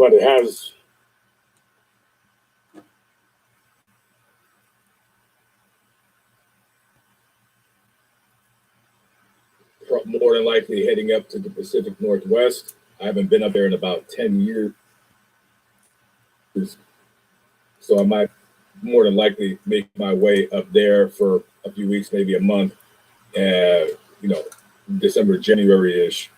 but it has more than likely heading up to the Pacific Northwest. I haven't been up there in about 10 years, so I might more than likely make my way up there for a few weeks, maybe a month, December, January-ish.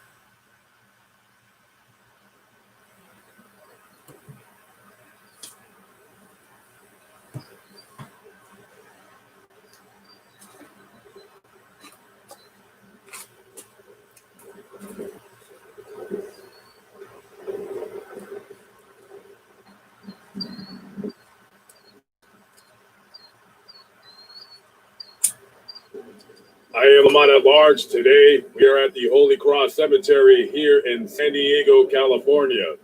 I am Lamont at Large. Today, we are at the Holy Cross Cemetery here in San Diego, California.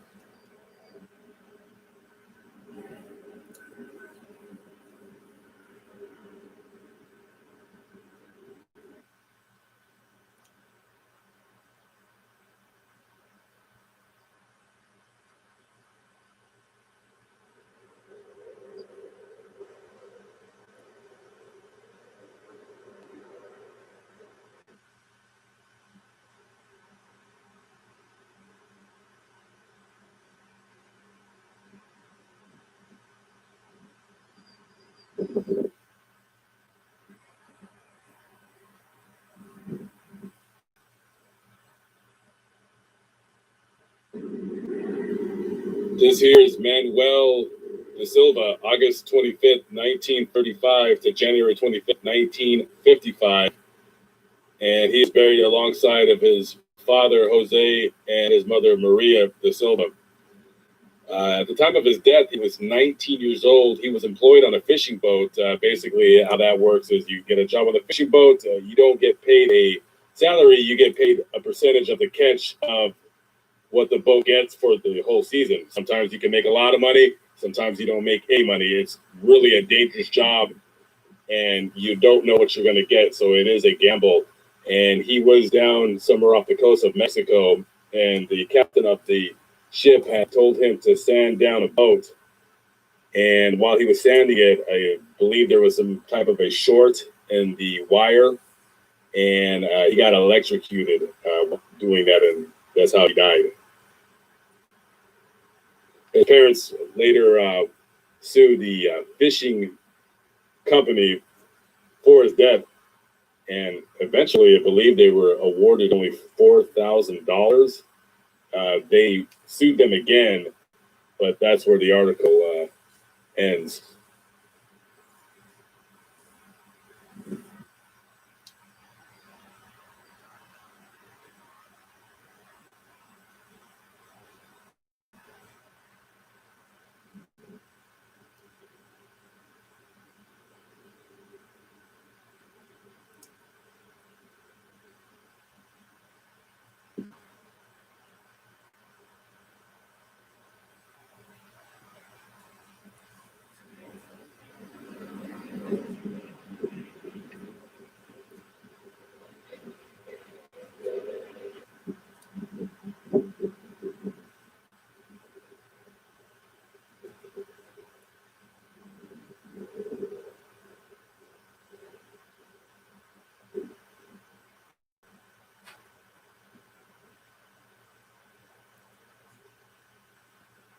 This here is Manuel da Silva, August 25th, 1935 to January 25th, 1955. And he is buried alongside of his father, Jose, and his mother, Maria da Silva. At the time of his death, he was 19 years old. He was employed on a fishing boat. Basically, how that works is you get a job on the fishing boat. You don't get paid a salary. You get paid a percentage of the catch of what the boat gets for the whole season. Sometimes you can make a lot of money. Sometimes you don't make any money. It's really a dangerous job, and you don't know what you're going to get. So it is a gamble. And he was down somewhere off the coast of Mexico, and the captain of the ship had told him to sand down a boat. And while he was sanding it, I believe there was some type of a short in the wire, and he got electrocuted doing that, and that's how he died. His parents later sued the fishing company for his death, and eventually I believe they were awarded only $4,000. They sued them again, but that's where the article ends.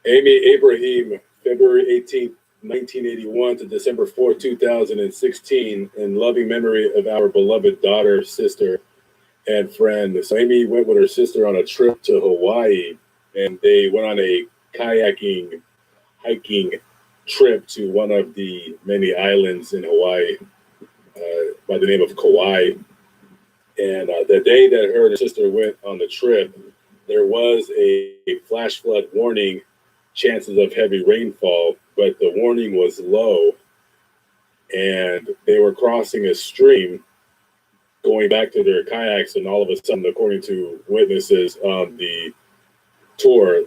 Amy Ibrahim, February 18th, 1981 to December 4th, 2016, in loving memory of our beloved daughter, sister, and friend. So Amy went with her sister on a trip to Hawaii, and they went on a hiking trip to one of the many islands in Hawaii by the name of Kauai. And the day that her and her sister went on the trip, there was a flash flood warning, chances of heavy rainfall, but the warning was low, and they were crossing a stream going back to their kayaks, and all of a sudden, according to witnesses on the tour,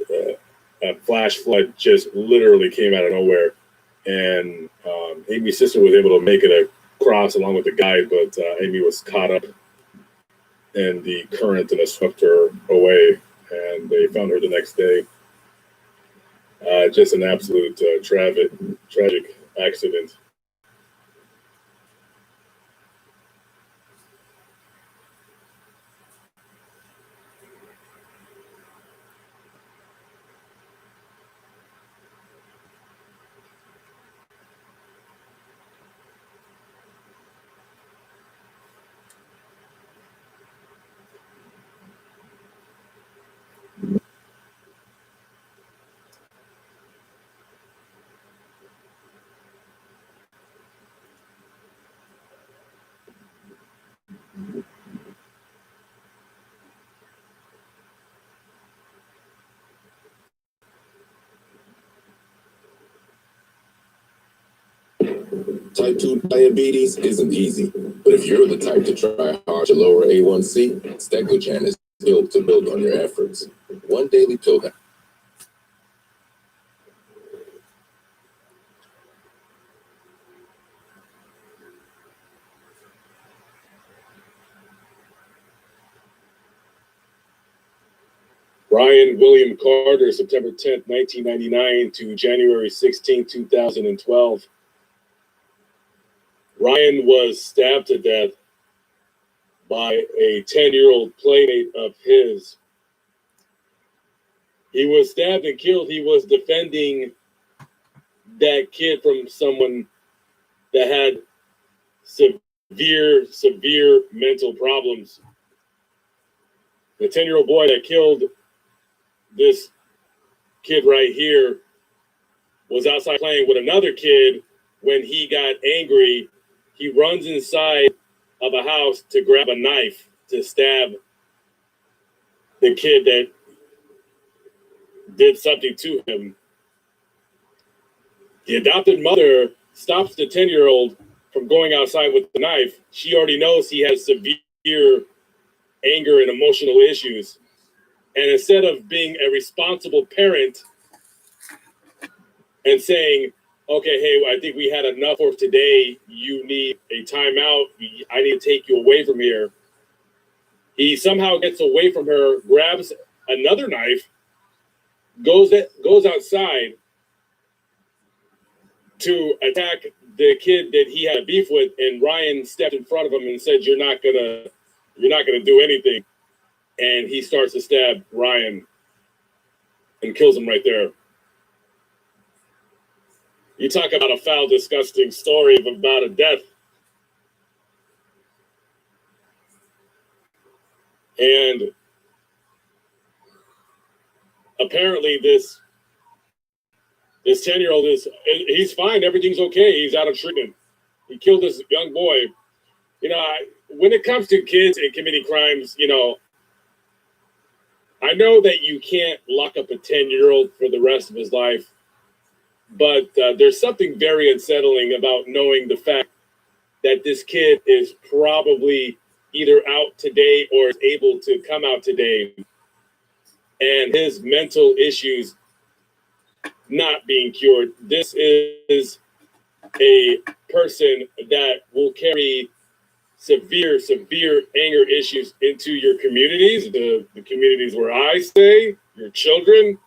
a flash flood just literally came out of nowhere, and Amy's sister was able to make it across along with the guide, but Amy was caught up in the current and it swept her away, and they found her the next day. Just an absolute tragic accident. Type 2 diabetes isn't easy, but if you're the type to try hard to lower A1C, Steclochan is built to build on your efforts. One daily pill. Brian William Carter, September 10th, 1999 to January 16th, 2012. Ryan was stabbed to death by a 10-year-old playmate of his. He was stabbed and killed. He was defending that kid from someone that had severe mental problems. The 10-year-old boy that killed this kid right here was outside playing with another kid. When he got angry, he runs inside of a house to grab a knife to stab the kid that did something to him. The adopted mother stops the 10-year-old from going outside with the knife. She already knows he has severe anger and emotional issues. And instead of being a responsible parent and saying, okay, hey, I think we had enough for today. You need a timeout. I need to take you away from here. He somehow gets away from her, grabs another knife, goes outside to attack the kid that he had beef with, and Ryan stepped in front of him and said, "You're not gonna do anything." And he starts to stab Ryan and kills him right there. You talk about a foul, disgusting story about a death. And apparently this 10-year-old he's fine. Everything's okay. He's out of treatment. He killed this young boy. You know, when it comes to kids and committing crimes, you know, I know that you can't lock up a 10-year-old for the rest of his life, but there's something very unsettling about knowing the fact that this kid is probably either out today or is able to come out today, and his mental issues not being cured. This is a person that will carry severe anger issues into your communities, the communities where I stay, your children.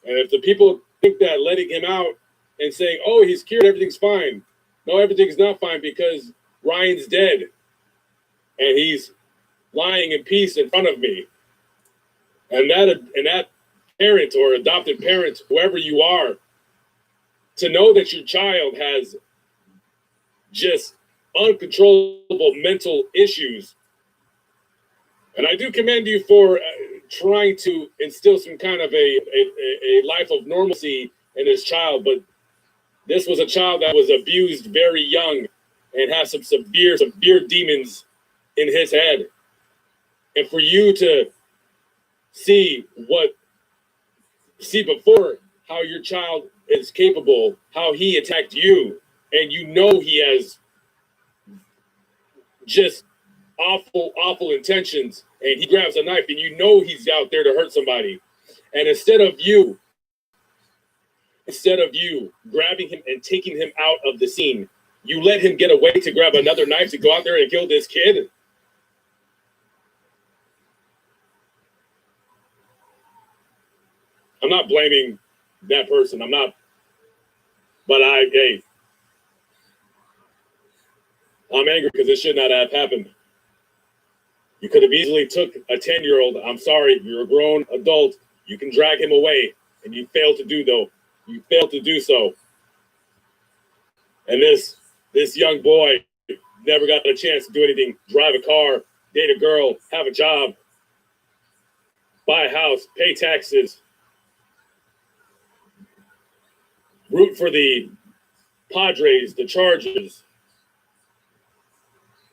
And if the people think that letting him out and saying, oh, he's cured, everything's fine. No, everything's not fine, because Ryan's dead and he's lying in peace in front of me. And that parent or adopted parent, whoever you are, to know that your child has just uncontrollable mental issues. And I do commend you for trying to instill some kind of a life of normalcy in this child. But this was a child that was abused very young and has some severe demons in his head. And for you to see before how your child is capable, how he attacked you, and you know he has just awful intentions, and he grabs a knife and you know he's out there to hurt somebody. And instead of you grabbing him and taking him out of the scene, you let him get away to grab another knife to go out there and kill this kid. I'm not blaming that person. I'm not, but hey, I'm angry because it should not have happened. You could have easily took a 10-year-old. I'm sorry, you're a grown adult. You can drag him away, and you failed to do though. You failed to do so. And this young boy never got a chance to do anything. Drive a car, date a girl, have a job, buy a house, pay taxes, root for the Padres, the Chargers,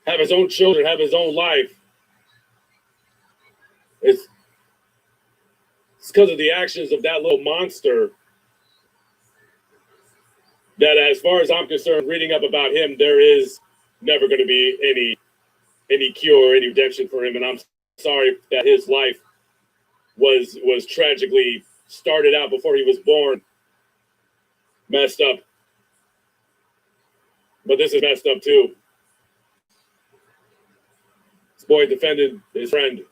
have his own children, have his own life. It's because of the actions of that little monster that, as far as I'm concerned, reading up about him, there is never going to be any cure, any redemption for him. And I'm sorry that his life was tragically started out before he was born messed up. But this is messed up too. This boy defended his friend.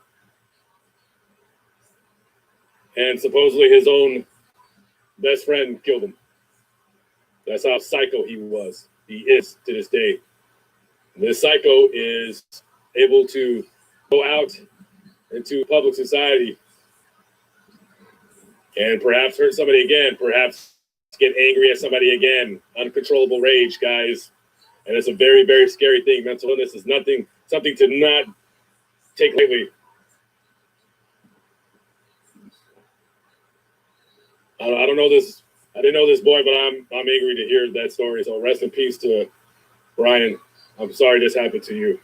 And supposedly his own best friend killed him. That's how psycho he was. He is to this day. And this psycho is able to go out into public society and perhaps hurt somebody again, perhaps get angry at somebody again. Uncontrollable rage, guys. And it's a very, very scary thing. Mental illness is something to not take lightly. I don't know this. I didn't know this boy, but I'm angry to hear that story. So rest in peace to Brian. I'm sorry this happened to you.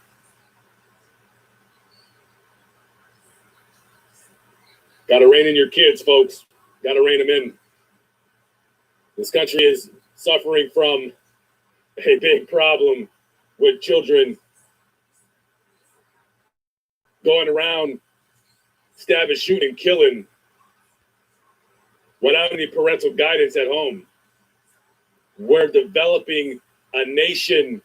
Got to rein in your kids, folks. Got to rein them in. This country is suffering from a big problem with children going around stabbing, shooting, killing without any parental guidance at home. We're developing a nation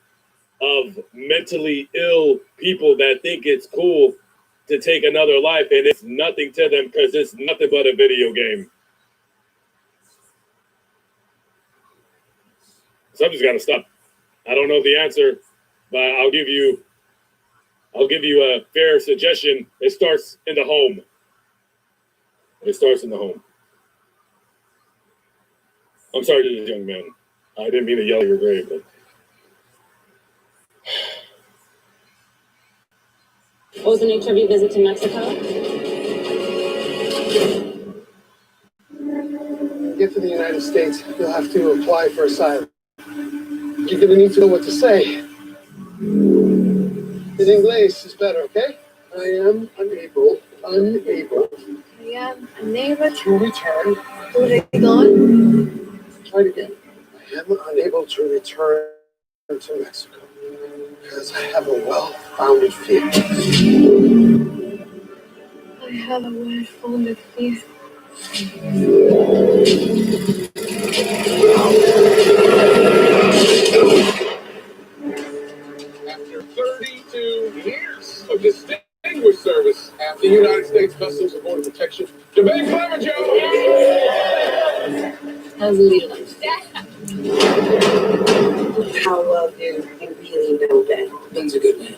of mentally ill people that think it's cool to take another life, and it's nothing to them because it's nothing but a video game. Something's got to stop. I don't know the answer, but I'll give you a fair suggestion. It starts in the home. It starts in the home. I'm sorry to this young man. I didn't mean to yell at your grave, but. What was the nature of your visit to Mexico? To get to the United States, you'll have to apply for asylum. You're gonna need to know what to say. In English is better, okay? I am unable I am unable to return. to return. Try it again. I am unable to return to Mexico because I have a well-founded fear. I have a well-founded fear. After 32 years of distinguished service at the United States Customs and Border Protection, debate clever, Joe! How's the leader like? How well do you really know Ben? Ben's a good man.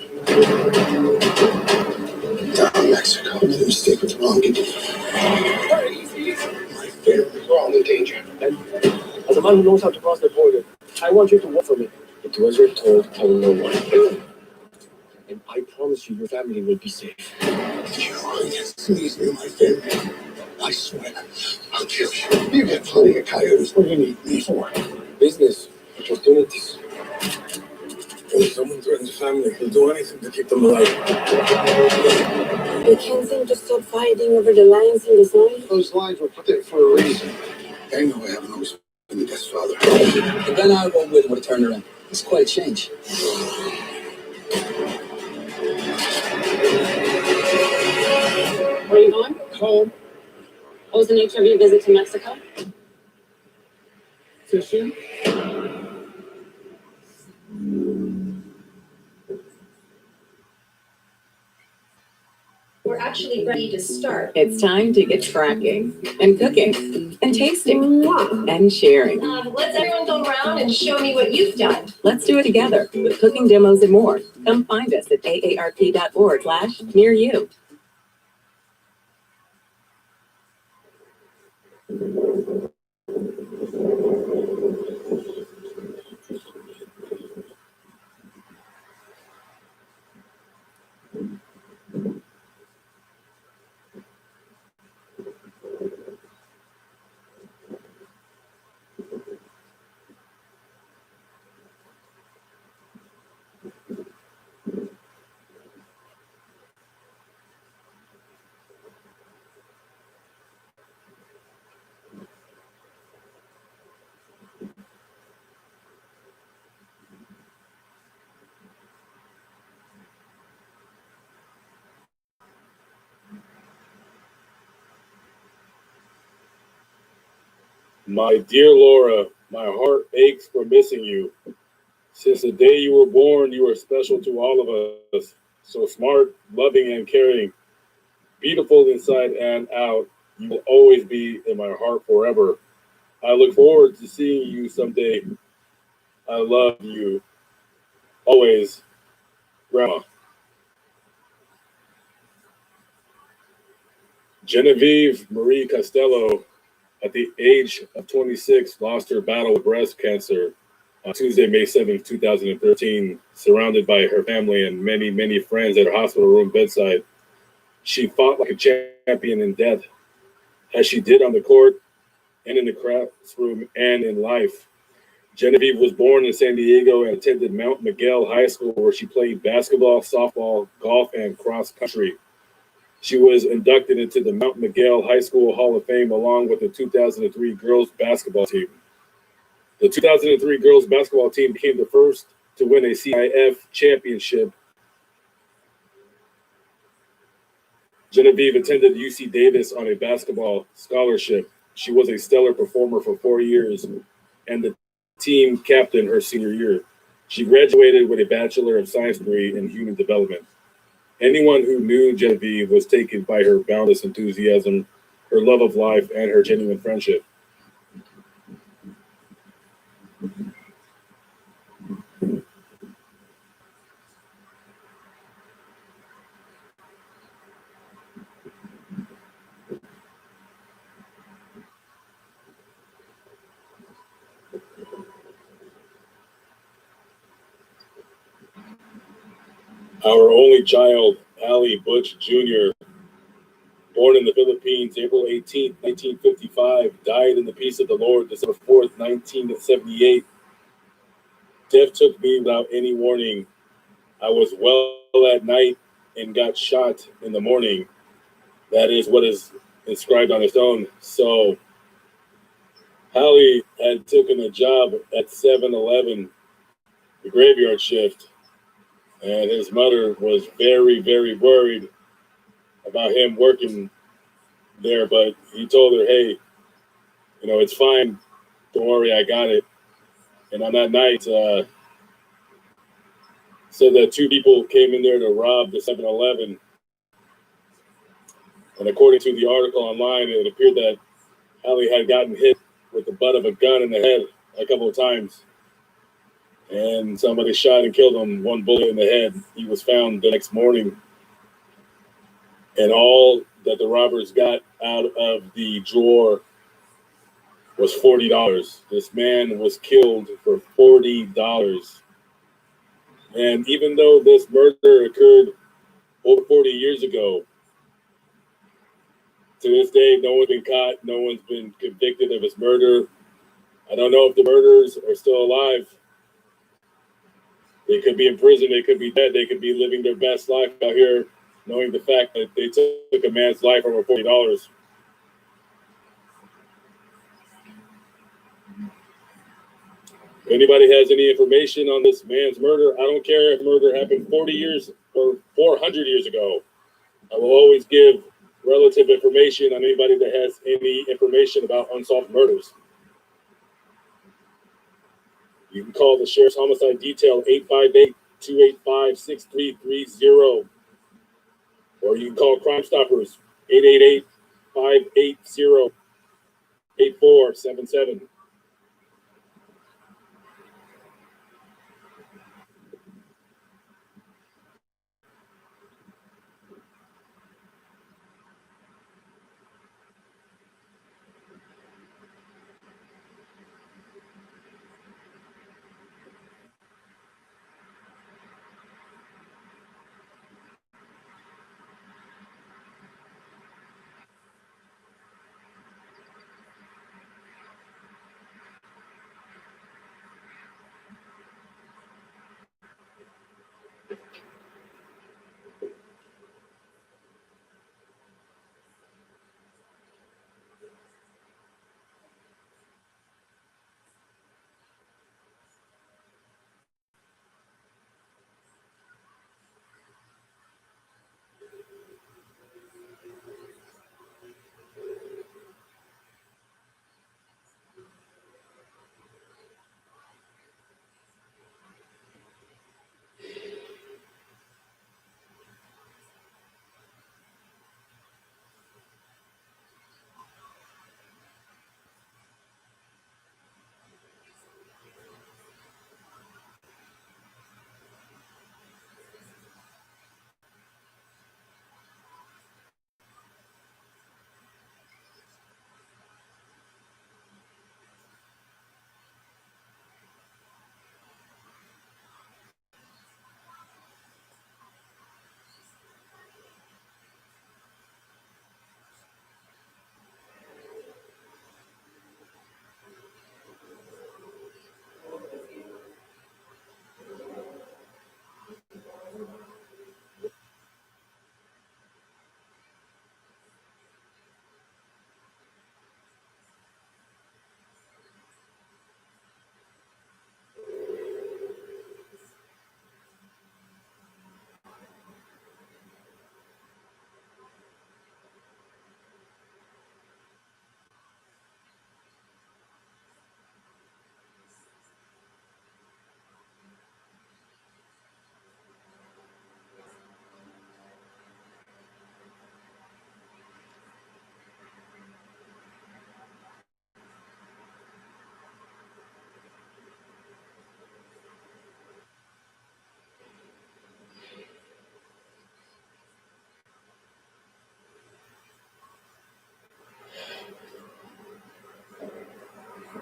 Down in Mexico, the mistake was wrong. My family, we're all in danger. As a man who knows how to cross the border, I want you to work for me. But do as you're told, tell no one. And I promise you, your family will be safe. If you are against me and my family, I swear, I'll kill you. You get plenty of coyotes. What do you need me for? Business, opportunities. When someone threatens a family, he'll do anything to keep them alive. They can't seem to stop fighting over the lines in the sign. Those lines were put there for a reason. They know I haven't always been the best father. The Ben I went with would have turned around. It's quite a change. Where are you going? Home. What was the nature of your visit to Mexico? Fishing. we're actually ready to start. It's time to get tracking and cooking and tasting and sharing. Let's everyone go around and show me what you've done. Let's do it together with cooking demos and more. Come find us at aarp.org/near you. My dear Laura, my heart aches for missing you. Since the day you were born, you were special to all of us. So smart, loving, and caring. Beautiful inside and out. You will always be in my heart forever. I look forward to seeing you someday. I love you. Always, Grandma. Genevieve Marie Costello, at the age of 26, lost her battle with breast cancer on Tuesday, May 7th, 2013, surrounded by her family and many, many friends at her hospital room bedside. She fought like a champion in death, as she did on the court and in the classroom and in life. Genevieve was born in San Diego and attended Mount Miguel High School, where she played basketball, softball, golf, and cross country. She was inducted into the Mount Miguel High School Hall of Fame along with the 2003 girls basketball team. The 2003 girls basketball team became the first to win a CIF championship. Genevieve attended UC Davis on a basketball scholarship. She was a stellar performer for 4 years and the team captain her senior year. She graduated with a Bachelor of Science degree in Human Development. Anyone who knew Genevieve was taken by her boundless enthusiasm, her love of life, and her genuine friendship. Our only child, Ali Butch Jr., born in the Philippines, April 18, 1955, died in the peace of the Lord, December 4th, 1978. Death took me without any warning. I was well at night and got shot in the morning. That is what is inscribed on his stone. So, Hallie had taken a job at 7-Eleven, the graveyard shift, and his mother was very, very worried about him working there, but he told her, hey, it's fine. Don't worry, I got it. And on that night, said that two people came in there to rob the 7-Eleven. And according to the article online, it appeared that Hallie had gotten hit with the butt of a gun in the head a couple of times. And somebody shot and killed him, one bullet in the head. He was found the next morning. And all that the robbers got out of the drawer was $40. This man was killed for $40. And even though this murder occurred over 40 years ago, to this day, no one's been caught. No one's been convicted of his murder. I don't know if the murderers are still alive. They could be in prison. They could be dead. They could be living their best life out here, knowing the fact that they took a man's life over $40. If anybody has any information on this man's murder, I don't care if murder happened 40 years or 400 years ago. I will always give relative information on anybody that has any information about unsolved murders. You can call the Sheriff's Homicide Detail 858-285-6330. or you can call Crime Stoppers 888-580-8477.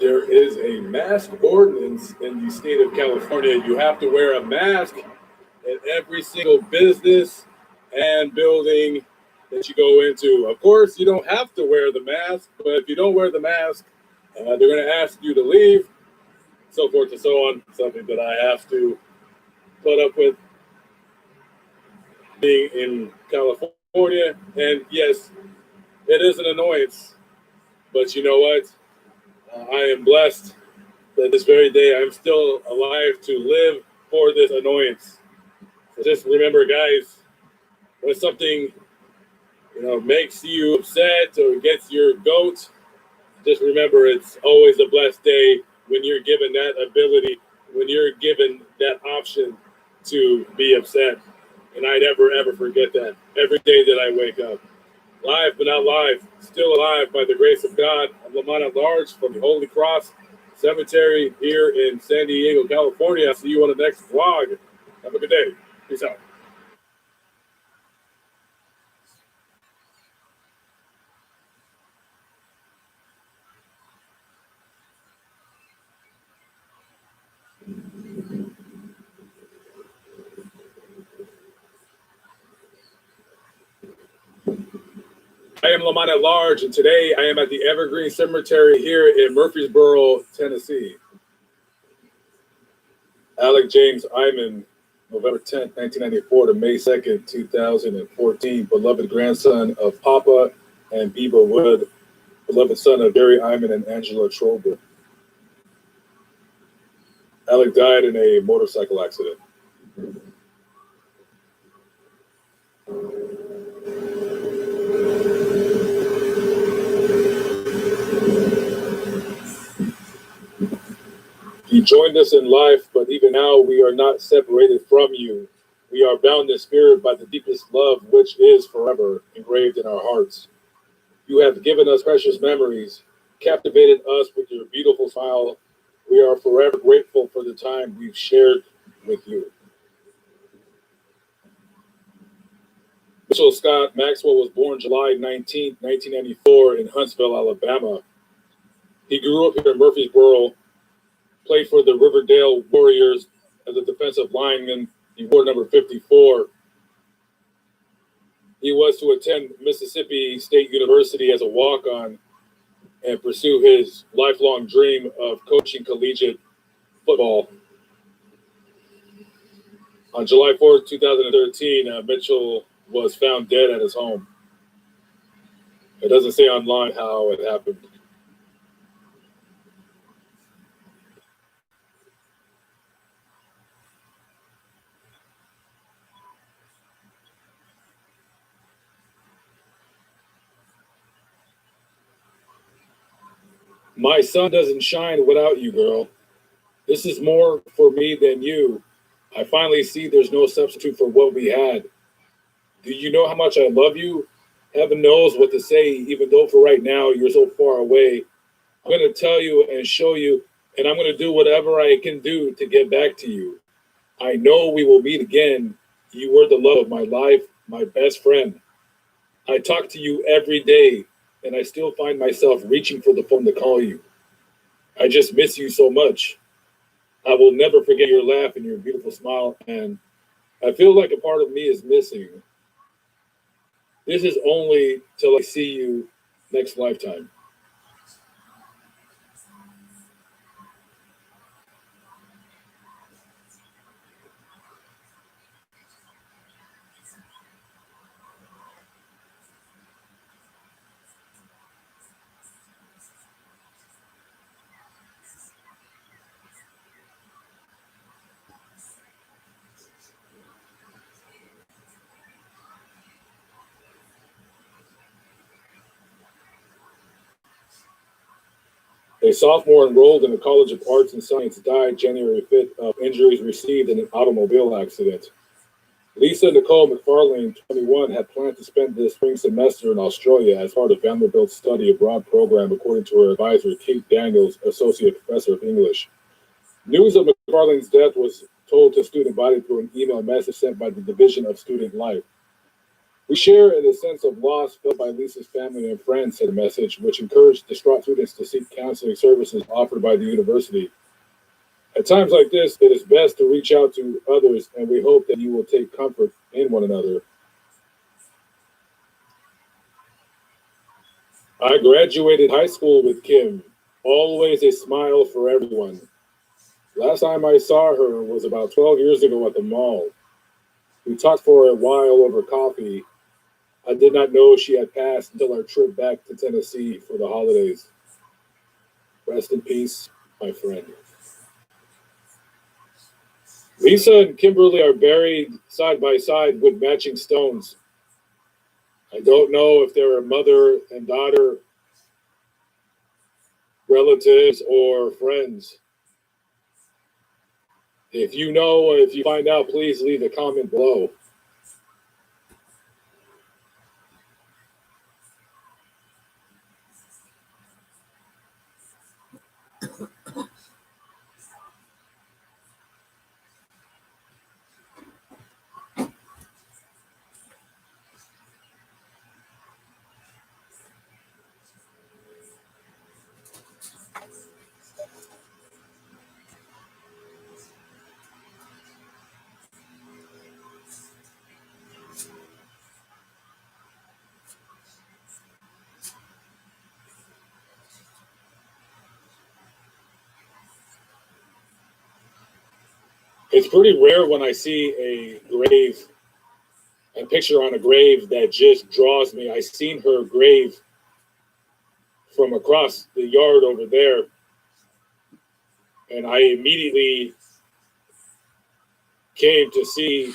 There is a mask ordinance in the state of California. You have to wear a mask in every single business and building that you go into. Of course, you don't have to wear the mask, but if you don't wear the mask, they're going to ask you to leave, so forth and so on. Something that I have to put up with being in California. And yes, it is an annoyance, but you know what? I am blessed that this very day I'm still alive to live for this annoyance. So just remember, guys, when something makes you upset or gets your goat, just remember it's always a blessed day when you're given that ability, when you're given that option to be upset. And I never ever forget that every day that I wake up. Live but not live, still alive by the grace of God. I'm Lamont at Large from the Holy Cross Cemetery here in San Diego, California. I'll see you on the next vlog. Have a good day. Peace out. I am Lamont at Large, and today I am at the Evergreen Cemetery here in Murfreesboro, Tennessee. Alec James Iman, November 10th, 1994 to May 2nd, 2014, beloved grandson of Papa and Beba Wood, beloved son of Gary Iman and Angela Trober. Alec died in a motorcycle accident. He joined us in life, but even now we are not separated from you. We are bound in spirit by the deepest love, which is forever engraved in our hearts. You have given us precious memories, captivated us with your beautiful smile. We are forever grateful for the time we've shared with you. Mitchell Scott Maxwell was born July 19th, 1994 in Huntsville, Alabama. He grew up here in Murfreesboro, played for the Riverdale Warriors as a defensive lineman. He wore number 54. He was to attend Mississippi State University as a walk-on and pursue his lifelong dream of coaching collegiate football. On July 4th, 2013, Mitchell was found dead at his home. It doesn't say online how it happened. My sun doesn't shine without you, girl. This is more for me than you. I finally see there's no substitute for what we had. Do you know how much I love you? Heaven knows what to say, even though for right now you're so far away. I'm going to tell you and show you, and I'm going to do whatever I can do to get back to you. I know we will meet again. You were the love of my life, my best friend. I talk to you every day, and I still find myself reaching for the phone to call you. I just miss you so much. I will never forget your laugh and your beautiful smile, and I feel like a part of me is missing. This is only till I see you next lifetime. A sophomore enrolled in the College of Arts and Science died January 5th of injuries received in an automobile accident. Lisa Nicole McFarlane, 21, had planned to spend this spring semester in Australia as part of Vanderbilt's study abroad program, according to her advisor, Kate Daniels, Associate Professor of English. News of McFarlane's death was told to student body through an email message sent by the Division of Student Life. We share in the sense of loss felt by Lisa's family and friends, said a message, which encouraged distraught students to seek counseling services offered by the university. At times like this, it is best to reach out to others, and we hope that you will take comfort in one another. I graduated high school with Kim, always a smile for everyone. Last time I saw her was about 12 years ago at the mall. We talked for a while over coffee. I did not know she had passed until our trip back to Tennessee for the holidays. Rest in peace, my friend. Lisa and Kimberly are buried side by side with matching stones. I don't know if they're mother and daughter, relatives, or friends. If you know, or if you find out, please leave a comment below. It's pretty rare when I see a picture on a grave that just draws me. I seen her grave from across the yard over there, and I immediately came to see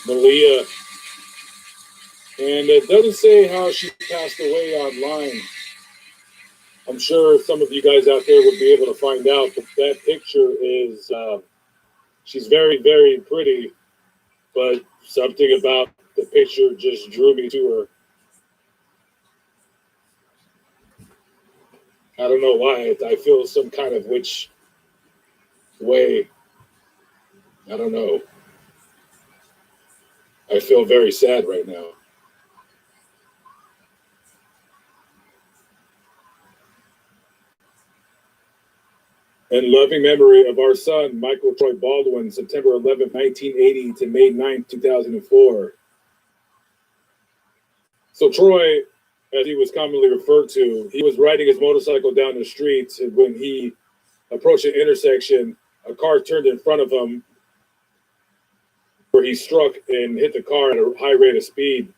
Malia, and it doesn't say how she passed away online. I'm sure some of you guys out there would be able to find out, but that picture is, she's very, very pretty. but something about the picture just drew me to her. I don't know why. I feel some kind of which way. I don't know. I feel very sad right now. In loving memory of our son, Michael Troy Baldwin, September 11, 1980 to May 9, 2004. So Troy, as he was commonly referred to, he was riding his motorcycle down the street when he approached an intersection. A car turned in front of him where he struck and hit the car at a high rate of speed.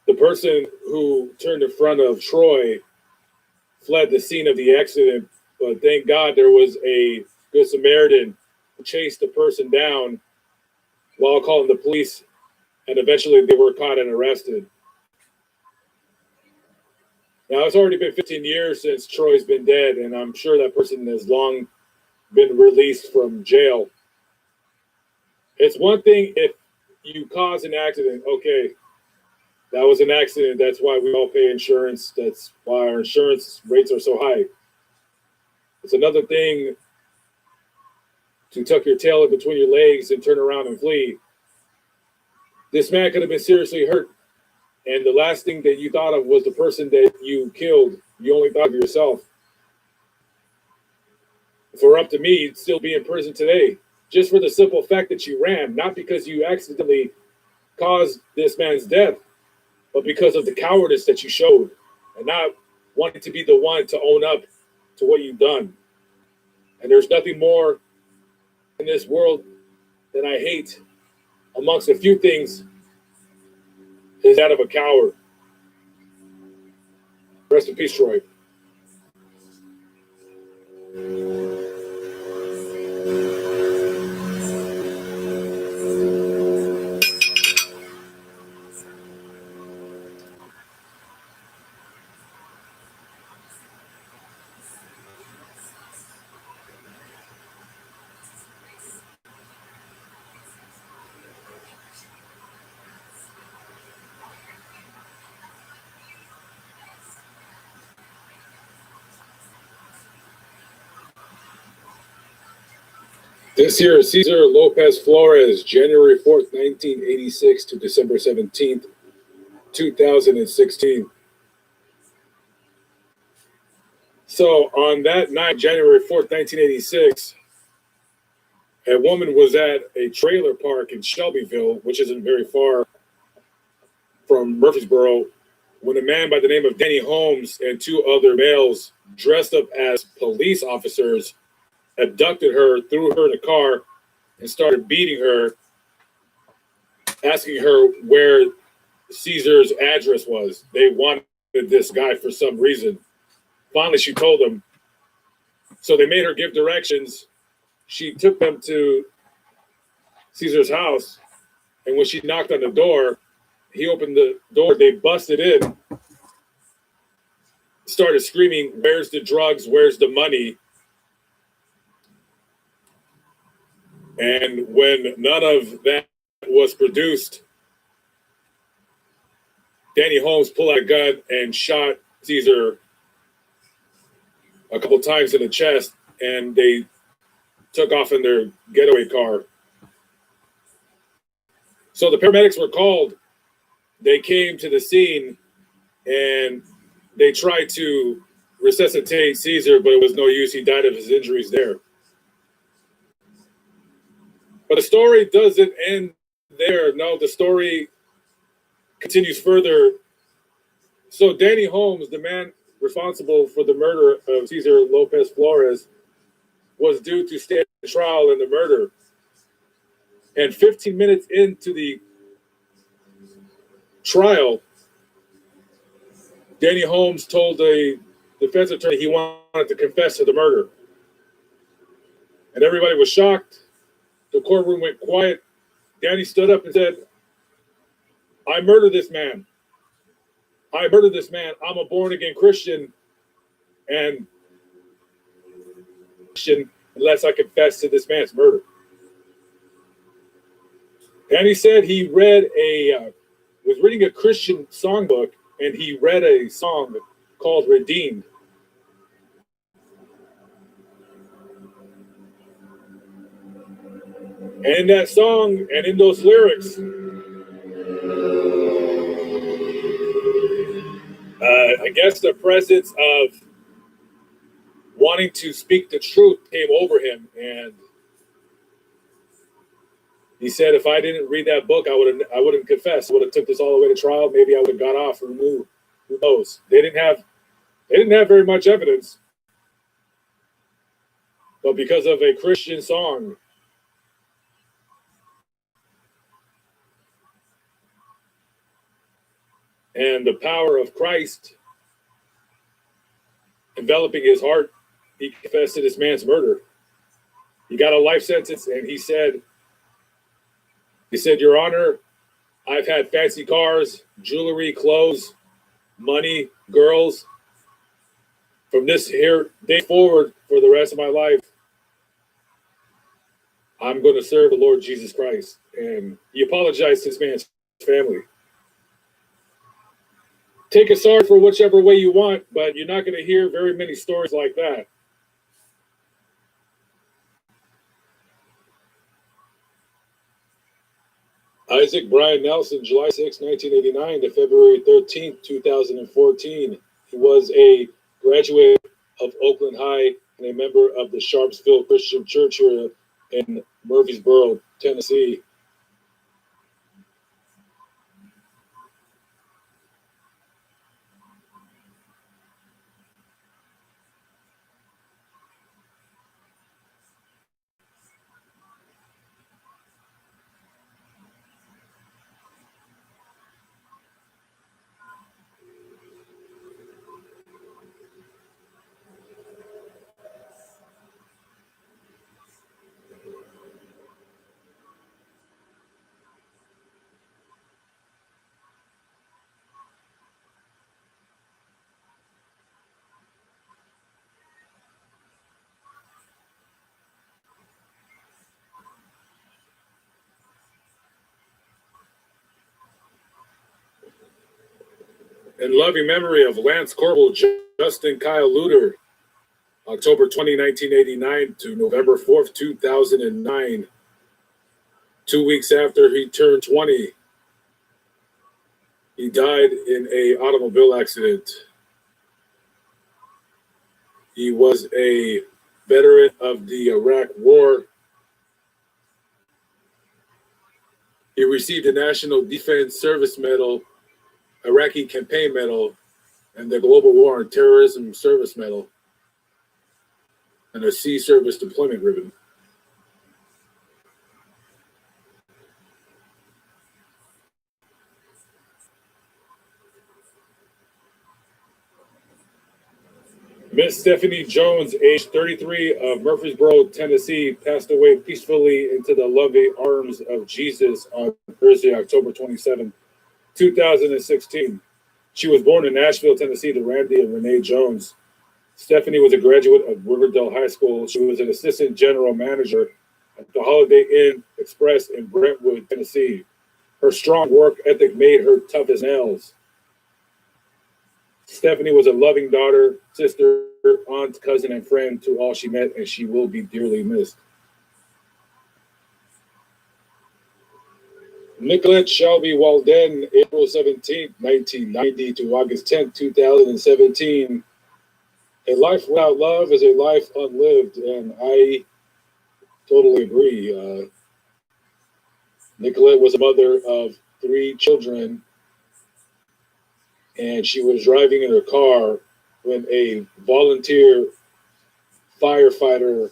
The person who turned in front of Troy fled the scene of the accident, but thank God there was a Good Samaritan who chased the person down while calling the police, and eventually they were caught and arrested. Now, it's already been 15 years since Troy's been dead, and I'm sure that person has long been released from jail. It's one thing if you cause an accident, okay, that was an accident. That's why we all pay insurance. That's why our insurance rates are so high. It's another thing to tuck your tail in between your legs and turn around and flee. This man could have been seriously hurt, and the last thing that you thought of was the person that you killed. You only thought of yourself. If it were up to me, you'd still be in prison today, just for the simple fact that you ran, not because you accidentally caused this man's death, but because of the cowardice that you showed and not wanting to be the one to own up to what you've done. And there's nothing more in this world that I hate, amongst a few things, is that of a coward. Rest in peace, Troy. This year, Cesar Lopez Flores, January 4th, 1986 to December 17th, 2016. So on that night, January 4th, 1986, a woman was at a trailer park in Shelbyville, which isn't very far from Murfreesboro, when a man by the name of Danny Holmes and two other males dressed up as police officers abducted her, threw her in a car, and started beating her, asking her where Caesar's address was. They wanted this guy for some reason. Finally, she told them. So they made her give directions. She took them to Caesar's house, and when she knocked on the door, he opened the door. They busted in, started screaming, "Where's the drugs? Where's the money?" And when none of that was produced, Danny Holmes pulled out a gun and shot Caesar a couple times in the chest, and they took off in their getaway car. So the paramedics were called. They came to the scene, and they tried to resuscitate Caesar, but it was no use. He died of his injuries there. But the story doesn't end there. No, the story continues further. So Danny Holmes, the man responsible for the murder of Cesar Lopez Flores, was due to stand trial in the murder. And 15 minutes into the trial, Danny Holmes told the defense attorney he wanted to confess to the murder. And everybody was shocked. The courtroom went quiet. Danny stood up and said, "I murdered this man. I murdered this man. I'm a born-again Christian, and unless I confess to this man's murder." And he said he read was reading a Christian songbook, and he read a song called Redeemed. And in that song and in those lyrics, I guess the presence of wanting to speak the truth came over him, and he said, "If I didn't read that book, I wouldn't confess. I would have took this all the way to trial. Maybe I would have got off. Who knows? They didn't have very much evidence, but because of a Christian song." And the power of Christ enveloping his heart, he confessed to this man's murder. He got a life sentence, and he said, "Your Honor, I've had fancy cars, jewelry, clothes, money, girls. From this here day forward, for the rest of my life, I'm going to serve the Lord Jesus Christ." And he apologized to this man's family. Take a sorry for whichever way you want, but you're not going to hear very many stories like that. Isaac Brian Nelson, July 6, 1989 to February 13, 2014. He was a graduate of Oakland High and a member of the Sharpsville Christian Church here in Murfreesboro, Tennessee. In loving memory of Lance Corporal Justin Kyle Luter, October 20, 1989 to November 4th, 2009. 2 weeks after he turned 20, he died in an automobile accident. He was a veteran of the Iraq War. He received the National Defense Service Medal, Iraqi Campaign Medal, and the Global War on Terrorism Service Medal, and a Sea Service Deployment Ribbon. Miss Stephanie Jones, age 33, of Murfreesboro, Tennessee, passed away peacefully into the loving arms of Jesus on Thursday, October 27, 2016. She was born in Nashville, Tennessee, to Randy and Renee Jones. Stephanie was a graduate of Riverdale High School. She was an assistant general manager at the Holiday Inn Express in Brentwood, Tennessee. Her strong work ethic made her tough as nails. Stephanie was a loving daughter, sister, aunt, cousin, and friend to all she met, and she will be dearly missed. Nicolette Shelby Walden, April 17, 1990 to August 10, 2017. A life without love is a life unlived, and I totally agree. Nicolette was a mother of 3 children, and she was driving in her car when a volunteer firefighter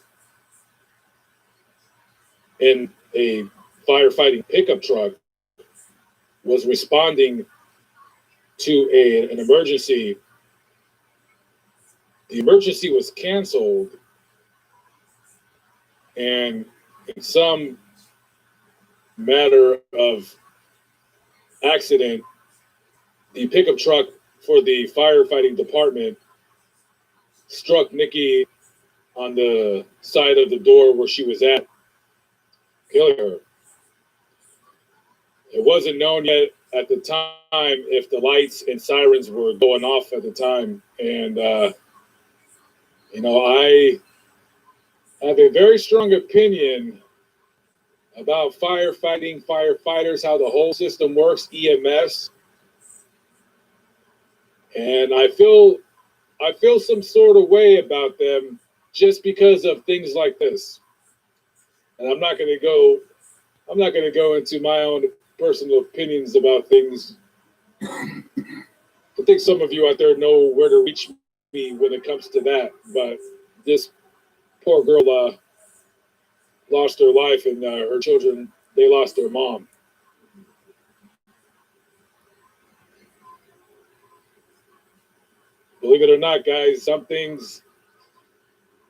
in a firefighting pickup truck was responding to an emergency. The emergency was canceled, and in some matter of accident, the pickup truck for the firefighting department struck Nikki on the side of the door where she was at, killing her. It wasn't known yet at the time if the lights and sirens were going off at the time. And, I have a very strong opinion about firefighting, firefighters, how the whole system works, EMS. And I feel some sort of way about them just because of things like this. And I'm not going to go into my own personal opinions about things. I think some of you out there know where to reach me when it comes to that. But this poor girl lost her life, and her children, they lost their mom. Believe it or not, guys, some things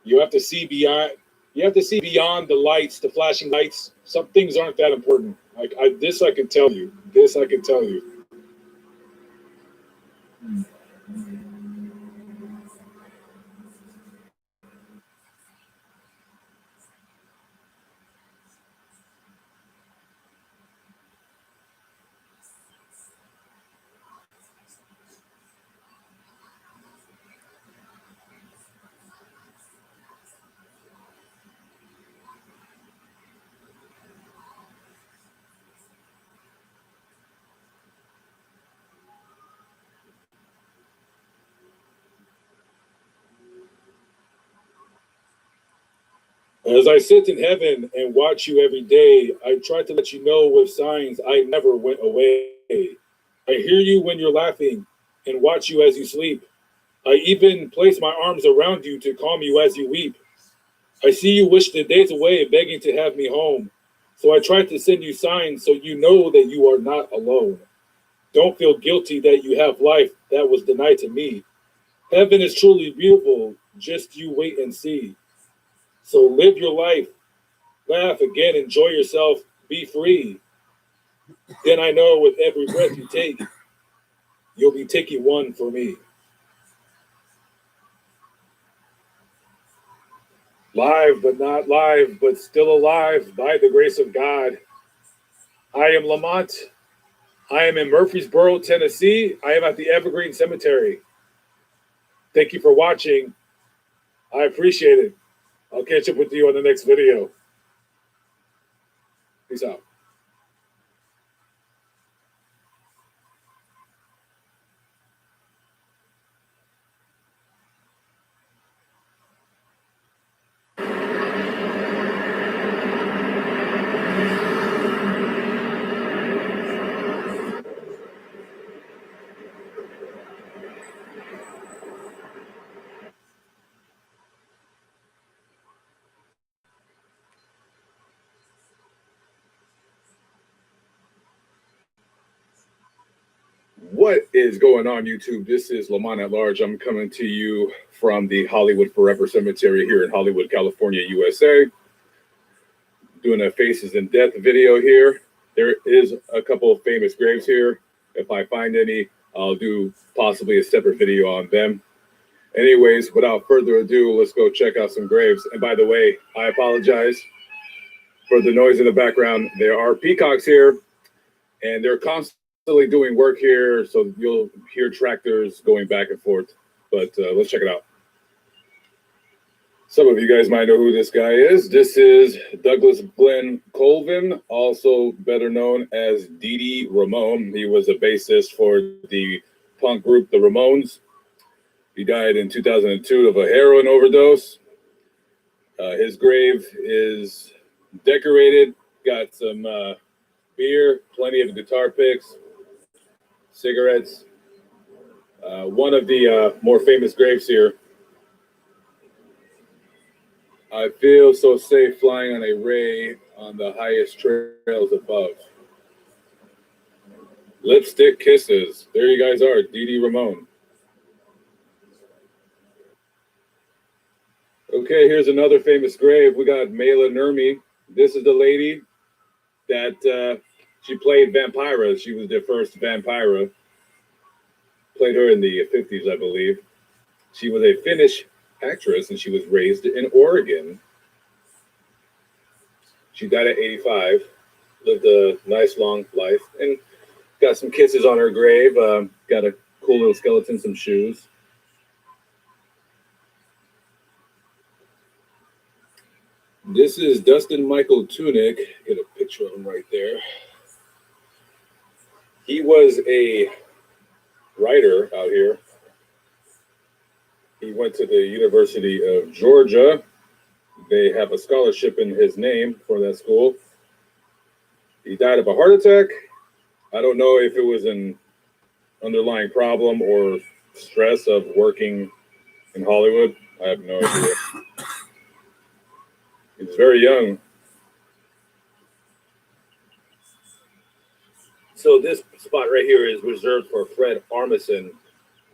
you have to see beyond. You have to see beyond the lights, the flashing lights. Some things aren't that important. This I can tell you. This I can tell you. As I sit in heaven and watch you every day, I try to let you know with signs I never went away. I hear you when you're laughing and watch you as you sleep. I even place my arms around you to calm you as you weep. I see you wish the days away, begging to have me home. So I try to send you signs so you know that you are not alone. Don't feel guilty that you have life that was denied to me. Heaven is truly beautiful, just you wait and see. So live your life, laugh again, enjoy yourself, be free. Then I know with every breath you take, you'll be taking one for me. Live but not live, but still alive by the grace of God. I am Lamont. I am in Murfreesboro, Tennessee. I am at the Evergreen Cemetery. Thank you for watching. I appreciate it. I'll catch up with you on the next video. Peace out. What is going on, YouTube? This is Lamont at Large. I'm coming to you from the Hollywood Forever Cemetery here in Hollywood, California, USA. Doing a Faces in Death video here. There is a couple of famous graves here. If I find any, I'll do possibly a separate video on them. Anyways, without further ado, let's go check out some graves. And by the way, I apologize for the noise in the background. There are peacocks here, and they're constantly doing work here, so you'll hear tractors going back and forth. But let's check it out. Some of you guys might know who this guy is. This is Douglas Glenn Colvin, also better known as Dee Dee Ramone. He was a bassist for the punk group The Ramones. He died in 2002 of a heroin overdose. His grave is decorated, got some beer, plenty of guitar picks, cigarettes. One of the more famous graves here. I feel so safe flying on a ray on the highest trails above. Lipstick Kisses. There you guys are, Dee Dee Ramone. Okay, here's another famous grave. We got Mela Nurmi. This is the lady that she played Vampira. She was the first Vampira. Played her in the 50s, I believe. She was a Finnish actress, and she was raised in Oregon. She died at 85. lived a nice long life, and got some kisses on her grave. Got a cool little skeleton, some shoes. This is Dustin Michael Tunick. Get a picture of him right there. He was a writer out here. He went to the University of Georgia. They have a scholarship in his name for that school. He died of a heart attack. I don't know if it was an underlying problem or stress of working in Hollywood. I have no idea. He was very young. So this spot right here is reserved for Fred Armisen.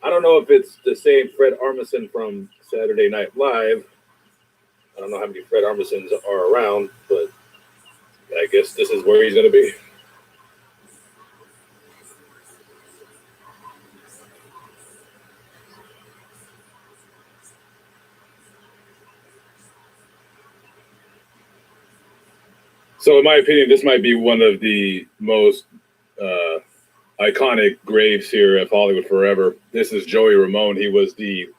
I don't know if it's the same Fred Armisen from Saturday Night Live. I don't know how many Fred Armisens are around, but I guess this is where he's going to be. So in my opinion, this might be one of the most iconic graves here at Hollywood Forever. This is Joey Ramone. He was the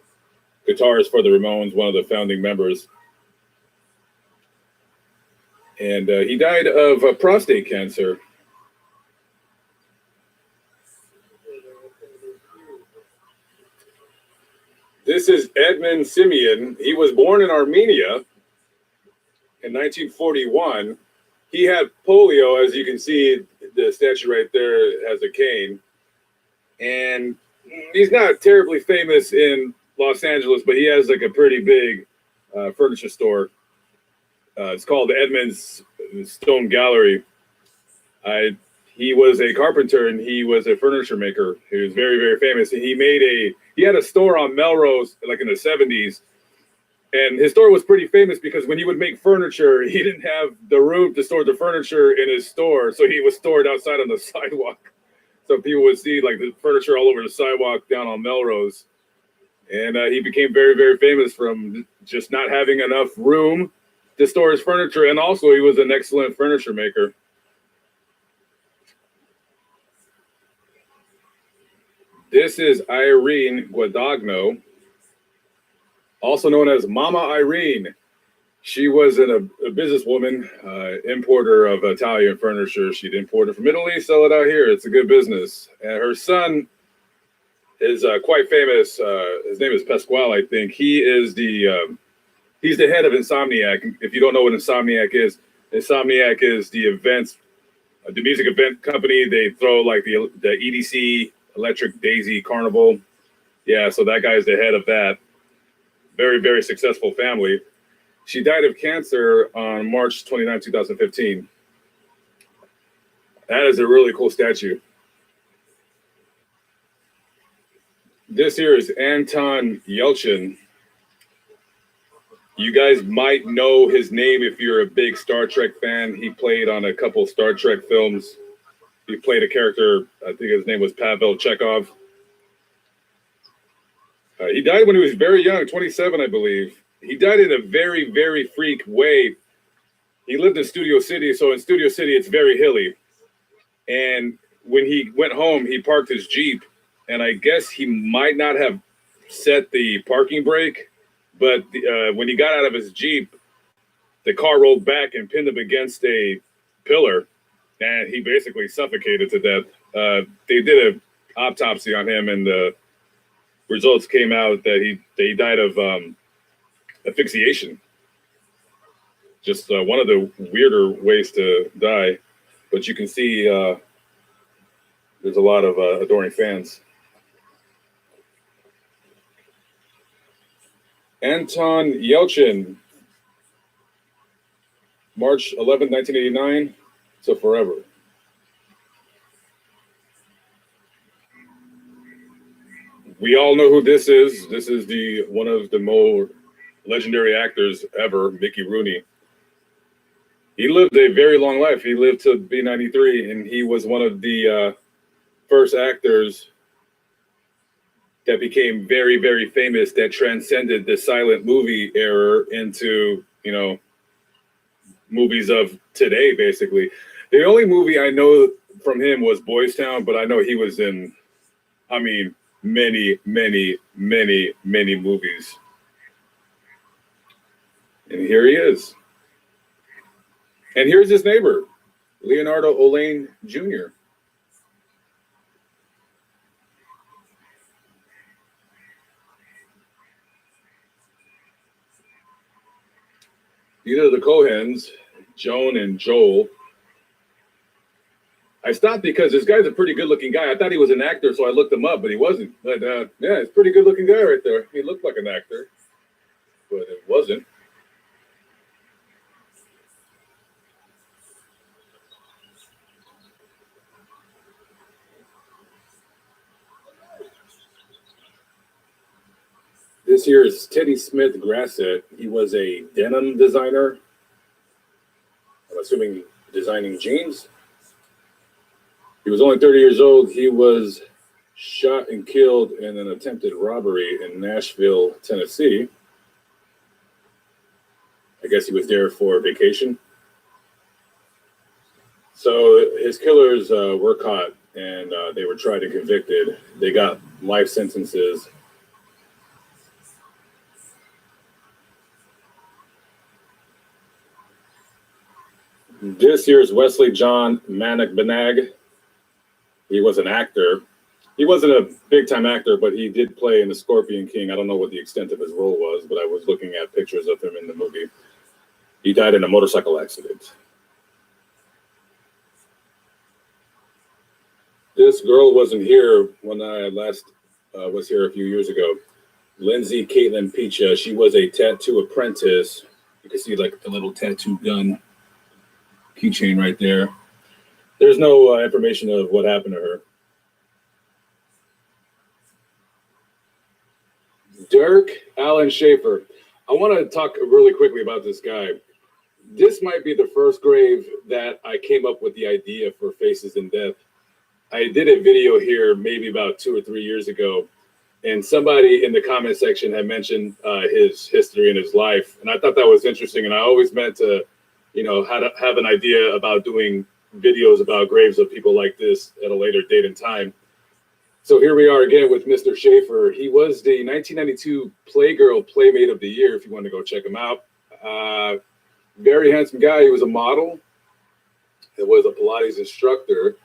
guitarist for the Ramones, one of the founding members. And he died of prostate cancer. This is Edmund Simeon. He was born in Armenia in 1941. He had polio, as you can see, the statue right there has a cane. And he's not terribly famous in Los Angeles, but he has like a pretty big furniture store. It's called Edmund's Stone Gallery. He was a carpenter and he was a furniture maker. He was very, very famous. And he had a store on Melrose, like in the 70s. And his store was pretty famous because when he would make furniture, he didn't have the room to store the furniture in his store. So he was stored outside on the sidewalk. So people would see like the furniture all over the sidewalk down on Melrose. And he became very, very famous from just not having enough room to store his furniture. And also he was an excellent furniture maker. This is Irene Guadagno, also known as Mama Irene. She was a businesswoman, importer of Italian furniture. She'd import it from Italy, sell it out here. It's a good business. And her son is quite famous. His name is Pasquale, I think. He's the head of Insomniac. If you don't know what Insomniac is the music event company. They throw like the EDC, Electric Daisy Carnival. Yeah, so that guy is the head of that. Very, very successful family. She died of cancer on March 29, 2015. That is a really cool statue. This here is Anton Yelchin. You guys might know his name if you're a big Star Trek fan. He played on a couple Star Trek films. He played a character, I think his name was Pavel Chekhov. He died when he was very young, 27, I believe. He died in a very, very freak way. He lived in Studio City, so in Studio City, it's very hilly. And when he went home, he parked his Jeep, and I guess he might not have set the parking brake, but when he got out of his Jeep, the car rolled back and pinned him against a pillar, and he basically suffocated to death. They did an autopsy on him, and the results came out that he died of asphyxiation. Just one of the weirder ways to die, but you can see there's a lot of adoring fans. Anton Yelchin, March 11, 1989, so forever. We all know who this is. This is one of the more legendary actors ever, Mickey Rooney. He lived a very long life. He lived to be 93, and he was one of the first actors that became very, very famous, that transcended the silent movie era into, movies of today, basically. The only movie I know from him was Boys Town, but I know he was in, I mean, many, many, many, many movies. And here he is. And here's his neighbor, Leonardo Olaine Jr. These are the Cohens, Joan and Joel. I stopped because this guy's a pretty good-looking guy. I thought he was an actor, so I looked him up, but he wasn't. But yeah, it's a pretty good-looking guy right there. He looked like an actor, but it wasn't. This here is Teddy Smith Grasset. He was a denim designer. I'm assuming designing jeans. He was only 30 years old. He was shot and killed in an attempted robbery in Nashville, Tennessee. I guess he was there for vacation. So his killers were caught and they were tried and convicted. They got life sentences. This year's Wesley John Banag. He was an actor. He wasn't a big-time actor, but he did play in The Scorpion King. I don't know what the extent of his role was, but I was looking at pictures of him in the movie. He died in a motorcycle accident. This girl wasn't here when I last was here a few years ago. Lindsay Caitlin Picha. She was a tattoo apprentice. You can see like the little tattoo gun keychain right there. There's no information of what happened to her. Dirk Allen Schaefer. I want to talk really quickly about this guy. This might be the first grave that I came up with the idea for Faces in Death. I did a video here maybe about 2 or 3 years ago, and somebody in the comment section had mentioned his history and his life, and I thought that was interesting, and I always meant to, have an idea about doing videos about graves of people like this at a later date and time. So here we are again with Mr. Schaefer. He was the 1992 Playgirl Playmate of the Year, if you want to go check him out. Very handsome guy. He was a model. He was a Pilates instructor.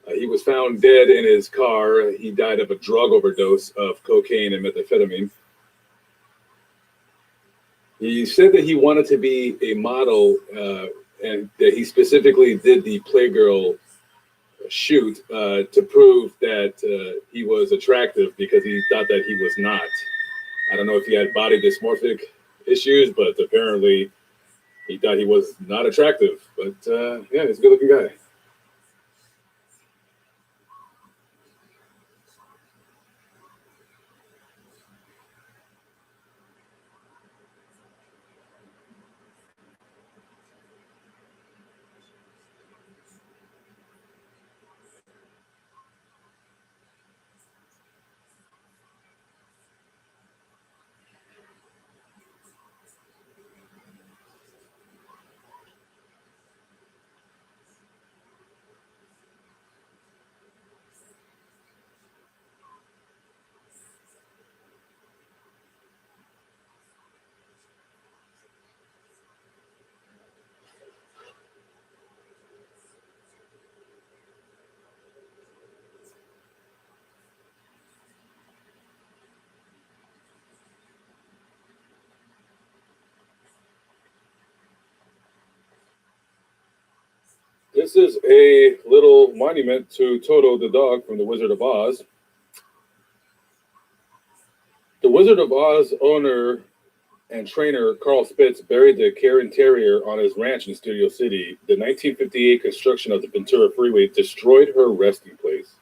He was found dead in his car. He died of a drug overdose of cocaine and methamphetamine. He said that he wanted to be a model and that he specifically did the Playgirl shoot to prove that he was attractive because he thought that he was not. I don't know if he had body dysmorphic issues, but apparently he thought he was not attractive. But yeah, he's a good looking guy. This is a little monument to Toto the dog from The Wizard of Oz. The Wizard of Oz owner and trainer Carl Spitz buried the Karen Terrier on his ranch in Studio City. The 1958 construction of the Ventura Freeway destroyed her resting place.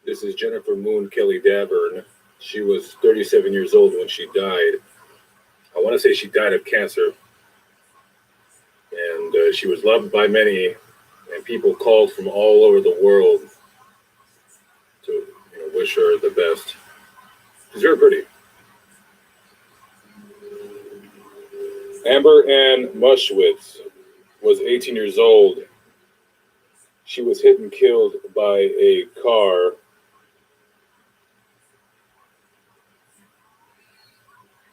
This is Jennifer Moon Kelly Davern. She was 37 years old when she died. I want to say she died of cancer. And she was loved by many, and people called from all over the world to wish her the best. She's very pretty. Amber Ann Mushwitz was 18 years old. She was hit and killed by a car.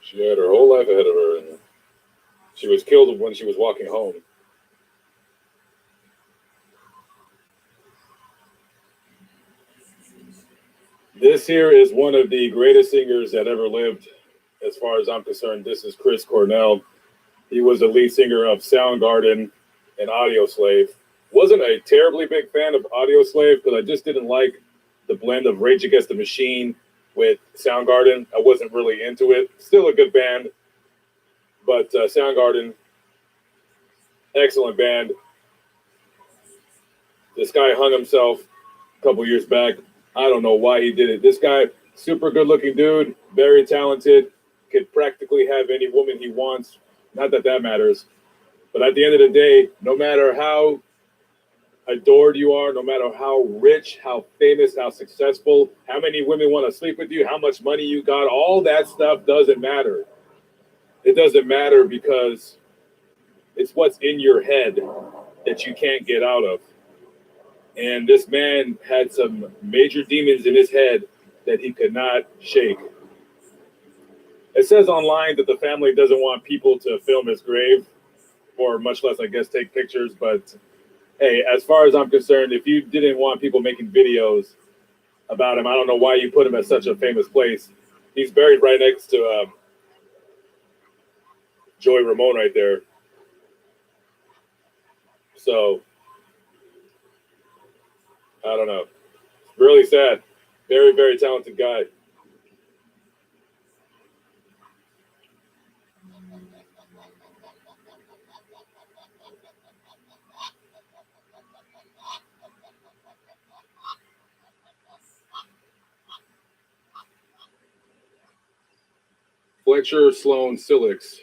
She had her whole life ahead of her, and she was killed when she was walking home. This here is one of the greatest singers that ever lived, as far as I'm concerned. This is Chris Cornell. He was the lead singer of Soundgarden and Audioslave. Wasn't a terribly big fan of Audioslave because I just didn't like the blend of Rage Against the Machine with Soundgarden. I wasn't really into it. Still a good band, but Soundgarden, excellent band. This guy hung himself a couple years back. I don't know why he did it. This guy, super good looking dude, very talented, could practically have any woman he wants. Not that that matters. But at the end of the day, no matter how adored you are, no matter how rich, how famous, how successful, how many women want to sleep with you, how much money you got, all that stuff doesn't matter. It doesn't matter because it's what's in your head that you can't get out of. And this man had some major demons in his head that he could not shake. It says online that the family doesn't want people to film his grave, or much less, I guess, take pictures. But hey, as far as I'm concerned, if you didn't want people making videos about him, I don't know why you put him at such a famous place. He's buried right next to Joey Ramone right there. So, I don't know. Really sad. Very, very talented guy. Fletcher Sloan Silix.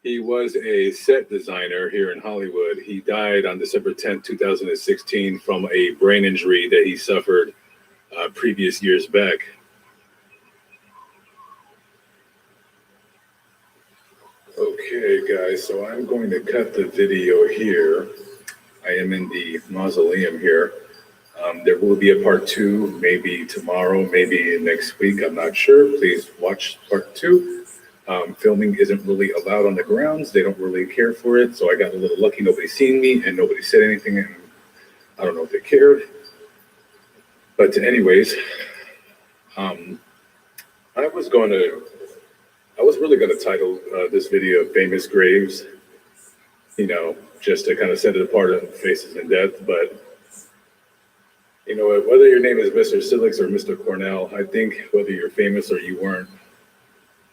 He was a set designer here in Hollywood. He died on December 10th, 2016 from a brain injury that he suffered previous years back. Okay, guys, so I'm going to cut the video here. I am in the mausoleum here. There will be a part 2, maybe tomorrow, maybe next week. I'm not sure. Please watch part 2. Filming isn't really allowed on the grounds. They don't really care for it. So I got a little lucky. Nobody seen me and nobody said anything. And I don't know if they cared. But anyways, I was really going to title this video Famous Graves, you know, just to kind of set it apart on Faces in Death. But, you know, whether your name is Mr. Silix or Mr. Cornell, I think whether you're famous or you weren't,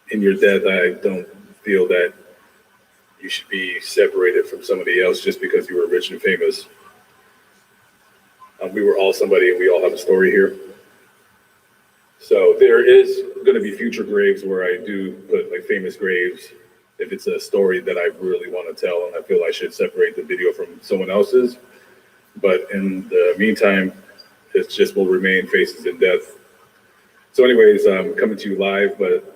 in your death, I don't feel that you should be separated from somebody else just because you were rich and famous. We were all somebody and we all have a story here. So there is going to be future graves where I do put like famous graves if it's a story that I really want to tell and I feel I should separate the video from someone else's. But in the meantime, it just will remain Faces in Death. So anyways, I'm coming to you live, but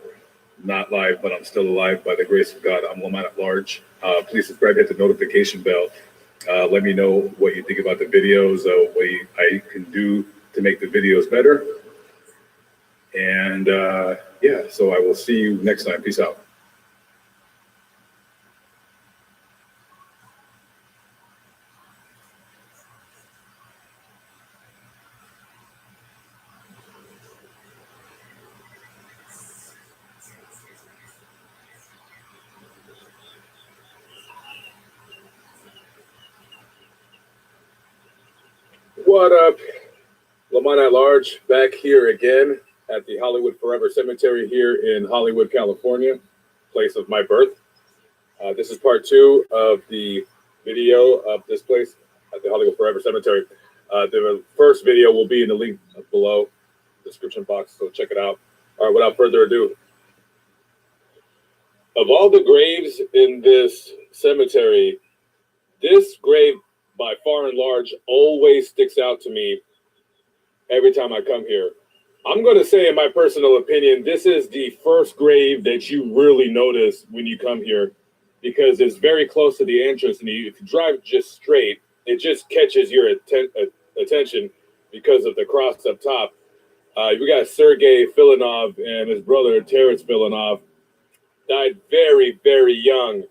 not live, but I'm still alive by the grace of God. I'm Lamont at large. Please subscribe, hit the notification bell. Let me know what you think about the videos, what I can do to make the videos better. And yeah, so I will see you next time. Peace out. What up? Lamont at large, back here again at the Hollywood Forever Cemetery here in Hollywood, California, place of my birth. This is part 2 of the video of this place at the Hollywood Forever Cemetery. The first video will be in the link below, description box, so check it out. All right, without further ado, of all the graves in this cemetery, this grave by far and large always sticks out to me every time I come here. I'm going to say, in my personal opinion, this is the first grave that you really notice when you come here. because it's very close to the entrance, and if you drive just straight, it just catches your attention because of the cross up top. We got Sergei Filanov and his brother Terence Filanov died very, very young.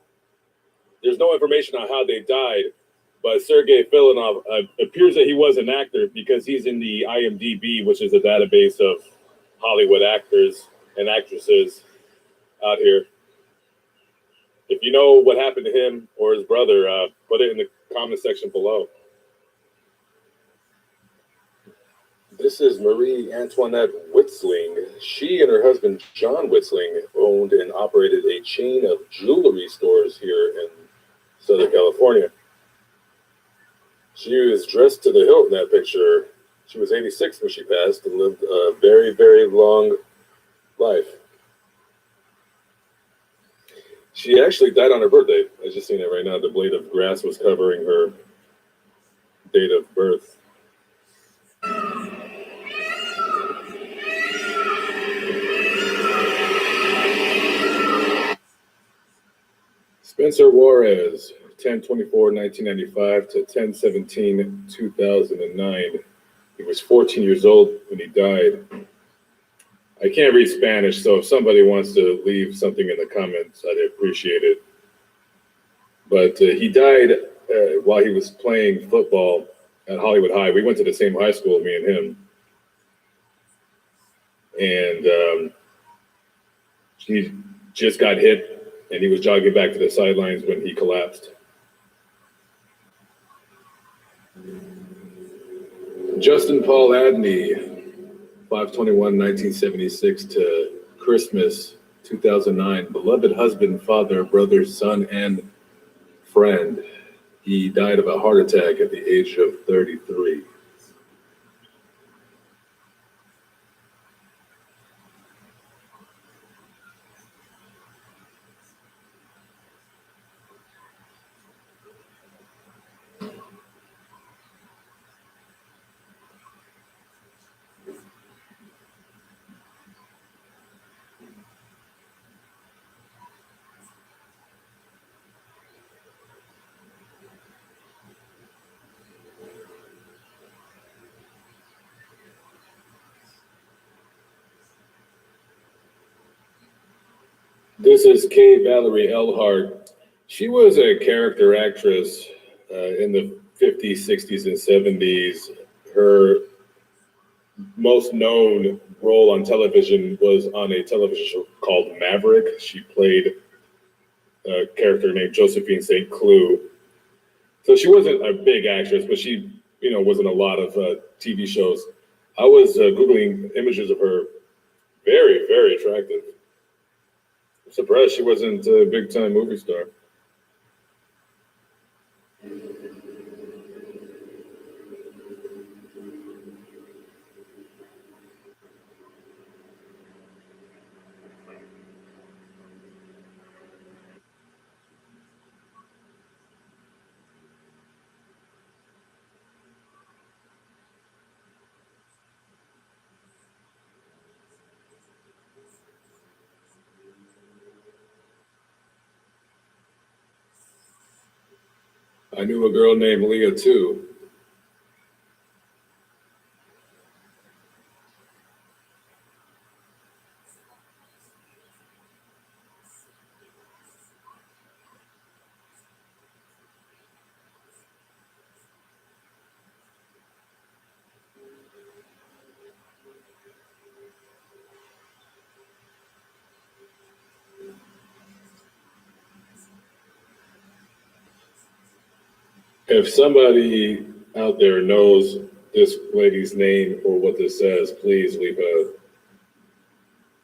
There's no information on how they died, but Sergei Filanov appears that he was an actor because he's in the IMDb, which is a database of Hollywood actors and actresses out here. If you know what happened to him or his brother, put it in the comment section below. This is Marie Antoinette Witzling. She and her husband, John Witzling, owned and operated a chain of jewelry stores here in Southern California. She was dressed to the hilt in that picture. She was 86 when she passed and lived a very, very long life. She actually died on her birthday. I just seen it right now. The blade of grass was covering her date of birth. Spencer Juarez, 10/24/1995 to 10/17/2009. He was 14 years old when he died. I can't read Spanish, so if somebody wants to leave something in the comments, I'd appreciate it. But he died while he was playing football at Hollywood High. We went to the same high school, me and him. And he just got hit, and he was jogging back to the sidelines when he collapsed. Justin Paul Abney, 5/21/1976 to Christmas 2009. Beloved husband, father, brother, son, and friend. He died of a heart attack at the age of 33. This is Kay Valerie Elhart. She was a character actress in the 50s, 60s, and 70s. Her most known role on television was on a television show called Maverick. She played a character named Josephine St. Cloud. So she wasn't a big actress, but she, was in a lot of TV shows. I was Googling images of her. Very, very attractive. I'm surprised she wasn't a big-time movie star. I knew a girl named Leah, too. If somebody out there knows this lady's name or what this says, please leave a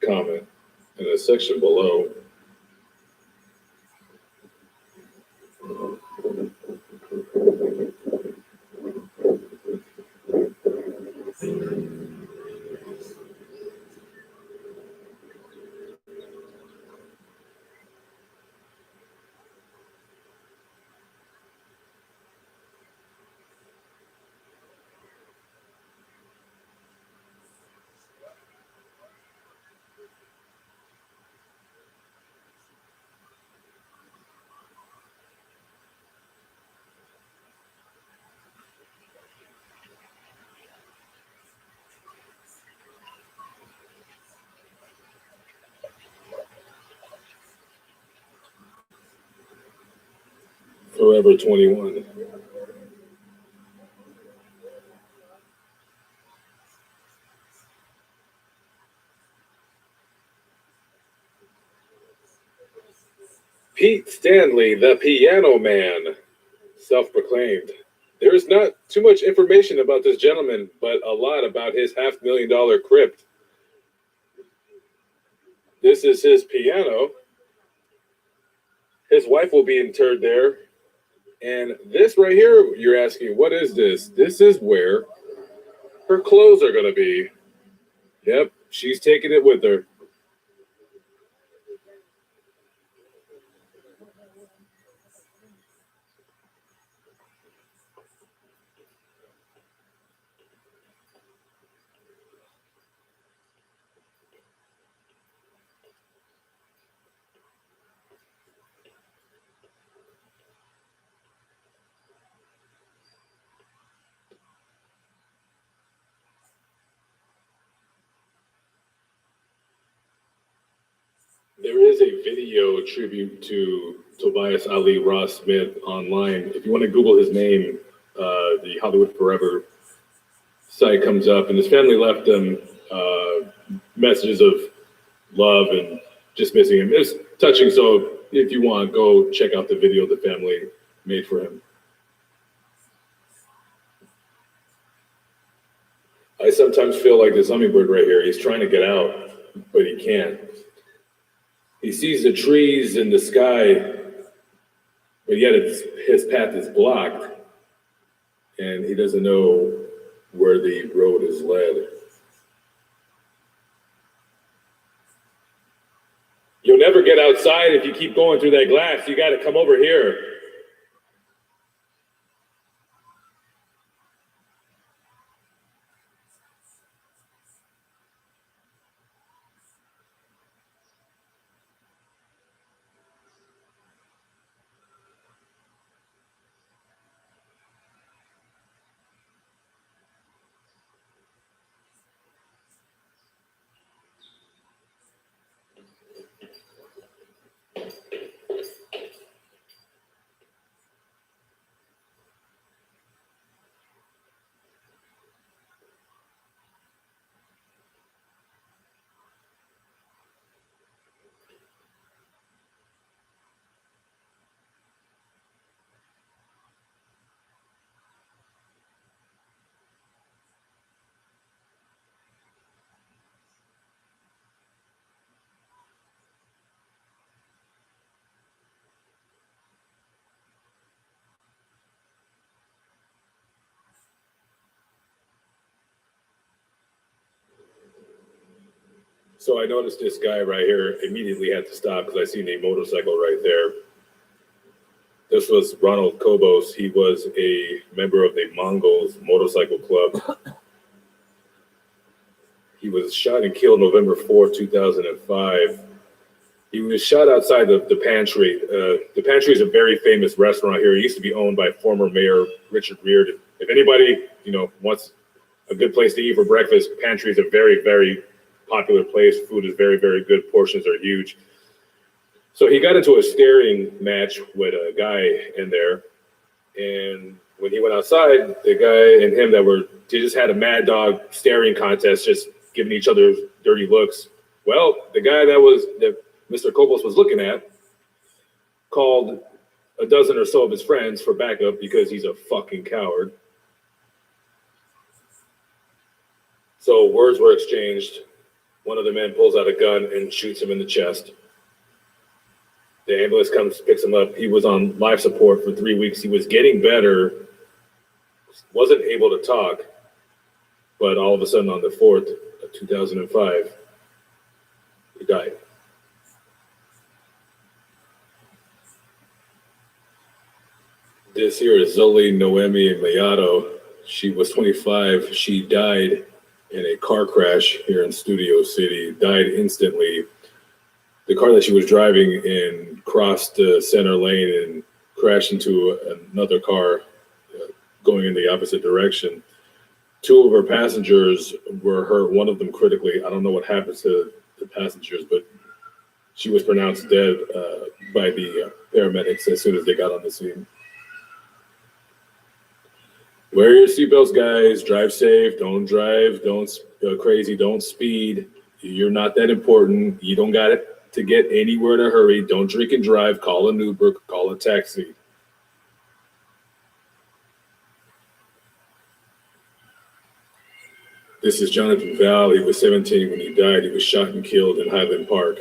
comment in the section below. Forever 21. Pete Stanley, the Piano Man, self-proclaimed. There is not too much information about this gentleman, but a lot about his $500,000 crypt. This is his piano. His wife will be interred there. And this right here, you're asking, what is this? This is where her clothes are going to be. Yep, she's taking it with her. There is a video tribute to Tobias Ali Ross Smith online. If you want to Google his name, the Hollywood Forever site comes up, and his family left him messages of love and just missing him. It's touching, so if you want, go check out the video the family made for him. I sometimes feel like this hummingbird right here, he's trying to get out, but he can't. He sees the trees in the sky, but yet his path is blocked, and he doesn't know where the road is led. You'll never get outside if you keep going through that glass. You got to come over here. So I noticed this guy right here immediately had to stop because I seen a motorcycle right there. This was Ronald Kobos. He was a member of the Mongols Motorcycle Club. He was shot and killed November 4th, 2005. He was shot outside the Pantry. The Pantry is a very famous restaurant here. It used to be owned by former Mayor Richard Reardon. If anybody, wants a good place to eat for breakfast, Pantry is a very, very popular place. Food is very, very good. Portions are huge. So he got into a staring match with a guy in there. And when he went outside, the guy and him they just had a mad dog staring contest, just giving each other dirty looks. Well, the guy that Mr. Kobos was looking at called a dozen or so of his friends for backup because he's a fucking coward. So words were exchanged. One of the men pulls out a gun and shoots him in the chest. The ambulance comes, picks him up. He was on life support for 3 weeks. He was getting better, wasn't able to talk, but all of a sudden on the 4th of 2005, he died. This here is Zoli Noemi Mayato. She was 25. She died in a car crash here in Studio City, died instantly. The car that she was driving in crossed the center lane and crashed into another car going in the opposite direction. 2 of her passengers were hurt, one of them critically. I don't know what happened to the passengers, but she was pronounced dead by the paramedics as soon as they got on the scene. Wear your seatbelts, guys. Drive safe. Don't drive. Don't crazy. Don't speed. You're not that important. You don't got it to get anywhere in a hurry. Don't drink and drive. Call an Uber. Call a taxi. This is Jonathan Val. He was 17 when he died. He was shot and killed in Highland Park.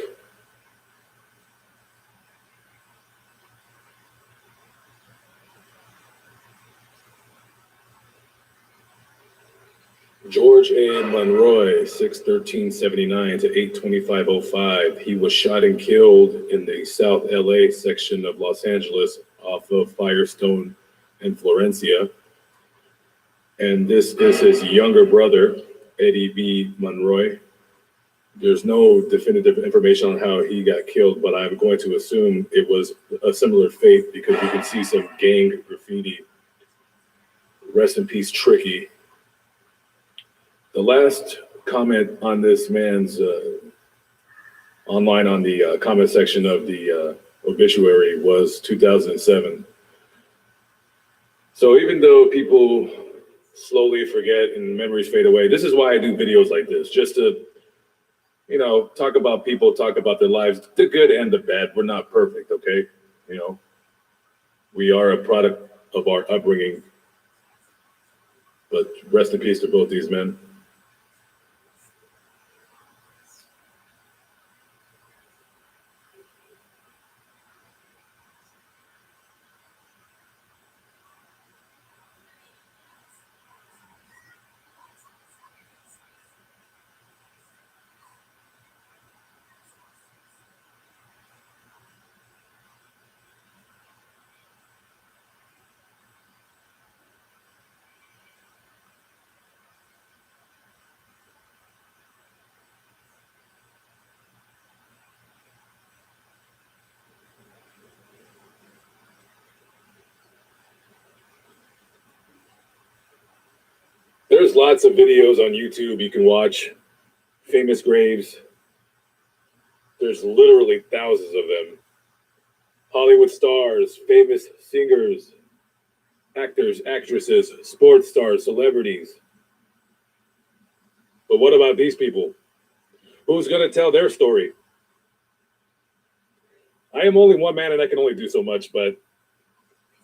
George A. Monroy, 6/13/79 to 8/25/05. He was shot and killed in the South LA section of Los Angeles off of Firestone and Florencia. And this is his younger brother, Eddie B. Monroy. There's no definitive information on how he got killed, but I'm going to assume it was a similar fate because you can see some gang graffiti. Rest in peace, Tricky. The last comment on this man's online on the comment section of the obituary was 2007. So even though people slowly forget and memories fade away, this is why I do videos like this, just to, you know, talk about people, talk about their lives, the good and the bad. We're not perfect, okay? You know, we are a product of our upbringing. But rest in peace to both these men. There's lots of videos on YouTube you can watch, famous graves. There's literally thousands of them. Hollywood stars, famous singers, actors, actresses, sports stars, celebrities. But what about these people? Who's going to tell their story? I am only one man and I can only do so much, but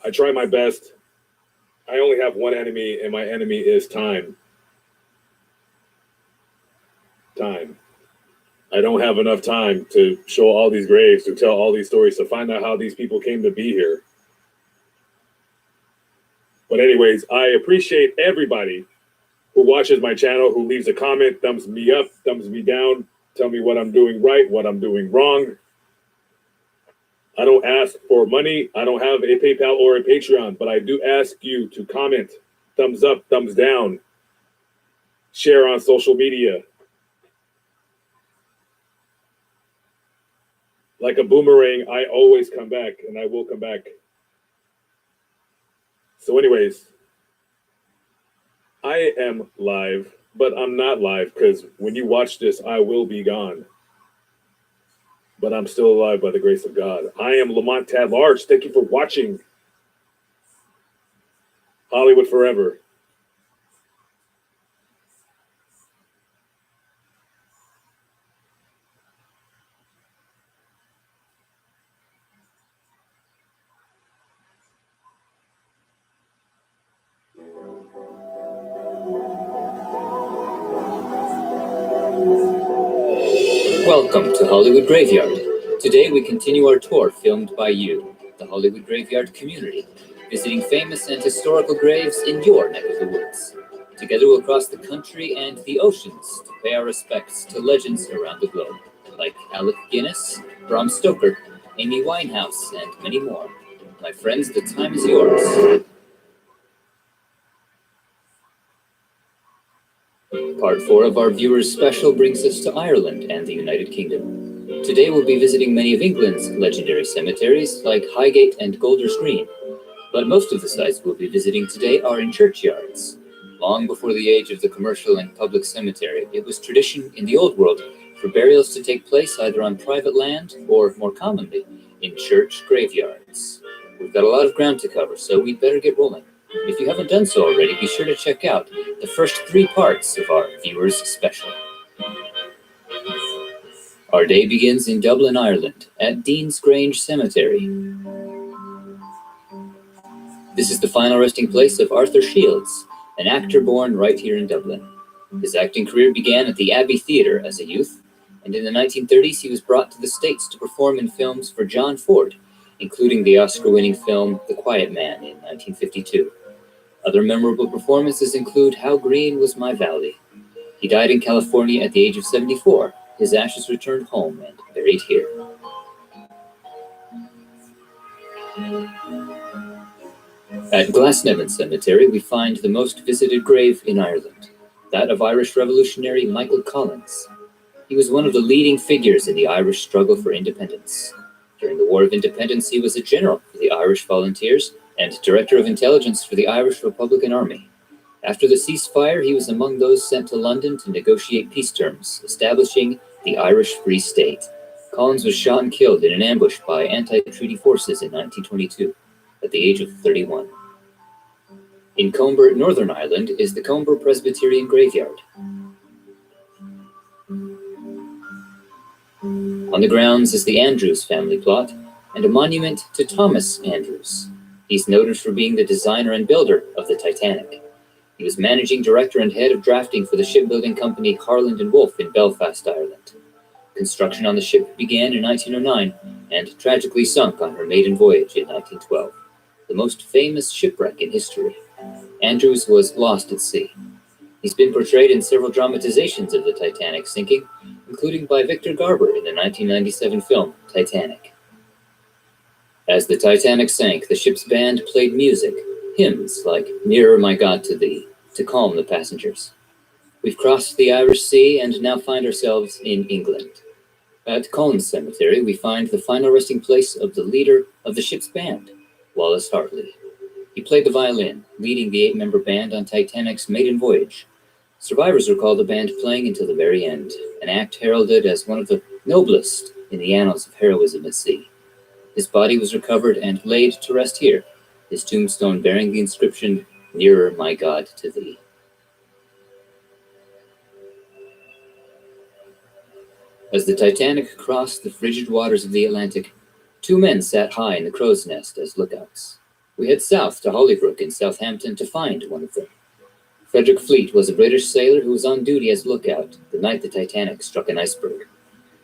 I try my best. I only have one enemy, and my enemy is time. Time. I don't have enough time to show all these graves, to tell all these stories, to find out how these people came to be here. But anyways, I appreciate everybody who watches my channel, who leaves a comment, thumbs me up, thumbs me down, tell me what I'm doing right, what I'm doing wrong. I don't ask for money. I don't have a PayPal or a Patreon, but I do ask you to comment, thumbs up, thumbs down, share on social media. Like a boomerang, I always come back, and I will come back. So anyways, I am live, but I'm not live because when you watch this, I will be gone. But I'm still alive by the grace of God. I am Lamont Tad Large. Thank you for watching Hollywood Forever. Welcome to Hollywood Graveyard. Today we continue our tour filmed by you, the Hollywood Graveyard community, visiting famous and historical graves in your neck of the woods. Together we'll cross the country and the oceans to pay our respects to legends around the globe, like Alec Guinness, Bram Stoker, Amy Winehouse, and many more. My friends, the time is yours. Part 4 of our viewers' special brings us to Ireland and the United Kingdom. Today we'll be visiting many of England's legendary cemeteries like Highgate and Golders Green. But most of the sites we'll be visiting today are in churchyards. Long before the age of the commercial and public cemetery, it was tradition in the old world for burials to take place either on private land or, more commonly, in church graveyards. We've got a lot of ground to cover, so we'd better get rolling. If you haven't done so already, be sure to check out the first 3 parts of our viewers special. Our day begins in Dublin, Ireland, at Dean's Grange Cemetery. This is the final resting place of Arthur Shields, an actor born right here in Dublin. His acting career began at the Abbey Theatre as a youth, and in the 1930s he was brought to the States to perform in films for John Ford, including the Oscar-winning film The Quiet Man in 1952. Other memorable performances include How Green Was My Valley. He died in California at the age of 74. His ashes returned home and buried here. At Glasnevin Cemetery, we find the most visited grave in Ireland, that of Irish revolutionary Michael Collins. He was one of the leading figures in the Irish struggle for independence. During the War of Independence, he was a general for the Irish Volunteers and Director of Intelligence for the Irish Republican Army. After the ceasefire, he was among those sent to London to negotiate peace terms, establishing the Irish Free State. Collins was shot and killed in an ambush by anti-treaty forces in 1922, at the age of 31. In Comber, Northern Ireland, is the Comber Presbyterian Graveyard. On the grounds is the Andrews family plot and a monument to Thomas Andrews. He's noted for being the designer and builder of the Titanic. He was managing director and head of drafting for the shipbuilding company Harland and Wolff in Belfast, Ireland. Construction on the ship began in 1909 and tragically sunk on her maiden voyage in 1912, the most famous shipwreck in history. Andrews was lost at sea. He's been portrayed in several dramatizations of the Titanic sinking, including by Victor Garber in the 1997 film Titanic. As the Titanic sank, the ship's band played music, hymns like Nearer My God to Thee, to calm the passengers. We've crossed the Irish Sea and now find ourselves in England. At Collins Cemetery, we find the final resting place of the leader of the ship's band, Wallace Hartley. He played the violin, leading the 8-member band on Titanic's maiden voyage. Survivors recall the band playing until the very end, an act heralded as one of the noblest in the annals of heroism at sea. His body was recovered and laid to rest here, his tombstone bearing the inscription, Nearer My God to Thee. As the Titanic crossed the frigid waters of the Atlantic, 2 men sat high in the crow's nest as lookouts. We head south to Hollybrook in Southampton to find one of them. Frederick Fleet was a British sailor who was on duty as lookout the night the Titanic struck an iceberg.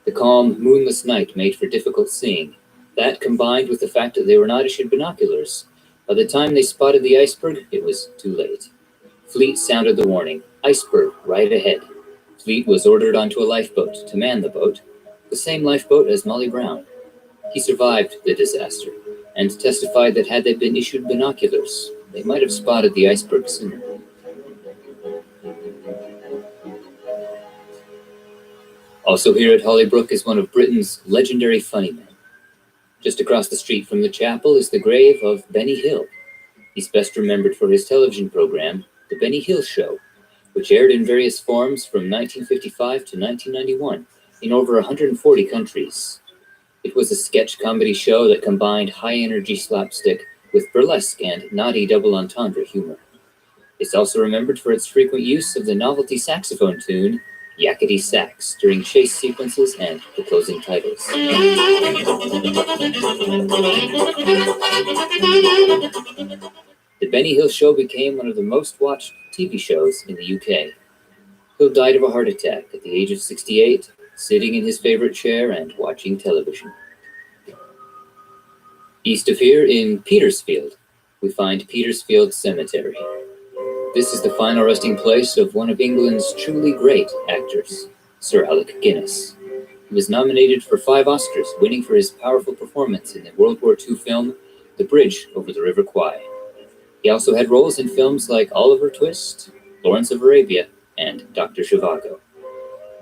The calm, moonless night made for difficult seeing. That, combined with the fact that they were not issued binoculars, by the time they spotted the iceberg, it was too late. Fleet sounded the warning, iceberg right ahead. Fleet was ordered onto a lifeboat to man the boat, the same lifeboat as Molly Brown. He survived the disaster and testified that had they been issued binoculars, they might have spotted the iceberg sooner. Also here at Hollybrook is one of Britain's legendary funny men. Just across the street from the chapel is the grave of Benny Hill. He's best remembered for his television program, The Benny Hill Show, which aired in various forms from 1955 to 1991 in over 140 countries. It was a sketch comedy show that combined high-energy slapstick with burlesque and naughty double entendre humor. It's also remembered for its frequent use of the novelty saxophone tune, Yakety Sax, during chase sequences and the closing titles. The Benny Hill Show became one of the most watched TV shows in the UK. Hill died of a heart attack at the age of 68, sitting in his favorite chair and watching television. East of here, in Petersfield, we find Petersfield Cemetery. This is the final resting place of one of England's truly great actors, Sir Alec Guinness. He was nominated for 5 Oscars, winning for his powerful performance in the World War II film The Bridge Over the River Kwai. He also had roles in films like Oliver Twist, Lawrence of Arabia, and Dr. Zhivago.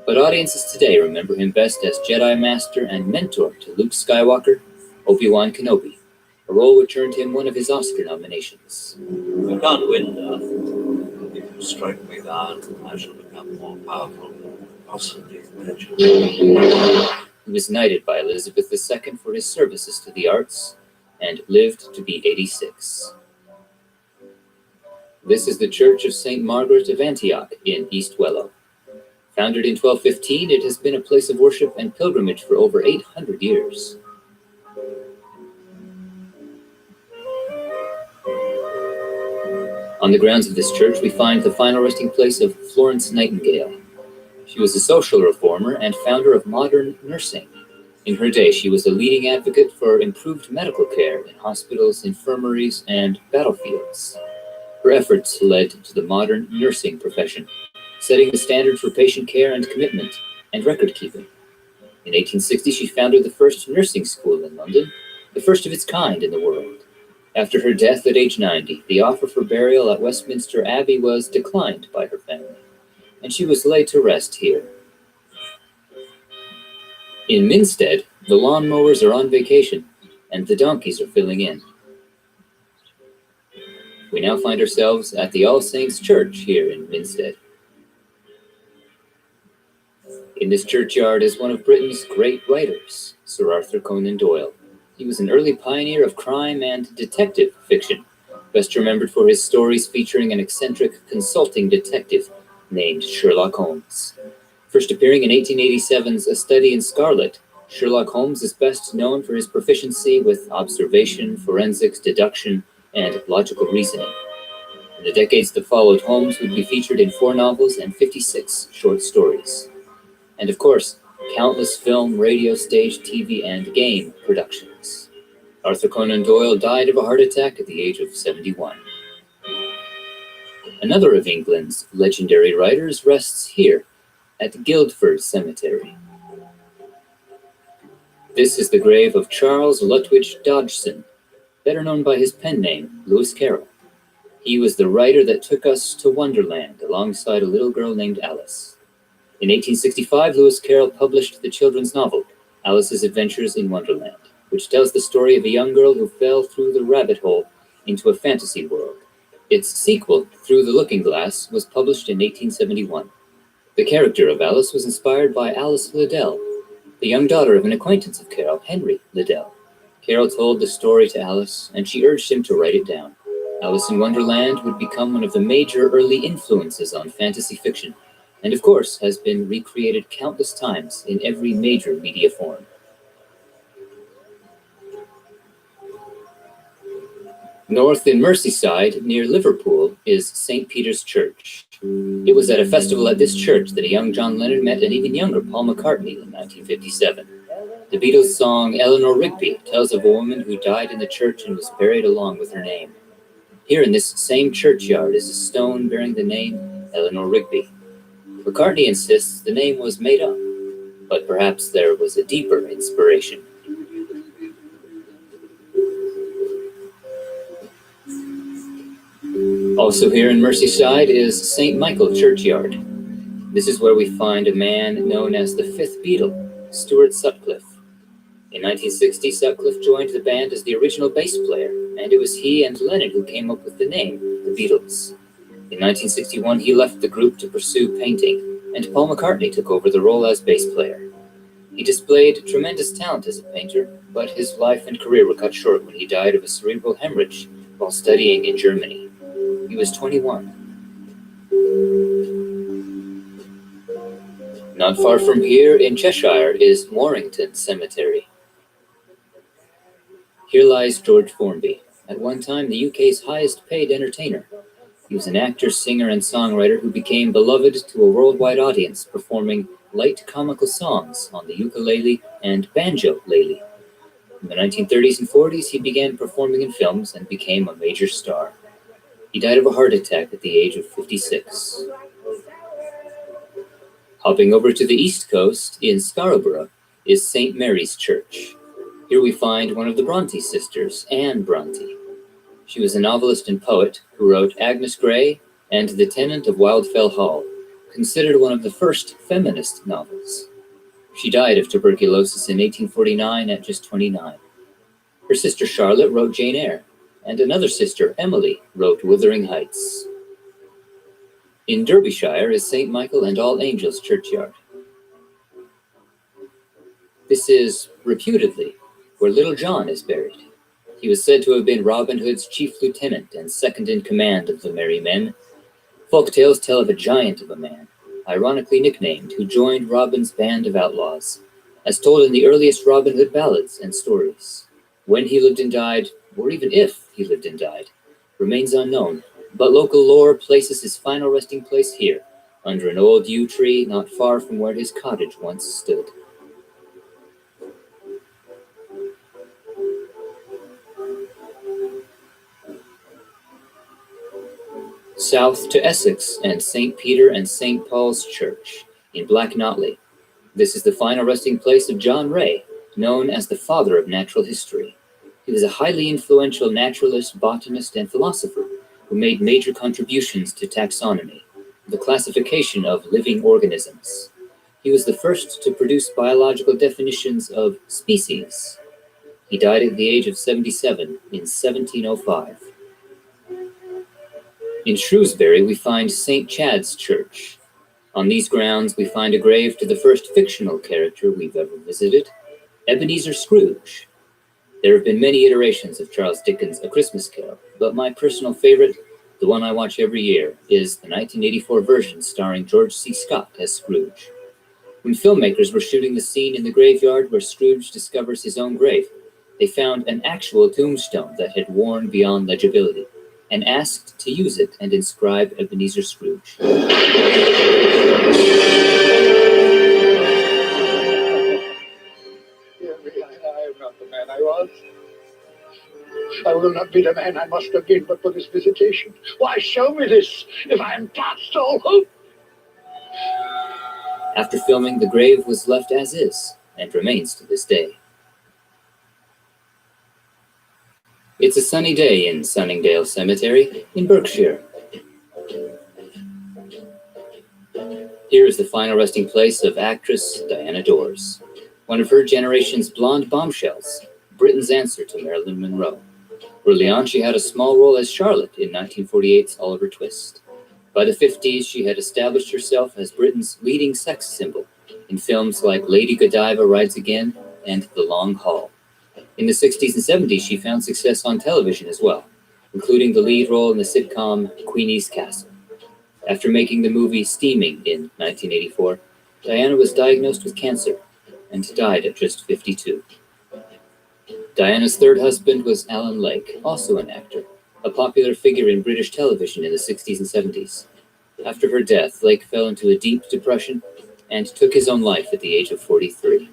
But audiences today remember him best as Jedi Master and mentor to Luke Skywalker, Obi-Wan Kenobi, a role which earned him one of his Oscar nominations. I can't win, Darth. If you strike me down, I shall become more powerful, possibly richer. He was knighted by Elizabeth II for his services to the arts and lived to be 86. This is the Church of St. Margaret of Antioch in East Wellow. Founded in 1215, it has been a place of worship and pilgrimage for over 800 years. On the grounds of this church, we find the final resting place of Florence Nightingale. She was a social reformer and founder of modern nursing. In her day, she was a leading advocate for improved medical care in hospitals, infirmaries, and battlefields. Her efforts led to the modern nursing profession, setting the standard for patient care and commitment and record-keeping. In 1860, she founded the first nursing school in London, the first of its kind in the world. After her death at age 90, the offer for burial at Westminster Abbey was declined by her family, and she was laid to rest here. In Minstead, the lawnmowers are on vacation, and the donkeys are filling in. We now find ourselves at the All Saints Church here in Minstead. In this churchyard is one of Britain's great writers, Sir Arthur Conan Doyle. He was an early pioneer of crime and detective fiction, best remembered for his stories featuring an eccentric consulting detective named Sherlock Holmes. First appearing in 1887's A Study in Scarlet, Sherlock Holmes is best known for his proficiency with observation, forensics, deduction, and logical reasoning. In the decades that followed, Holmes would be featured in 4 novels and 56 short stories. And of course, countless film, radio, stage, TV, and game productions. Arthur Conan Doyle died of a heart attack at the age of 71. Another of England's legendary writers rests here, at Guildford Cemetery. This is the grave of Charles Lutwidge Dodgson, better known by his pen name, Lewis Carroll. He was the writer that took us to Wonderland alongside a little girl named Alice. In 1865, Lewis Carroll published the children's novel, Alice's Adventures in Wonderland, which tells the story of a young girl who fell through the rabbit hole into a fantasy world. Its sequel, Through the Looking Glass, was published in 1871. The character of Alice was inspired by Alice Liddell, the young daughter of an acquaintance of Carroll, Henry Liddell. Carroll told the story to Alice, and she urged him to write it down. Alice in Wonderland would become one of the major early influences on fantasy fiction, and of course has been recreated countless times in every major media form. North in Merseyside, near Liverpool, is St. Peter's Church. It was at a festival at this church that a young John Lennon met an even younger Paul McCartney in 1957. The Beatles' song Eleanor Rigby tells of a woman who died in the church and was buried along with her name. Here in this same churchyard is a stone bearing the name Eleanor Rigby. McCartney insists the name was made up, but perhaps there was a deeper inspiration. Also here in Merseyside is St. Michael Churchyard. This is where we find a man known as the Fifth Beatle, Stuart Sutcliffe. In 1960, Sutcliffe joined the band as the original bass player, and it was he and Lennon who came up with the name, the Beatles. In 1961, he left the group to pursue painting, and Paul McCartney took over the role as bass player. He displayed tremendous talent as a painter, but his life and career were cut short when he died of a cerebral hemorrhage while studying in Germany. He was 21. Not far from here in Cheshire is Morrington Cemetery. Here lies George Formby, at one time the UK's highest paid entertainer. He was an actor, singer, and songwriter who became beloved to a worldwide audience, performing light comical songs on the ukulele and banjo-lele. In the 1930s and 40s, he began performing in films and became a major star. He died of a heart attack at the age of 56. Hopping over to the East Coast, in Scarborough, is St. Mary's Church. Here we find one of the Bronte sisters, Anne Bronte. She was a novelist and poet who wrote Agnes Grey and The Tenant of Wildfell Hall, considered one of the first feminist novels. She died of tuberculosis in 1849 at just 29. Her sister Charlotte wrote Jane Eyre, and another sister, Emily, wrote Wuthering Heights. In Derbyshire is St. Michael and All Angels Churchyard. This is, reputedly, where Little John is buried. He was said to have been Robin Hood's chief lieutenant and second in command of the Merry Men. Folk tales tell of a giant of a man, ironically nicknamed, who joined Robin's band of outlaws, as told in the earliest Robin Hood ballads and stories. When he lived and died, or even if he lived and died, remains unknown, but local lore places his final resting place here, under an old yew tree not far from where his cottage once stood. South to Essex and St. Peter and St. Paul's Church in Blacknotley. This is the final resting place of John Ray, known as the father of natural history. He was a highly influential naturalist, botanist, and philosopher who made major contributions to taxonomy, the classification of living organisms. He was the first to produce biological definitions of species. He died at the age of 77 in 1705. In Shrewsbury, we find St. Chad's Church. On these grounds, we find a grave to the first fictional character we've ever visited, Ebenezer Scrooge. There have been many iterations of Charles Dickens' A Christmas Carol, but my personal favorite, the one I watch every year, is the 1984 version starring George C. Scott as Scrooge. When filmmakers were shooting the scene in the graveyard where Scrooge discovers his own grave, they found an actual tombstone that had worn beyond legibility, and asked to use it and inscribe Ebenezer Scrooge. I am not the man I was. I will not be the man I must have been but for this visitation. Why show me this if I am past all hope? After filming, the grave was left as is, and remains to this day. It's a sunny day in Sunningdale Cemetery in Berkshire. Here is the final resting place of actress Diana Dors, one of her generation's blonde bombshells, Britain's answer to Marilyn Monroe. Early on, she had a small role as Charlotte in 1948's Oliver Twist. By the 50s, she had established herself as Britain's leading sex symbol in films like Lady Godiva Rides Again and The Long Haul. In the 60s and 70s, she found success on television as well, including the lead role in the sitcom Queenie's Castle. After making the movie Steaming in 1984, Diana was diagnosed with cancer and died at just 52. Diana's third husband was Alan Lake, also an actor, a popular figure in British television in the 60s and 70s. After her death, Lake fell into a deep depression and took his own life at the age of 43.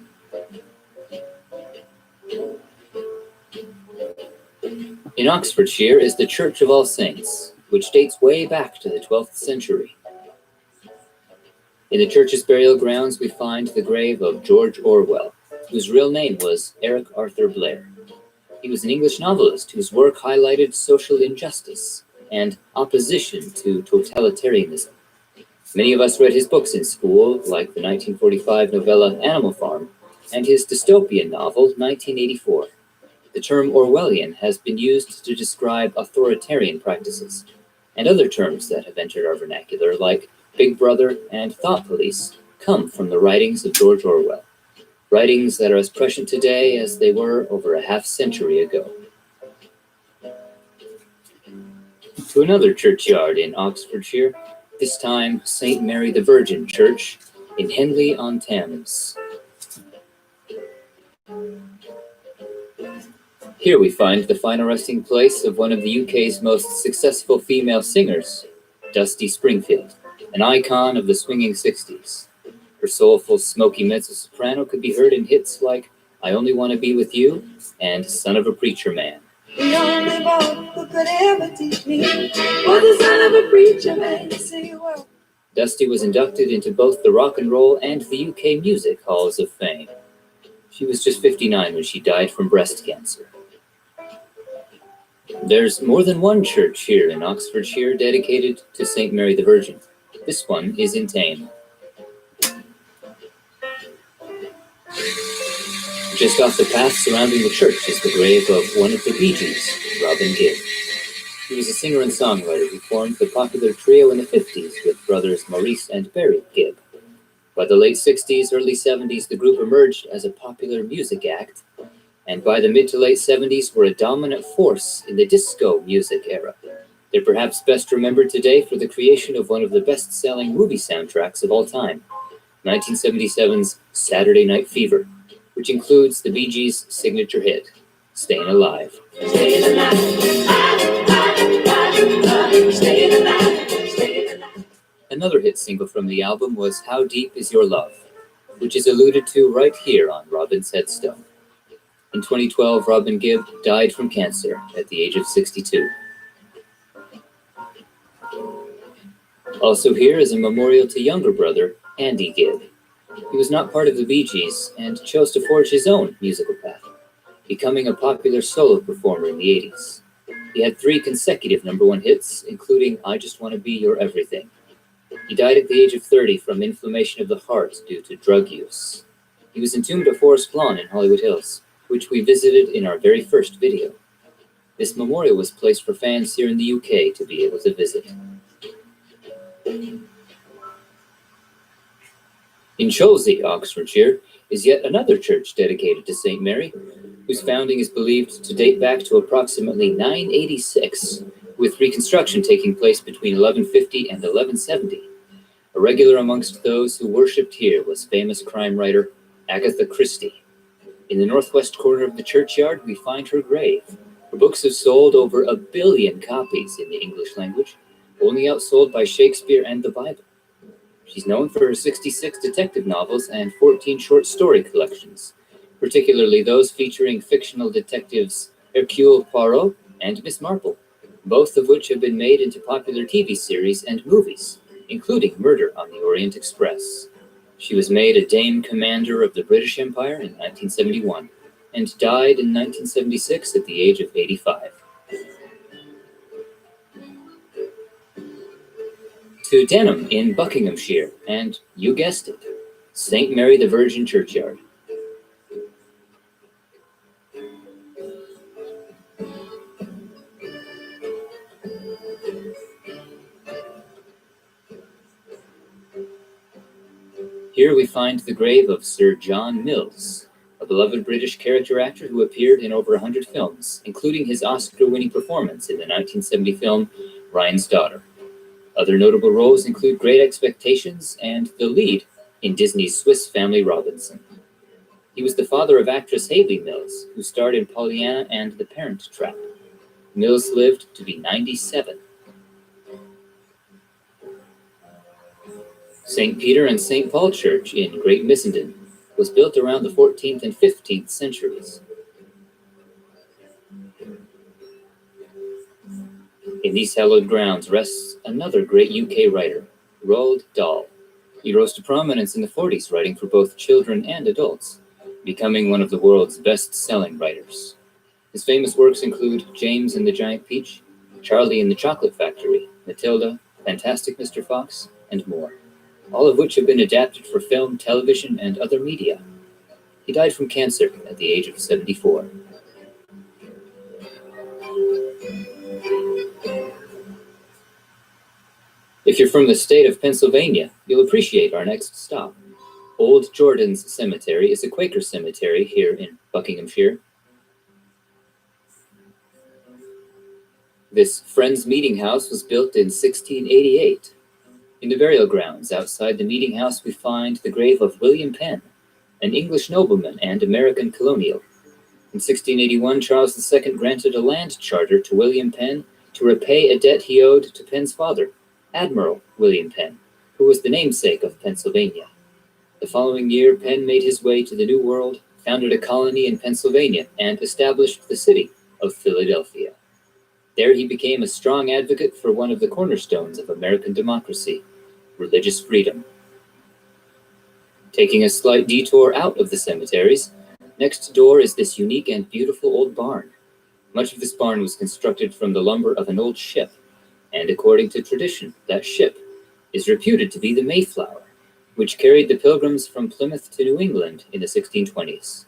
In Oxfordshire is the Church of All Saints, which dates way back to the 12th century. In the church's burial grounds, we find the grave of George Orwell, whose real name was Eric Arthur Blair. He was an English novelist whose work highlighted social injustice and opposition to totalitarianism. Many of us read his books in school, like the 1945 novella Animal Farm and his dystopian novel 1984. The term Orwellian has been used to describe authoritarian practices, and other terms that have entered our vernacular, like Big Brother and Thought Police, come from the writings of George Orwell, writings that are as prescient today as they were over a half-century ago. To another churchyard in Oxfordshire, this time St. Mary the Virgin Church in Henley-on-Thames. Here we find the final resting place of one of the UK's most successful female singers, Dusty Springfield, an icon of the swinging 60s. Her soulful, smoky mezzo-soprano could be heard in hits like I Only Want to Be With You and Son of a Preacher Man. The only book who could ever teach me was the son of a preacher man. Say a word. Dusty was inducted into both the Rock and Roll and the UK Music Halls of Fame. She was just 59 when she died from breast cancer. There's more than one church here in Oxfordshire dedicated to St. Mary the Virgin. This one is in Thame. Just off the path surrounding the church is the grave of one of the Bee Gees, Robin Gibb. He was a singer and songwriter who formed the popular trio in the 50s with brothers Maurice and Barry Gibb. By the late 60s, early 70s, the group emerged as a popular music act, and by the mid to late 70s were a dominant force in the disco music era. They're perhaps best remembered today for the creation of one of the best-selling movie soundtracks of all time, 1977's Saturday Night Fever, which includes the Bee Gees' signature hit, Stayin' Alive. Staying alive, staying alive, staying alive. Another hit single from the album was How Deep Is Your Love, which is alluded to right here on Robin's headstone. In 2012, Robin Gibb died from cancer at the age of 62. Also here is a memorial to younger brother, Andy Gibb. He was not part of the Bee Gees and chose to forge his own musical path, becoming a popular solo performer in the 80s. He had 3 consecutive #1 hits, including I Just Want to Be Your Everything. He died at the age of 30 from inflammation of the heart due to drug use. He was entombed at Forest Lawn in Hollywood Hills, which we visited in our very first video. This memorial was placed for fans here in the UK to be able to visit. In Chelsea, Oxfordshire, is yet another church dedicated to St. Mary, whose founding is believed to date back to approximately 986, with reconstruction taking place between 1150 and 1170. A regular amongst those who worshipped here was famous crime writer Agatha Christie. In the northwest corner of the churchyard, we find her grave. Her books have sold over 1 billion copies in the English language, only outsold by Shakespeare and the Bible. She's known for her 66 detective novels and 14 short story collections, particularly those featuring fictional detectives Hercule Poirot and Miss Marple, both of which have been made into popular TV series and movies, including Murder on the Orient Express. She was made a Dame Commander of the British Empire in 1971 and died in 1976 at the age of 85. To Denham in Buckinghamshire, and you guessed it, St. Mary the Virgin Churchyard. Here we find the grave of Sir John Mills, a beloved British character actor who appeared in over 100 films, including his Oscar-winning performance in the 1970 film Ryan's Daughter. Other notable roles include Great Expectations and the lead in Disney's Swiss Family Robinson. He was the father of actress Hayley Mills, who starred in Pollyanna and The Parent Trap. Mills lived to be 97. St. Peter and St. Paul Church in Great Missenden was built around the 14th and 15th centuries. In these hallowed grounds rests another great UK writer, Roald Dahl. He rose to prominence in the 40s, writing for both children and adults, becoming one of the world's best-selling writers. His famous works include James and the Giant Peach, Charlie and the Chocolate Factory, Matilda, Fantastic Mr. Fox, and more, all of which have been adapted for film, television, and other media. He died from cancer at the age of 74. If you're from the state of Pennsylvania, you'll appreciate our next stop. Old Jordan's Cemetery is a Quaker cemetery here in Buckinghamshire. This Friends Meeting House was built in 1688. In the burial grounds outside the meeting house, we find the grave of William Penn, an English nobleman and American colonial. In 1681, Charles II granted a land charter to William Penn to repay a debt he owed to Penn's father, Admiral William Penn, who was the namesake of Pennsylvania. The following year, Penn made his way to the New World, founded a colony in Pennsylvania, and established the city of Philadelphia. There he became a strong advocate for one of the cornerstones of American democracy, religious freedom. Taking a slight detour out of the cemeteries, next door is this unique and beautiful old barn. Much of this barn was constructed from the lumber of an old ship, and according to tradition, that ship is reputed to be the Mayflower, which carried the Pilgrims from Plymouth to New England in the 1620s.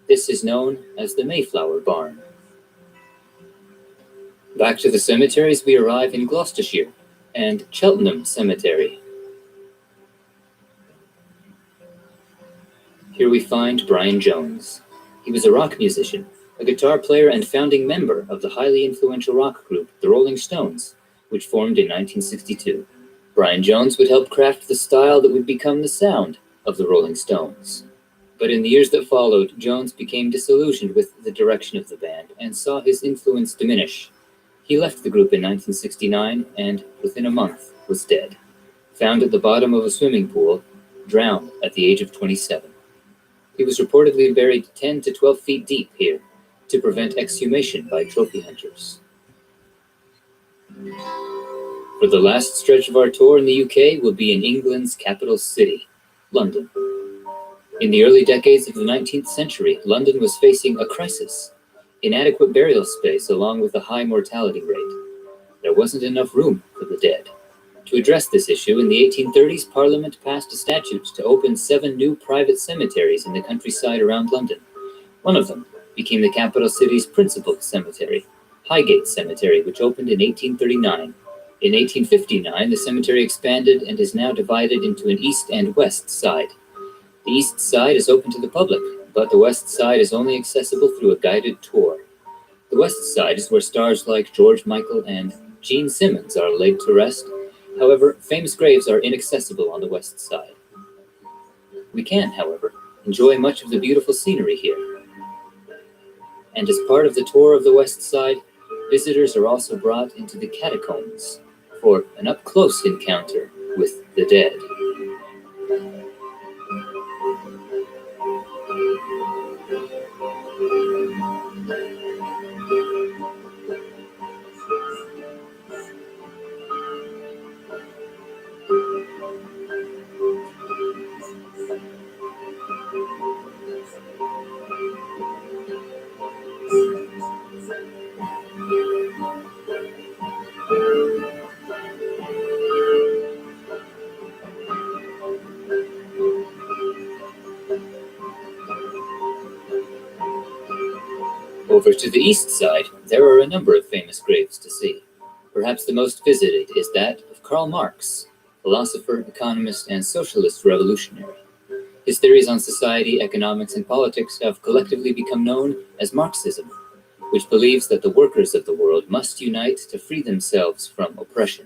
This is known as the Mayflower Barn. Back to the cemeteries, we arrive in Gloucestershire and Cheltenham Cemetery. Here we find Brian Jones. He was a rock musician, a guitar player, and founding member of the highly influential rock group, the Rolling Stones, which formed in 1962. Brian Jones would help craft the style that would become the sound of the Rolling Stones. But in the years that followed, Jones became disillusioned with the direction of the band and saw his influence diminish. He left the group in 1969 and, within a month, was dead, found at the bottom of a swimming pool, drowned at the age of 27. He was reportedly buried 10 to 12 feet deep here to prevent exhumation by trophy hunters. For the last stretch of our tour in the UK, we'll be in England's capital city, London. In the early decades of the 19th century, London was facing a crisis: inadequate burial space along with a high mortality rate. There wasn't enough room for the dead. To address this issue, in the 1830s, Parliament passed a statute to open 7 new private cemeteries in the countryside around London. One of them became the capital city's principal cemetery, Highgate Cemetery, which opened in 1839. In 1859, the cemetery expanded and is now divided into an east and west side. The east side is open to the public, but the west side is only accessible through a guided tour. The west side is where stars like George Michael and Gene Simmons are laid to rest. However, famous graves are inaccessible on the west side. We can, however, enjoy much of the beautiful scenery here. And as part of the tour of the west side, visitors are also brought into the catacombs for an up-close encounter with the dead. Over to the east side, there are a number of famous graves to see. Perhaps the most visited is that of Karl Marx, philosopher, economist, and socialist revolutionary. His theories on society, economics, and politics have collectively become known as Marxism, which believes that the workers of the world must unite to free themselves from oppression.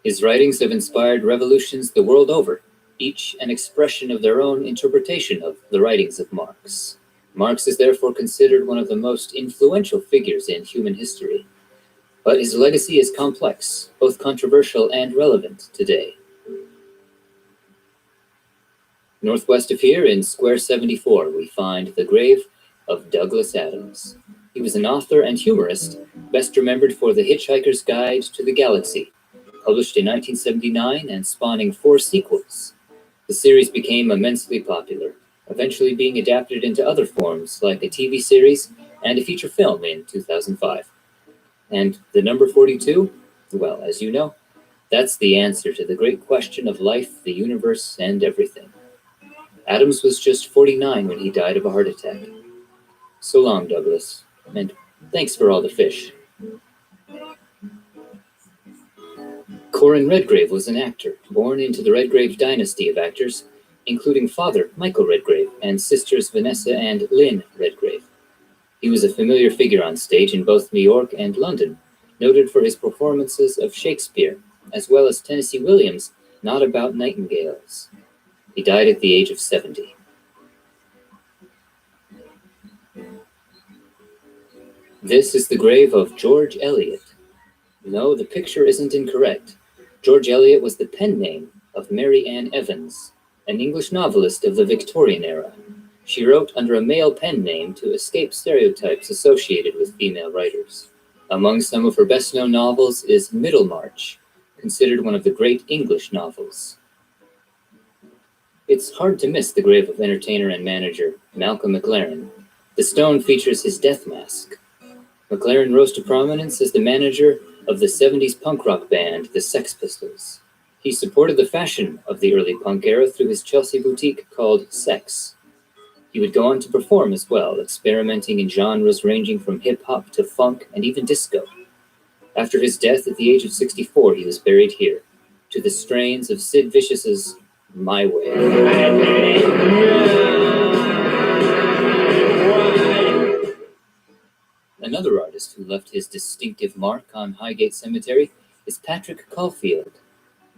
His writings have inspired revolutions the world over, each an expression of their own interpretation of the writings of Marx. Marx is therefore considered one of the most influential figures in human history. But his legacy is complex, both controversial and relevant today. Northwest of here, in Square 74, we find the grave of Douglas Adams. He was an author and humorist, best remembered for The Hitchhiker's Guide to the Galaxy, published in 1979 and spawning 4 sequels. The series became immensely popular, eventually being adapted into other forms like a TV series and a feature film in 2005. And the number 42? Well, as you know, that's the answer to the great question of life, the universe, and everything. Adams was just 49 when he died of a heart attack. So long, Douglas, and thanks for all the fish. Corin Redgrave was an actor, born into the Redgrave dynasty of actors, including father Michael Redgrave and sisters Vanessa and Lynn Redgrave. He was a familiar figure on stage in both New York and London, noted for his performances of Shakespeare, as well as Tennessee Williams' Not About Nightingales. He died at the age of 70. This is the grave of George Eliot. No, the picture isn't incorrect. George Eliot was the pen name of Mary Ann Evans, an English novelist of the Victorian era. She wrote under a male pen name to escape stereotypes associated with female writers. Among some of her best-known novels is Middlemarch, considered one of the great English novels. It's hard to miss the grave of entertainer and manager Malcolm McLaren. The stone features his death mask. McLaren rose to prominence as the manager of the 70s punk rock band, the Sex Pistols. He supported the fashion of the early punk era through his Chelsea boutique called Sex. He would go on to perform as well, experimenting in genres ranging from hip-hop to funk and even disco. After his death at the age of 64, he was buried here, to the strains of Sid Vicious's My Way. left his distinctive mark on Highgate Cemetery is Patrick Caulfield.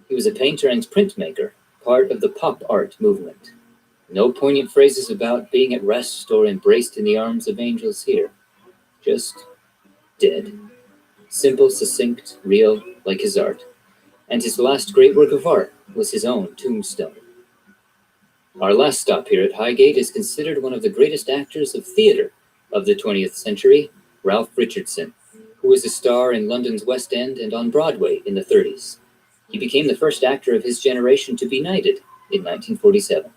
He was a painter and printmaker, part of the pop art movement. No poignant phrases about being at rest or embraced in the arms of angels here. Just dead. Simple, succinct, real, like his art. And his last great work of art was his own tombstone. Our last stop here at Highgate is considered one of the greatest actors of theater of the 20th century, Ralph Richardson, who was a star in London's West End and on Broadway in the 30s. He became the first actor of his generation to be knighted in 1947.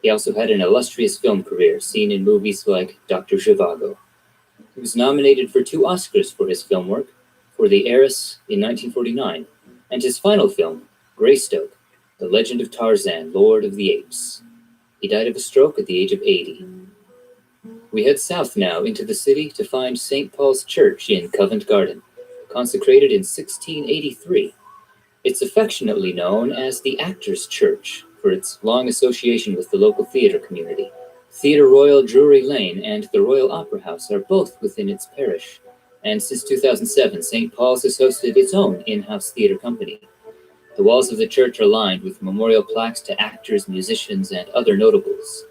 He also had an illustrious film career, seen in movies like Dr. Zhivago. He was nominated for 2 Oscars for his film work, for The Heiress in 1949, and his final film, Greystoke, The Legend of Tarzan, Lord of the Apes. He died of a stroke at the age of 80. We head south now into the city to find St. Paul's Church in Covent Garden, consecrated in 1683. It's affectionately known as the Actors' Church for its long association with the local theater community. Theatre Royal Drury Lane and the Royal Opera House are both within its parish, and since 2007, St. Paul's has hosted its own in-house theater company. The walls of the church are lined with memorial plaques to actors, musicians, and other notables.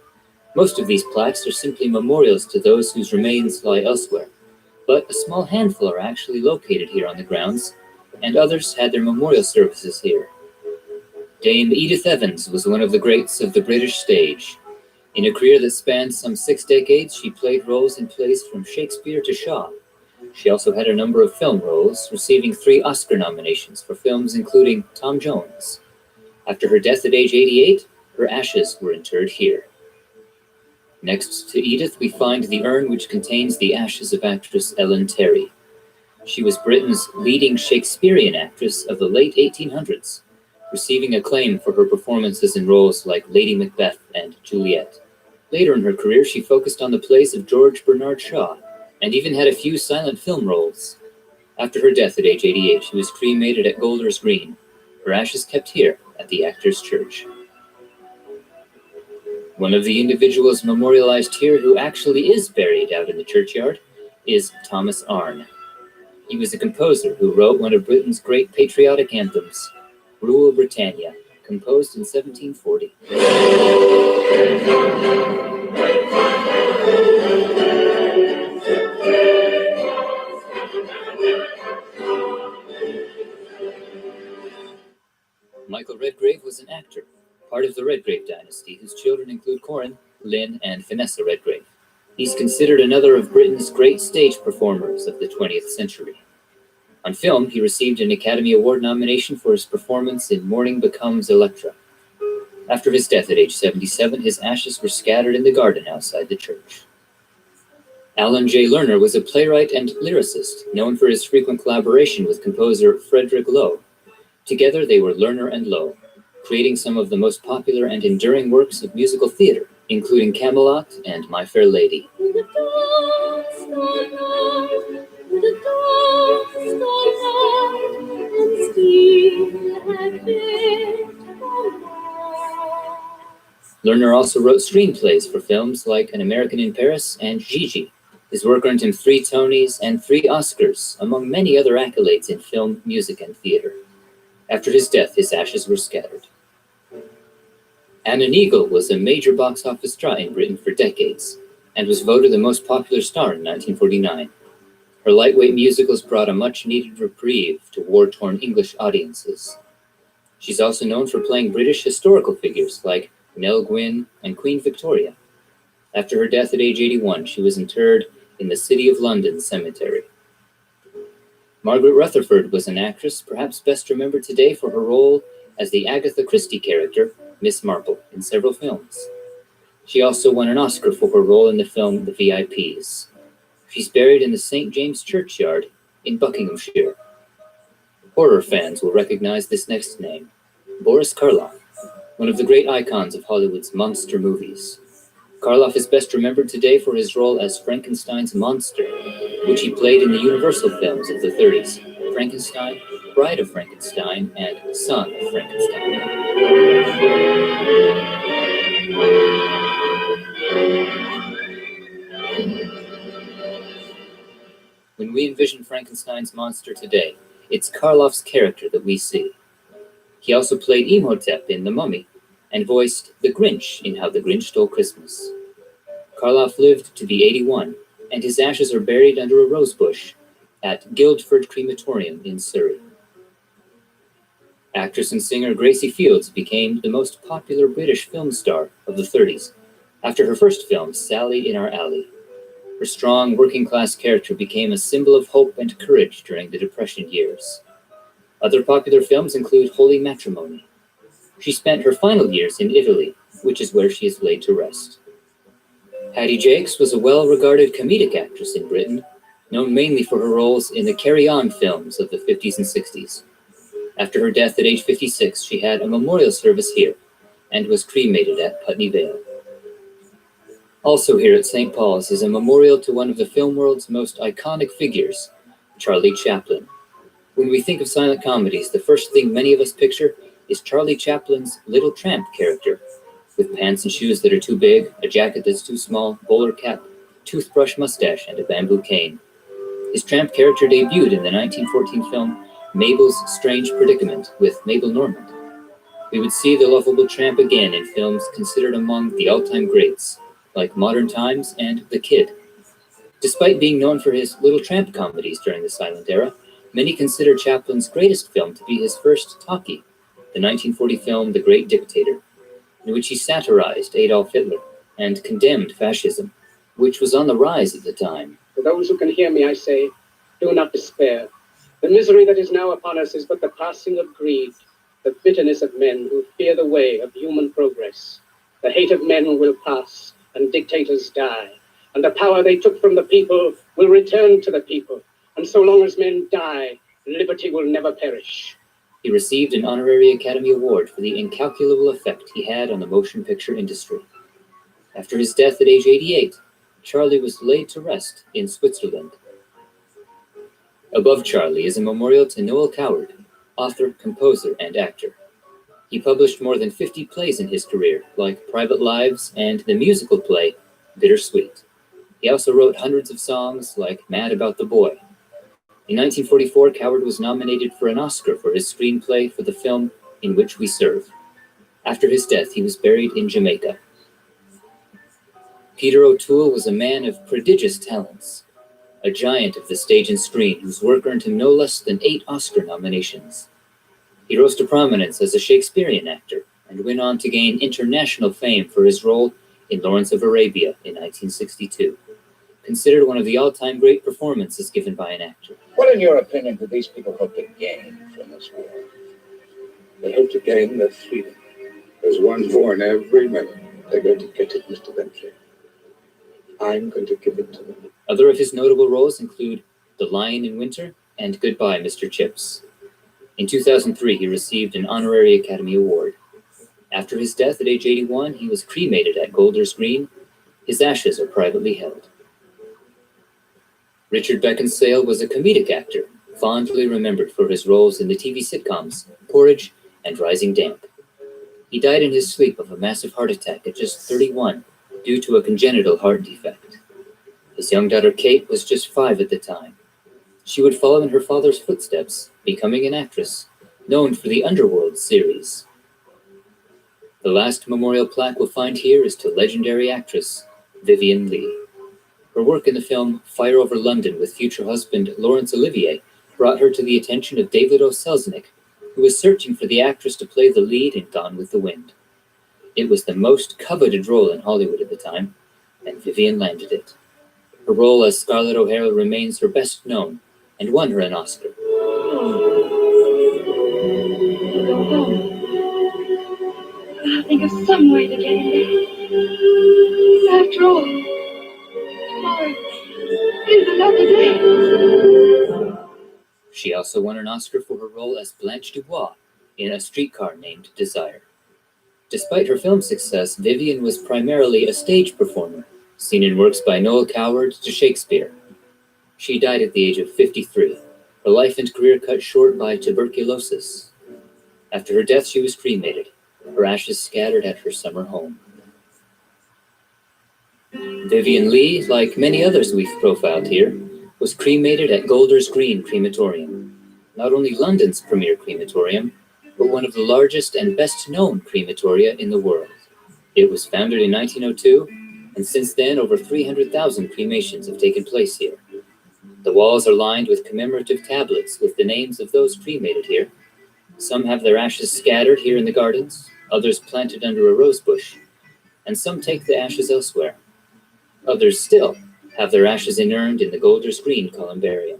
Most of these plaques are simply memorials to those whose remains lie elsewhere, but a small handful are actually located here on the grounds, and others had their memorial services here. Dame Edith Evans was one of the greats of the British stage. In a career that spanned some 6 decades, she played roles in plays from Shakespeare to Shaw. She also had a number of film roles, receiving 3 Oscar nominations for films including Tom Jones. After her death at age 88, her ashes were interred here. Next to Edith, we find the urn which contains the ashes of actress Ellen Terry. She was Britain's leading Shakespearean actress of the late 1800s, receiving acclaim for her performances in roles like Lady Macbeth and Juliet. Later in her career, she focused on the plays of George Bernard Shaw, and even had a few silent film roles. After her death at age 88, she was cremated at Golders Green, her ashes kept here at the Actors' Church. One of the individuals memorialized here who actually is buried out in the churchyard is Thomas Arne. He was a composer who wrote one of Britain's great patriotic anthems, Rule Britannia, composed in 1740. Michael Redgrave was an actor, part of the Redgrave dynasty, whose children include Corin, Lynn, and Vanessa Redgrave. He's considered another of Britain's great stage performers of the 20th century. On film, he received an Academy Award nomination for his performance in Morning Becomes Electra. After his death at age 77, his ashes were scattered in the garden outside the church. Alan J. Lerner was a playwright and lyricist, known for his frequent collaboration with composer Frederick Loewe. Together, they were Lerner and Loewe, creating some of the most popular and enduring works of musical theater, including Camelot and My Fair Lady. Lerner also wrote screenplays for films like An American in Paris and Gigi. His work earned him 3 Tonys and 3 Oscars, among many other accolades in film, music, and theater. After his death, his ashes were scattered. Anna Neagle was a major box office draw in Britain for decades, and was voted the most popular star in 1949. Her lightweight musicals brought a much-needed reprieve to war-torn English audiences. She's also known for playing British historical figures like Nell Gwyn and Queen Victoria. After her death at age 81, she was interred in the City of London Cemetery. Margaret Rutherford was an actress perhaps best remembered today for her role as the Agatha Christie character, Miss Marple, in several films. She also won an Oscar for her role in the film The VIPs. She's buried in the St. James Churchyard in Buckinghamshire. Horror fans will recognize this next name, Boris Karloff, one of the great icons of Hollywood's monster movies. Karloff is best remembered today for his role as Frankenstein's monster, which he played in the Universal films of the 30s, Frankenstein, Bride of Frankenstein, and Son of Frankenstein. When we envision Frankenstein's monster today, it's Karloff's character that we see. He also played Imhotep in The Mummy and voiced the Grinch in How the Grinch Stole Christmas. Karloff lived to be 81, and his ashes are buried under a rose bush at Guildford Crematorium in Surrey. Actress and singer Gracie Fields became the most popular British film star of the 30s after her first film, Sally in Our Alley. Her strong, working-class character became a symbol of hope and courage during the Depression years. Other popular films include Holy Matrimony. She spent her final years in Italy, which is where she is laid to rest. Hattie Jacques was a well-regarded comedic actress in Britain, known mainly for her roles in the Carry On films of the 50s and 60s. After her death at age 56, she had a memorial service here and was cremated at Putney Vale. Also here at St. Paul's is a memorial to one of the film world's most iconic figures, Charlie Chaplin. When we think of silent comedies, the first thing many of us picture is Charlie Chaplin's Little Tramp character, with pants and shoes that are too big, a jacket that's too small, bowler cap, toothbrush mustache, and a bamboo cane. His tramp character debuted in the 1914 film Mabel's Strange Predicament with Mabel Normand. We would see the lovable tramp again in films considered among the all-time greats, like Modern Times and The Kid. Despite being known for his Little Tramp comedies during the silent era, many consider Chaplin's greatest film to be his first talkie, the 1940 film The Great Dictator, in which he satirized Adolf Hitler and condemned fascism, which was on the rise at the time. For those who can hear me, I say, do not despair. The misery that is now upon us is but the passing of greed, the bitterness of men who fear the way of human progress. The hate of men will pass, and dictators die, and the power they took from the people will return to the people. And so long as men die, liberty will never perish. He received an honorary Academy Award for the incalculable effect he had on the motion picture industry. After his death at age 88, Charlie was laid to rest in Switzerland. Above Charlie is a memorial to Noel Coward, author, composer, and actor. He published more than 50 plays in his career, like Private Lives and the musical play Bittersweet. He also wrote hundreds of songs, like Mad About the Boy. In 1944, Coward was nominated for an Oscar for his screenplay for the film In Which We Serve. After his death, he was buried in Jamaica. Peter O'Toole was a man of prodigious talents, a giant of the stage and screen whose work earned him no less than 8 Oscar nominations. He rose to prominence as a Shakespearean actor and went on to gain international fame for his role in Lawrence of Arabia in 1962, considered one of the all-time great performances given by an actor. What, in your opinion, do these people hope to gain from this war? They hope to gain their freedom. There's one born every minute. They're going to get it, Mr. Bentley. I'm going to give it to them. Other of his notable roles include The Lion in Winter and Goodbye, Mr. Chips. In 2003, he received an honorary Academy Award. After his death at age 81, he was cremated at Golders Green. His ashes are privately held. Richard Beckinsale was a comedic actor, fondly remembered for his roles in the TV sitcoms Porridge and Rising Damp. He died in his sleep of a massive heart attack at just 31 due to a congenital heart defect. His young daughter Kate was just 5 at the time. She would follow in her father's footsteps, becoming an actress, known for the Underworld series. The last memorial plaque we'll find here is to legendary actress Vivien Leigh. Her work in the film Fire Over London with future husband Laurence Olivier brought her to the attention of David O. Selznick, who was searching for the actress to play the lead in Gone with the Wind. It was the most coveted role in Hollywood at the time, and Vivien landed it. Her role as Scarlett O'Hara remains her best known, and won her an Oscar. Go home. I'll think of some way to get in. After all, tomorrow is another day. She also won an Oscar for her role as Blanche Dubois in A Streetcar Named Desire. Despite her film success, Vivien was primarily a stage performer, seen in works by Noel Coward to Shakespeare. She died at the age of 53, her life and career cut short by tuberculosis. After her death, she was cremated, her ashes scattered at her summer home. Vivien Leigh, like many others we've profiled here, was cremated at Golders Green Crematorium, not only London's premier crematorium, but one of the largest and best-known crematoria in the world. It was founded in 1902, and since then over 300,000 cremations have taken place here. The walls are lined with commemorative tablets with the names of those cremated here. Some have their ashes scattered here in the gardens, others planted under a rose bush, and some take the ashes elsewhere. Others still have their ashes inurned in the Golders Green columbarium.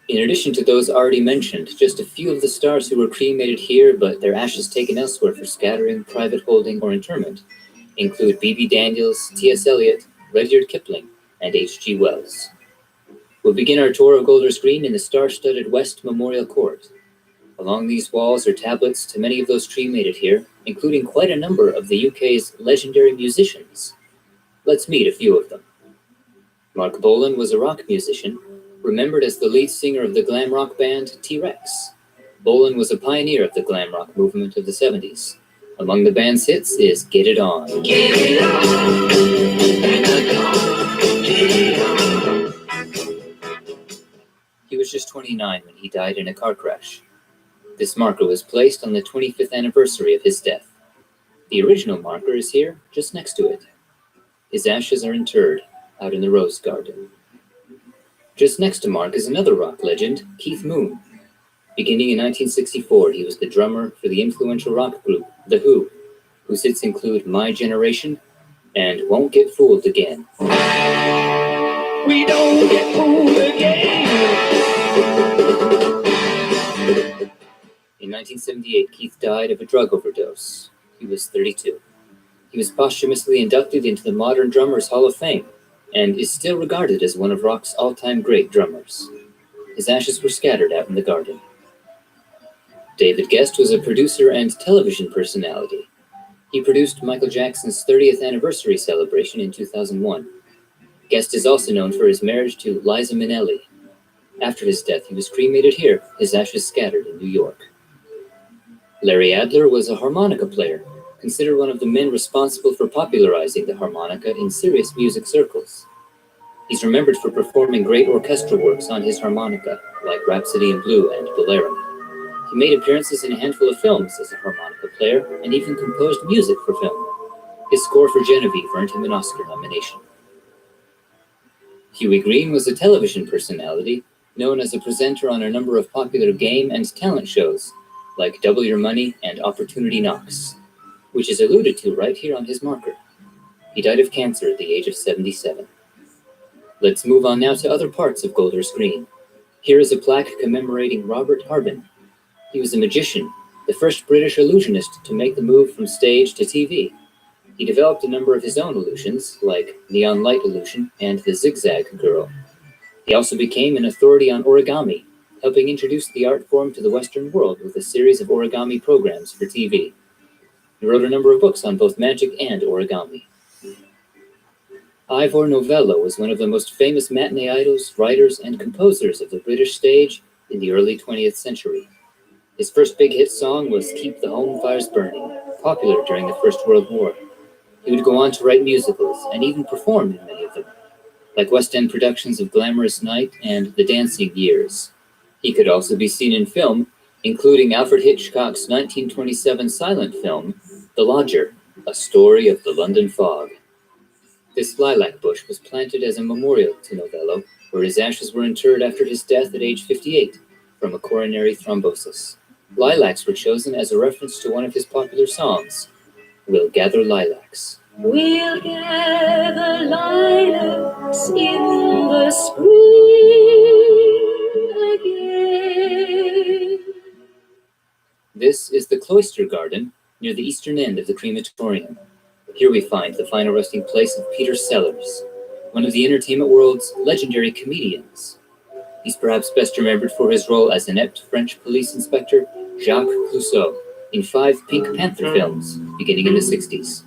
In addition to those already mentioned, just a few of the stars who were cremated here but their ashes taken elsewhere for scattering, private holding, or interment include B.B. Daniels, T.S. Eliot, Rudyard Kipling, and H.G. Wells. We'll begin our tour of Golders Green in the star-studded West Memorial Court. Along these walls are tablets to many of those cremated here, including quite a number of the UK's legendary musicians. Let's meet a few of them. Mark Bolan was a rock musician, remembered as the lead singer of the glam rock band T-Rex. Bolan was a pioneer of the glam rock movement of the 70s. Among the band's hits is Get It On. Get it on, get it on. He was just 29 when he died in a car crash. This marker was placed on the 25th anniversary of his death. The original marker is here, just next to it. His ashes are interred out in the Rose Garden. Just next to Mark is another rock legend, Keith Moon. Beginning in 1964, he was the drummer for the influential rock group The Who, whose hits include My Generation and Won't Get Fooled Again. We don't get fooled again. In 1978, Keith died of a drug overdose. He was 32. He was posthumously inducted into the Modern Drummers Hall of Fame and is still regarded as one of rock's all-time great drummers. His ashes were scattered out in the garden. David Guest was a producer and television personality. He produced Michael Jackson's 30th anniversary celebration in 2001. Guest is also known for his marriage to Liza Minnelli. After his death, he was cremated here, his ashes scattered in New York. Larry Adler was a harmonica player, considered one of the men responsible for popularizing the harmonica in serious music circles. He's remembered for performing great orchestral works on his harmonica, like Rhapsody in Blue and Bolero. He made appearances in a handful of films as a harmonica player and even composed music for film. His score for Genevieve earned him an Oscar nomination. Huey Green was a television personality, known as a presenter on a number of popular game and talent shows, like Double Your Money and Opportunity Knocks, which is alluded to right here on his marker. He died of cancer at the age of 77. Let's move on now to other parts of Golders Green. Here is a plaque commemorating Robert Harbin. He was a magician, the first British illusionist to make the move from stage to TV. He developed a number of his own illusions, like Neon Light Illusion and the Zigzag Girl. He also became an authority on origami, helping introduce the art form to the Western world with a series of origami programs for TV. He wrote a number of books on both magic and origami. Ivor Novello was one of the most famous matinee idols, writers, and composers of the British stage in the early 20th century. His first big hit song was Keep the Home Fires Burning, popular during the First World War. He would go on to write musicals and even perform in many of them, like West End productions of Glamorous Night and The Dancing Years. He could also be seen in film, including Alfred Hitchcock's 1927 silent film, The Lodger, a story of the London fog. This lilac bush was planted as a memorial to Novello, where his ashes were interred after his death at age 58 from a coronary thrombosis. Lilacs were chosen as a reference to one of his popular songs, We'll Gather Lilacs. We'll gather lilacs in the spring again. This is the Cloister Garden near the eastern end of the crematorium. Here we find the final resting place of Peter Sellers, one of the entertainment world's legendary comedians. He's perhaps best remembered for his role as inept French police inspector Jacques Clouseau in 5 Pink Panther films beginning in the 60s.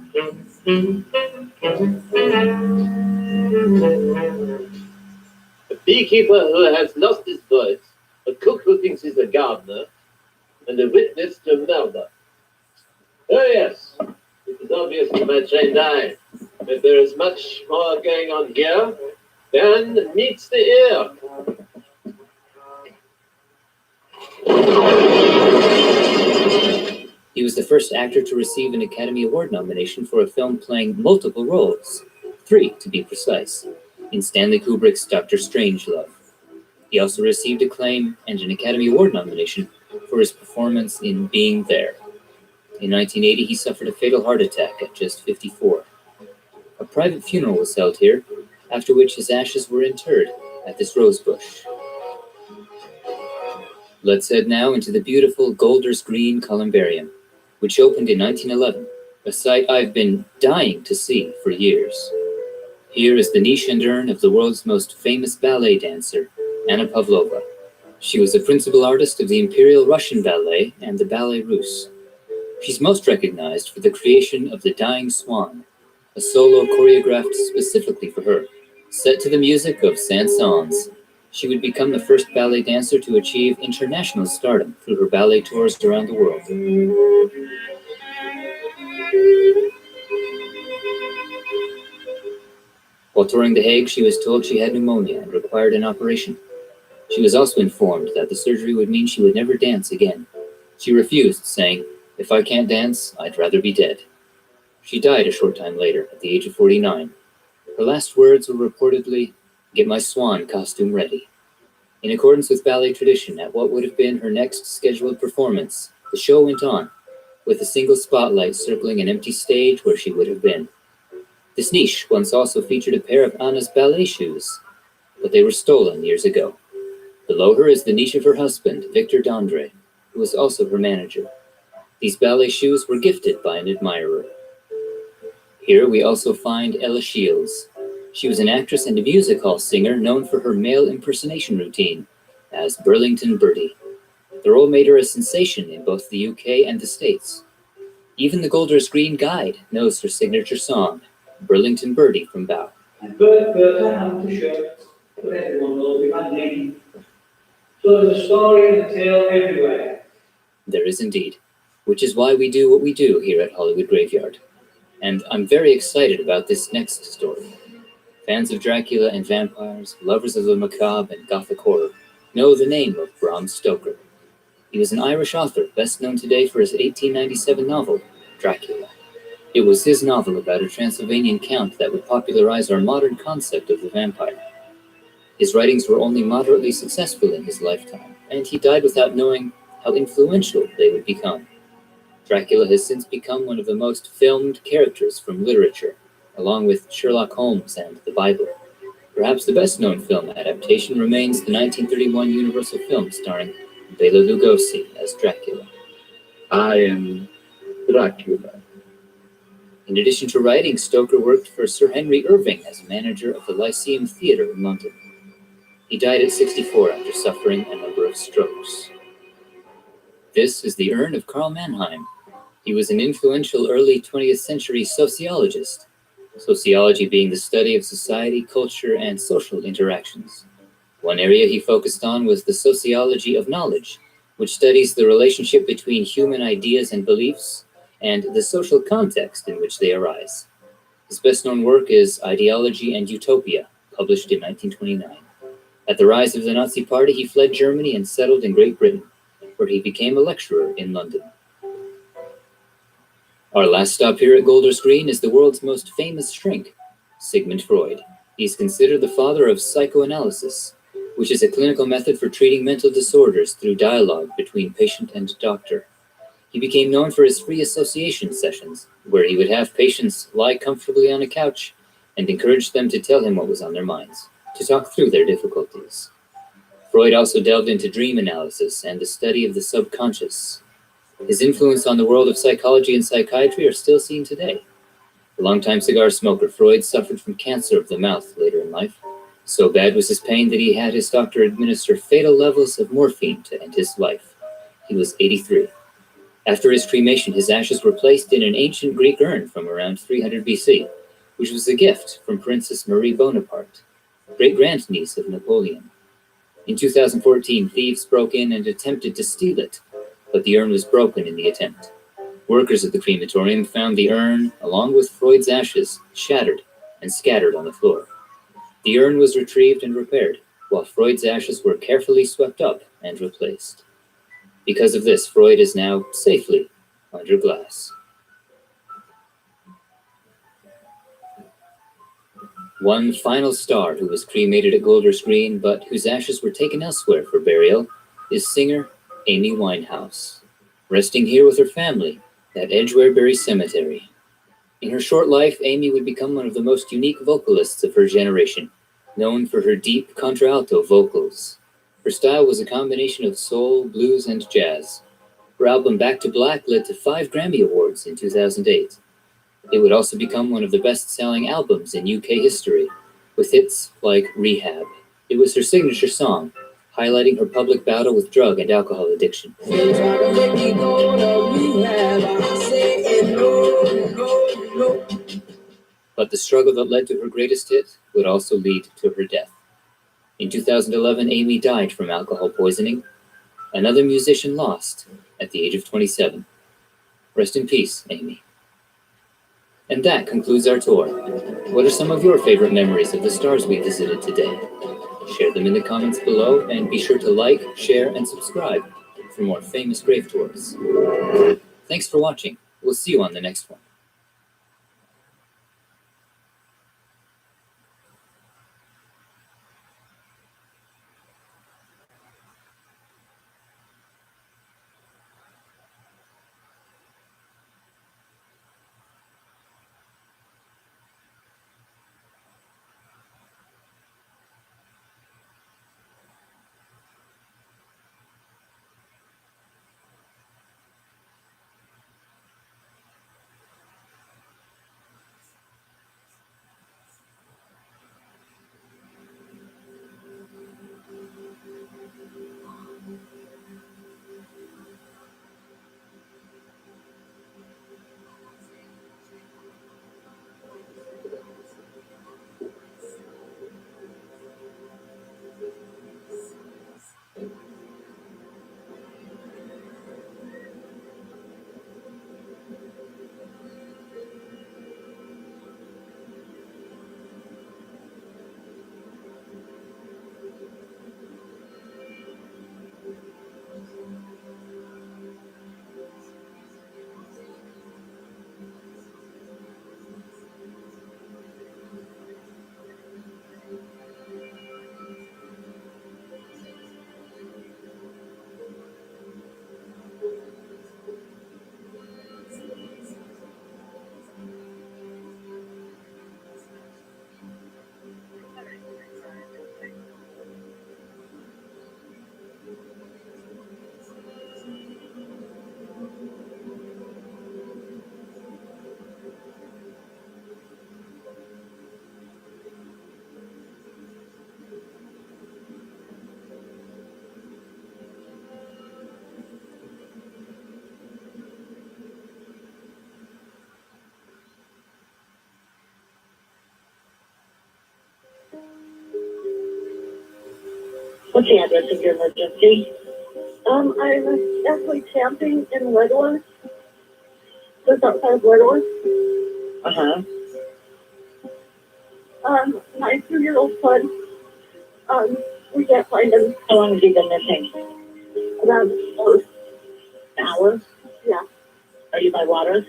A beekeeper who has lost his voice, a cook who thinks he's a gardener, and a witness to murder. Oh yes, it is obvious to my trained eye If there is much more going on here than meets the ear. He was the first actor to receive an Academy Award nomination for a film playing multiple roles, 3 to be precise, in Stanley Kubrick's Dr. Strangelove. He also received acclaim and an Academy Award nomination for his performance in Being There. In 1980, he suffered a fatal heart attack at just 54. A private funeral was held here, after which his ashes were interred at this rosebush. Let's head now into the beautiful Golders Green Columbarium, which opened in 1911, a sight I've been dying to see for years. Here is the niche and urn of the world's most famous ballet dancer, Anna Pavlova. She was the principal artist of the Imperial Russian Ballet and the Ballet Russe. She's most recognized for the creation of The Dying Swan, a solo choreographed specifically for her, set to the music of Saint-Saëns. She would become the first ballet dancer to achieve international stardom through her ballet tours around the world. While touring The Hague, she was told she had pneumonia and required an operation. She was also informed that the surgery would mean she would never dance again. She refused, saying, "If I can't dance, I'd rather be dead." She died a short time later, at the age of 49. Her last words were reportedly, "Get my swan costume ready." In accordance with ballet tradition, at what would have been her next scheduled performance, the show went on, with a single spotlight circling an empty stage where she would have been. This niche once also featured a pair of Anna's ballet shoes, but they were stolen years ago. Below her is the niche of her husband, Victor Dandre, who was also her manager. These ballet shoes were gifted by an admirer. Here we also find Ella Shields. She was an actress and a music hall singer known for her male impersonation routine as Burlington Birdie. The role made her a sensation in both the UK and the States. Even the Golders Green Guide knows her signature song, Burlington Birdie from Bow. But everyone knows we've had many. So there's a story and a tale everywhere. There is indeed, which is why we do what we do here at Hollywood Graveyard. And I'm very excited about this next story. Fans of Dracula and vampires, lovers of the macabre and gothic horror, know the name of Bram Stoker. He was an Irish author, best known today for his 1897 novel, Dracula. It was his novel about a Transylvanian count that would popularize our modern concept of the vampire. His writings were only moderately successful in his lifetime, and he died without knowing how influential they would become. Dracula has since become one of the most filmed characters from literature, along with Sherlock Holmes and the Bible. Perhaps the best-known film adaptation remains the 1931 Universal film starring Bela Lugosi as Dracula. I am Dracula. In addition to writing, Stoker worked for Sir Henry Irving as manager of the Lyceum Theatre in London. He died at 64 after suffering a number of strokes. This is the urn of Karl Mannheim. He was an influential early 20th century sociologist, sociology being the study of society, culture, and social interactions. One area he focused on was the sociology of knowledge, which studies the relationship between human ideas and beliefs and the social context in which they arise. His best-known work is Ideology and Utopia, published in 1929. At the rise of the Nazi Party, he fled Germany and settled in Great Britain, where he became a lecturer in London. Our last stop here at Golders Green is the world's most famous shrink, Sigmund Freud. He's considered the father of psychoanalysis, which is a clinical method for treating mental disorders through dialogue between patient and doctor. He became known for his free association sessions, where he would have patients lie comfortably on a couch and encourage them to tell him what was on their minds, to talk through their difficulties. Freud also delved into dream analysis and the study of the subconscious. His influence on the world of psychology and psychiatry are still seen today. A longtime cigar smoker, Freud suffered from cancer of the mouth later in life. So bad was his pain that he had his doctor administer fatal levels of morphine to end his life. He was 83. After his cremation, his ashes were placed in an ancient Greek urn from around 300 BC, which was a gift from Princess Marie Bonaparte, great-grandniece of Napoleon. In 2014, thieves broke in and attempted to steal it, but the urn was broken in the attempt. Workers at the crematorium found the urn, along with Freud's ashes, shattered and scattered on the floor. The urn was retrieved and repaired, while Freud's ashes were carefully swept up and replaced. Because of this, Freud is now safely under glass. One final star who was cremated at Golders Green, but whose ashes were taken elsewhere for burial, is singer Amy Winehouse, resting here with her family at Edgewarebury Cemetery. In her short life, Amy would become one of the most unique vocalists of her generation, known for her deep contralto vocals. Her style was a combination of soul, blues, and jazz. Her album Back to Black led to 5 Grammy Awards in 2008. It would also become one of the best-selling albums in UK history, with hits like Rehab. It was her signature song, highlighting her public battle with drug and alcohol addiction. But the struggle that led to her greatest hit would also lead to her death. In 2011, Amy died from alcohol poisoning. Another musician lost at the age of 27. Rest in peace, Amy. And that concludes our tour. What are some of your favorite memories of the stars we visited today? Share them in the comments below, and be sure to like, share, and subscribe for more famous grave tours. Thanks for watching. We'll see you on the next one. What's the address of your emergency? I was actually camping in Leadworth. Just outside of Leadworth. Uh-huh. My 2-year-old son, we can't find him. How long has he been missing? Around 4 hours. Yeah. Are you by water?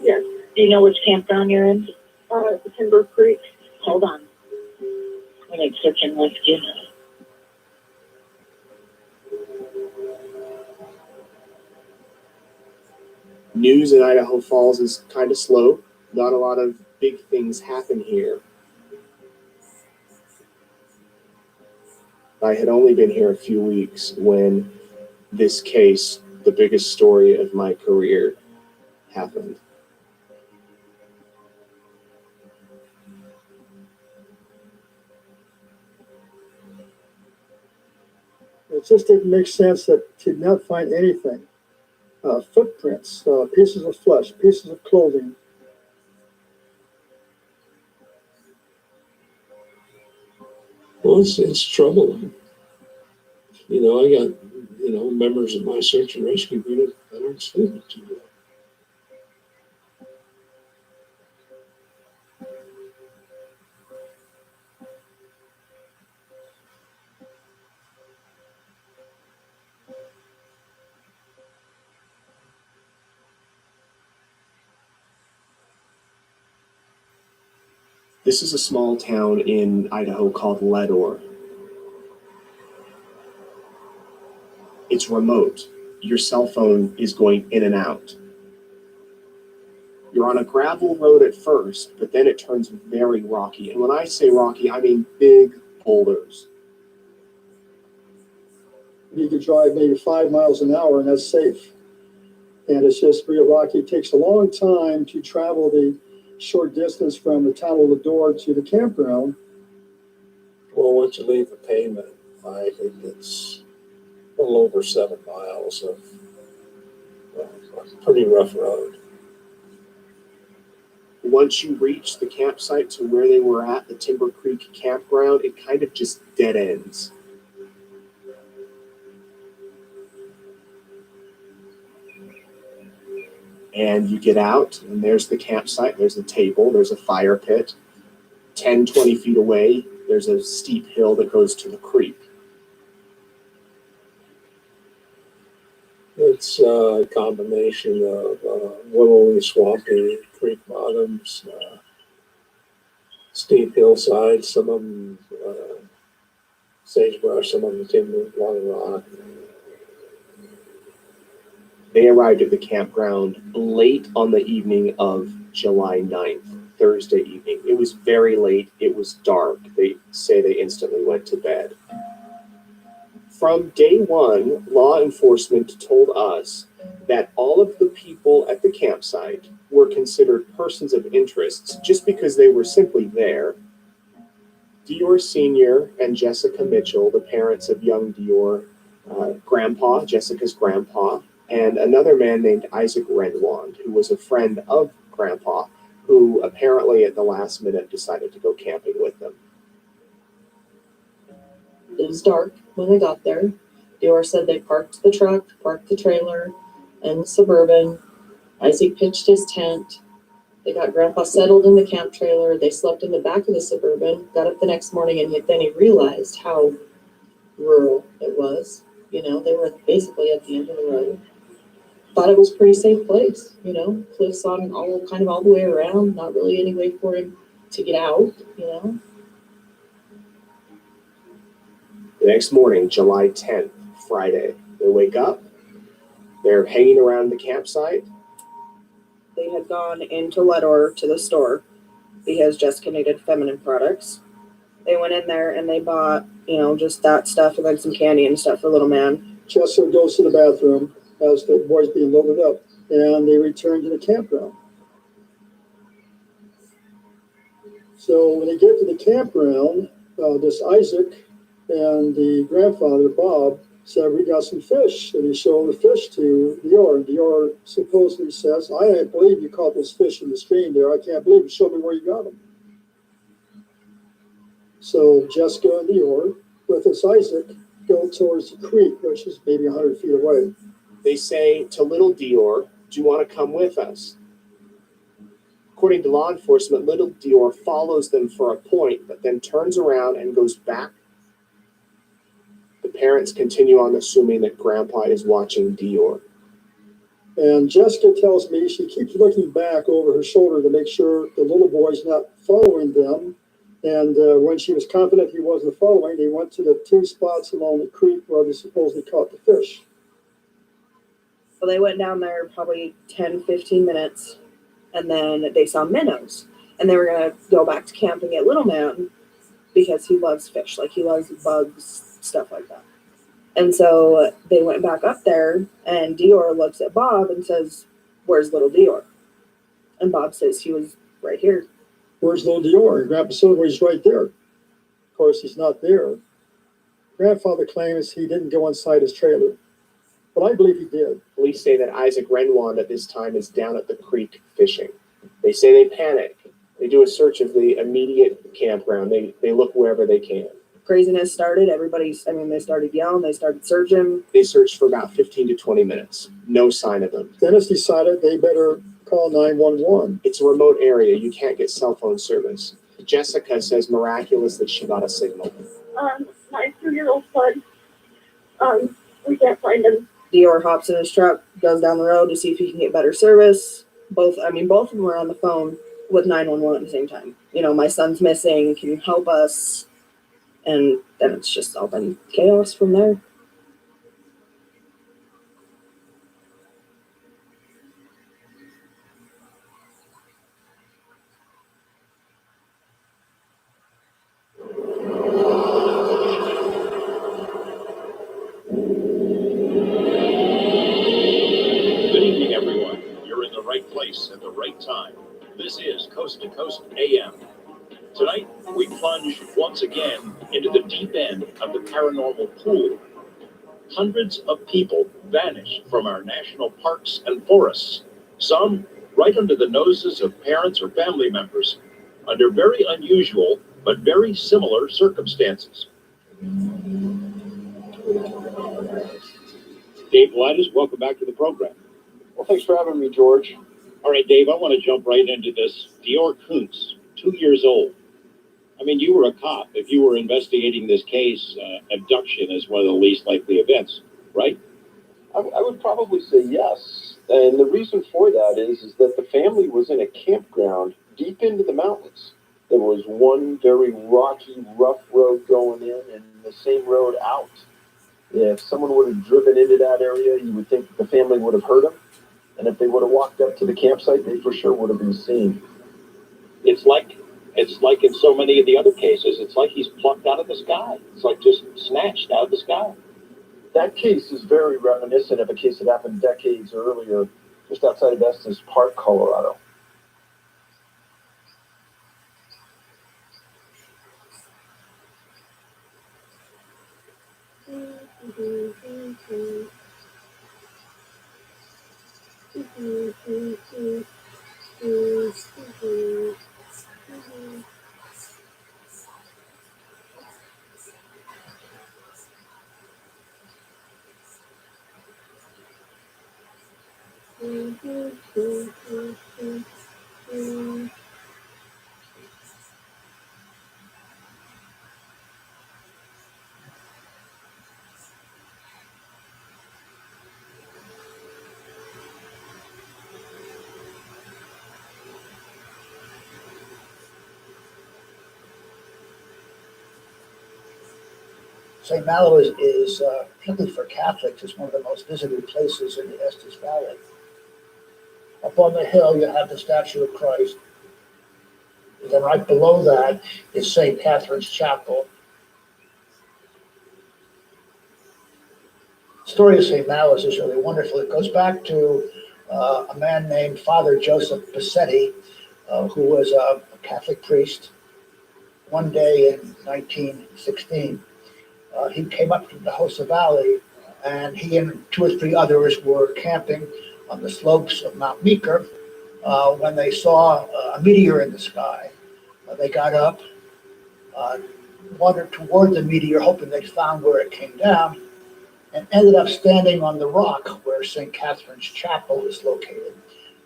Yes. Do you know which campground you're in? Timber Creek. Hold on. We need search and rescue. News in Idaho Falls is kind of slow. Not a lot of big things happen here. I had only been here a few weeks when this case, the biggest story of my career, happened. It just didn't make sense that did not find anything. Footprints, pieces of flesh, pieces of clothing. Well, it's troubling. I got, members of my search and rescue unit that aren't sleeping too well. This is a small town in Idaho called Ledor. It's remote. Your cell phone is going in and out. You're on a gravel road at first, but then it turns very rocky. And when I say rocky, I mean big boulders. You could drive maybe 5 miles an hour, and that's safe. And it's just real rocky. It takes a long time to travel the short distance from the town of Ledor to the campground. Well, once you leave the pavement, I think it's a little over 7 miles of a pretty rough road. Once you reach the campsite to where they were at, the Timber Creek campground, it kind of just dead ends. And you get out, and there's the campsite, there's a table, there's a fire pit. 10, 20 feet away, there's a steep hill that goes to the creek. It's a combination of willowy, swampy creek bottoms, steep hillsides, some of them sagebrush, some of them timber, a lot of rock. They arrived at the campground late on the evening of July 9th, Thursday evening. It was very late. It was dark. They say they instantly went to bed. From day one, law enforcement told us that all of the people at the campsite were considered persons of interest just because they were simply there. Dior Sr. and Jessica Mitchell, the parents of young Dior, grandpa, Jessica's grandpa, and another man named Isaac Redwand, who was a friend of grandpa, who apparently at the last minute decided to go camping with them. It was dark when they got there. Dior said they parked the truck, parked the trailer, and the Suburban. Isaac pitched his tent. They got Grandpa settled in the camp trailer. They slept in the back of the Suburban. Got up the next morning, and then he realized how rural it was. You know, they were basically at the end of the road. Thought it was a pretty safe place. You know, cliffs on all the way around. Not really any way for him to get out. You know. The next morning, July 10th, Friday, they wake up. They're hanging around the campsite. They had gone into Ledor to the store because Jessica needed feminine products. They went in there and they bought, just that stuff and then some candy and stuff for little man. Jessica goes to the bathroom as the boy's being loaded up, and they return to the campground. So when they get to the campground, this Isaac and the grandfather, Bob, said, "We got some fish." And he showed the fish to Dior. And Dior supposedly says, "I can't believe you caught those fish in the stream there. I can't believe you. Show me where you got them." So Jessica and Dior, with this Isaac, go towards the creek, which is maybe 100 feet away. They say to little Dior, "Do you want to come with us?" According to law enforcement, little Dior follows them for a point, but then turns around and goes back. The parents continue on assuming that Grandpa is watching Dior. And Jessica tells me she keeps looking back over her shoulder to make sure the little boy's not following them. And when she was confident he wasn't following, they went to the two spots along the creek where they supposedly caught the fish. So they went down there probably 10, 15 minutes, and then they saw minnows. And they were going to go back to camp and get little man because he loves fish. Like, he loves bugs, stuff like that. And so they went back up there, and Dior looks at Bob and says, "Where's little Dior?" And Bob says, "He was right here." "Where's little Dior?" And Grandpa said, "Well, he's right there." Of course, he's not there. Grandfather claims he didn't go inside his trailer, but I believe he did. Police say that Isaac Renwand at this time is down at the creek fishing. They say they panic. They do a search of the immediate campground. They look wherever they can. Craziness started. They started yelling. They started searching. They searched for about 15 to 20 minutes. No sign of them. Dennis decided they better call 911. It's a remote area. You can't get cell phone service. Jessica says miraculous that she got a signal. My 2-year-old son, we can't find him. Dior hops in his truck, goes down the road to see if he can get better service. Both of them were on the phone. with 911 at the same time. You know, my son's missing. Can you help us? And then it's just all been chaos from there. Good evening, everyone. You're in the right place at the right time. This is Coast to Coast AM. Tonight, we plunge once again into the deep end of the paranormal pool. Hundreds of people vanish from our national parks and forests, some right under the noses of parents or family members, under very unusual but very similar circumstances. Dave Gladys, welcome back to the program. Well, thanks for having me, George. All right, Dave, I want to jump right into this. Dior Kuntz, 2 years old. I mean, you were a cop. If you were investigating this case, abduction is one of the least likely events, right? I would probably say yes. And the reason for that is that the family was in a campground deep into the mountains. There was one very rocky, rough road going in and the same road out. If someone would have driven into that area, you would think that the family would have heard them. And if they would have walked up to the campsite, they for sure would have been seen. It's like in so many of the other cases, it's like he's plucked out of the sky. It's like just snatched out of the sky. That case is very reminiscent of a case that happened decades earlier, just outside of Estes Park, Colorado. St. Malo is particularly for Catholics, is one of the most visited places in the Estes Valley. Up on the hill, you have the statue of Christ. And then right below that is St. Catherine's Chapel. The story of St. Malo is really wonderful. It goes back to a man named Father Joseph Bassetti, who was a Catholic priest. One day in 1916, he came up from the Hosa Valley, and he and 2 or 3 others were camping on the slopes of Mount Meeker when they saw a meteor in the sky. They got up, wandered toward the meteor, hoping they'd found where it came down, and ended up standing on the rock where St. Catherine's Chapel is located.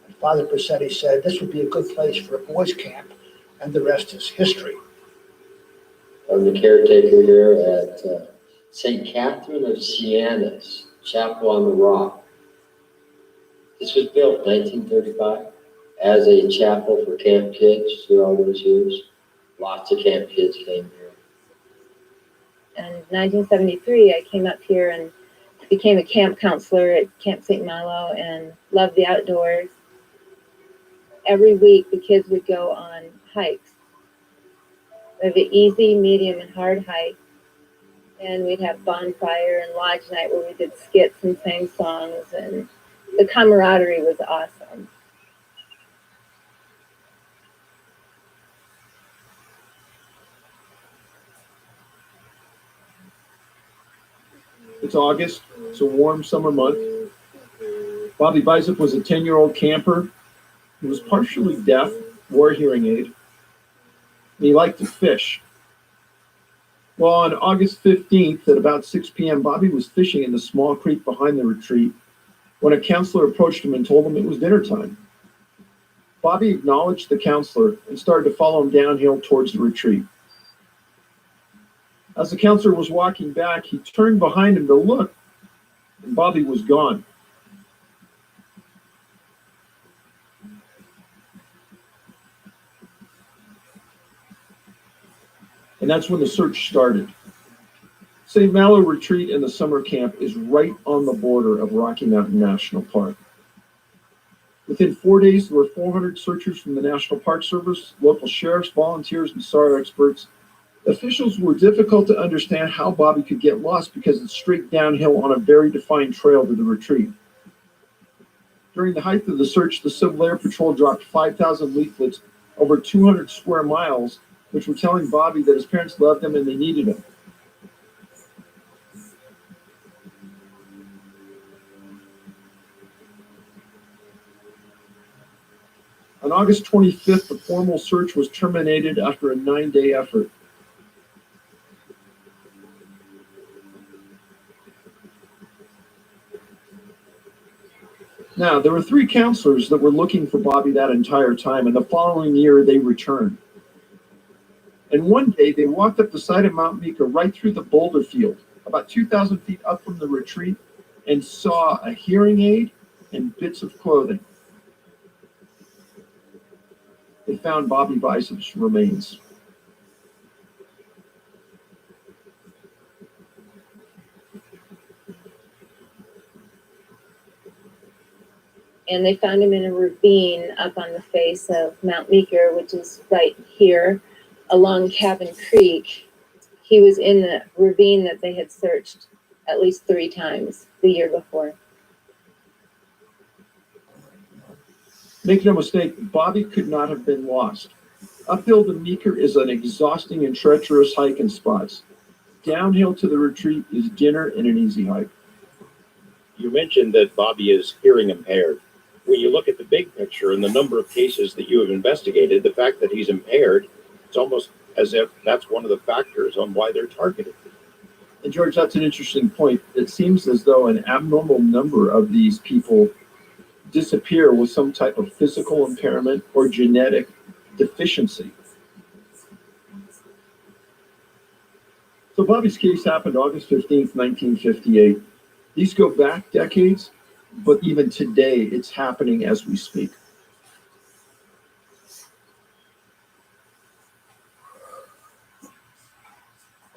And Father Bassetti said this would be a good place for a boys' camp, and the rest is history. I'm the caretaker here at St. Catherine of Sienna's Chapel on the Rock. This was built 1935 as a chapel for camp kids through all those years. Lots of camp kids came here. In 1973, I came up here and became a camp counselor at Camp St. Malo and loved the outdoors. Every week, the kids would go on hikes. We have an easy, medium, and hard hike. And we'd have bonfire and lodge night where we did skits and sang songs. And the camaraderie was awesome. It's August. It's a warm summer month. Bobby Bicep was a 10-year-old camper. He was partially deaf, wore a hearing aid, and he liked to fish. Well, on August 15th at about 6 p.m., Bobby was fishing in the small creek behind the retreat when a counselor approached him and told him it was dinner time. Bobby acknowledged the counselor and started to follow him downhill towards the retreat. As the counselor was walking back, he turned behind him to look, and Bobby was gone. and that's when the search started. St. Malo Retreat and the summer camp is right on the border of Rocky Mountain National Park. Within 4 days, there were 400 searchers from the National Park Service, local sheriffs, volunteers, and SAR experts. Officials were difficult to understand how Bobby could get lost because it's straight downhill on a very defined trail to the retreat. During the height of the search, the Civil Air Patrol dropped 5,000 leaflets over 200 square miles, which were telling Bobby that his parents loved him and they needed him. On August 25th, the formal search was terminated after a 9-day effort. Now, there were 3 counselors that were looking for Bobby that entire time, and the following year they returned. And one day they walked up the side of Mount Meeker right through the boulder field, about 2,000 feet up from the retreat, and saw a hearing aid and bits of clothing. They found Bobby Bicep's remains. And they found him in a ravine up on the face of Mount Meeker, which is right here along Cabin Creek. He was in the ravine that they had searched at least 3 times the year before. Make no mistake, Bobby could not have been lost. Uphill to Meeker is an exhausting and treacherous hike in spots. Downhill to the retreat is dinner and an easy hike. You mentioned that Bobby is hearing impaired. When you look at the big picture and the number of cases that you have investigated, the fact that he's impaired, it's almost as if that's one of the factors on why they're targeted. And George, that's an interesting point. It seems as though an abnormal number of these people disappear with some type of physical impairment or genetic deficiency. So Bobby's case happened August 15th, 1958. These go back decades, but even today it's happening as we speak.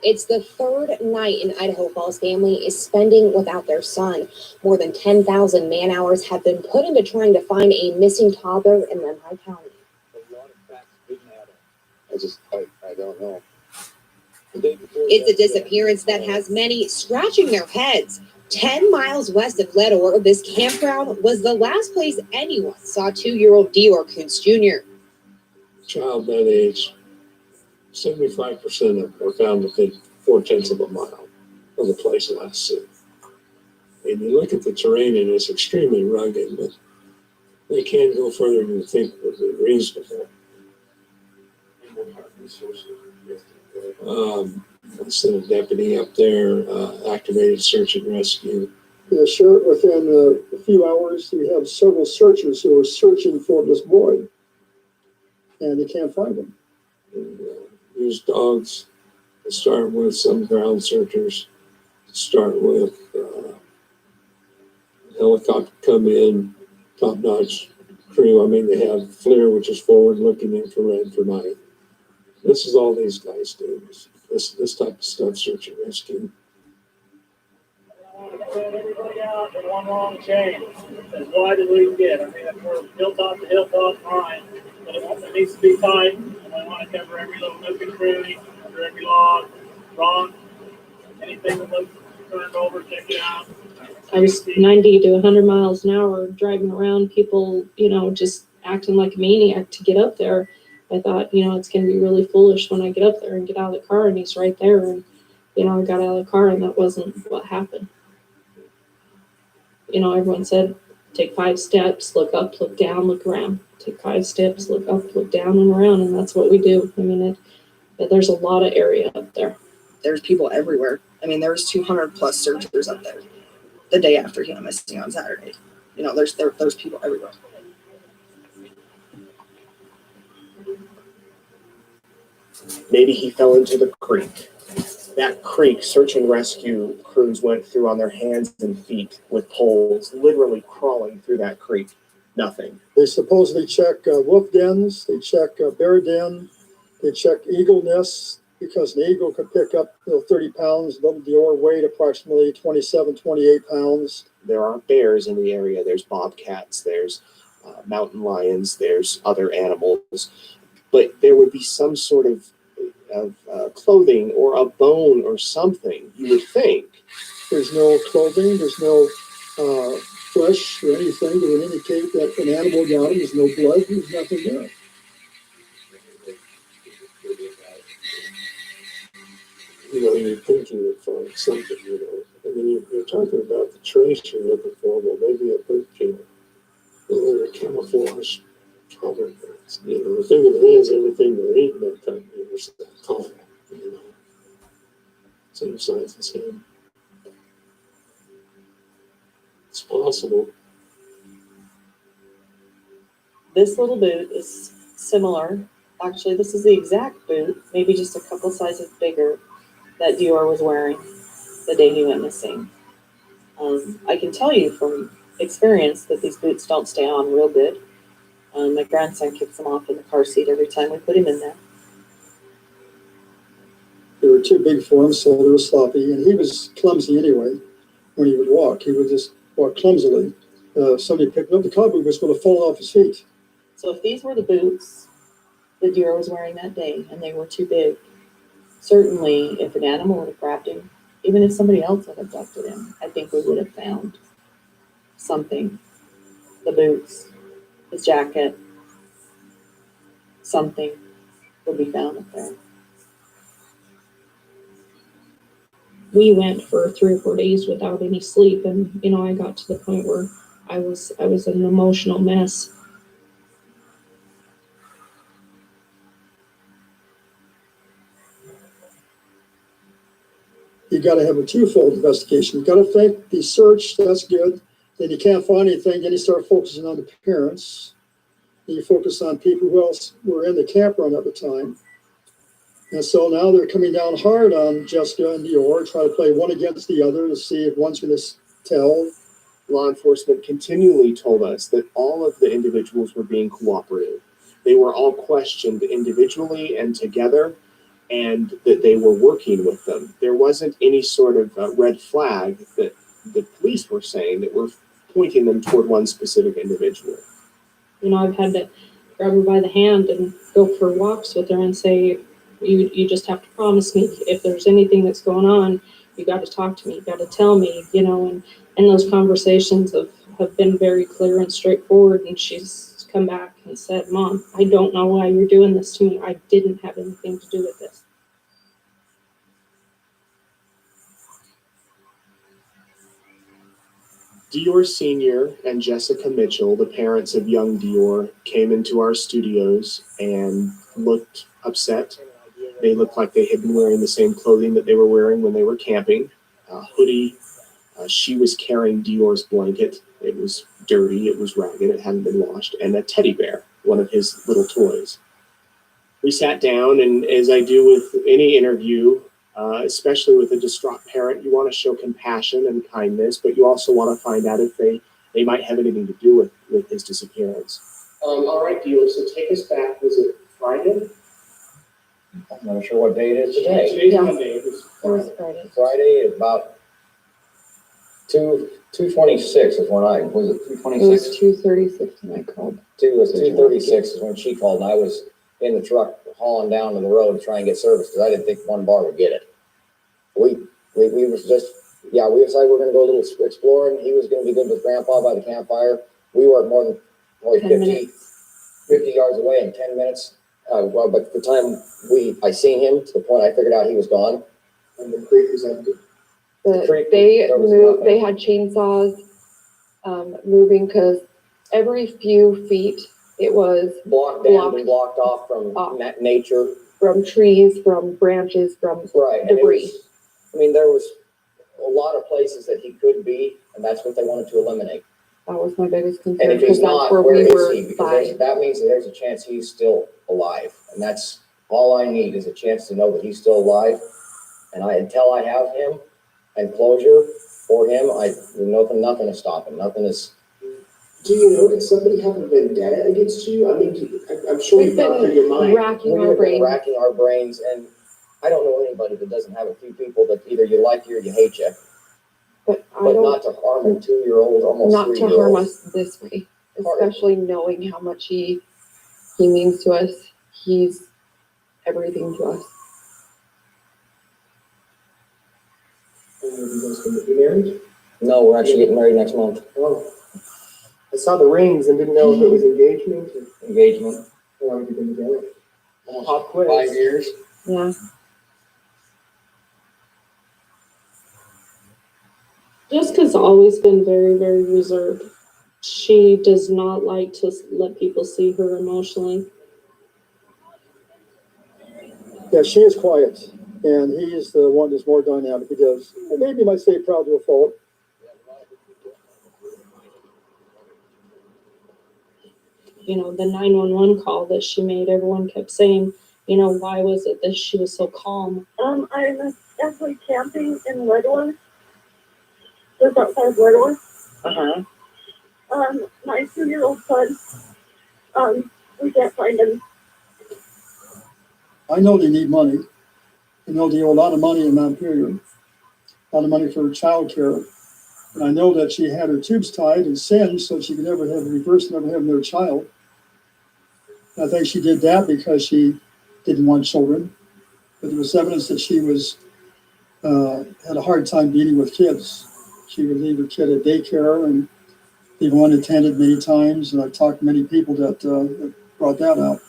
It's the 3rd night an Idaho Falls family is spending without their son. More than 10,000 man-hours have been put into trying to find a missing toddler in Lemhi County. I don't know. It's a disappearance that has many scratching their heads. 10 miles west of Leadore, this campground was the last place anyone saw 2-year-old Dior Kuntz Jr. Child that age, 75% of them were found within 0.4 of a mile of the place last seen. And you look at the terrain and it's extremely rugged, but they can't go further than you think would be reasonable. I sent a deputy up there, activated search and rescue. The sheriff, within a few hours, you have several searchers who are searching for this boy, and they can't find him. And, used dogs to start with, some ground searchers to start with. Helicopter come in, top-notch crew. I mean, they have FLIR, which is forward-looking infrared for night. This is all these guys do. This type of stuff, search and rescue. Everybody out in one long chain, as wide as we can get. I mean, if we're hilltop to hilltop, fine, but it needs to be tight, and I want to cover every little nook and cranny, under every log, rock, anything that looks turned over, check it out. I was 90 to 100 miles an hour driving around, people, just acting like a maniac to get up there. I thought, it's going to be really foolish when I get up there and get out of the car and he's right there. And, I got out of the car and that wasn't what happened. Everyone said, take 5 steps, look up, look down, look around. Take 5 steps, look up, look down and around. And that's what we do. I mean, there's a lot of area up there. There's people everywhere. I mean, there was 200 plus searchers up there the day after he went missing on Saturday. There's people everywhere. Maybe he fell into the creek. That creek, search and rescue crews went through on their hands and feet with poles, literally crawling through that creek. Nothing. They supposedly check wolf dens, they check bear den, they check eagle nests, because an eagle could pick up 30 pounds. Little Dior weighed approximately 27, 28 pounds. There are bears in the area. There's bobcats. There's mountain lions. There's other animals. But there would be some sort of clothing or a bone or something, you would think. There's no clothing. There's no flesh or anything that would indicate that an animal got him. There's no blood. There's nothing there. You know, you're thinking of something, you know, and then you're talking about the trace you're looking for. Well, maybe a boot camera, or a camouflage cover. You know, the thing that has everything there ain't that kind of years tall, you know, same size as him. It's possible. This little boot is similar. Actually, this is the exact boot, maybe just a couple sizes bigger, that Dior was wearing the day he went missing. I can tell you from experience that these boots don't stay on real good. My grandson kicks them off in the car seat every time we put him in there. They were too big for him, so they were sloppy, and he was clumsy anyway. When he would walk, he would just walk clumsily. Somebody picked him up, the car boot was going to fall off his feet. So if these were the boots that Dior was wearing that day, and they were too big, certainly if an animal would have grabbed him, even if somebody else had abducted him, I think we would have found something. The boots, his jacket, something would be found up there. We went for 3 or 4 days without any sleep, and I got to the point where I was an emotional mess. You got to have a twofold investigation. You got to think the search, that's good. Then you can't find anything. Then you start focusing on the parents. Then you focus on people who else were in the campground at the time. And so now they're coming down hard on Jessica and Dior, try to play one against the other to see if one's going to tell. Law enforcement continually told us that all of the individuals were being cooperative. They were all questioned individually and together, and that they were working with them. There wasn't any sort of red flag that the police were saying that were pointing them toward one specific individual. I've had to grab her by the hand and go for walks with her and say, you just have to promise me if there's anything that's going on, you got to talk to me, you got to tell me, and those conversations have been very clear and straightforward. And she's come back and said, Mom, I don't know why you're doing this to me. I didn't have anything to do with this. Dior Sr. and Jessica Mitchell, the parents of young Dior, came into our studios and looked upset. They looked like they had been wearing the same clothing that they were wearing when they were camping. A hoodie. She was carrying Dior's blanket. It was dirty, it was ragged, it hadn't been washed, and a teddy bear, one of his little toys. We sat down, and as I do with any interview, especially with a distraught parent, you want to show compassion and kindness, but you also want to find out if they might have anything to do with his disappearance. All right, Dior, so take us back. Was it Friday? I'm not sure what day it is today. Today's Monday. It was Friday. Friday, about 2:26 is when It was 2:36 when I called. 2:36 is when she called, and I was in the truck hauling down to the road to try and get service because I didn't think one bar would get it. We was just, we decided we're going to go a little exploring. He was going to be good with Grandpa by the campfire. We weren't more than probably 50 yards away in 10 minutes. But the time I seen him to the point I figured out he was gone. And the creek was empty. They had chainsaws moving because every few feet it was blocked off from nature, from trees, from branches, from debris. There was a lot of places that he could be, and that's what they wanted to eliminate. That was my biggest concern. And if he's not, where where we is were he? Because that means that there's a chance he's still alive, and that's all I need is a chance to know that he's still alive. And until I have him and closure for him, nothing to stop him. Nothing is. Do you know, did somebody have a vendetta against you? I mean, I'm sure you've gone through your mind. Racking our brains, and I don't know anybody that doesn't have a few people that either you like you or you hate you, But I but don't, not to harm a 2-year-old, almost not to 3-year-old. harm us this way, especially knowing how much he means to us. He's everything to us. Are you guys going to be married? No, we're actually getting married next month. Oh. I saw the rings and didn't know if it was engagement or Engagement. how long have you been together? Almost 5 years. Yeah. Jessica's always been very, very reserved. She does not like to let people see her emotionally. Yeah, she is quiet, and he's the one that's more dynamic. He does, and maybe you might say proud to a fault. You know, the 911 call that she made, everyone kept saying, you know, why was it that she was so calm? I was actually camping in Redwood, just outside of Redwood. My 2-year-old son, we can't find him. I know they need money. I know they owe a lot of money in Montpelier, a lot of money for child care. And I know that she had her tubes tied and singed so she could never have reverse, never have another child. And I think she did that because she didn't want children. But there was evidence that she was had a hard time dealing with kids. She would leave her kid at daycare and leave one unattended many times. And I've talked to many people that brought that out.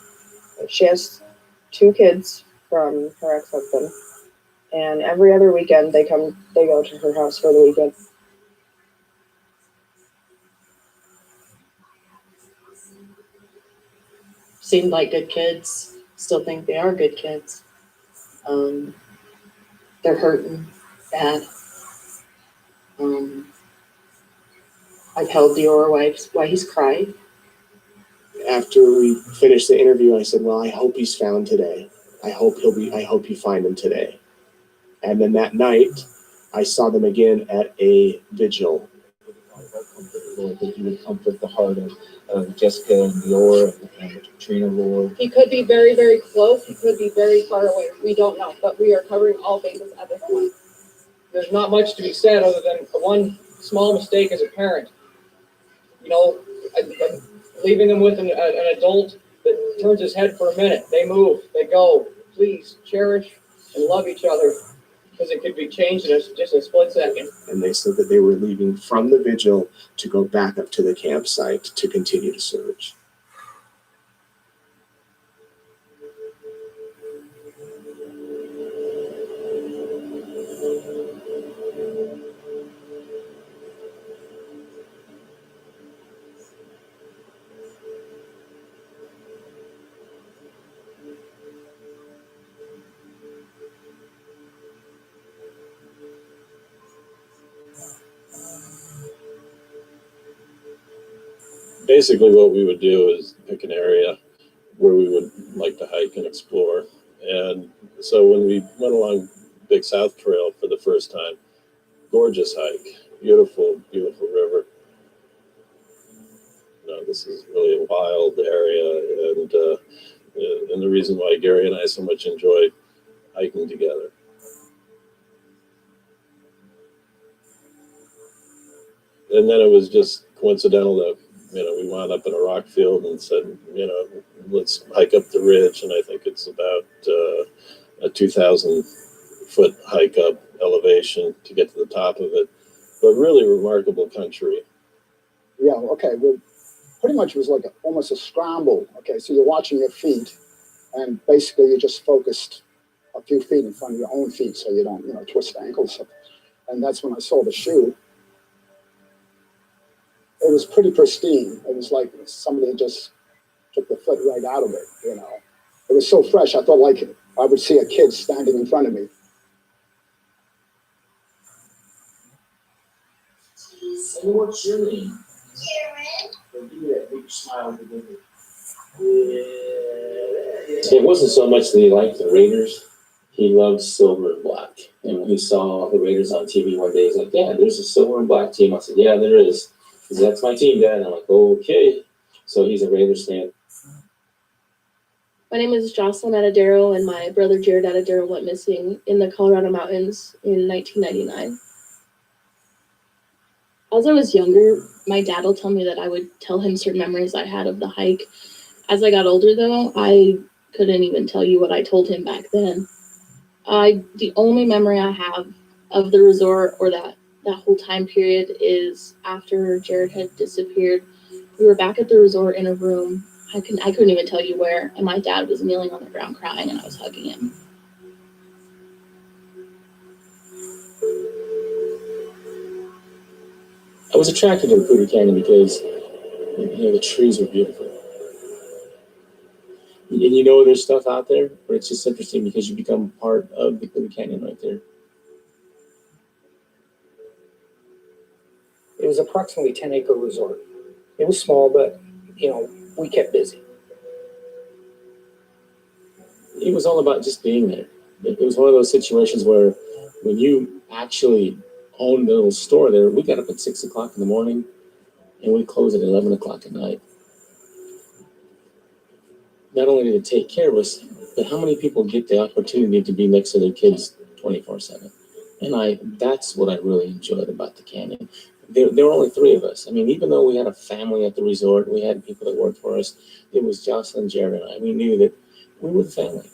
She has 2 kids from her ex-husband, and every other weekend they go to her house for the weekend. Seemed like good kids. Still think they are good kids. They're hurting bad. I've held Dior while he's cried. After we finished the interview, I said, well, I hope he's found today. I hope you find him today. And then that night, I saw them again at a vigil. Lord, that you would comfort the heart of Jessica and Dior and Katrina, Lord. He could be very, very close. He could be very far away. We don't know, but we are covering all bases at this point. There's not much to be said other than one small mistake as a parent. You know, leaving them with an adult that turns his head for a minute. They move, they go. Please cherish and love each other, because it could be changed in just a split second. And they said that they were leaving from the vigil to go back up to the campsite to continue to search. Basically, what we would do is pick an area where we would like to hike and explore. And so when we went along Big South Trail for the first time, gorgeous hike, beautiful, beautiful river. You know, this is really a wild area, and the reason why Gary and I so much enjoy hiking together. And then it was just coincidental that, you know, we wound up in a rock field and said, you know, let's hike up the ridge. And I think it's about a 2,000-foot hike up elevation to get to the top of it. But really remarkable country. Yeah, okay. Well, pretty much it was like almost a scramble. Okay, so you're watching your feet, and basically you're just focused a few feet in front of your own feet so you don't, you know, twist ankles. And that's when I saw the shoe. It was pretty pristine. It was like somebody just took the foot right out of it, you know. It was so fresh, I thought like I would see a kid standing in front of me. And what's your name? Karen. Give me that big smile to give me. It wasn't so much that he liked the Raiders. He loved silver and black. And when he saw the Raiders on TV one day, he's like, yeah, there's a silver and black team. I said, yeah, there is. He said, that's my team, Dad. And I'm like, okay. So he's a Raiders fan. My name is Jocelyn Adadero, and my brother Jared Adadero went missing in the Colorado mountains in 1999. As I was younger, my dad will tell me that I would tell him certain memories I had of the hike. As I got older, though, I couldn't even tell you what I told him back then. The only memory I have of the resort or that whole time period is after Jared had disappeared. We were back at the resort in a room. I couldn't even tell you where, and my dad was kneeling on the ground crying, and I was hugging him. I was attracted to the Cooter Canyon because, the trees were beautiful. And there's stuff out there, but it's just interesting because you become part of the Cooter Canyon right there. It was approximately 10-acre resort. It was small, but, we kept busy. It was all about just being there. It was one of those situations where when you actually owned the little store there, we got up at 6 o'clock in the morning and we closed at 11 o'clock at night. Not only did it take care of us, but how many people get the opportunity to be next to their kids 24/7? And that's what I really enjoyed about the canyon. There were only three of us. I mean, even though we had a family at the resort, we had people that worked for us, it was Jocelyn, Jared, and I. We knew that we were the family.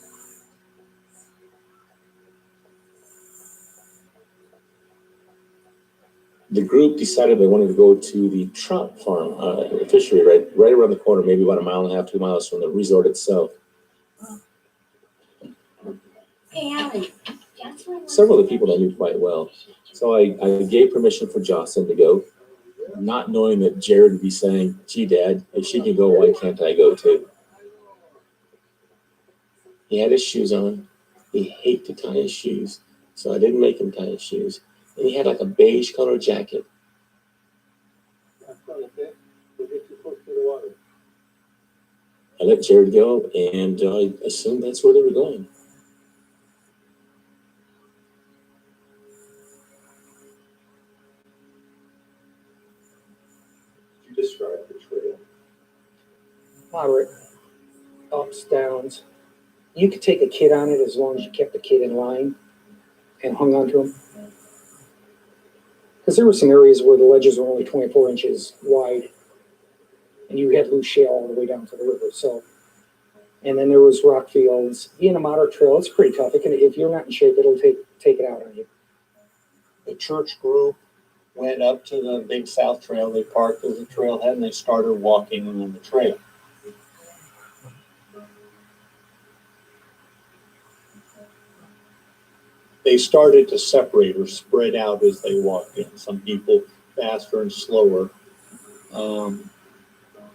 The group decided they wanted to go to the trout farm, fishery, right around the corner, maybe about 1.5 to 2 miles from the resort itself. Hey, Allie. Several of the people I knew quite well. So I gave permission for Jocelyn to go, not knowing that Jared would be saying, gee, Dad, if she can go, why can't I go too? He had his shoes on. He hated to tie his shoes, so I didn't make him tie his shoes. And he had like a beige colored jacket. I let Jared go, and I assumed that's where they were going. You describe the trail. Moderate, ups, downs. You could take a kid on it as long as you kept the kid in line and hung on to him. Because there were some areas where the ledges were only 24 inches wide, and you had loose shale all the way down to the river. And then there was rock fields. Being a moderate trail, it's pretty tough. If you're not in shape, it'll take it out on you. The church group went up to the Big South Trail. They parked at the trailhead and they started walking on the trail. They started to separate or spread out as they walked in. Some people faster and slower.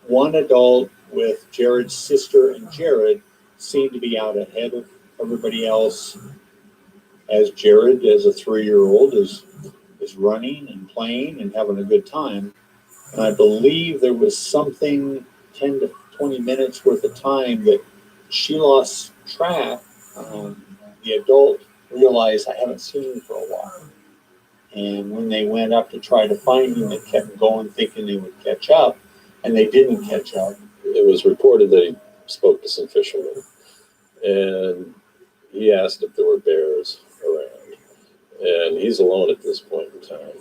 One adult with Jared's sister and Jared seemed to be out ahead of everybody else, as Jared, as a 3-year-old, is running and playing and having a good time. And I believe there was something 10 to 20 minutes worth of time that she lost track. The adult realized, I haven't seen him for a while. And when they went up to try to find him, they kept going thinking they would catch up, and they didn't catch up. It was reported that he spoke to some fishermen, and he asked if there were bears around. And he's alone at this point in time.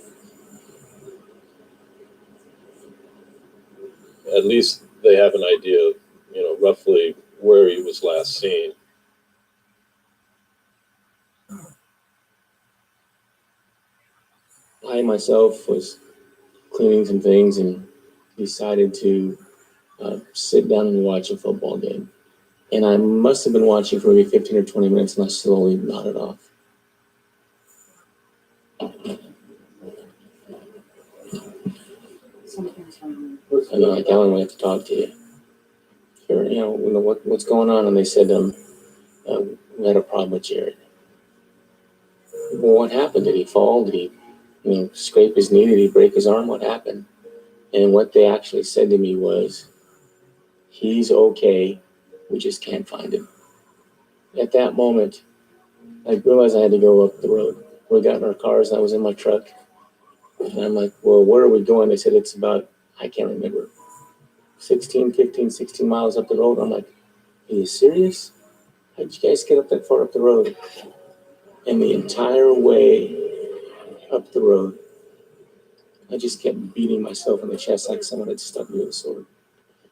At least they have an idea, roughly where he was last seen. I myself was cleaning some things and decided to sit down and watch a football game. And I must have been watching for maybe 15 or 20 minutes, and I slowly nodded off. And they're like, Alan, we have to talk to you. What's going on? And they said, we had a problem with Jared. Well, what happened? Did he fall? Did he scrape his knee? Did he break his arm? What happened? And what they actually said to me was, he's okay. We just can't find him. At that moment, I realized I had to go up the road. We got in our cars, and I was in my truck. And I'm like, well, where are we going? They said it's about, I can't remember, 16 miles up the road. I'm like, Are you serious? How'd you guys get up that far up the road? And the entire way up the road, I just kept beating myself in the chest like someone had stuck me with a sword.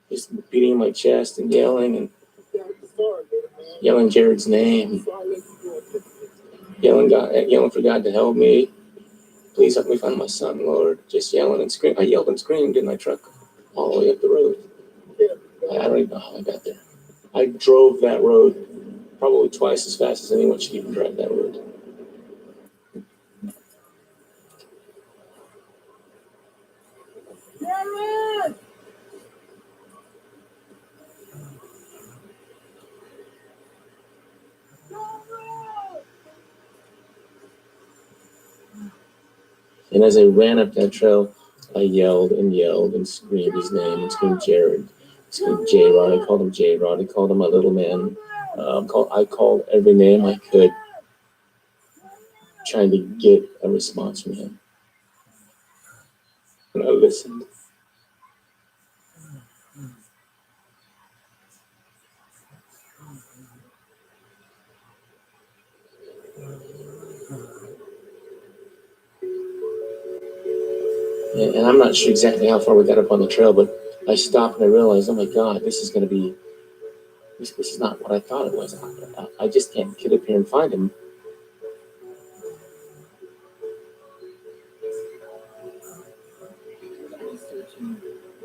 Just beating my chest and yelling Jared's name, yelling for God to help me. Please help me find my son, Lord. Just yelling and screaming. I yelled and screamed in my truck all the way up the road. I don't even know how I got there. I drove that road probably twice as fast as anyone should even drive that road. And as I ran up that trail, I yelled and screamed his name and screamed Jared, screamed J-Rod. I called him J-Rod. I called him my little man. I called every name I could, trying to get a response from him. And I listened. And I'm not sure exactly how far we got up on the trail, but I stopped and I realized, oh my God, this is not what I thought it was. I just can't get up here and find him.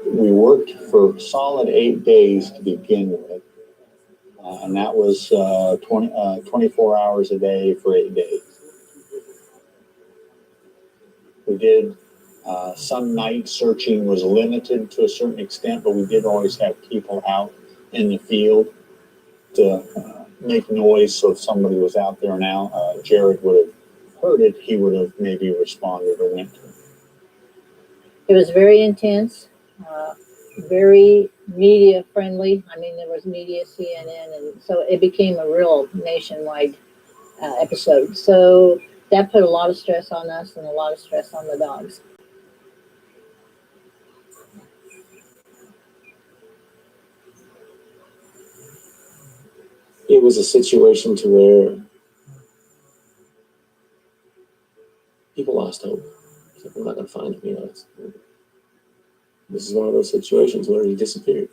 We worked for solid 8 days to begin with, and that was 24 hours a day for 8 days. We did some night searching was limited to a certain extent, but we did always have people out in the field to make noise. So if somebody was out there now, Jared would have heard it, he would have maybe responded or went to it. It was very intense, very media friendly. I mean, there was media, CNN, and so it became a real nationwide episode. So that put a lot of stress on us and a lot of stress on the dogs. It was a situation to where people lost hope. It's like, we're not going to find him. You know, this is one of those situations where he disappeared.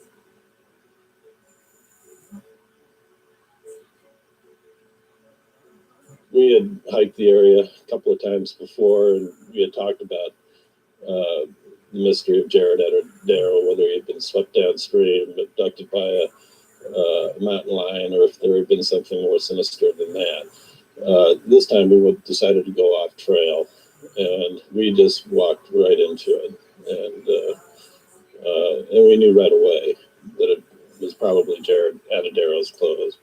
We had hiked the area a couple of times before, and we had talked about the mystery of Jared Adardero, whether he had been swept downstream, abducted by a mountain lion, or if there had been something more sinister than that. This time we decided to go off trail, and we just walked right into it, and we knew right away that it was probably Jared Adadero's clothes.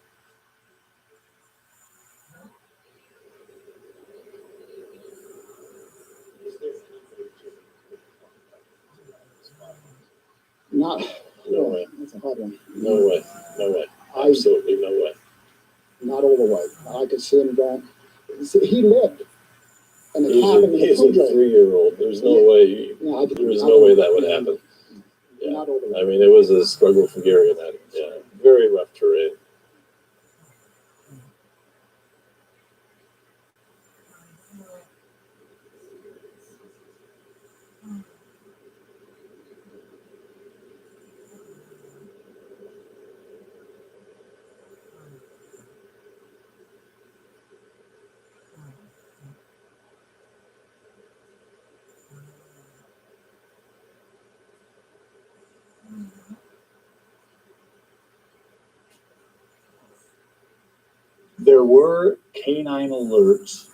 Not, No way. that's a hard one. No way. No way. Absolutely no way. Not all the way. I could see him going. He lived. And it He's happened in the a food 3-year-old. There's no way. There was no way that would happen. Yeah. I mean, it was a struggle for Gary in that. Yeah. Very rough terrain. There were canine alerts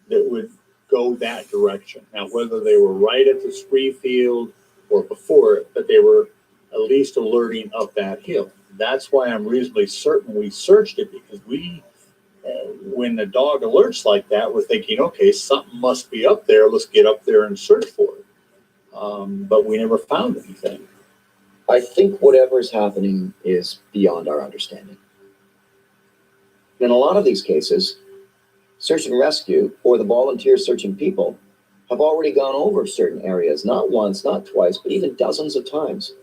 that would go that direction. Now, whether they were right at the spree field or before it, but they were at least alerting up that hill. That's why I'm reasonably certain we searched it, because when the dog alerts like that, we're thinking, okay, something must be up there. Let's get up there and search for it. But we never found anything. I think whatever is happening is beyond our understanding. In a lot of these cases, search and rescue, or the volunteers searching people, have already gone over certain areas, not once, not twice, but even dozens of times.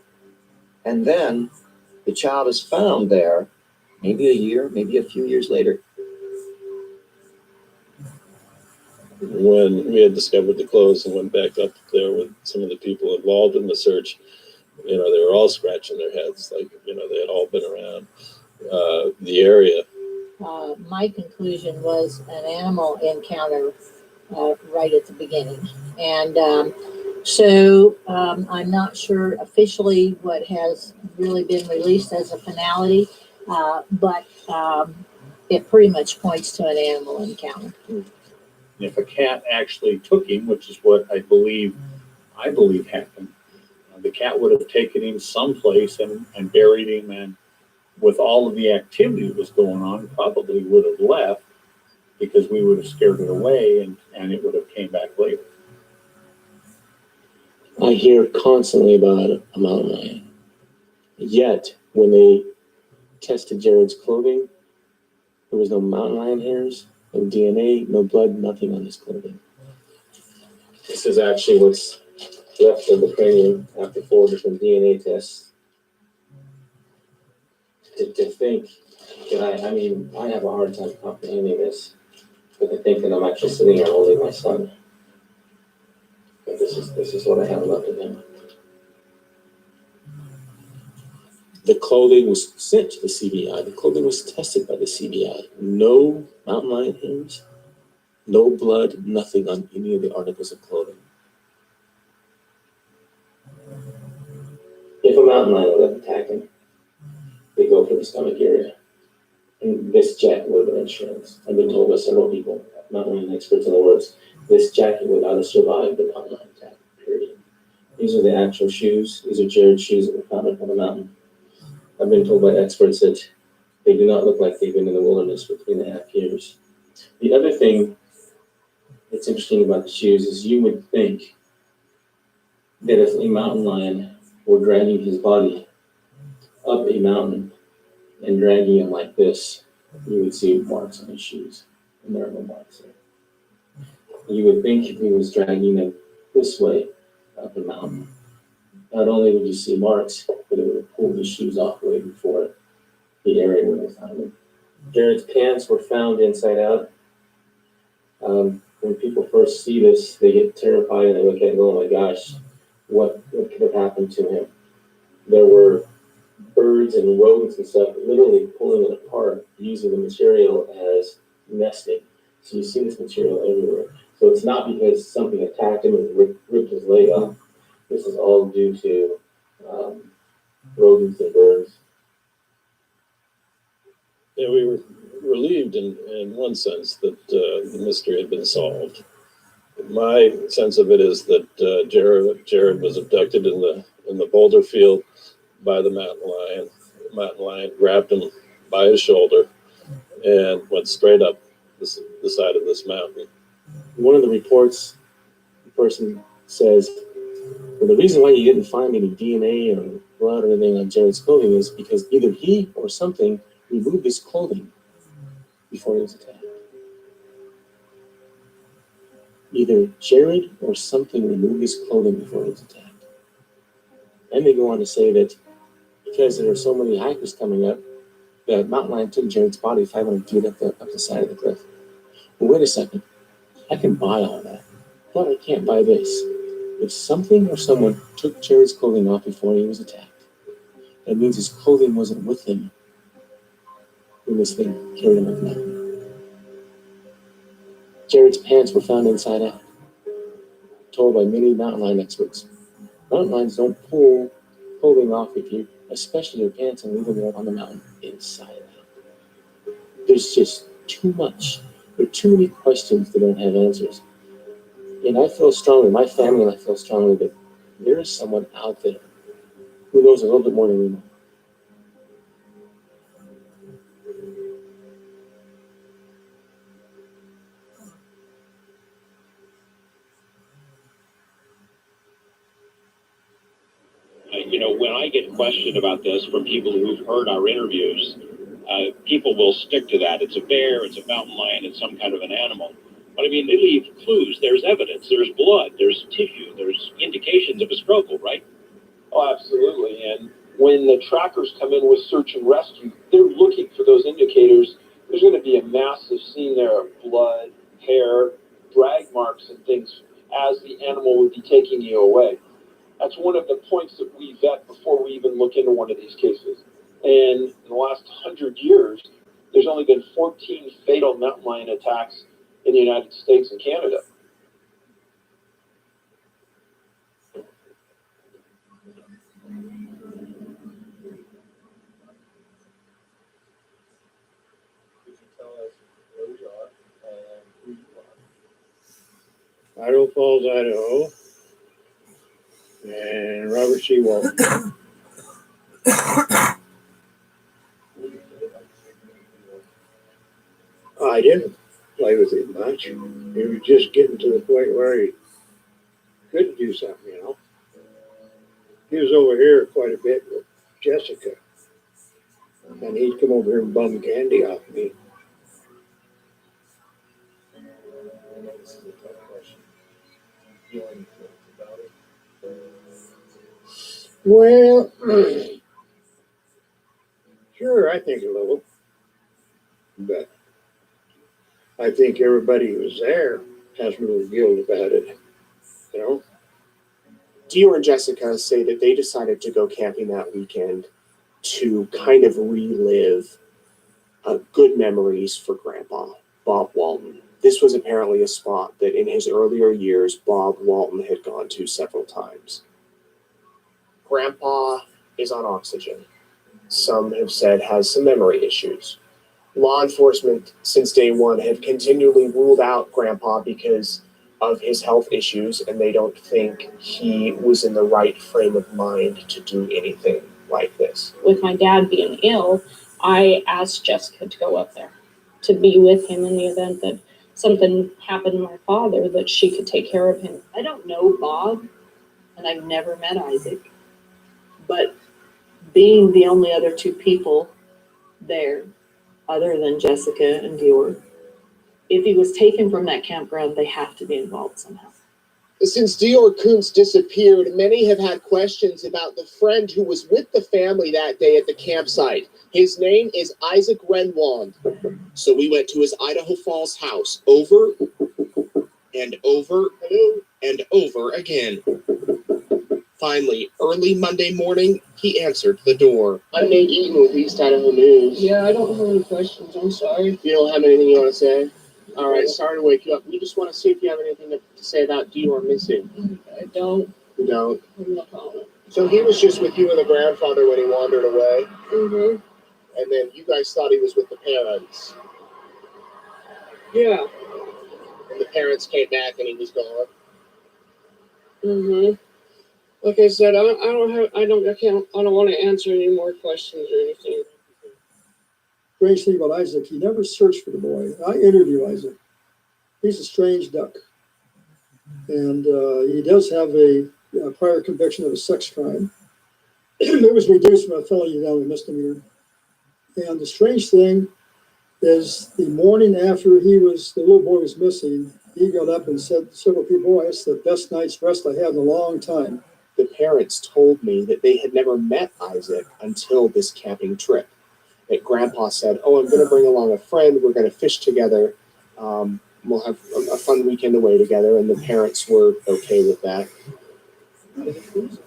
And then the child is found there, maybe a year, maybe a few years later. When we had discovered the clothes and went back up there with some of the people involved in the search, they were all scratching their heads, like, they had all been around the area. My conclusion was an animal encounter right at the beginning. And I'm not sure officially what has really been released as a finality, but it pretty much points to an animal encounter. If a cat actually took him, which is what I believe happened, the cat would have taken him someplace and buried him, and with all of the activity that was going on, probably would have left because we would have scared it away, and it would have came back later. I hear constantly about a mountain lion. Yet, when they tested Jared's clothing, there was no mountain lion hairs, no DNA, no blood, nothing on his clothing. This is actually what's left of the cranium after 4 different DNA tests. To think that I have a hard time comprehending this, but to think that I'm actually sitting here holding my son. But this is what I have left of him. The clothing was sent to the CBI. The clothing was tested by the CBI. No mountain lion hairs, no blood, nothing on any of the articles of clothing. If a mountain lion would have attacked him, they go for the stomach area. And this jacket would have been insurance. I've been told by several people, mountain lion experts in the works, this jacket would not have survived the mountain lion attack, period. These are the actual shoes. These are Jared's shoes that were found up on the mountain. I've been told by experts that they do not look like they've been in the wilderness for 3.5 years. The other thing that's interesting about the shoes is you would think that if a mountain lion were dragging his body up a mountain and dragging him like this, you would see marks on his shoes, and there are no marks there. You would think if he was dragging them this way up the mountain, not only would you see marks, but it would have pulled his shoes off way before the area where they found him. Jared's pants were found inside out. When people first see this, they get terrified and they look at it and go, oh my gosh, what could have happened to him? There were birds and rodents and stuff literally pulling it apart, using the material as nesting. So you see this material everywhere. So it's not because something attacked him and ripped his leg off. This is all due to rodents and birds. Yeah, we were relieved in one sense that the mystery had been solved. My sense of it is that Jared was abducted in the boulder field by the mountain lion. The mountain lion grabbed him by his shoulder and went straight up the side of this mountain. One of the reports, the person says, well, the reason why you didn't find any DNA or blood or anything on Jared's clothing is because either he or something removed his clothing before he was attacked. Either Jared or something removed his clothing before he was attacked. And they go on to say that because there are so many hikers coming up, the mountain lion took Jared's body 500 feet up the side of the cliff. Well, wait a second. I can buy all that, but I can't buy this. If something or someone took Jared's clothing off before he was attacked, that means his clothing wasn't with him when this thing carried him up the mountain. Jared's pants were found inside out, told by many mountain lion experts. Mountain lions don't pull clothing off of you, especially your pants, and leave them out on the mountain inside out. There's just too much. There are too many questions that don't have answers. And I feel strongly, my family and I feel strongly that there is someone out there who knows a little bit more than we know. When I get questioned about this from people who've heard our interviews, people will stick to that. It's a bear, it's a mountain lion, it's some kind of an animal. But I mean, they leave clues. There's evidence, there's blood, there's tissue, there's indications of a struggle, right? Oh, absolutely. And when the trackers come in with search and rescue, they're looking for those indicators. There's going to be a massive scene there of blood, hair, drag marks, and things as the animal would be taking you away. That's one of the points that we vet before we even look into one of these cases. And in the last 100 years, there's only been 14 fatal mountain lion attacks in the United States and Canada. Idaho Falls, Idaho, and Robert C. Walton. I didn't play with him much. He was just getting to the point where he could do something, you know. He was over here quite a bit with Jessica, and he'd come over here and bum candy off me. Well, sure, I think a little, but I think everybody who was there has a little guilt about it, you know? Dior and Jessica say that they decided to go camping that weekend to kind of relive good memories for Grandpa, Bob Walton. This was apparently a spot that in his earlier years, Bob Walton had gone to several times. Grandpa is on oxygen. Some have said has some memory issues. Law enforcement since day one have continually ruled out Grandpa because of his health issues, and they don't think he was in the right frame of mind to do anything like this. With my dad being ill, I asked Jessica to go up there to be with him in the event that something happened to my father, that she could take care of him. I don't know Bob, and I've never met Isaac, but being the only other two people there, other than Jessica and Dior, if he was taken from that campground, they have to be involved somehow. Since Dior Kuntz disappeared, many have had questions about the friend who was with the family that day at the campsite. His name is Isaac Renwand. So we went to his Idaho Falls house over and over and over again. Finally, early Monday morning, he answered the door. I'm Nate Eaton with East Idaho News. Yeah, I don't have any questions. I'm sorry. You don't have anything you want to say? All right, sorry to wake you up. We just want to see if you have anything to say about Dior missing. I don't. You don't? No problem. So he was just with you and the grandfather when he wandered away? Mm-hmm. And then you guys thought he was with the parents? Yeah. And the parents came back and he was gone? Mm-hmm. Like I said, I don't want to answer any more questions or anything. Strange thing about Isaac, he never searched for the boy. I interview Isaac. He's a strange duck. And he does have a prior conviction of a sex crime. It was reduced from a felony down to a misdemeanor. And the strange thing is the morning after the little boy was missing, he got up and said to several people, "Boy, it's the best night's rest I had in a long time." The parents told me that they had never met Isaac until this camping trip. That Grandpa said, "Oh, I'm going to bring along a friend. We're going to fish together. We'll have a fun weekend away together." And the parents were okay with that. Who's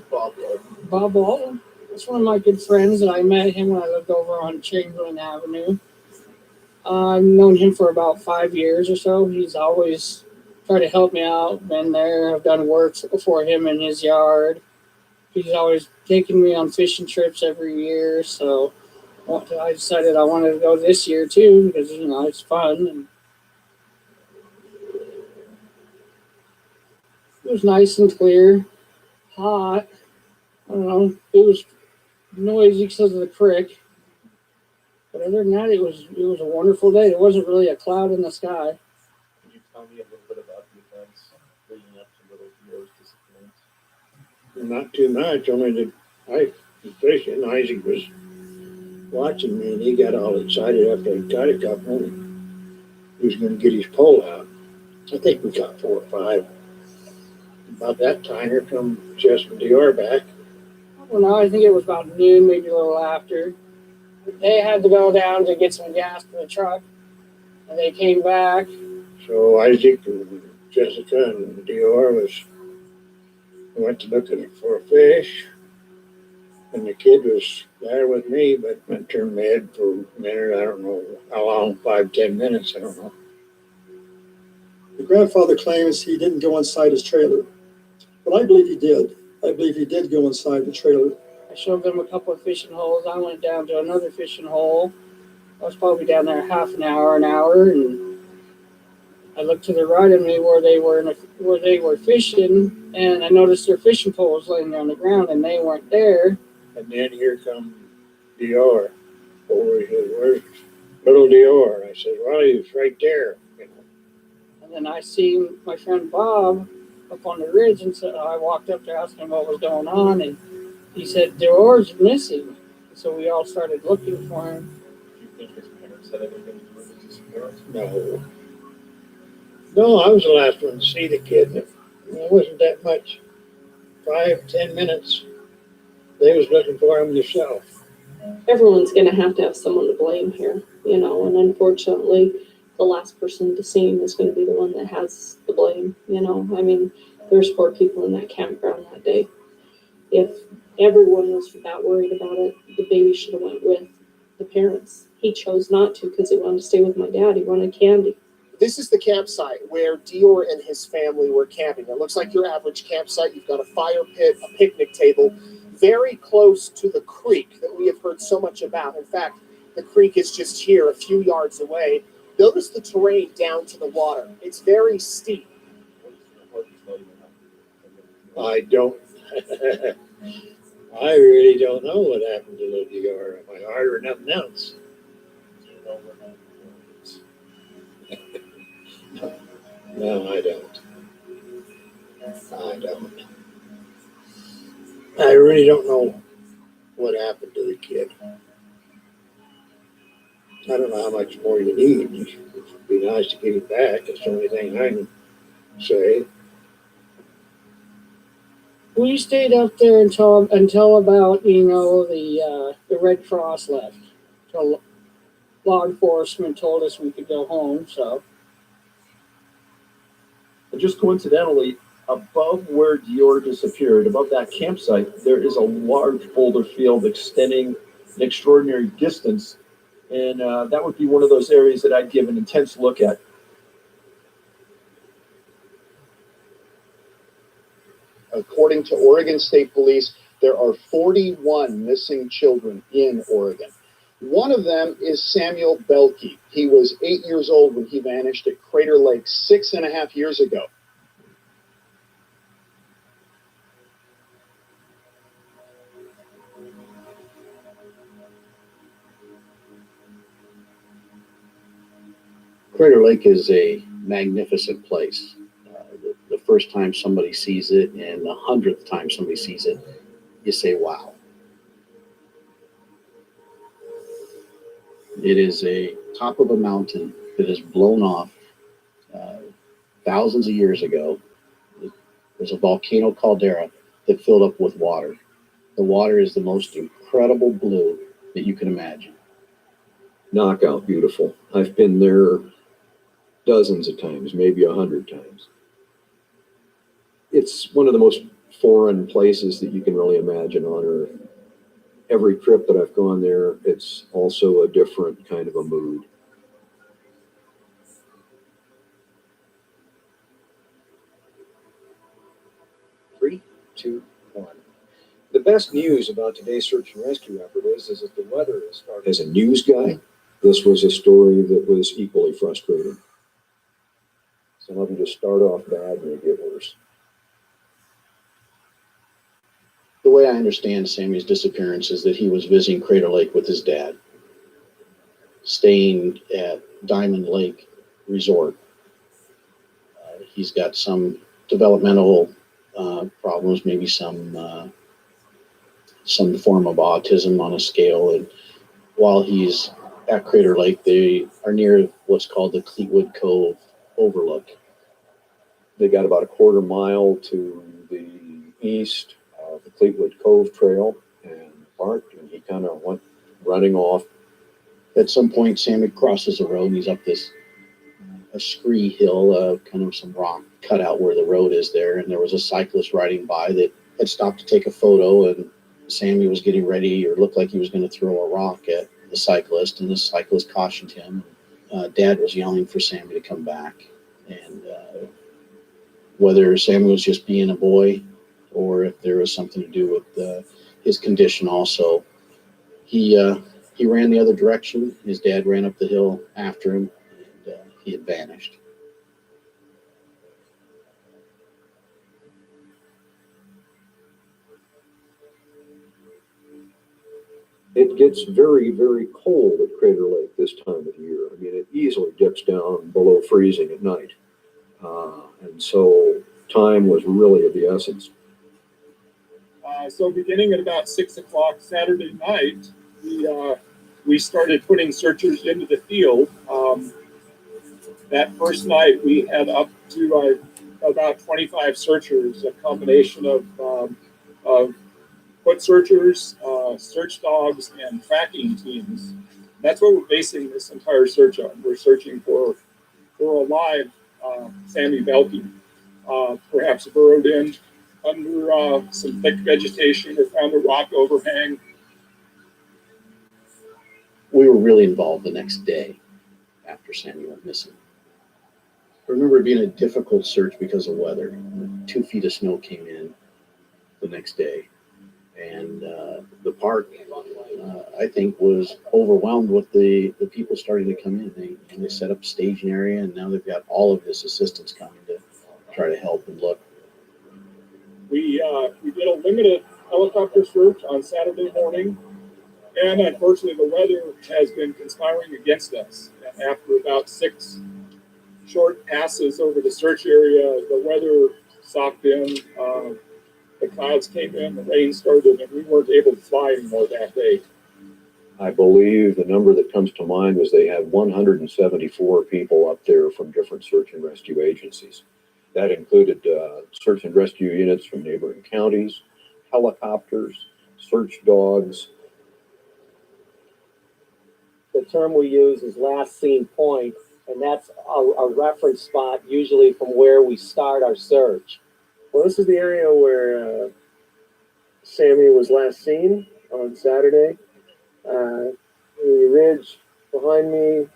Bob Walton? Bob Walton. That's one of my good friends, and I met him when I lived over on Chamberlain Avenue. I've known him for about 5 years or so. He's always tried to help me out. Been there. I've done work for him in his yard. He's always taking me on fishing trips every year. So I decided I wanted to go this year too because it's fun. And it was nice and clear, hot. I don't know. It was noisy because of the creek. But other than that, it was a wonderful day. There wasn't really a cloud in the sky. Can you tell me a little bit about the events leading up to little Dior's disappearance? Not too much, only that I was fishing. Isaac was watching me, and he got all excited after he caught a couple, and he was going to get his pole out. I think we caught 4 or 5. About that time, here come Jess and Dior back. Well, no, I think it was about noon, maybe a little after. They had to go down to get some gas for the truck, and they came back. So Isaac and Jessica and Dior went to looking for a fish, and the kid was there with me, but I turned my head for a minute. I don't know how long, 5, 10 minutes. I don't know. The grandfather claims he didn't go inside his trailer, but I believe he did. I believe he did go inside the trailer. I showed them a couple of fishing holes. I went down to another fishing hole. I was probably down there half an hour, and I looked to the right of me where they were fishing, and I noticed their fishing pole was laying on the ground, and they weren't there. And then here come Dior. Over, he said, "Where's little Dior?" I said, "Well, he was right there." You know. And then I seen my friend Bob up on the ridge, and so I walked up to ask him what was going on, and he said Dior's missing. So we all started looking for him. Do you think his parents had anything to do with his disappearance? No. No, I was the last one to see the kid. It wasn't that much. 5, 10 minutes. They was looking for him themselves. Everyone's going to have someone to blame here, and unfortunately, the last person to see him is going to be the one that has the blame. I mean, there's 4 people in that campground that day. If everyone was that worried about it, the baby should have went with the parents. He chose not to because he wanted to stay with my dad. He wanted candy. This is the campsite where Dior and his family were camping. It looks like your average campsite. You've got a fire pit, a picnic table, very close to the creek that we have heard so much about. In fact, the creek is just here, a few yards away. Notice the terrain down to the water. It's very steep. I don't. I really don't know what happened to little Dior. My heart or nothing else. No, I don't. I don't. I really don't know what happened to the kid. I don't know how much more you need. It would be nice to get him back. That's the only thing I can say. We stayed up there until about the Red Cross left. Till law enforcement told us we could go home. So, and just coincidentally, above where Dior disappeared, above that campsite, there is a large boulder field extending an extraordinary distance, and that would be one of those areas that I'd give an intense look at. According to Oregon State Police, there are 41 missing children in Oregon. One of them is Samuel Belke. He was 8 years old when he vanished at Crater Lake 6.5 years ago. Crater Lake is a magnificent place. The first time somebody sees it and the 100th time somebody sees it, you say, wow. It is a top of a mountain that is blown off thousands of years ago. There's a volcano caldera that filled up with water. The water is the most incredible blue that you can imagine. Knockout beautiful. I've been there dozens of times, maybe 100 times. It's one of the most foreign places that you can really imagine on Earth. Every trip that I've gone there, it's also a different kind of a mood. Three, two, one. The best news about today's search and rescue effort is that the weather is starting. As a news guy, this was a story that was equally frustrating. Some of them just start off bad and they get worse. The way I understand Sammy's disappearance is that he was visiting Crater Lake with his dad, staying at Diamond Lake Resort. He's got some developmental problems, maybe some form of autism on a scale. And while he's at Crater Lake, they are near what's called the Cleetwood Cove Overlook. They got about a quarter mile to the east of Fleetwood Cove Trail and parked, and he kind of went running off. At some point, Sammy crosses the road and he's up this a scree hill, kind of some rock cut out where the road is there, and there was a cyclist riding by that had stopped to take a photo, and Sammy was getting ready or looked like he was going to throw a rock at the cyclist, and the cyclist cautioned him. Dad was yelling for Sammy to come back, and whether Sammy was just being a boy or if there was something to do with his condition also, he ran the other direction. His dad ran up the hill after him, and he had vanished. It gets very, very cold at Crater Lake this time of year. I mean, it easily dips down below freezing at night. And so time was really of the essence. So beginning at about 6 o'clock Saturday night, we started putting searchers into the field. That first night, we had up to about 25 searchers, a combination of foot searchers, search dogs, and tracking teams. That's what we're basing this entire search on. We're searching for a live Sammy Belkey, perhaps burrowed in under some thick vegetation or found a rock overhang. We were really involved the next day after Sammy went missing. I remember it being a difficult search because of weather. 2 feet of snow came in the next day, and the park, I think, was overwhelmed with the people starting to come in. They set up a staging area, and now they've got all of this assistance coming to try to help and look. We did a limited helicopter search on Saturday morning, and unfortunately the weather has been conspiring against us. After about 6 short passes over the search area, the weather socked in, the clouds came in, the rain started, and we weren't able to fly anymore that day. I believe the number that comes to mind was they had 174 people up there from different search and rescue agencies. That included search and rescue units from neighboring counties, helicopters, search dogs. The term we use is last seen point, and that's a reference spot usually from where we start our search. Well, this is the area where Sammy was last seen on Saturday. The ridge behind me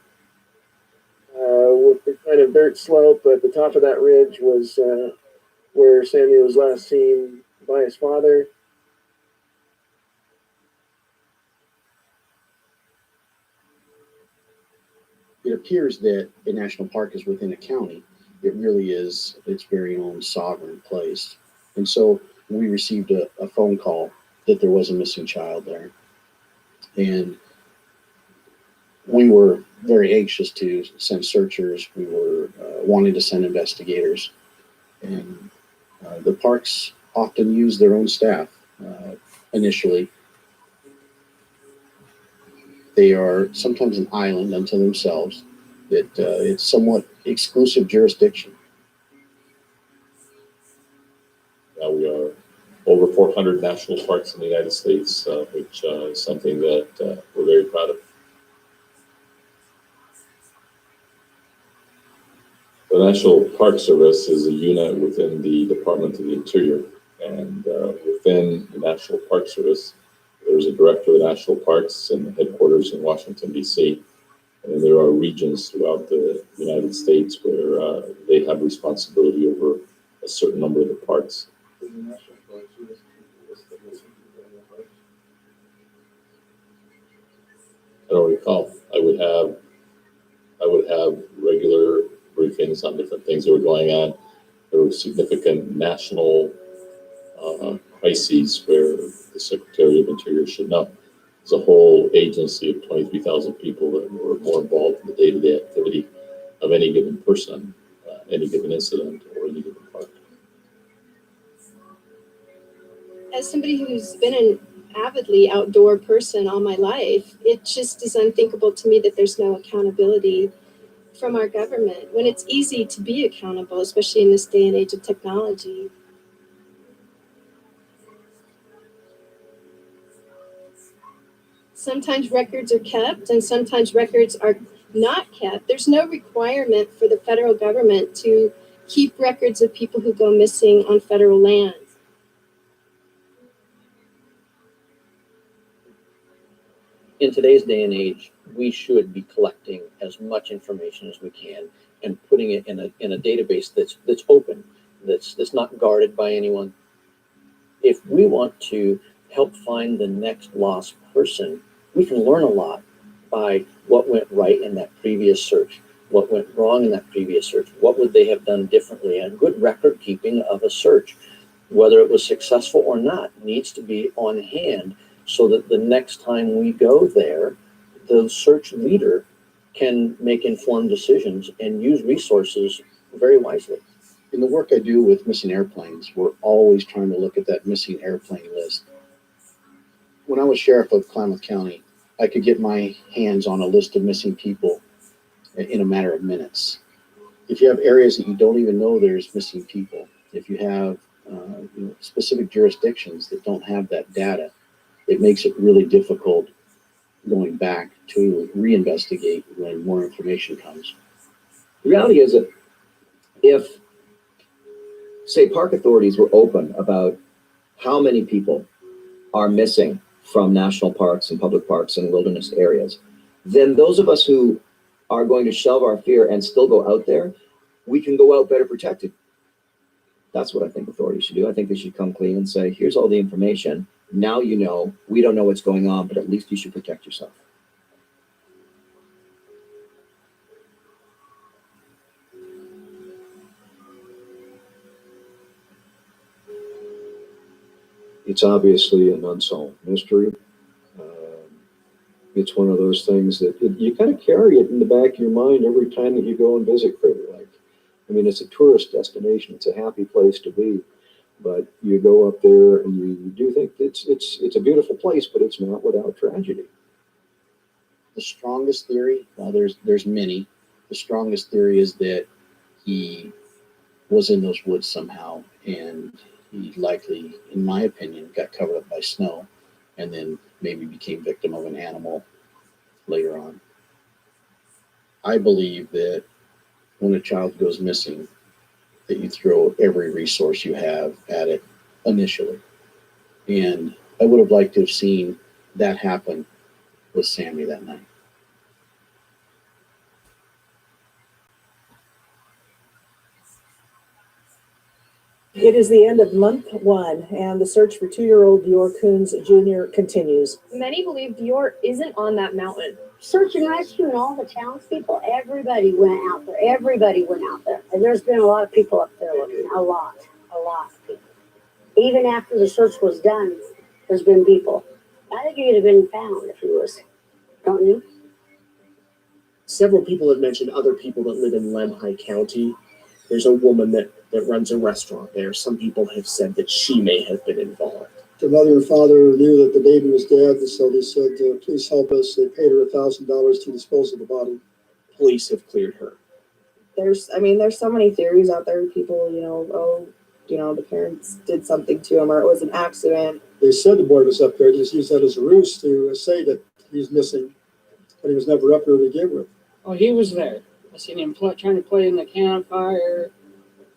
with the kind of dirt slope at the top of that ridge was where Sammy was last seen by his father. It appears that a national park is within a county. It really is its very own sovereign place. And so we received a phone call that there was a missing child there. And we were very anxious to send searchers. We were wanting to send investigators. And the parks often use their own staff initially. They are sometimes an island unto themselves. It's somewhat exclusive jurisdiction. We are over 400 national parks in the United States, which is something that we're very proud of. The National Park Service is a unit within the Department of the Interior, and within the National Park Service, there's a director of the national parks and the headquarters in Washington, D.C., and there are regions throughout the United States where they have responsibility over a certain number of the parks. I don't recall. I would have regular briefings on different things that were going on. There were significant national crises where the Secretary of Interior should know. There's a whole agency of 23,000 people that were more involved in the day-to-day activity of any given person, any given incident, or any given park. As somebody who's been an avidly outdoor person all my life, it just is unthinkable to me that there's no accountability from our government when it's easy to be accountable, especially in this day and age of technology. Sometimes records are kept and sometimes records are not kept. There's no requirement for the federal government to keep records of people who go missing on federal land. In today's day and age, we should be collecting as much information as we can and putting it in a database that's open, that's not guarded by anyone. If we want to help find the next lost person, we can learn a lot by what went right in that previous search, what went wrong in that previous search, what would they have done differently, and good record keeping of a search, whether it was successful or not, needs to be on hand so that the next time we go there, the search leader can make informed decisions and use resources very wisely. In the work I do with missing airplanes, we're always trying to look at that missing airplane list. When I was sheriff of Klamath County, I could get my hands on a list of missing people in a matter of minutes. If you have areas that you don't even know there's missing people, if you have specific jurisdictions that don't have that data, it makes it really difficult going back to reinvestigate when more information comes. The reality is that if, say, park authorities were open about how many people are missing from national parks and public parks and wilderness areas, then those of us who are going to shelve our fear and still go out there, we can go out better protected. That's what I think authorities should do. I think they should come clean and say, here's all the information. Now you know, we don't know what's going on, but at least you should protect yourself. It's obviously an unsolved mystery. It's one of those things that you kind of carry it in the back of your mind every time that you go and visit Crater Lake. I mean, it's a tourist destination. It's a happy place to be, but you go up there and you do think it's a beautiful place, but it's not without tragedy. The strongest theory, well, there's many. The strongest theory is that he was in those woods somehow, and he likely, in my opinion, got covered up by snow, and then maybe became victim of an animal later on. I believe that when a child goes missing, that you throw every resource you have at it initially. And I would have liked to have seen that happen with Sammy that night. It is the end of month 1, and the search for 2-year-old Dior Coons Jr. continues. Many believe Dior isn't on that mountain. Search and rescue and all the townspeople, everybody went out there. Everybody went out there. And there's been a lot of people up there looking. A lot of people. Even after the search was done, there's been people. I think he'd have been found if he was, don't you? Several people have mentioned other people that live in Lemhi County. There's a woman that runs a restaurant there. Some people have said that she may have been involved. The mother and father knew that the baby was dead, so they said, please help us. They paid her $1,000 to dispose of the body. Police have cleared her. There's so many theories out there. People, the parents did something to him, or it was an accident. They said the boy was up there. Just used that as a ruse to say that he's missing, but he was never up there to begin with. Oh, he was there. I seen him trying to play in the campfire.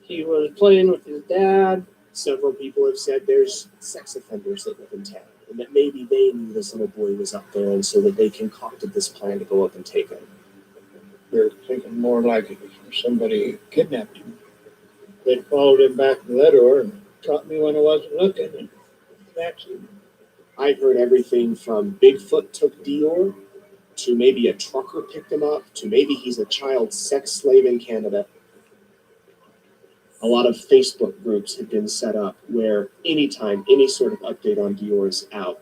He was playing with his dad. Several people have said there's sex offenders that live in town, and that maybe they knew this little boy was up there, and so that they concocted this plan to go up and take him. They're thinking more like it was somebody kidnapped him. They followed him back to the door and caught me when I wasn't looking and snatched him. I've heard everything from Bigfoot took Dior, to maybe a trucker picked him up, to maybe he's a child sex slave in Canada. A lot of Facebook groups have been set up where anytime any sort of update on Dior is out,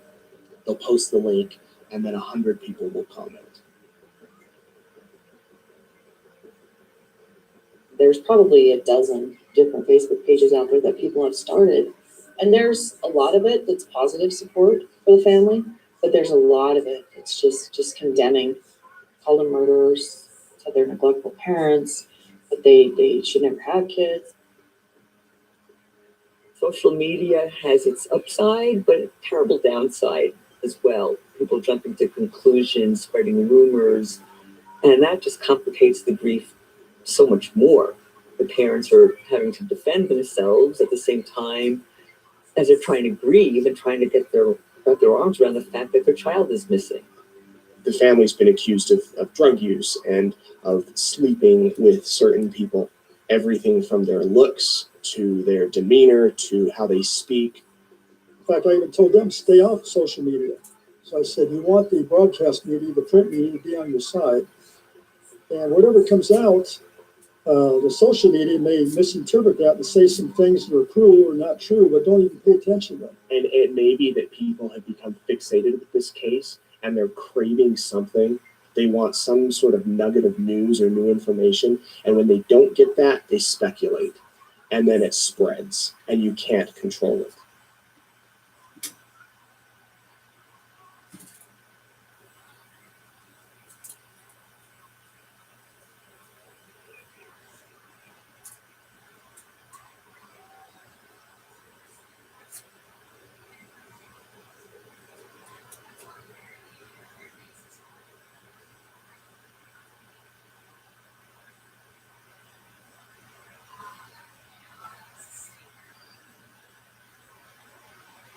they'll post the link and then 100 people will comment. There's probably a dozen different Facebook pages out there that people have started. And there's a lot of it that's positive support for the family, but there's a lot of it that's just condemning, call them murderers, said they're neglectful parents, that they should never have kids. Social media has its upside, but a terrible downside as well. people jumping to conclusions, spreading rumors, and that just complicates the grief so much more. The parents are having to defend themselves at the same time as they're trying to grieve and trying to wrap their arms around the fact that their child is missing. The family's been accused of drug use and of sleeping with certain people. Everything from their looks to their demeanor to how they speak. In fact, I even told them, stay off social media. So I said, you want the broadcast media, the print media to be on your side. And whatever comes out, the social media may misinterpret that and say some things that are cruel or not true, but don't even pay attention to them. And it may be that people have become fixated with this case and they're craving something. They want some sort of nugget of news or new information. And when they don't get that, they speculate. And then it spreads and you can't control it.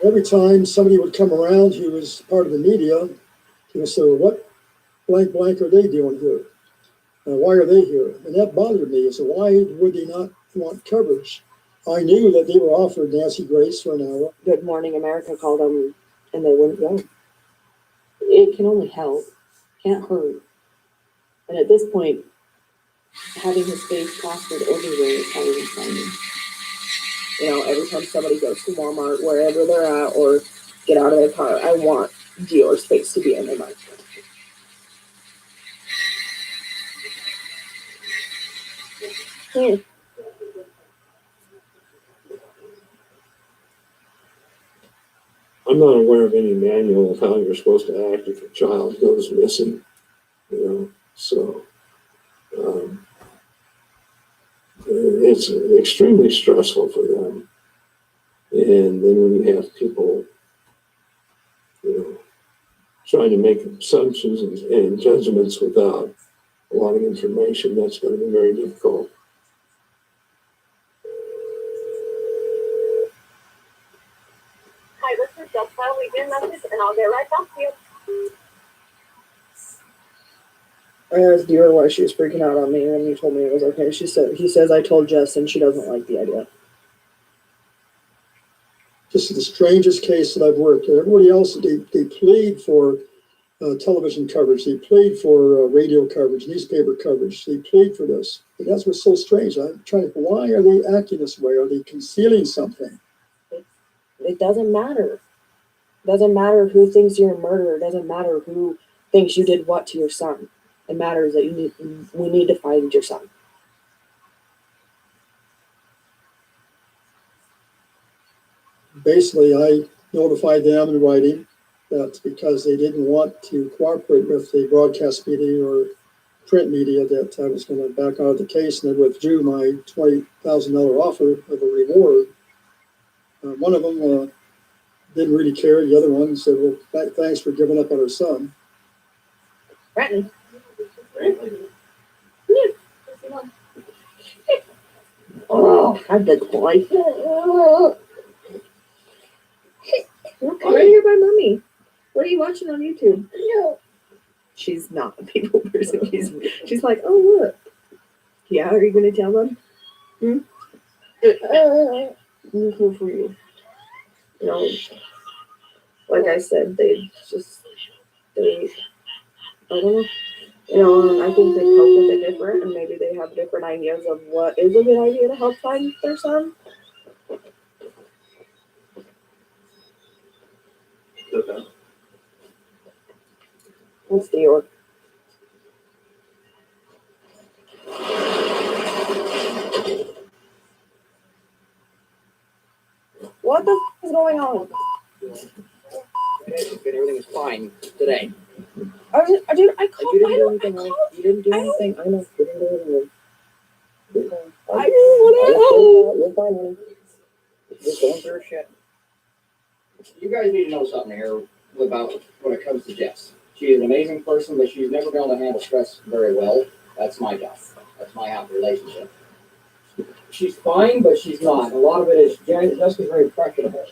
Every time somebody would come around who was part of the media, he would say, well, what blank blank are they doing here? Why are they here? And that bothered me. So why would they not want coverage? I knew that they were offered Nancy Grace for an hour. Good Morning America called them and they wouldn't go. It can only help, can't hurt. And at this point, having his face plastered everywhere is probably insane. You know, every time somebody goes to Walmart, wherever they're at, or get out of their car, I want Dior's face to be in their mind. I'm not aware of any manual of how you're supposed to act if a child goes missing, you know, so it's extremely stressful for them. And then when you have people, you know, trying to make assumptions and judgments without a lot of information, that's going to be very difficult. Hi, this is Jessica. Leave me a message and I'll get right back to you. I asked Dior why she was freaking out on me, and you told me it was okay. He says I told Jess, and she doesn't like the idea. This is the strangest case that I've worked. Everybody else, they plead for television coverage. They plead for radio coverage, newspaper coverage. They plead for this. And that's what's so strange. I'm trying to, why are they acting this way? Are they concealing something? It doesn't matter. It doesn't matter who thinks you're a murderer. It doesn't matter who thinks you did what to your son. It matters that we need to find your son. Basically, I notified them in writing that because they didn't want to cooperate with the broadcast media or print media, that I was going to back out of the case, and they withdrew my $20,000 offer of a reward. One of them didn't really care. The other one said, well, thanks for giving up on our son. Brenton. Oh, I did boy. Come right here by mommy. What are you watching on YouTube? She's not a people person. She's like, oh look. Yeah, are you gonna tell them? Cool for you. You know, like I said, I don't know. You know, I think they cope with it different, and maybe they have different ideas of what is a good idea to help find their son. What's Dior? What the is going on? Everything is fine today. Dude, I called. You didn't do anything. You didn't do anything. I know. You didn't do anything. You're fine, honey. Just going through shit. You guys need to know something here. about when it comes to Jess. She is an amazing person, but she's never been able to handle stress very well. That's my job. That's my happy relationship. She's fine, but she's not. A lot of it is Jessica's very impressionable.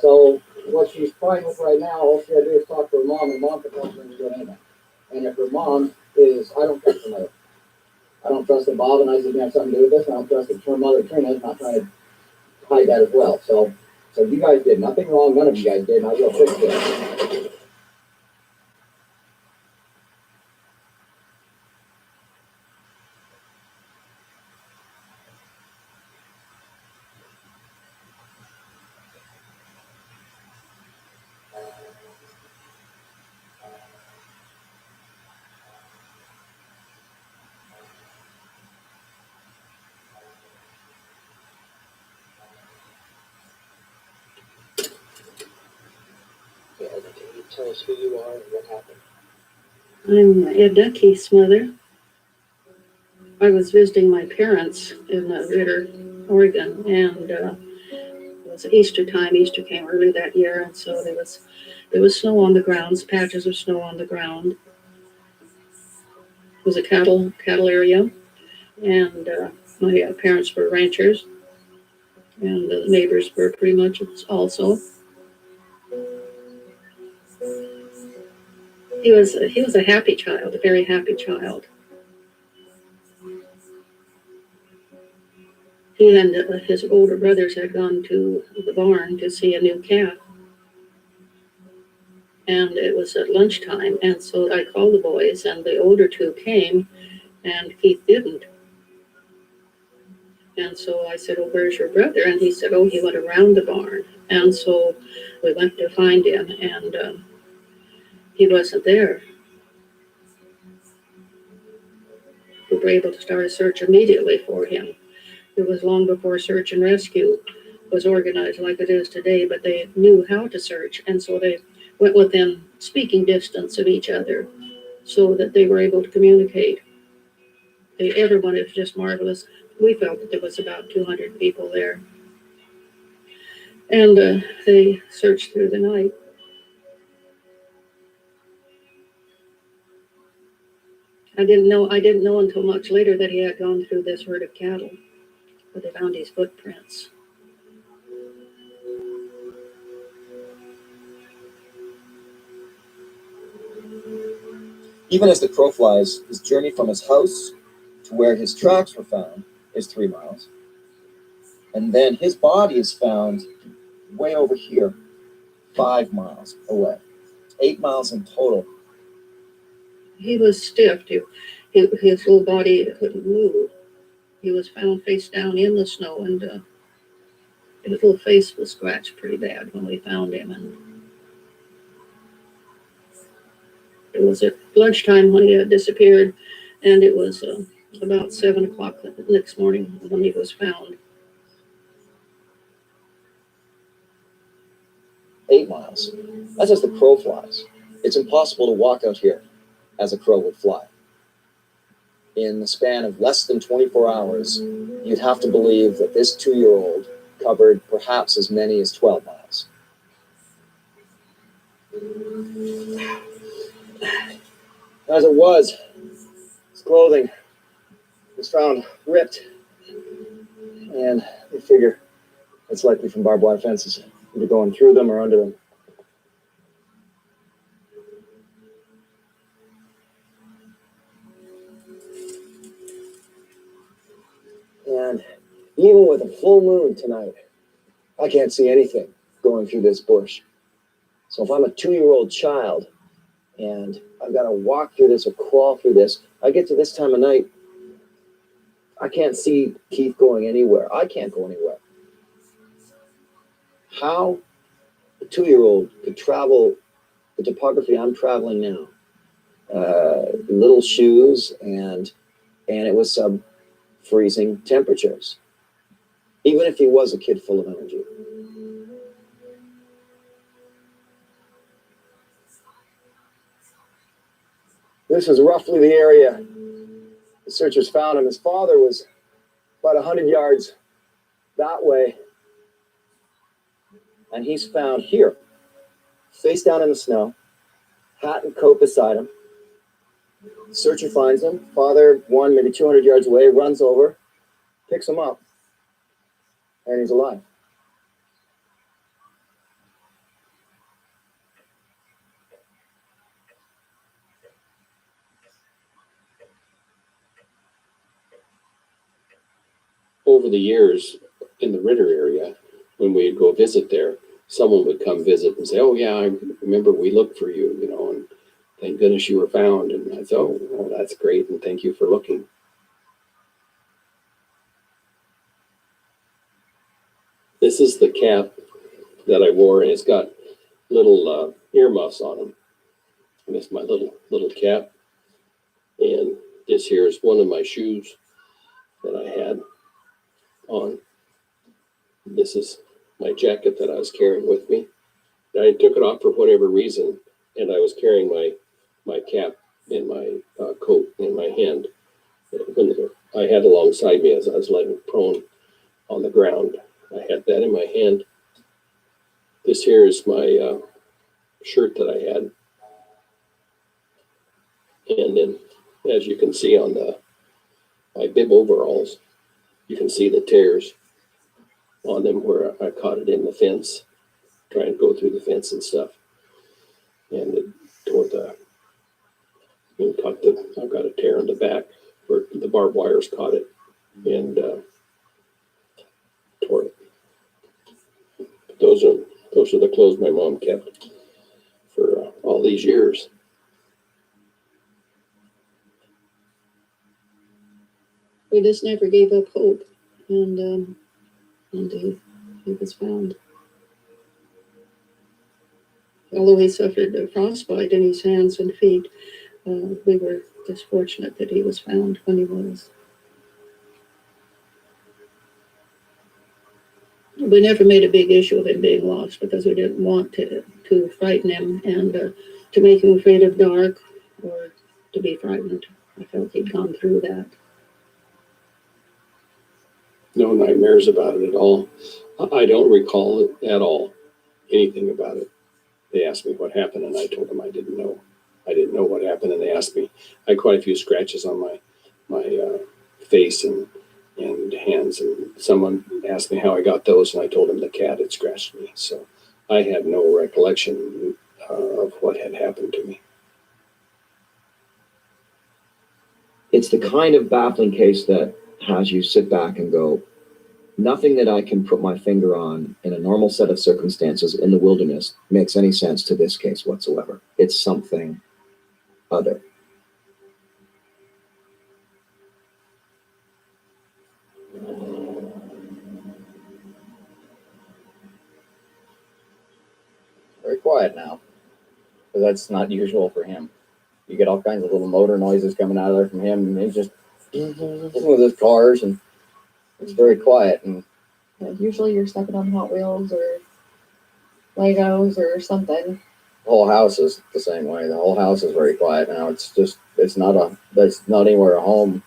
So what she's fine with right now, all she had to do is talk to her mom, and mom can help her to do anything. And if her mom is, I don't trust her mother. I don't trust that Bob and I didn't have something to do with this. I don't trust that her mother, Trina, is not trying to hide that as well. So you guys did nothing wrong. None of you guys did. And I will fix it. Yeah, can you tell us who you are and what happened? I'm Edna Keith's mother. I was visiting my parents in Ritter, Oregon, and it was Easter time. Easter came early that year, and so there was snow on the grounds, patches of snow on the ground. It was a cattle area, and my parents were ranchers, and the neighbors were pretty much also. He was a happy child, a very happy child. He and his older brothers had gone to the barn to see a new calf. And it was at lunchtime, and so I called the boys, and the older two came, and Keith didn't. And so I said, "Oh, where's your brother?" And he said, "Oh, he went around the barn." And so we went to find him, and he wasn't there. We were able to start a search immediately for him. It was long before search and rescue was organized like it is today, but they knew how to search, and so they went within speaking distance of each other so that they were able to communicate. Everyone is just marvelous. We felt that there was about 200 people there. And they searched through the night. I didn't know until much later that he had gone through this herd of cattle, but they found his footprints. Even as the crow flies, his journey from his house to where his tracks were found is 3 miles. And then his body is found way over here, 5 miles away. 8 miles in total. He was stiff. His whole body couldn't move. He was found face down in the snow, and his little face was scratched pretty bad when we found him. And it was at lunchtime when he had disappeared, and it was about 7 o'clock the next morning when he was found. 8 miles. That's as the crow flies. It's impossible to walk out here as a crow would fly. In the span of less than 24 hours, you'd have to believe that this 2-year-old covered perhaps as many as 12 miles. As it was, his clothing was found ripped, and they figure it's likely from barbed wire fences, either going through them or under them. And even with a full moon tonight, I can't see anything going through this bush. So if I'm a 2-year-old child and I've got to walk through this or crawl through this, I get to this time of night, I can't see Keith going anywhere. I can't go anywhere. How a 2-year-old could travel the topography I'm traveling now, little shoes, and it was sub-freezing temperatures, even if he was a kid full of energy. This is roughly the area the searchers found him. His father was about 100 yards that way, and he's found here, face down in the snow, hat and coat beside him. Searcher finds him. Father, one, maybe 200 yards away, runs over, picks him up, and he's alive. Over the years in the Ritter area, when we'd go visit there, someone would come visit and say, "Oh yeah, I remember we looked for you, you know, and thank goodness you were found." And I said, "Oh, well, that's great, and thank you for looking." This is the cap that I wore, and it's got little earmuffs on them. And it's my little cap. And this here is one of my shoes that I had on. This is my jacket that I was carrying with me. I took it off for whatever reason, and I was carrying my cap in my coat in my hand. When I had alongside me as I was laying prone on the ground, I had that in my hand. This here is my shirt that I had. And then, as you can see on my bib overalls, you can see the tears on them where I caught it in the fence, trying to go through the fence and stuff. And it tore I've got a tear in the back where the barbed wires caught it and tore it. Those are the clothes my mom kept for all these years. We just never gave up hope, and he was found. Although he suffered a frostbite in his hands and feet, we were just fortunate that he was found when he was. We never made a big issue of him being lost because we didn't want to frighten him and to make him afraid of dark or to be frightened. I felt he'd gone through that. No nightmares about it at all. I don't recall it at all, anything about it. They asked me what happened, and I told them I didn't know. I didn't know what happened, and they asked me. I had quite a few scratches on my face and hands, and someone asked me how I got those, and I told them the cat had scratched me. So I had no recollection of what had happened to me. It's the kind of baffling case that has you sit back and go, nothing that I can put my finger on in a normal set of circumstances in the wilderness makes any sense to this case whatsoever. It's something other. Very quiet now, because that's not usual for him. You get all kinds of little motor noises coming out of there from him, and he's just with his cars, and it's very quiet. And usually you're stepping on Hot Wheels or Legos or something. the whole house is the same way. The whole house is very quiet now. It's not anywhere at home.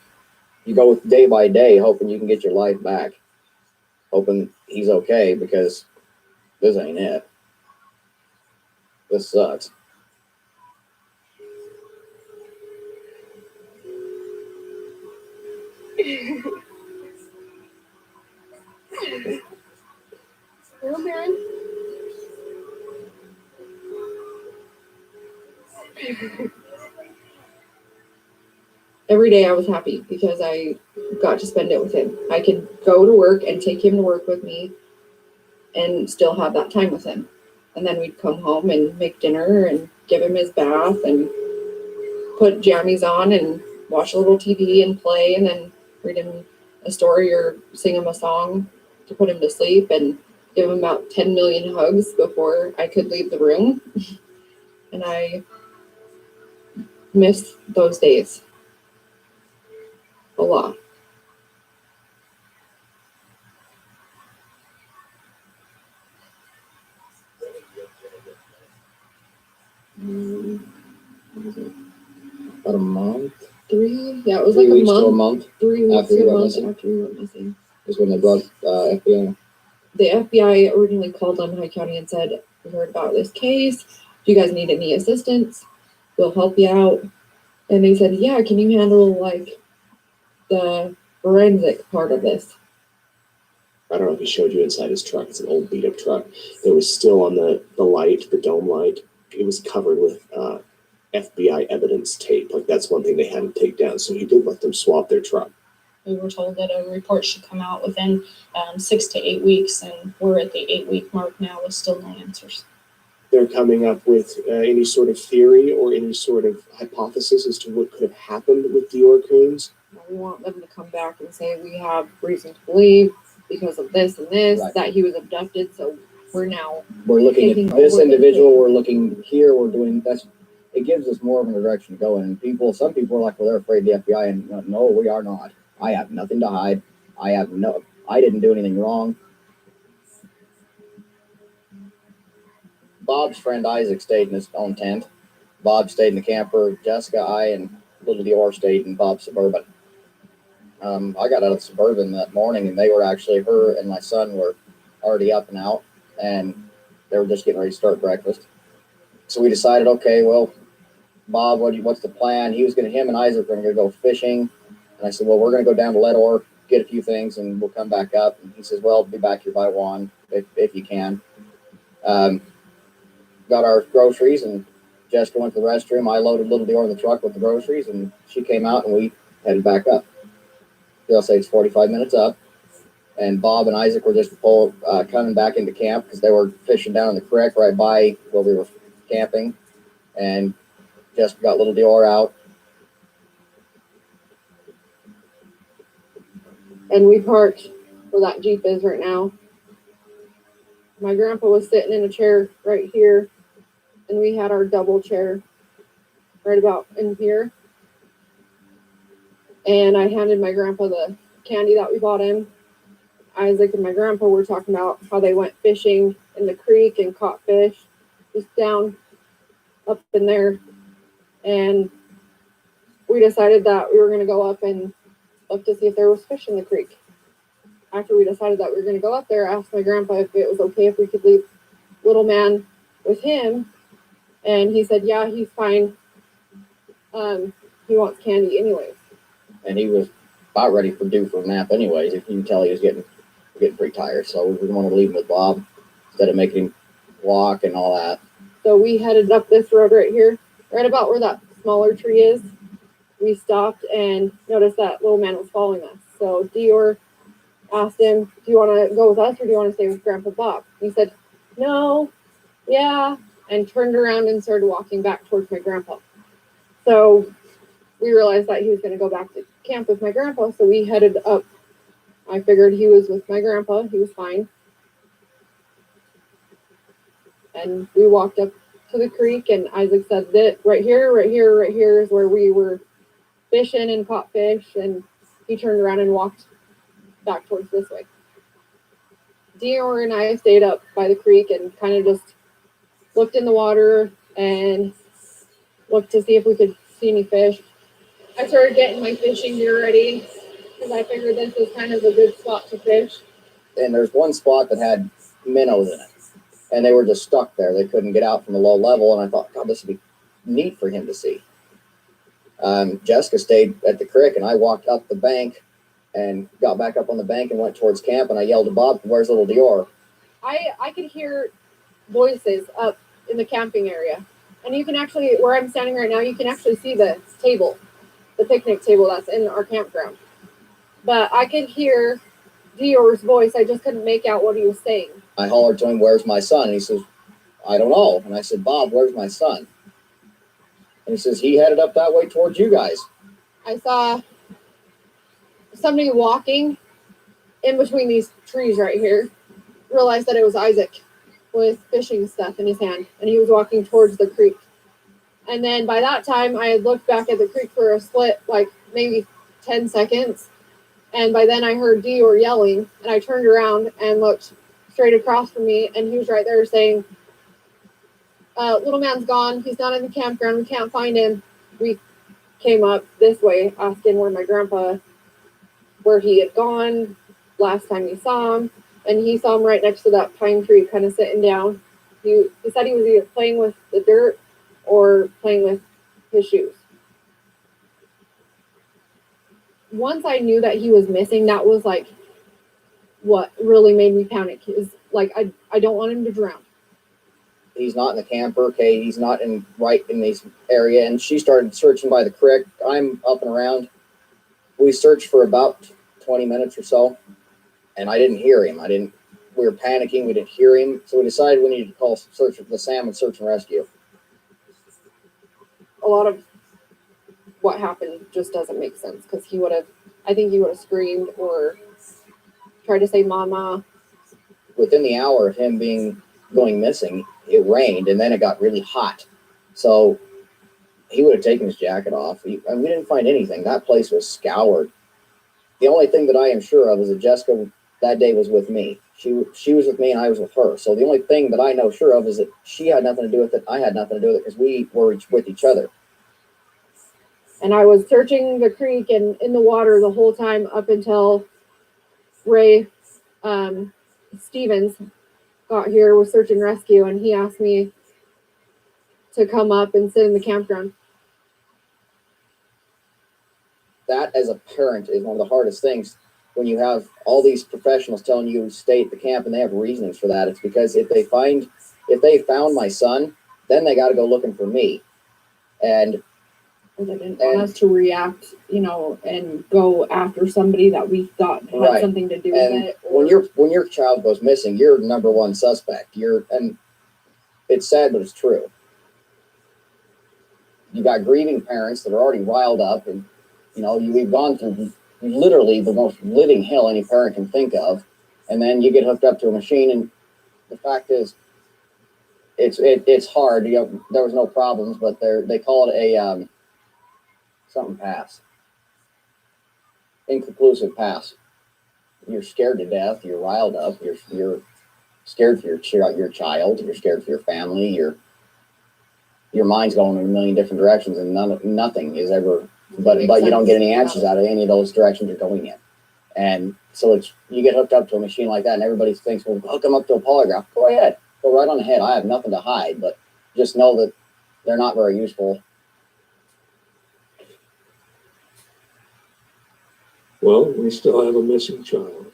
You go day by day, hoping you can get your life back, hoping he's okay, because this ain't it. This sucks. Well, man. Every day I was happy because I got to spend it with him. I could go to work and take him to work with me and still have that time with him. And then we'd come home and make dinner and give him his bath and put jammies on and watch a little TV and play, and then read him a story or sing him a song to put him to sleep, and give him about 10 million hugs before I could leave the room. And I miss those days a lot. About a month. 3, yeah, it was 3 like weeks a to a month. month 3 weeks after to you a went month missing. after we went missing. Is when they brought FBI. The FBI originally called on High County and said, We heard about this case. Do you guys need any assistance? We'll help you out. And they said, yeah, can you handle like the forensic part of this? I don't know if he showed you inside his truck. It's an old beat up truck. It was still on the light, the dome light. It was covered with FBI evidence tape. Like that's one thing they had to take down. So he did let them swap their truck. We were told that a report should come out within 6 to 8 weeks, and we're at the 8-week mark now with still no answers. They're coming up with any sort of theory or any sort of hypothesis as to what could have happened with Dior Coons. We want them to come back and say we have reason to believe because of this and this Right. that he was abducted. So we're looking taking at this over individual. We're looking here. We're doing that's. It gives us more of a direction to go in. And some people are like, well, they're afraid of the FBI, and no, we are not. I have nothing to hide. I didn't do anything wrong. Bob's friend Isaac stayed in his own tent. Bob stayed in the camper. Jessica, I, and little Dior stayed in Bob's Suburban. I got out of the Suburban that morning, and her and my son were already up and out, and they were just getting ready to start breakfast. So we decided, okay, well, Bob, what's the plan? Him and Isaac were going to go fishing. And I said, well, we're going to go down to Ledor, get a few things, and we'll come back up. And he says, well, be back here by 1 if you can. Got our groceries, and Jessica went to the restroom. I loaded little Dior in the truck with the groceries, and she came out, and we headed back up. They'll say it's 45 minutes up. And Bob and Isaac were just coming back into camp because they were fishing down in the creek right by where we were camping. And just got little Dior out. And we parked where that Jeep is right now. My grandpa was sitting in a chair right here, and we had our double chair right about in here. And I handed my grandpa the candy that we bought him. Isaac and my grandpa were talking about how they went fishing in the creek and caught fish just down up in there. And we decided that we were going to go up and look to see if there was fish in the creek. After we decided that we were going to go up there, I asked my grandpa if it was okay if we could leave little man with him. And he said, yeah, he's fine. He wants candy anyways. And he was about ready due for a nap anyways. If you can tell, he was getting pretty tired. So we didn't want to leave him with Bob instead of making him walk and all that. So we headed up this road right here, right about where that smaller tree is. We stopped and noticed that little man was following us. So Dior asked him, do you want to go with us or do you want to stay with Grandpa Bob? He said, no, yeah, and turned around and started walking back towards my grandpa. So we realized that he was going to go back to camp with my grandpa, so we headed up. I figured he was with my grandpa. He was fine. And we walked up to the creek, and Isaac said that right here is where we were fishing and caught fish, and he turned around and walked back towards this way. Dior and I stayed up by the creek and kind of just looked in the water and looked to see if we could see any fish. I started getting my fishing gear ready because I figured this was kind of a good spot to fish. And there's one spot that had minnows in it, and they were just stuck there. They couldn't get out from the low level, and I thought, God, this would be neat for him to see. Jessica stayed at the creek, and I walked up the bank and got back up on the bank and went towards camp, and I yelled to Bob, where's little Dior? I could hear voices up in the camping area. And you can actually, where I'm standing right now, you can actually see the table, the picnic table that's in our campground. But I could hear Dior's voice. I just couldn't make out what he was saying. I hollered to him, where's my son? And he says, I don't know. And I said, Bob, where's my son? And he says, he headed up that way towards you guys. I saw somebody walking in between these trees right here. Realized that it was Isaac with fishing stuff in his hand, and he was walking towards the creek. And then by that time, I had looked back at the creek for a split, like maybe 10 seconds. And by then I heard Dior yelling, and I turned around and looked straight across from me, and he was right there saying, little man's gone. He's not in the campground. We can't find him. We came up this way, asking where he had gone last time he saw him. And he saw him right next to that pine tree, kind of sitting down. He said he was either playing with the dirt or playing with his shoes. Once I knew that he was missing, that was like what really made me panic. Is like I don't want him to drown. He's not in the camper, okay, he's not right in this area, and she started searching by the creek. I'm up and around. We searched for about 20 minutes or so, and I didn't hear him. We were panicking, we didn't hear him, so we decided we needed to call the salmon search and rescue. A lot of what happened just doesn't make sense, because I think he would have screamed or tried to say mama. Within the hour of him going missing, it rained, and then it got really hot. So he would have taken his jacket off. We didn't find anything. That place was scoured. The only thing that I am sure of is that Jessica that day was with me. She was with me and I was with her. So the only thing that I know sure of is that she had nothing to do with it. I had nothing to do with it because we were with each other. And I was searching the creek and in the water the whole time up until Ray Stevens got here with search and rescue, and he asked me to come up and sit in the campground. That, as a parent, is one of the hardest things when you have all these professionals telling you to stay at the camp, and they have reasonings for that. It's because if they found my son, then they got to go looking for me. And they didn't want us to react, and go after somebody that we thought had something to do with it. When your child goes missing, you're number one suspect. And it's sad, but it's true. You got grieving parents that are already riled up, and we've gone through literally the most living hell any parent can think of, and then you get hooked up to a machine, and the fact is, it's hard. There was no problems, but they call it a something pass, inconclusive pass. You're scared to death. You're riled up. You're scared for your child. You're scared for your family. Your mind's going in a million different directions, and nothing is ever. But you don't get any answers out of any of those directions you're going in. And so you get hooked up to a machine like that, and everybody thinks, well, hook them up to a polygraph. Go ahead. Go right on ahead. I have nothing to hide, but just know that they're not very useful. Well, we still have a missing child.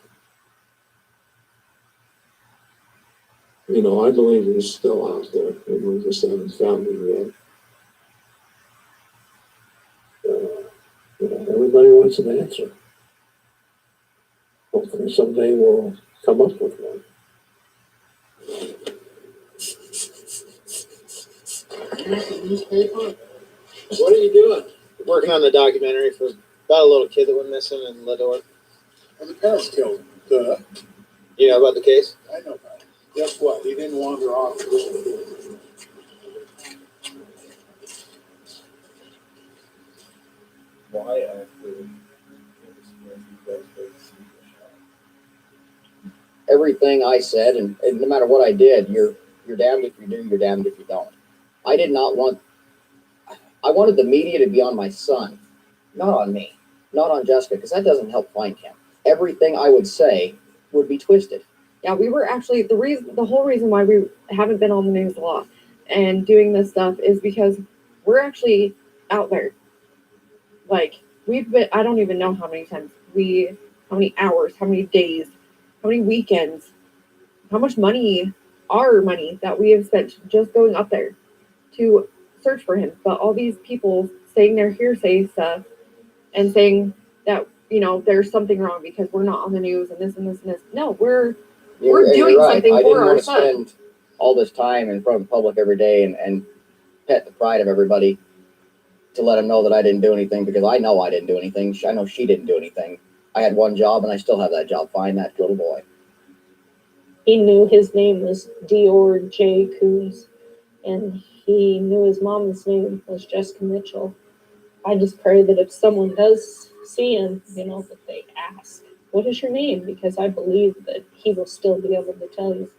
I believe he's still out there, and we just haven't found him yet. Everybody wants an answer. Hopefully someday we'll come up with one. What are you doing? Working on the documentary about a little kid that went missing in Lador. And the parents killed him. Duh. You know about the case? I know about it. Guess what? He didn't wander off. Why after Everything I said, and no matter what I did, you're damned if you do, you're damned if you don't. I wanted the media to be on my son, not on me, not on Jessica, because that doesn't help find him. Everything I would say would be twisted. Yeah, we were actually the whole reason why we haven't been on the news a lot and doing this stuff is because we're actually out there. Like, we've been, I don't even know how many times how many hours, how many days, how many weekends, how much money, our money that we have spent just going up there to search for him. But all these people saying their hearsay stuff and saying that, there's something wrong because we're not on the news and this and this and this. No, we're doing something for our son. I didn't want to spend all this time in front of the public every day and pet the pride of everybody to let them know that I didn't do anything, because I know I didn't do anything. I know she didn't do anything. I had one job, and I still have that job, find that little boy. He knew his name was Dior J. Coons, and he knew his mom's name was Jessica Mitchell. I just pray that if someone does see him, that they ask, what is your name? Because I believe that he will still be able to tell you.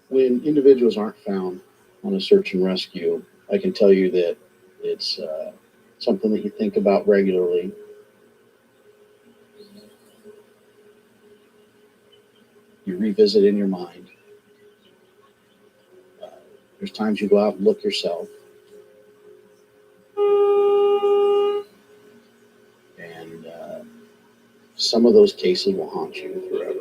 When individuals aren't found on a search and rescue, I can tell you that it's something that you think about regularly. You revisit in your mind. There's times you go out and look yourself. And some of those cases will haunt you forever.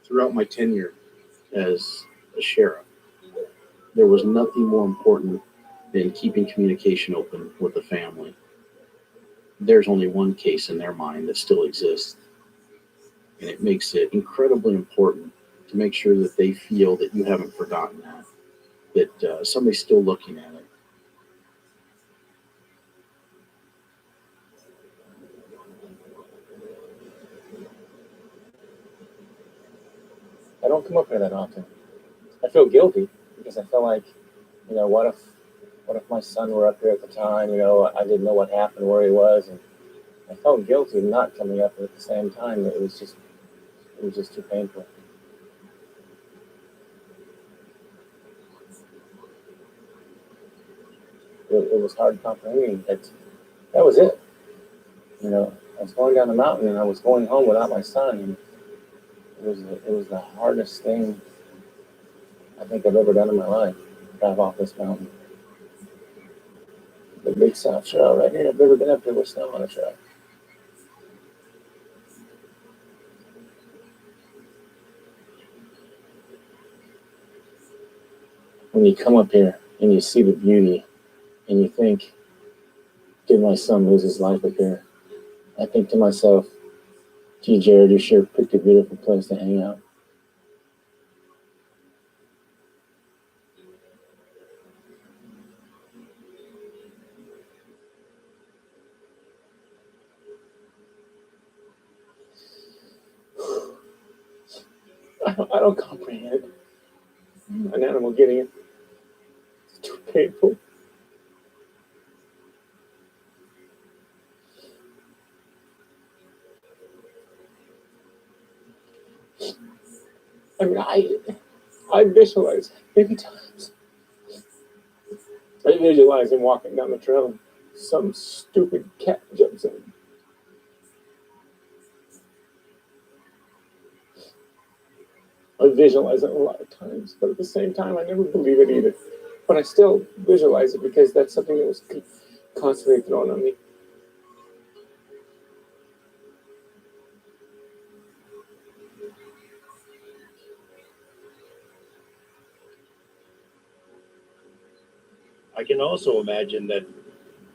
Throughout my tenure as a sheriff, there was nothing more important than keeping communication open with the family. There's only one case in their mind that still exists, and it makes it incredibly important to make sure that they feel that you haven't forgotten that somebody's still looking at it. I don't come up here that often. I feel guilty because I feel like, what if my son were up here at the time? I didn't know what happened, where he was, and I felt guilty not coming up here at the same time. It was just too painful. It was hard comprehending that was it. I was going down the mountain and I was going home without my son. And it was the hardest thing I think I've ever done in my life, drive off this mountain. The Big South Trail right here. I've never been up here with snow on a trail. When you come up here and you see the beauty and you think, did my son lose his life up here? I think to myself, gee, Jared, you sure picked a beautiful place to hang out. I don't comprehend an animal getting it. It's too painful. I mean, I visualize many times. I visualize him walking down the trail and some stupid cat jumps in. I visualize it a lot of times, but at the same time, I never believe it either. But I still visualize it because that's something that was constantly thrown on me. I can also imagine that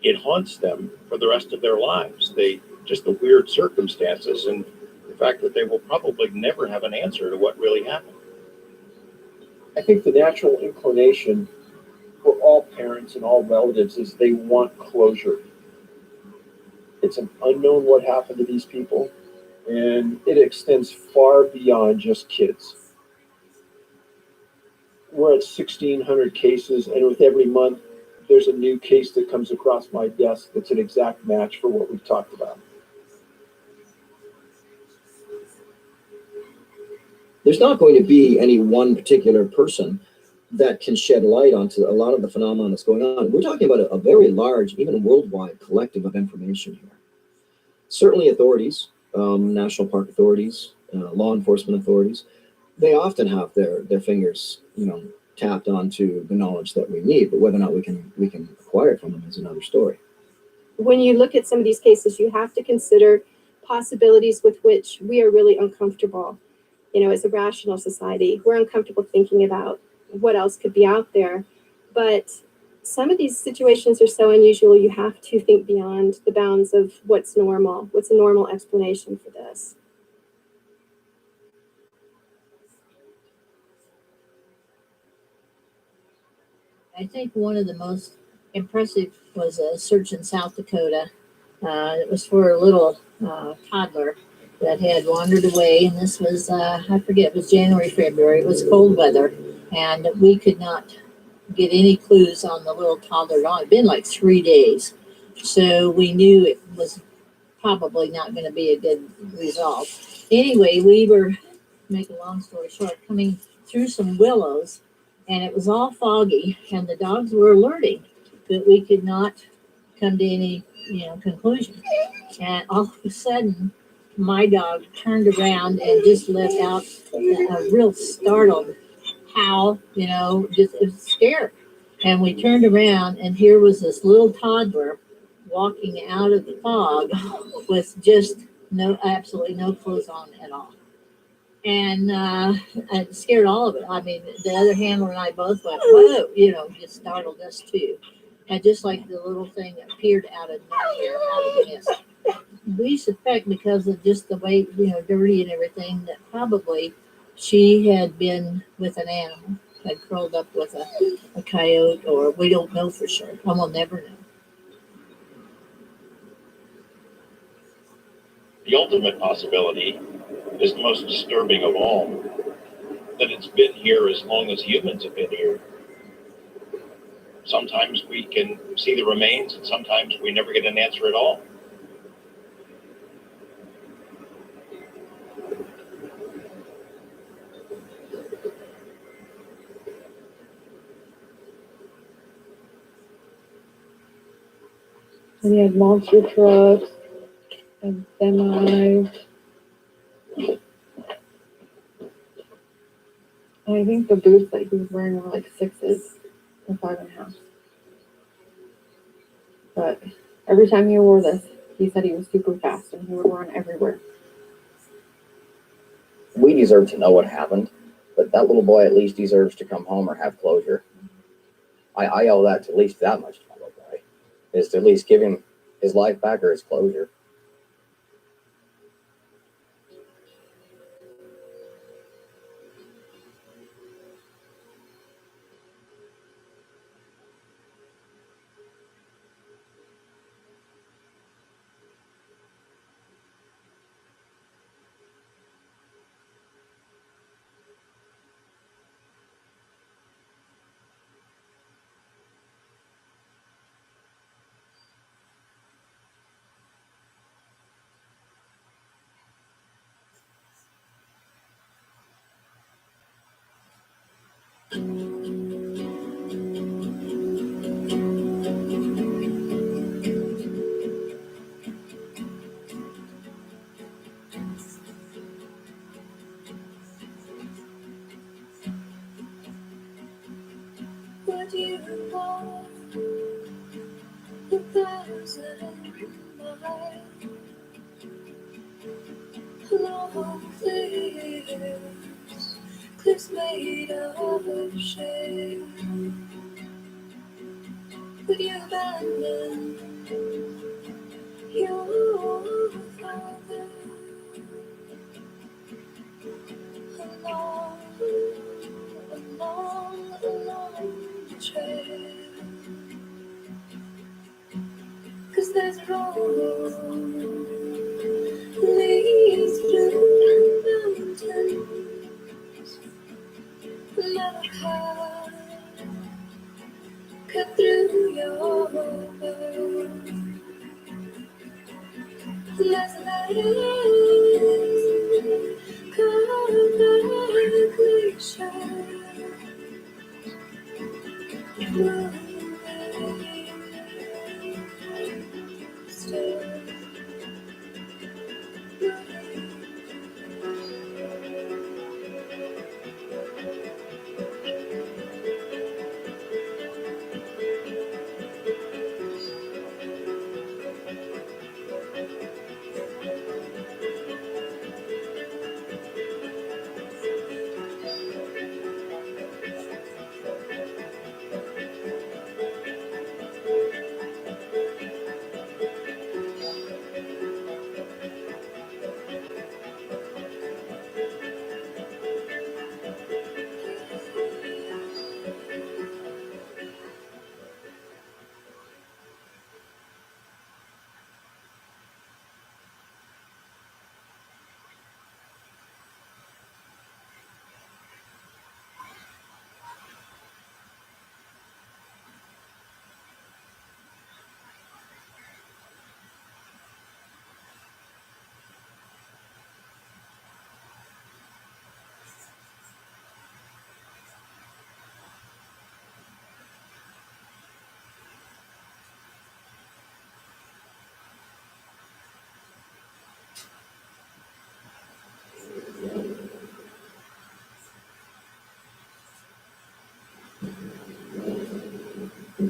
it haunts them for the rest of their lives. Just the weird circumstances and the fact that they will probably never have an answer to what really happened. I think the natural inclination for all parents and all relatives is they want closure. It's an unknown what happened to these people, and it extends far beyond just kids. We're at 1,600 cases, and with every month, there's a new case that comes across my desk that's an exact match for what we've talked about. There's not going to be any one particular person that can shed light onto a lot of the phenomenon that's going on. We're talking about a very large, even worldwide collective of information here. Certainly authorities, national park authorities, law enforcement authorities, they often have their fingers, tapped onto the knowledge that we need, but whether or not we can acquire it from them is another story. When you look at some of these cases, you have to consider possibilities with which we are really uncomfortable. As a rational society, we're uncomfortable thinking about what else could be out there. But some of these situations are so unusual, you have to think beyond the bounds of what's normal. What's a normal explanation for this? I think one of the most impressive was a search in South Dakota. It was for a little toddler that had wandered away, and this was, I forget, it was January, February. It was cold weather, and we could not get any clues on the little toddler at all. It had been like 3 days. So we knew it was probably not going to be a good result. Anyway, we were, make a long story short, coming through some willows, and it was all foggy, and the dogs were alerting that we could not come to any, conclusion. And all of a sudden, my dog turned around and just let out a real startled howl, just it was scared. And we turned around, and here was this little toddler walking out of the fog with just absolutely no clothes on at all. And it scared all of it. I mean, the other handler and I both went, whoa, just startled us too. And just like the little thing that appeared out of nowhere, out of the mist. We suspect because of just the way, dirty and everything, that probably she had been with an animal, had curled up with a coyote, or we don't know for sure. And we'll never know. The ultimate possibility is the most disturbing of all, that it's been here as long as humans have been here. Sometimes we can see the remains, and sometimes we never get an answer at all. And he had monster trucks and semis. And I think the boots that he was wearing were like 6s or 5.5. But every time he wore this, he said he was super fast and he would run everywhere. We deserve to know what happened, but that little boy at least deserves to come home or have closure. I owe that to at least that much to my little boy, is to at least give him his life back or his closure. Would you walk 1,000 miles along cliffs made of shame? Would you abandon your father along the trail? 'Cause there's a road leads through mountains, never cut through your world. There's a place called the glacier. O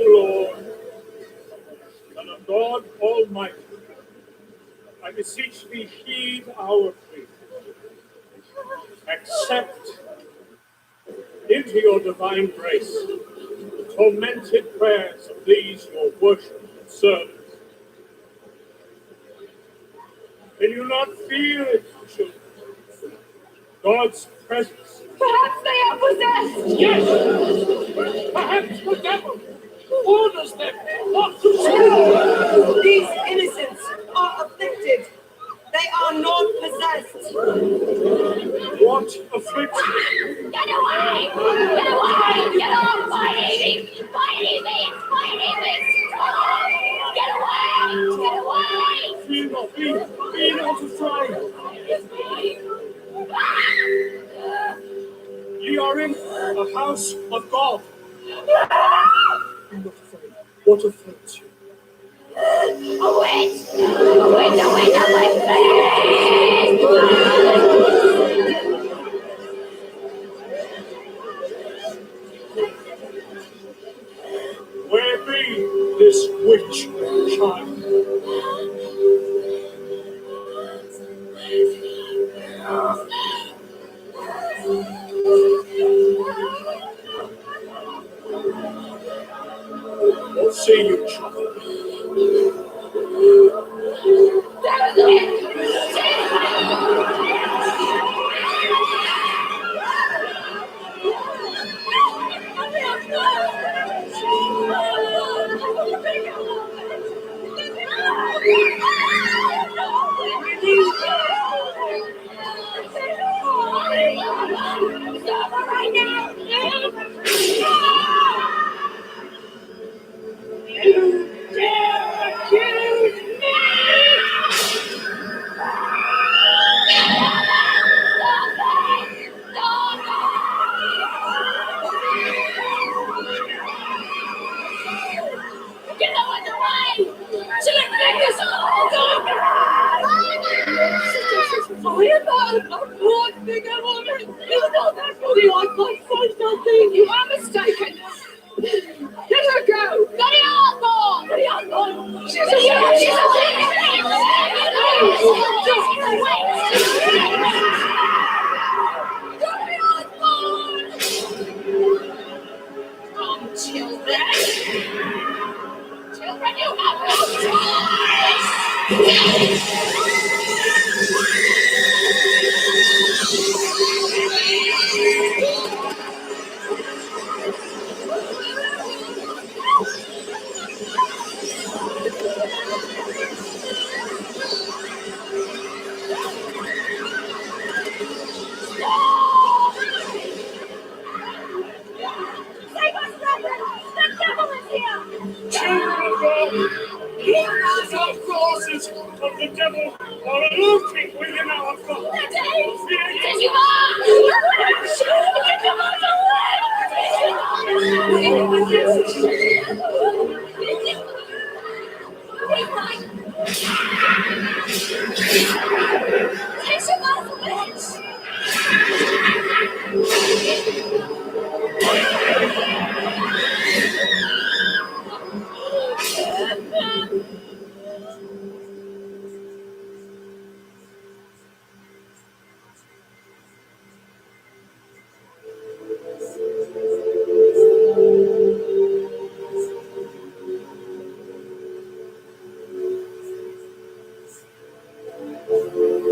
Lord, Son of God Almighty, I beseech thee, heed our plea. Accept into your divine grace the tormented prayers of these your worshipped servants. Can you not feel it, children? God's presence. Perhaps they are possessed. Yes! Perhaps the devil orders them not to sin. These innocents are afflicted. They are not possessed. What affliction? Get away! Get away! Get off my baby! My baby! My baby! Get away! Get away! Fear not, be not afraid. Ye are in the house of God. Be not afraid. What afflicts you? A witch! A witch! A witch! A Where be this witch child? What say you, child? Get out of the way! She'll make us all go! I am not a poor bigger woman. You know that body like my son's nothing. You are mistaken. Let her go. Get it out, boy. Get it out, boy. She's a witch. She's a Children, you have no Save us, brother! The devil is here! Children of God, the dark forces of the devil are lurking within our God. Did you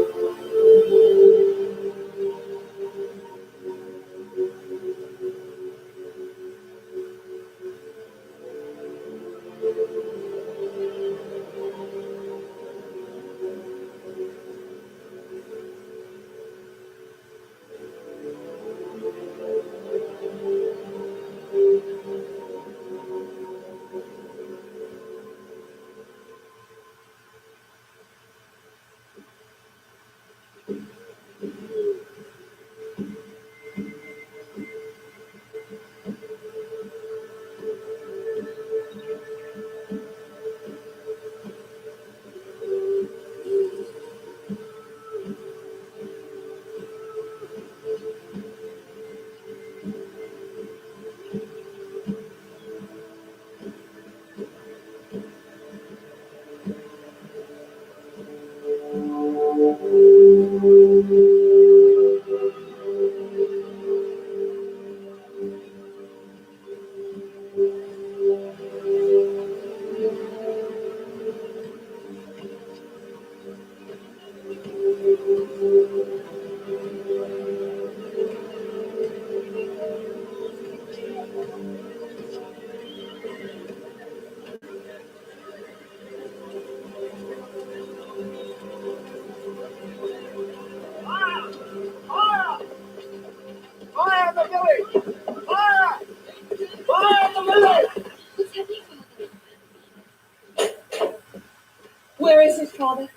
Where is his father?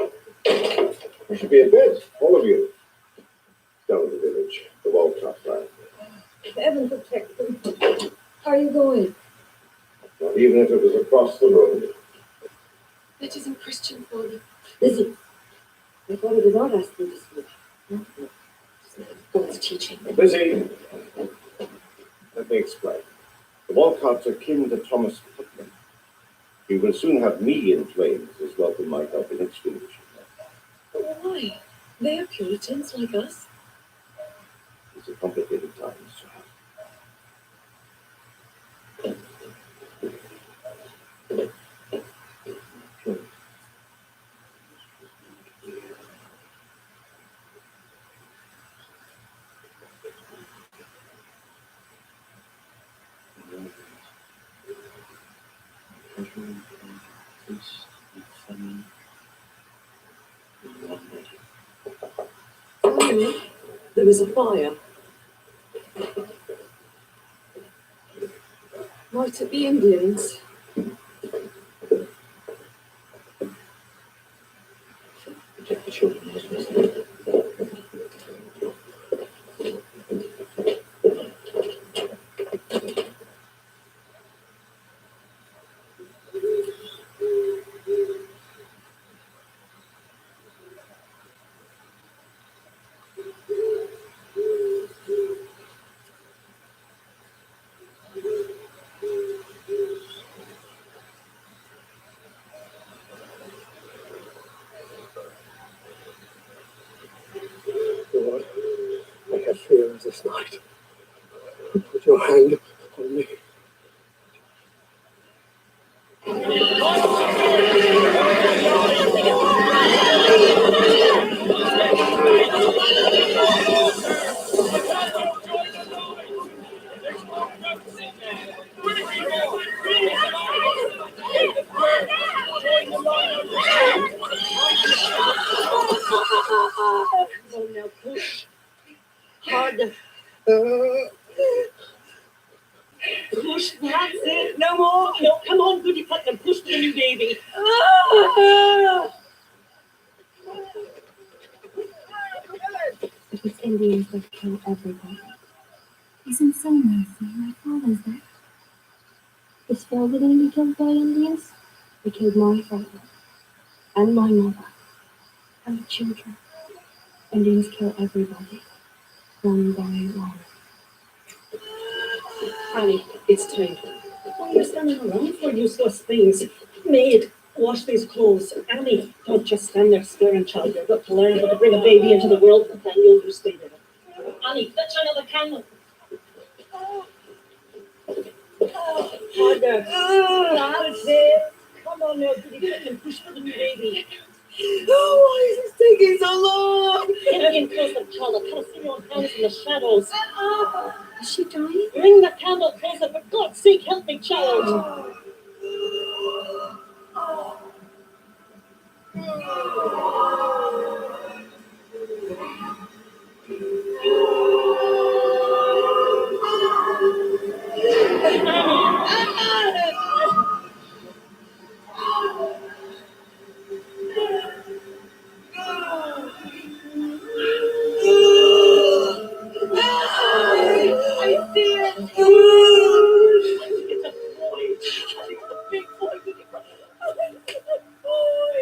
You should be in bed, all of you. Down in the village, the Wildcat land. Heaven protect them. Are you going? Not even if it was across the road. That isn't Christian, Father. Listen, my father did not ask me to speak. No. God's teaching. Busy. Let me explain. The Walcotts are kin to Thomas Putnam. He will soon have me in flames as well as my help in exchange. Why? They are Puritans like us. It's a complicated time, sir. Finally, there is a fire. Might it be Indians? Protect the children as well. Lord, I have fears this night. Put your hand on me. Oh, now push. Harder. Push, that's it. No more. No, come on, Goody Putnam. Push the new baby. If it's Indians that kill everybody. Isn't so mercy. My father's dead. Is father going to be killed by Indians? They killed my father. And my mother. And the children. Indians kill everybody. One by one. Annie, it's time. Why are you standing around for useless things? Maid, wash these clothes. Annie, don't just stand there staring, child. You've got to learn how to bring a baby into the world, and then you'll stay there. Annie, fetch another candle. Harder. That's it. Come on now, Goody Putnam, push for the new baby. Oh, why is this taking so long? Get in closer, child. I can't see your hands in the shadows. Is she dying? Bring the candle closer, for God's sake, help me, child. I see it. It's a boy. It's a big boy. It's a boy. It's a boy.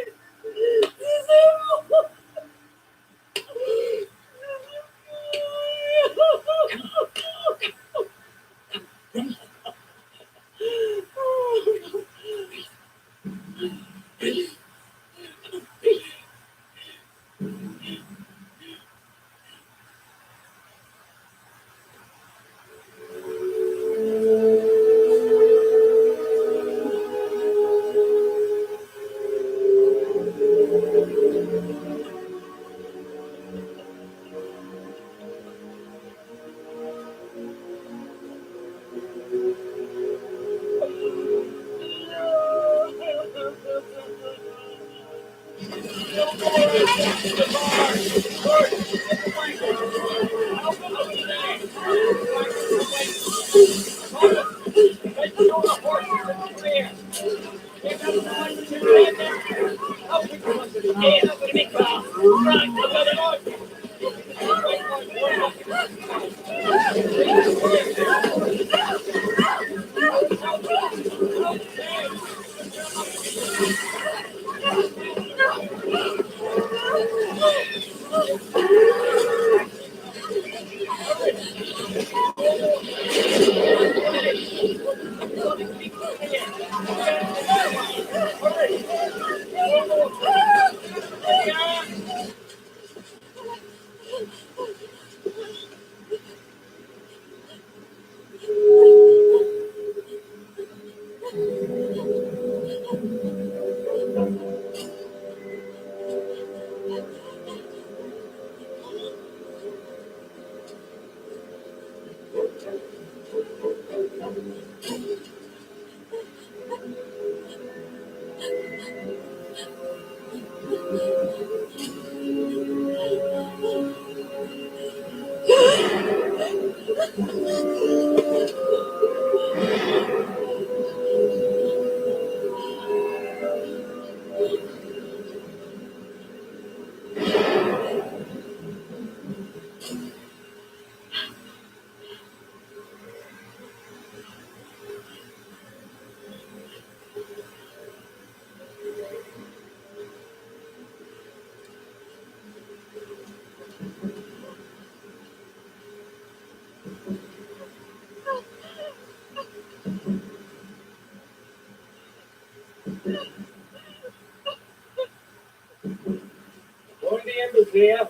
Going the embers here.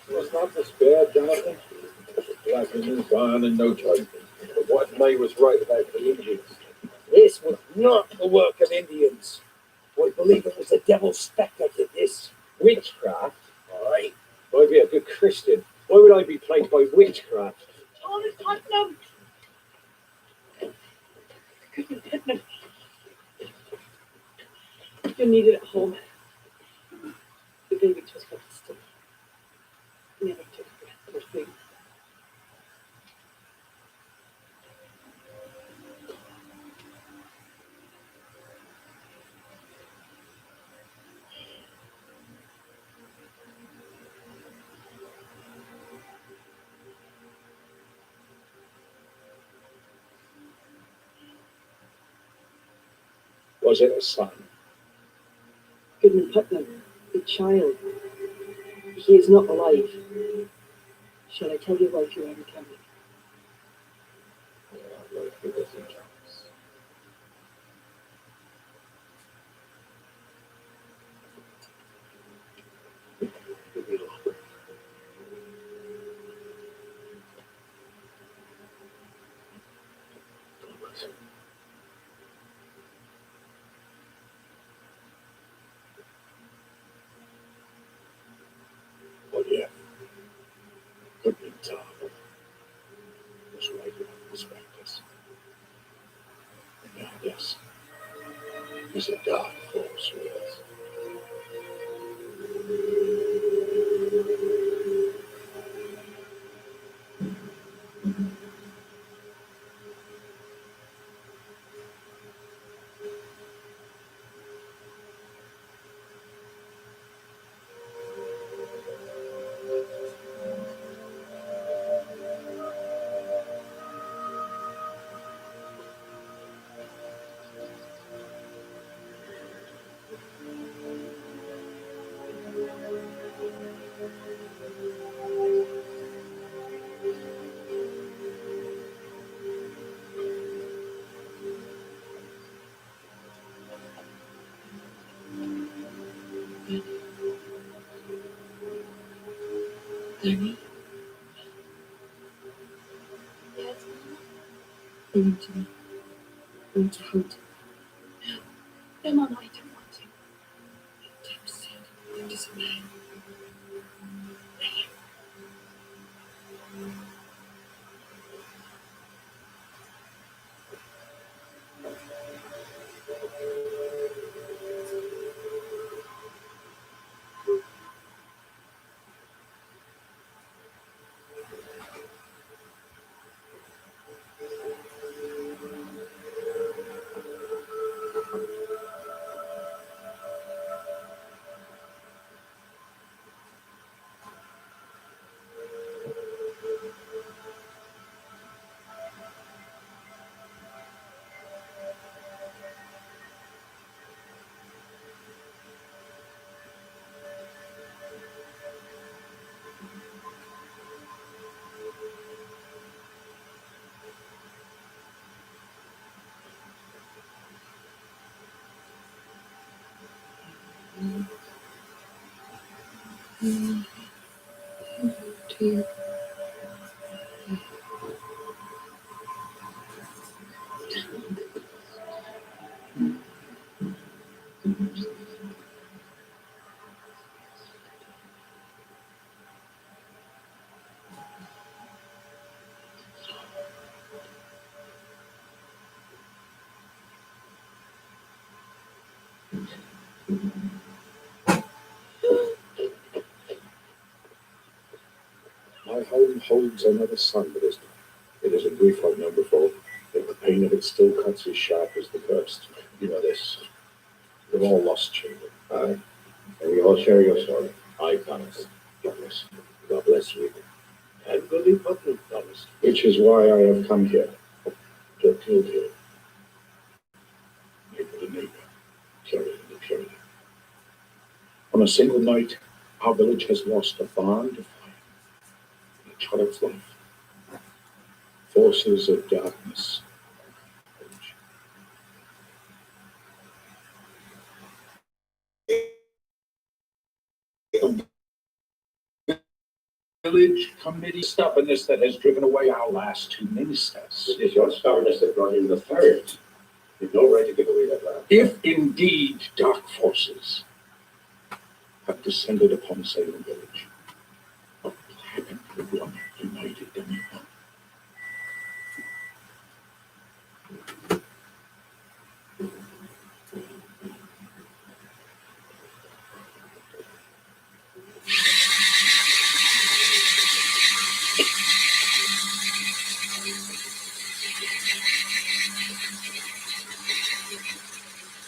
It's not this bad, Jonathan. I can move on in no time. But what May was right about the Indians. This was not the work of Indians. I believe it was the devil's spectre did this. Witchcraft? Aye. I'd be a good Christian. Why would I be plagued by witchcraft? Thomas Putnam! Goodman Putnam. You're needed at home. The baby just got still. Never took a breath, poor thing. Was it a son? Goodman Putnam, the child. He is not alive. Shall I tell your wife you are coming? But yeah, could be tough. Was right about the specters. And I guess he's a dark force with us. Danny? I want to know. I want to hold him. No, Mama, I don't want him. I'm sick. I'm disappearing. My home holds another son that is dying. It is a grief I've known before, yet the pain of it still cuts as sharp as the first. You know this. We've all lost children. Aye. And we all share your sorrow. I promise. God bless you. God bless you. And Billy Putnam promised. Which is why I have come here. To appeal to you. Neighbor to neighbor. Carrier to carrier. On a single night, our village has lost a barn to fire. A child's life. Forces of darkness. Village committee stubbornness that has driven away our last two ministers. It is your stubbornness that brought in the third. You've no right to give away that land. If indeed dark forces have descended upon Salem Village, what will happen to one united Demigod?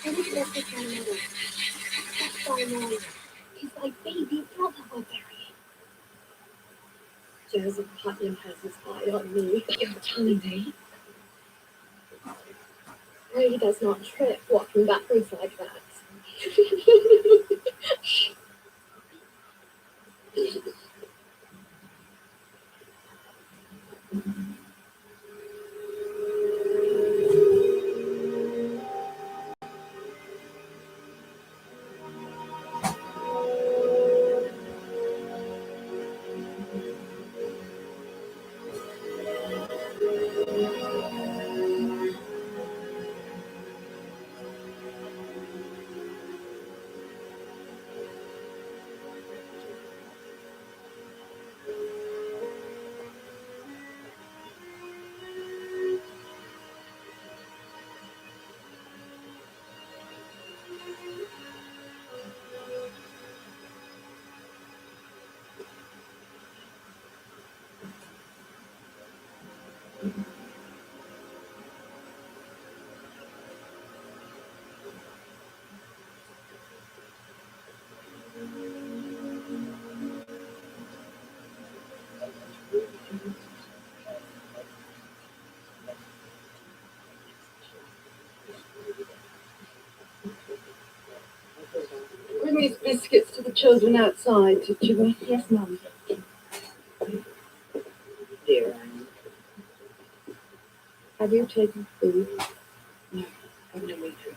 I was just with my mother. That's why I'm He's my baby brother we're burying. Joseph Putnam has his eye on me. You're telling me? He does not trip walking backwards like that. Bring these biscuits to the children outside, did you? Yes, Mum. Dear. Have you taken food? No, I'm no matron.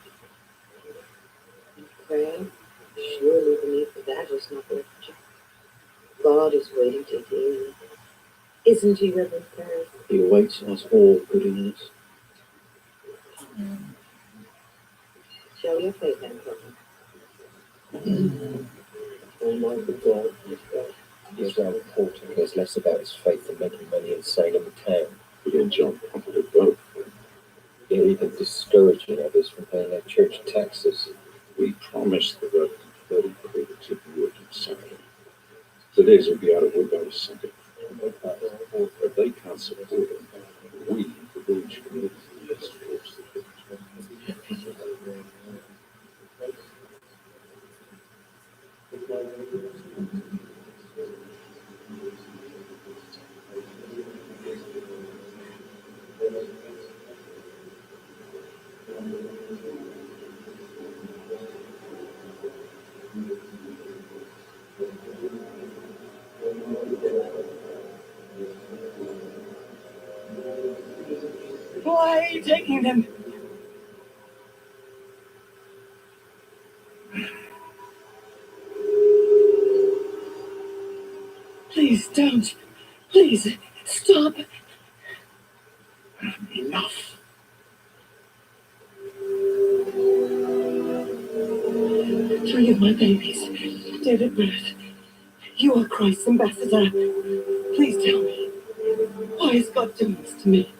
Prayer, surely beneath the that is not literature. God is waiting to hear you. Isn't he, Reverend Ferris? He awaits us all, good in us. Show your faith, then, brother. Almighty God, is rather porter cares less about his faith than making money insane in the town. He and John profited both. They're even discouraging others from paying their church taxes. We promised the Reverend 30 credits of wood and Saturday. Today's will be out of wood by the Sunday. If they can't support it, we, the village community, must force the village. Why are you taking them? Don't. Please, stop. Enough. Three of my babies, dead at birth. You are Christ's ambassador. Please tell me, why is God doing this to me?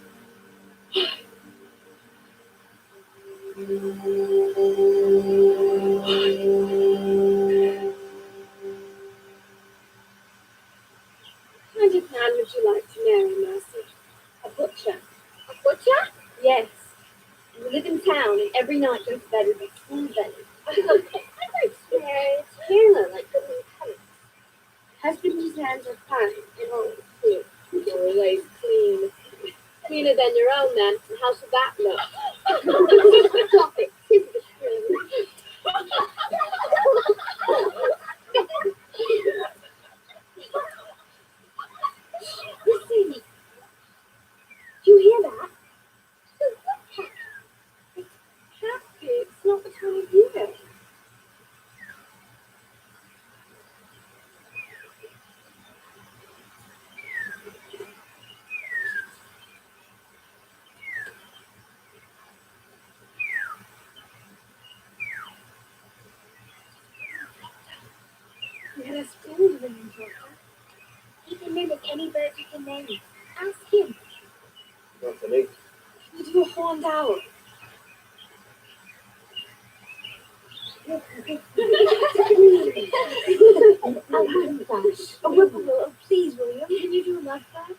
What kind of man would you like to marry, Mercy? A butcher. A butcher? Yes. You live in town and every night goes to bed with a full belly. I don't care. It's Taylor, like the new palace. Husband whose hands are fine and always clean. Always clean. Cleaner than your own, then. And how should that look? Stop it. Kiss the string. Listen. Do you hear that? It's happy. It's not the time of year. We had a school name, Doctor. He can mimic any bird you can name. Ask him. Anthony. Can you do a horned owl? A whiplash. A whippoorwill. Oh, please, William. Can you do a lovebird?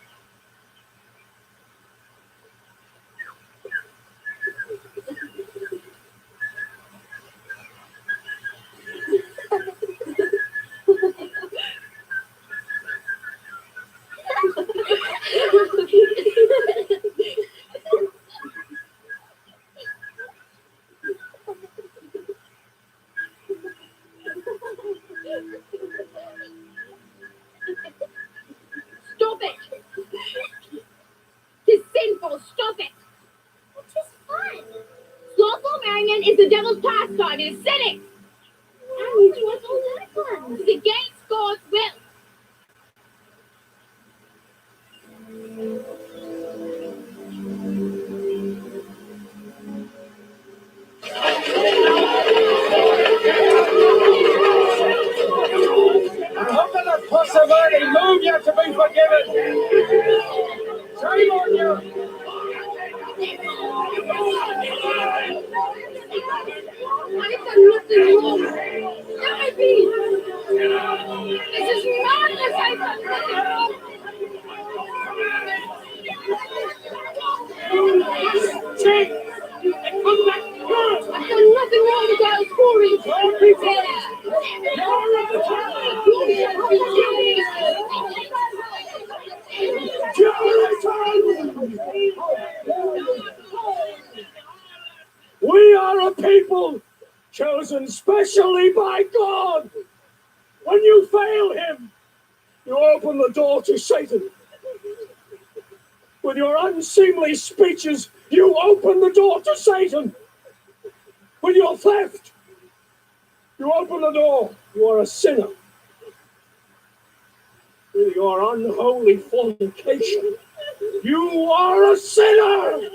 Stop it! It's sinful. Stop it! It is fun. Slothful merriment is the devil's pastime. It is sinning. And you do us all like one. It's against God's will. How can a possibility move you to be forgiven? Shame on you! I've done nothing wrong. Let me be. This is madness. I've done nothing wrong. I've done nothing wrong to get a story. We are a people chosen specially by God. When you fail him, you open the door to Satan. With your unseemly speeches, you open the door to Satan. With your theft, you open the door. You are a sinner. With your unholy fornication, you are a sinner.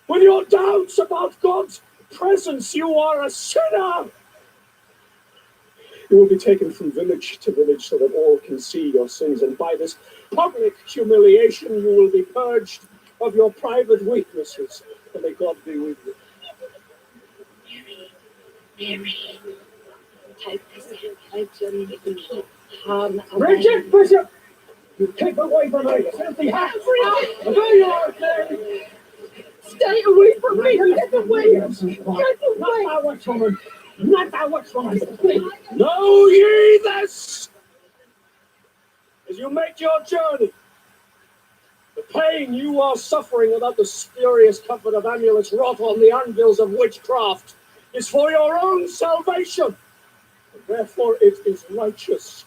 With your doubts about God's presence, you are a sinner. You will be taken from village to village so that all can see your sins, and by this public humiliation you will be purged of your private weaknesses. And may God be with you. Mary. Take this hand. Take Johnny. You can keep harm away. Bridget Bishop! You keep away from me, filthy hat! There you are, Mary! Stay away from me! Get away! Get away! Not thou witch woman! Not thou witch woman! Know ye this! As you make your journey, the pain you are suffering without the spurious comfort of amulets wrought on the anvils of witchcraft is for your own salvation, and therefore it is righteous.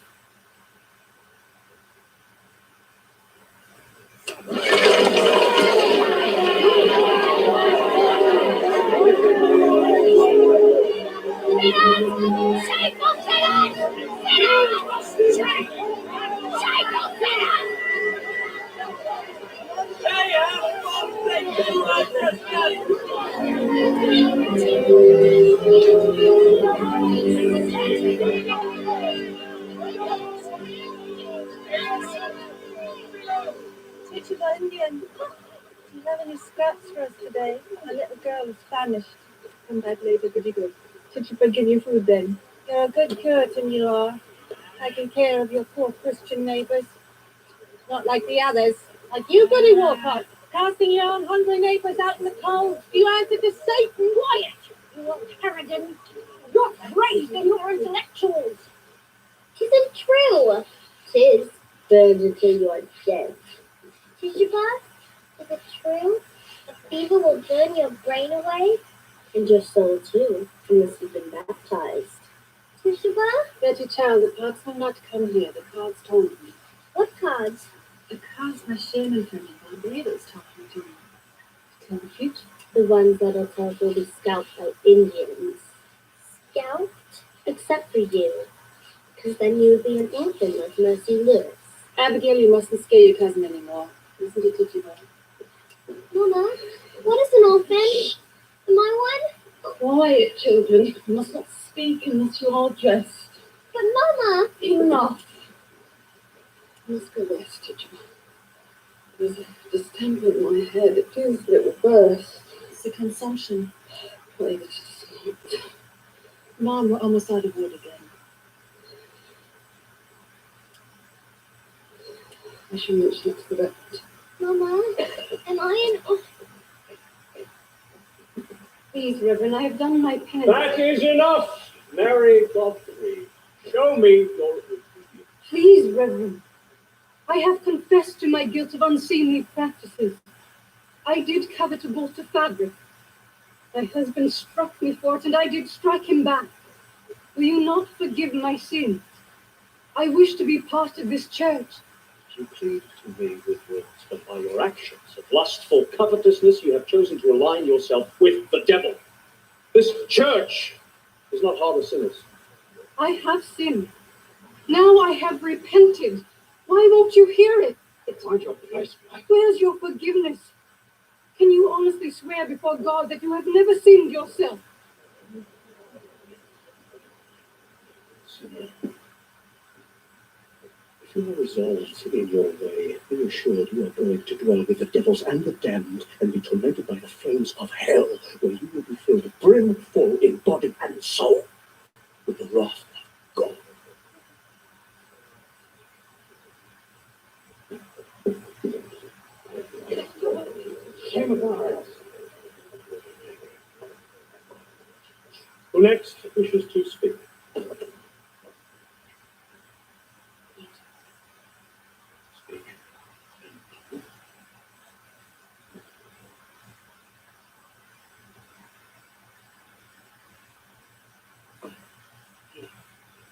Shameful sinners! Sinners! Shameful Teacher Indian, do you have any scraps for us today? A little girl is famished. Come back later, goody good. Teacher, give you food then. You're a good Puritan, you are. Taking care of your poor Christian neighbors. Not like the others. Like you, Goody Walcott, casting your own hungry neighbors out in the cold. You answer to Satan. Quiet! You are arrogant. You're crazed and you're intellectuals. Tisn't true. Tis. Burned until you are dead. Teacher Bob, is it true? A fever will burn your brain away? And your soul too, unless you've been baptized. Teacher Bob? Betty Child, the cards will not come here. The cards told me. What cards? The cards my shaman friend and my brother is talking to me. Tell the future. The ones that are told will be scalped by Indians. Scalped? Except for you. Because then you would be an orphan like Mercy Lewis. Abigail, you mustn't scare your cousin anymore. Listen to Titty Bob. Mama, what is an orphan? Am I one? Quiet, children. You must not speak unless you're all dressed. But Mama! Enough. I must go rest, Titty Bob. There's a distemper in my head. It feels that it will burst. It's a consumption. Pray that it's not. Mom, we're almost out of wood again. I should mention it to the vet. Mama, am I an orphan? Please, Reverend, I have done my penance. That is enough, Mary Godfrey. Show me your obedience. Please, Reverend. I have confessed to my guilt of unseemly practices. I did covet a bolt of fabric. My husband struck me for it, and I did strike him back. Will you not forgive my sin? I wish to be part of this church. You plead to me with words, but by your actions of lustful covetousness, you have chosen to align yourself with the devil. This church does not harbor sinners. I have sinned. Now I have repented. Why won't you hear it? It's not your place. Where's your forgiveness? Can you honestly swear before God that you have never sinned yourself? Sinner, if you are resolved in your way, be assured you are going to dwell with the devils and the damned and be tormented by the flames of hell, where you will be filled brimful in body and soul with the wrath of God. Who next wishes to speak?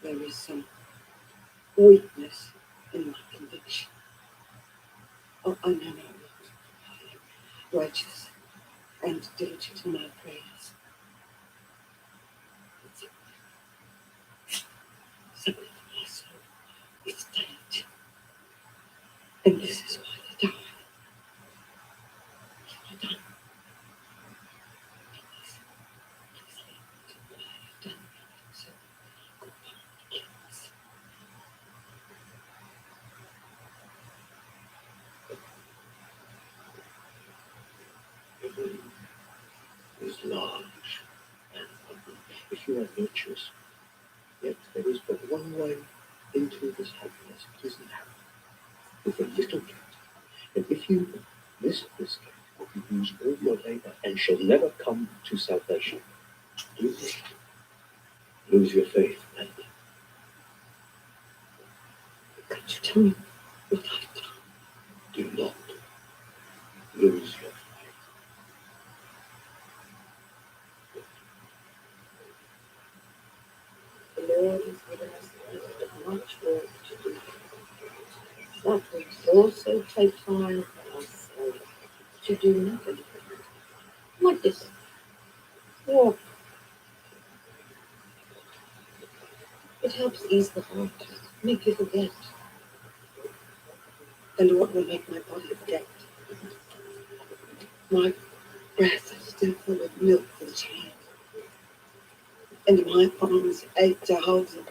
There is some weakness in my conviction. Oh, I know not. Righteous and diligent in my prayers. Something in my soul is dead. And this is why they die. Have I done? Please leave me to what I have done. So, goodbye, kids. Heaven is large and ugly. If you are virtuous, yet there is but one way into this happiness. It is narrow, with a little gate. And if you miss this gate, you lose all your labor and shall never come to salvation. Do this. Lose your faith and Can't you tell me what I've done? do not lose your faith. The Lord has given us much work to do. That will also take time for us to do nothing. Like this. Walk. It helps ease the heart, make you forget. And what will make my body forget? My breath still full of milk for the child. And my arms ache to hold it.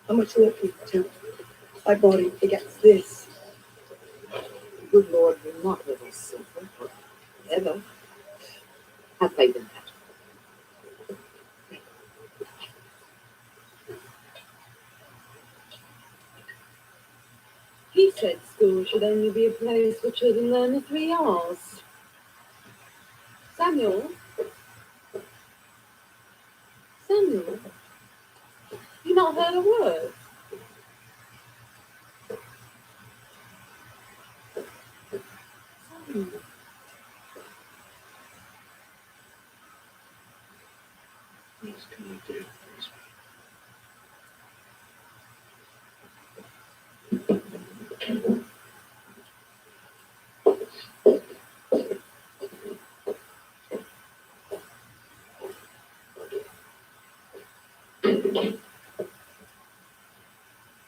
How much love can you tell my body against this? The good Lord will not let us suffer. Ever. Have faith in that. He said school should only be a place where children learn the 3 R's. Samuel? Samuel? You not heard a word? Samuel. What else can I do?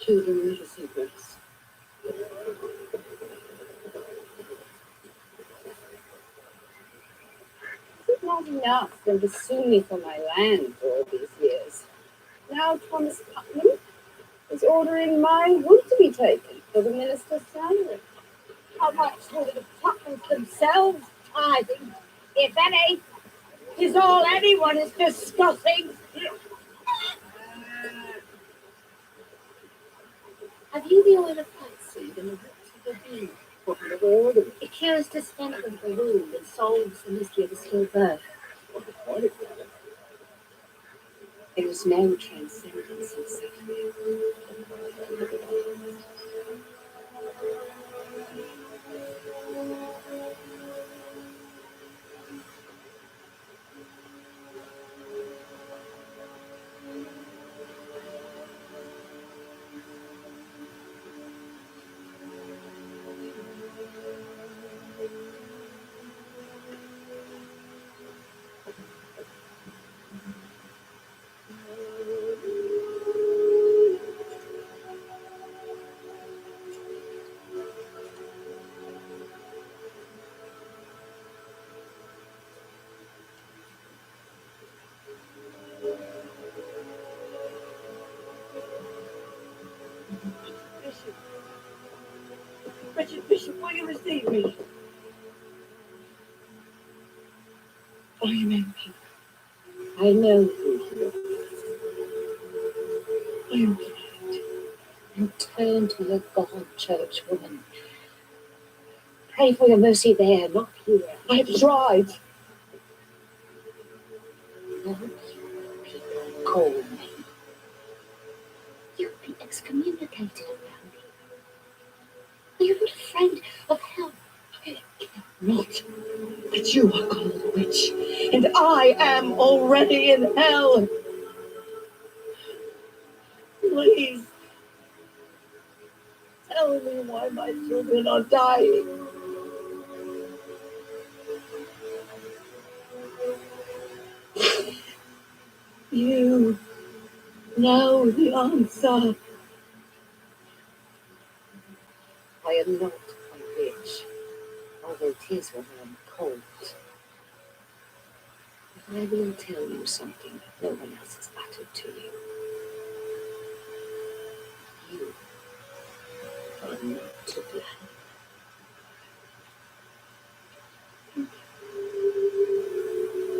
Children never say grace. Is it not enough them to sue me for my land for all these years? Now Thomas Putnam is ordering my wood to be taken for the minister's salary. How much will the Putnams themselves tithing, if any? Is all anyone is discussing. Have you the oil of flaxseed and the roots of the bee? What kind of oil? It cures distemper of the womb and solves the mystery of the stillbirth. There is no transcendence in suffering. Bishop, will you receive me? I am empty. I know who you I am glad. And turn to your God, church woman. Pray for your mercy there, not here. I have tried. No people call me. You'll be excommunicated around here. Are you not afraid of hell? Not that you are called a witch, and I am already in hell. Please, tell me why my children are dying. You know the answer. I am not a witch, although 'tis when I am cold. But I will tell you something that no one else has uttered to you. You are not to blame.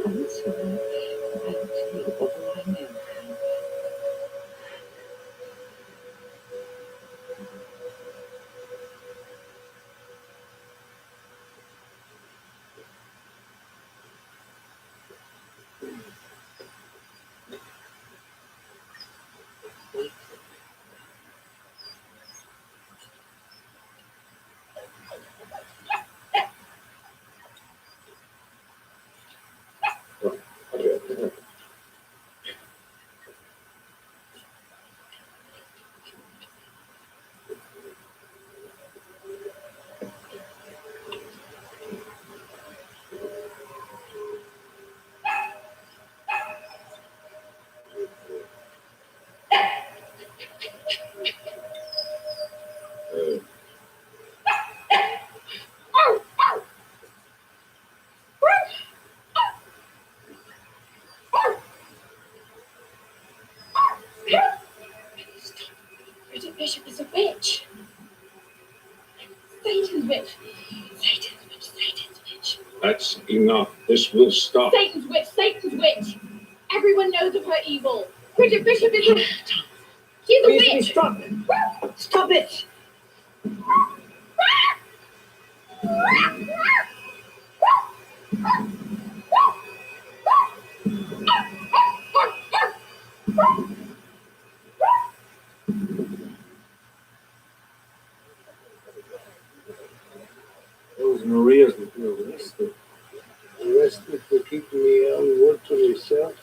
I'm sorry. I'll tell you all I know. That's enough. This will stop. Satan's witch! Satan's witch! Everyone knows of her evil. Bridget Bishop is a... She's a Please, witch! stop! Stop it! Those Marias will be arrested. Arrested for keeping me on work to myself.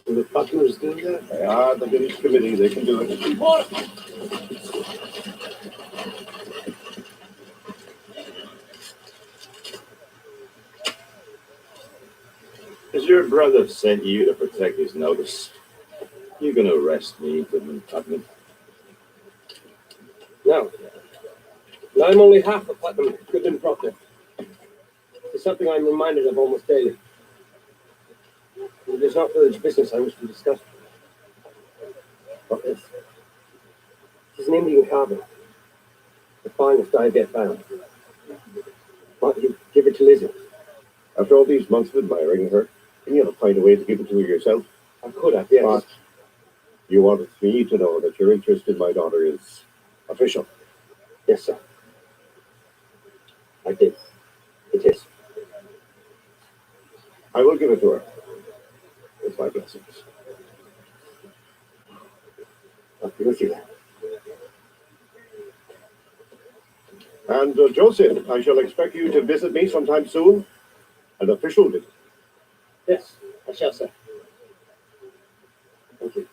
Will the Putnams do that? They are the village committee. They can do it. Has your brother sent you to protect his notice? You're going to arrest me, Goodman Putnam. No. No, I'm only half a Putnam, good and proper. It's something I'm reminded of almost daily. It is not village business I wish to discuss. What is? It is an Indian carving. The finest I have yet found. Why don't you give it to Lizzie? After all these months of admiring her, can you not find a way to give it to her yourself? I could have, yes. But you wanted me to know that your interest in my daughter is official. Yes, sir. I did. It is. I will give it to her. With my blessings. I'll be with you then. And Joseph, I shall expect you to visit me sometime soon. An official visit. Yes, I shall, sir. Thank you.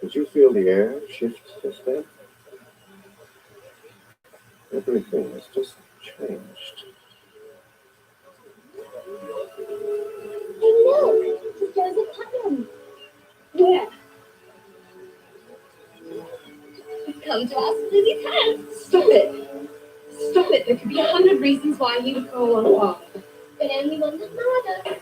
Did you feel the air shift just then? Everything has just changed. Hello, Joseph Putnam. Where? Come to ask Lizzie's hand. Stop it. Stop it. There could be 100 reasons why he would go on a walk. But only one was murder.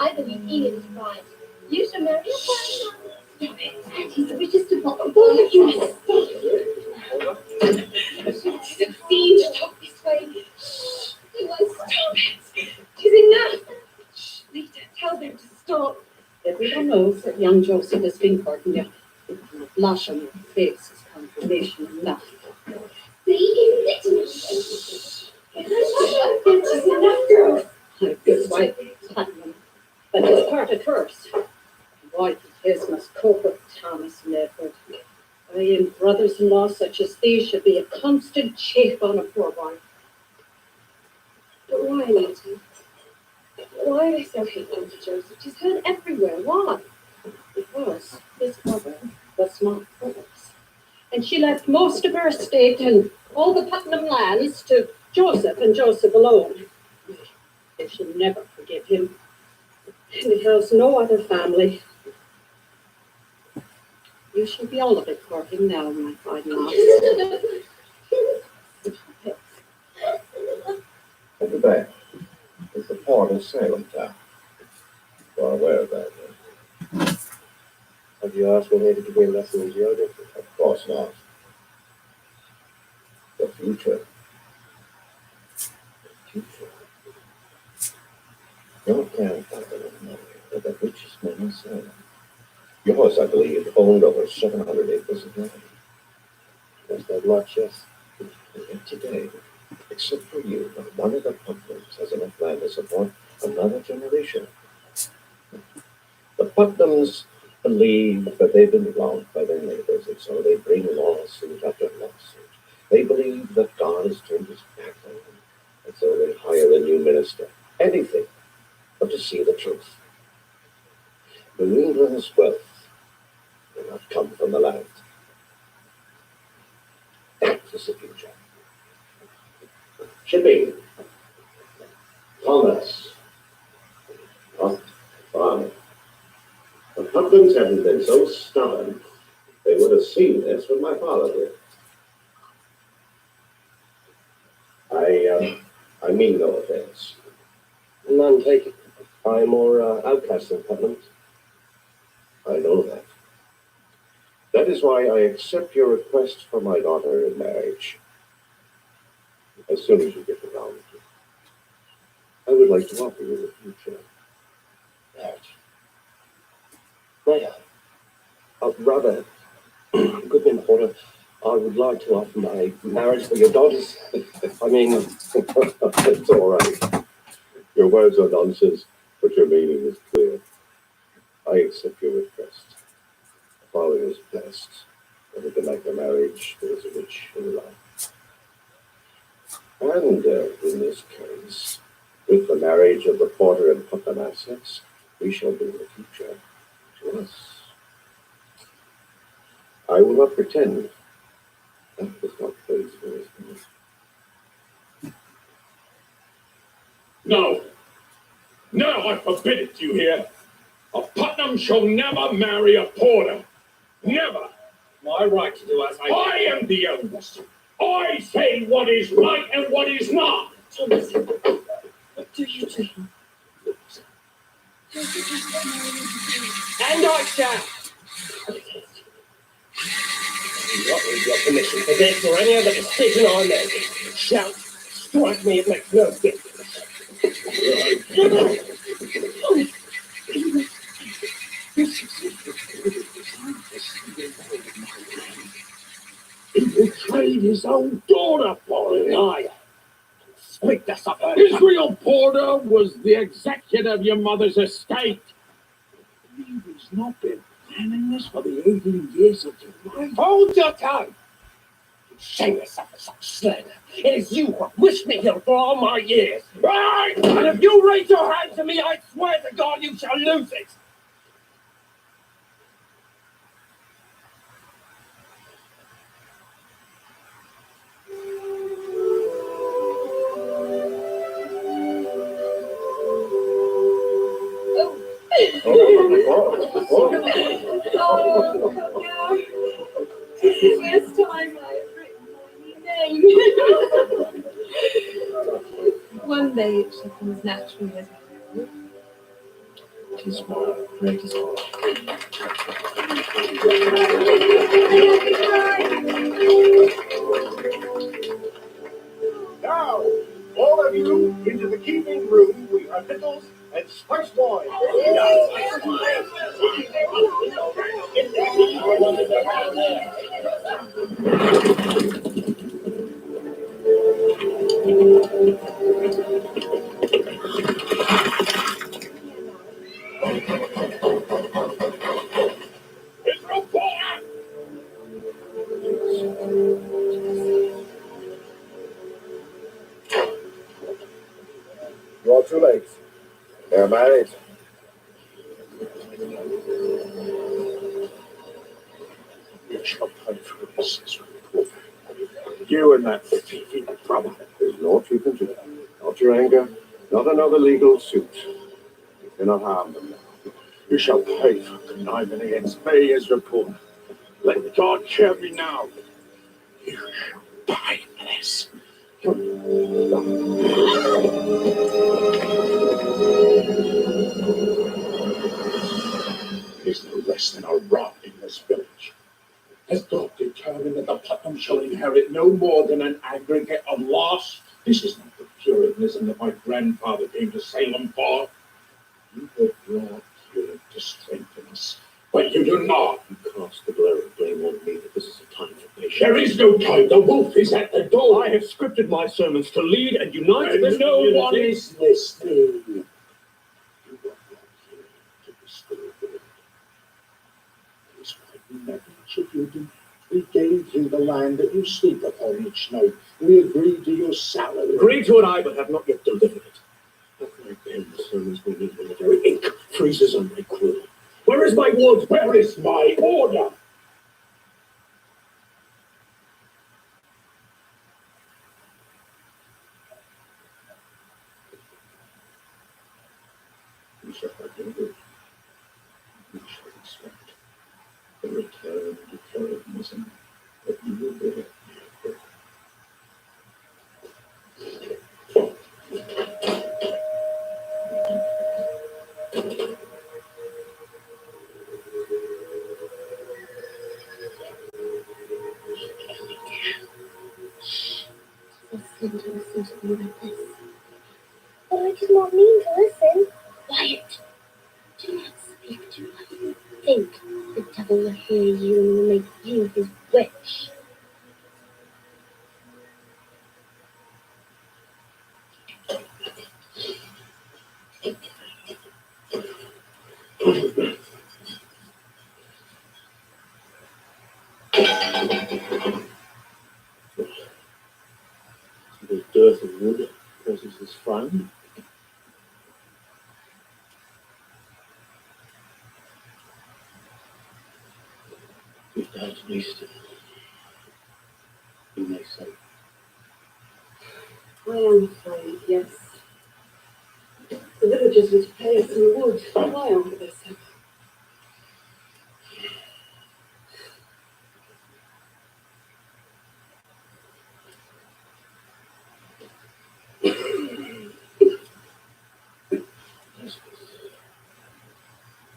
I believe Ian is right. You should marry a foreigner. Stop it. And he's the richest of all. Oh, you must stop it. She's a fiend to talk this way. You must stop it. It's enough. Lita, tell them to stop. Everyone knows that young Joseph has been courting you. The blush on your face is confirmation enough. The illiteracy. It is enough, girl. A good wife, Putnam, but his part a curse. A wife of his must cope with Thomas and Edward. I and brothers-in-law such as these should be a constant chafe on a poor wife. But why, Lita? Why are they so hateful to Joseph? He's heard everywhere. Why? Because his mother was not Phillips. And she left most of her estate and all the Putnam lands to Joseph and Joseph alone. They shall never forgive him. And he has no other family. You shall be all of it for him now, my fine lad. At the back is the port of Salem Town. You are aware of that, then? Have you asked me later to be a lesson in geography? Of course not. The future. The future. Your grandfather was married to the richest man in Salem. Yours, I believe, owned over 700 acres of land. Was that much, yes? And yet today, except for you, not one of the Putnams has enough land to support another generation. The Putnams believe that they've been wronged by their neighbors, and so they bring lawsuit after lawsuit. They believe that God has turned his back on them, and so they hire a new minister. Anything but to see the truth. New England's wealth will not come from the land. That is the future. Shipping, commerce, not farming. The Putnams hadn't been so stubborn, they would have seen this when my father did. I mean no offense. None taken. I'm more outcast than Putnams. I know that. That is why I accept your request for my daughter in marriage. As soon as you get around to it, I would like to offer you the future. Marriage. May I? Rather, Goodman Porter, I would like to offer my marriage for your daughters. I mean, it's all right. Your words are nonsense, but your meaning is clear. I accept your request. The father is blessed, and we can make a marriage that is rich in life. And in this case, with the marriage of the Porter and Putnam assets, we shall bring the future to us. I will not pretend that was not praise for his name. No! No, I forbid it, you hear? A Putnam shall never marry a Porter. Never! My right to do as I am the eldest. I say what is right and what is not. Thomas, what do you do? And I shall. Not with your permission for this or any other decision I make. Shout, strike me, it makes no difference. He betrayed his own daughter for a liar. Speak this up. Israel Porter was the executor of your mother's estate. He's not been planning this for the 18 years of your life. Hold your tongue! You shame yourself for such slander. It is you who have wished me here for all my years. Right! And if you raise your hand to me, I swear to God you shall lose it. First time I've written my new name. One day it comes naturally as well. Tis my greatest honor. Now, all of you into the keeping room. We have victuals and spiced wine. You are too late. They are married. You shall pay for this, Israel Porter. You and that thieving brother. There's naught you can do. Not your anger, not another legal suit. You cannot harm them now. You shall pay for conniving against me, Israel Porter. Let God care me now. You shall pay for this. Is no less than a rot in this village. Has God determined that the Putnam shall inherit no more than an aggregate of loss? This is not the Puritanism that my grandfather came to Salem for. You have brought Puritan to strengthen us, but you do not. You cast the glare of blame on me that this is a time for patience. There is no time. The wolf is at the door. I have scripted my sermons to lead and unite And this no community. one is listening. You are not here to restore the world. That is why we never contributed. We gave you the land that you sleep upon each night. We agreed to your salary. Agreed to it, I, but have not yet delivered it. How can I pen the sermons we need when the very ink freezes on my quill? Where is my wood? Where is my order? You shall have your word. You shall expect the return to Puritanism that you will bear. pretend to listen to me like this. But I did not mean to listen. Quiet. Do not speak too much. Think. The devil will hear you and will make you his witch. The dearth of wood causes this frown. If that at least you may say. I am afraid, yes. The villagers would pay us in wood. Why aren't they so?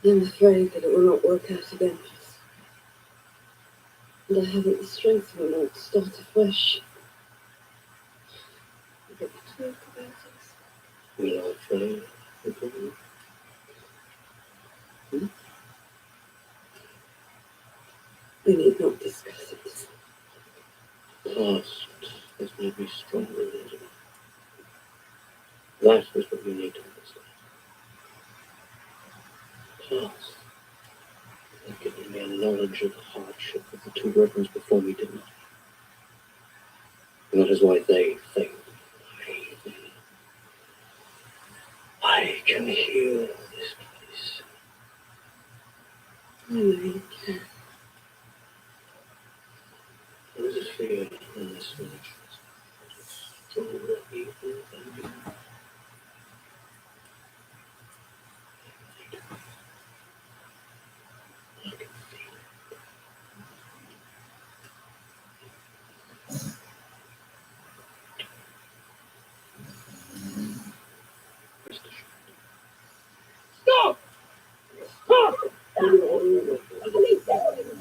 I'm afraid that it will not work out again. And I haven't the strength right now to start afresh. But we talk about it. We are afraid. We need not discuss it. Past has made me stronger than ever. That is what we need to understand. Past has given me a knowledge of the hardship that the two reverends before me did not. And that is why they think I can heal this place. I know you can. There is a fear in this village. Stronger evil than you. I can feel it. Rest assured. Stop! Stop!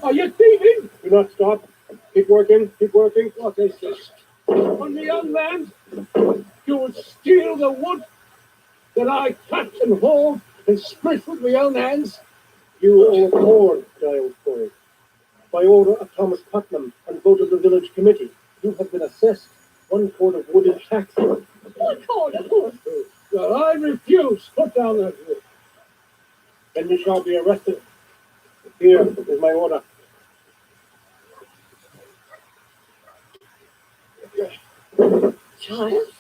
Are you thieving? Do not stop. Keep working, keep working. What is this? On the young land, you would steal the wood that I cut and hauled and split with my own hands? You owe a board, child boy. By order of Thomas Putnam and vote of the village committee, you have been assessed 1 quart of wood in tax. 1 quart of wood? Well, I refuse. Put down that wood. Then you shall be arrested. Here is my order. Child?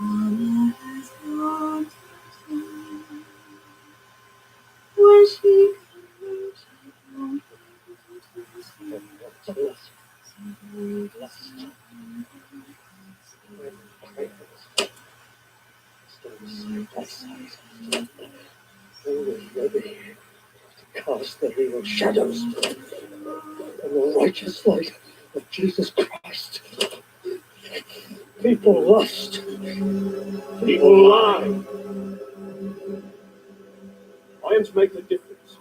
Mama has gone to sleep. When she comes, she won't go to sleep. Cast the real shadows and the righteous light of Jesus Christ. People lust. People lie. I am to make the difference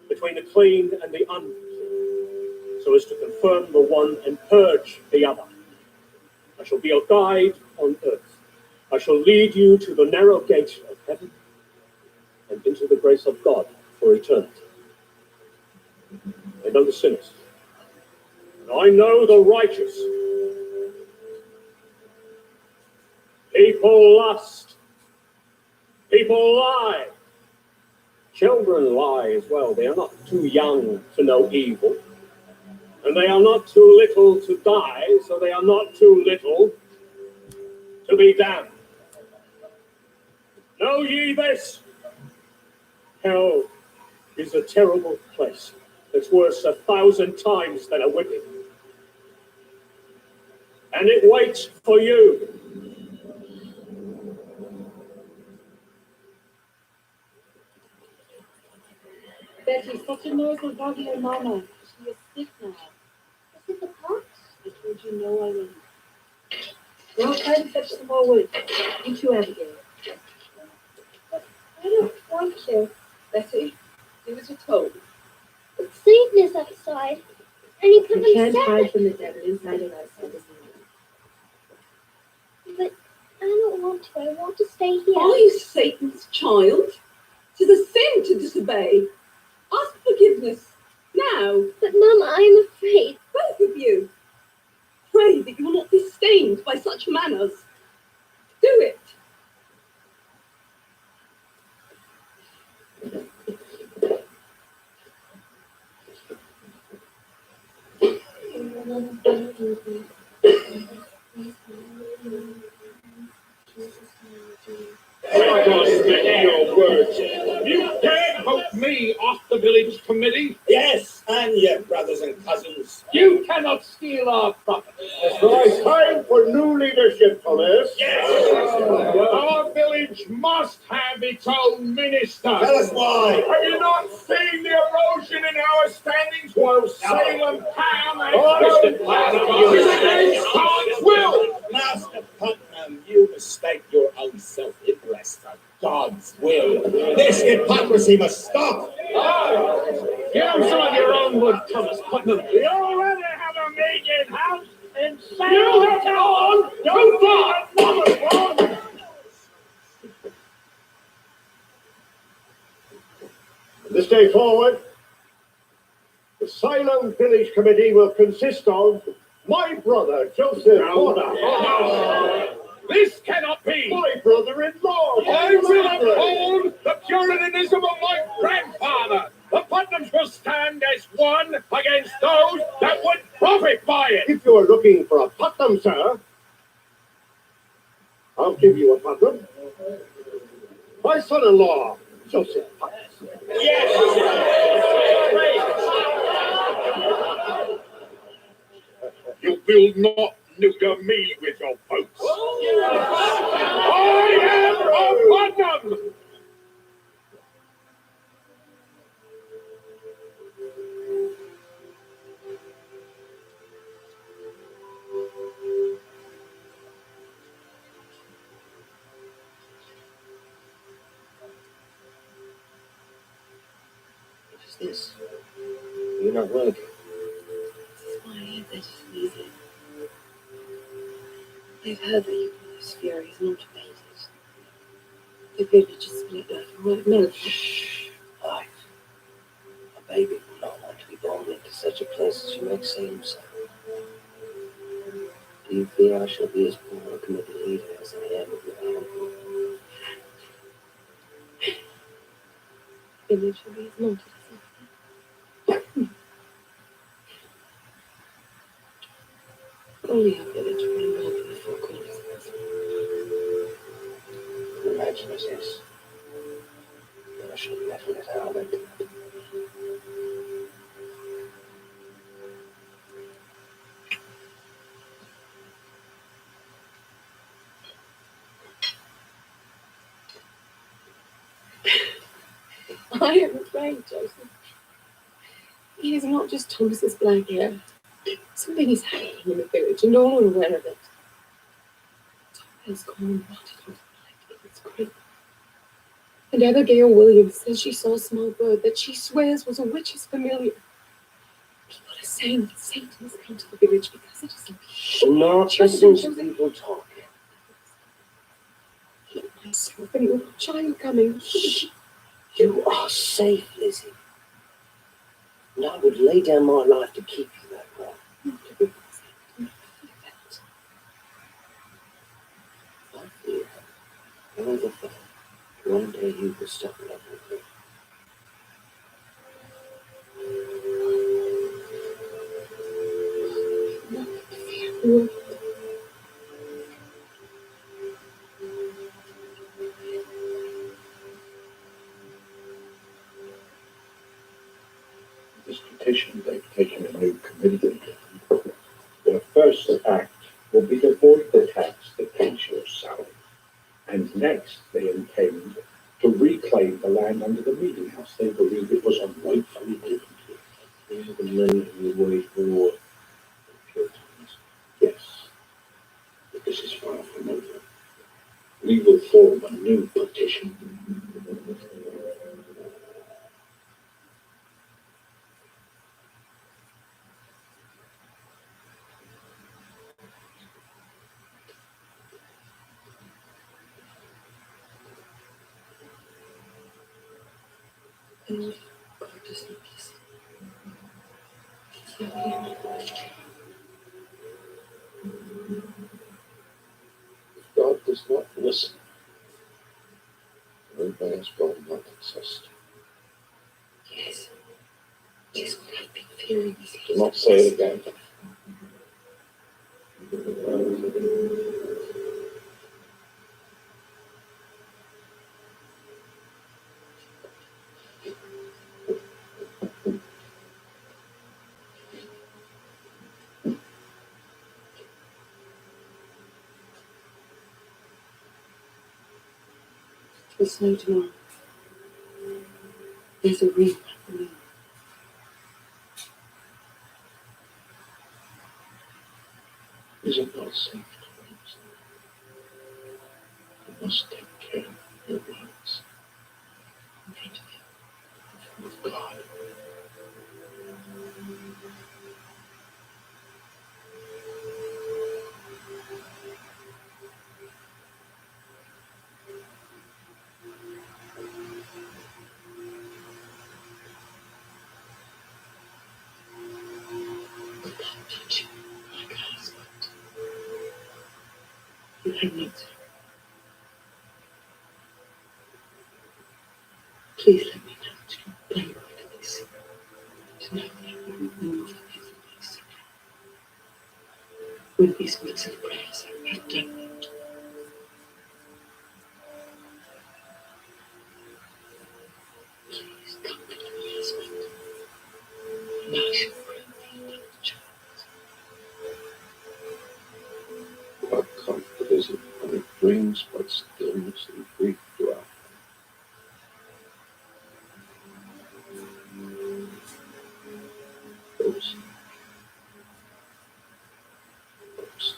between the clean and the unclean, so as to confirm the one and purge the other. I shall be a guide on earth. I shall lead you to the narrow gate of heaven and into the grace of God for eternity. I know the sinners, and I know the righteous. People lust. People lie. Children lie as well. They are not too young to know evil. And they are not too little to die, so they are not too little to be damned. Know ye this? Hell is a terrible place. It's worse 1,000 times than a whipping. And it waits for you. Betty, such a noise will bother your mama. She is sick now. Is it the pot? I told you no already. Now try to fetch some more wood. You too, Abigail. I don't want to. Betty, do as you're told. But Satan is outside. And he could You can't have hide from the devil inside and outside, isn't it? But I don't want to. I want to stay here. Are you Satan's child? Tis a sin to disobey. Ask forgiveness now. But Mama, I'm afraid. Both of you. Pray that you will not be stained by such manners. Do it. Your words. You dare vote me off the village committee? Yes, and your brothers and cousins. You cannot steal our property. So it's time for new leadership, Thomas. Yes. Our village must have its own minister. Tell us why. Have you not seen the erosion in our standings while Salem Town and God's will? Master Putnam, you mistake your own self-interest for God's will. This hypocrisy must stop. Give him some of your own wood, Thomas Putnam. We already have a meeting house in Salem Town. Too far. This day forward, the Salem Village Committee will consist of my brother, Joseph Porter. This cannot be. My brother-in-law. I will uphold the Puritanism of my grandfather. The Putnams will stand as one against those that would profit by it. If you are looking for a Putnam, sir, I'll give you a Putnam. My son-in-law, Joseph Putnam. You will not neuter me with your votes. I am a Putnam. What is this? You're not working. They're just easy. They've heard that you call this fury is not abated. The village is split like a white milk. Life. A baby will not want to be born into such a place as you make Salem sound. Do you fear I shall be as poor a committee leader as I am of your handful? Village will be as naughty as nothing. Only our village will be more than the four corners of this world. Imagine as this. I shall never let out of it. I am afraid, Joseph. It is not just Thomas's black hair. Something is happening in the village, and all are aware of it. Thomas gone rotted on the black. It's great. And Abigail Williams says she saw a small bird that she swears was a witch's familiar. People are saying that Satan has come to the village because it is like Not listen to people talking. myself and your child coming. Shh. You are safe, Lizzie. And I would lay down my life to keep you that way. I fear never thought one day you would stop loving me. This petition, they've taken a new committee. Their first act will be to void the tax that pays your salary. And next, they intend to reclaim the land under the meeting house. They believe it was unrightfully given to them. We have the money we wage war. Yes, but this is far from over. We will form a new petition. And God does not listen. If God does not listen, then prayers will not exist. Yes. Yes, what I've been feeling is Do not say it again. the snow tomorrow. There's a real happening. Is it not safe to raise them? You must take care of your words in front of Him, in front of God. Touch him like a husband. You have not. Please let me know to play with this. To know that I will remove everything. When these words of prayers are done, please comfort my husband. And I shall pray for you, child. What comfort is it when it brings but stillness and grief to our heart? Oops. Oops.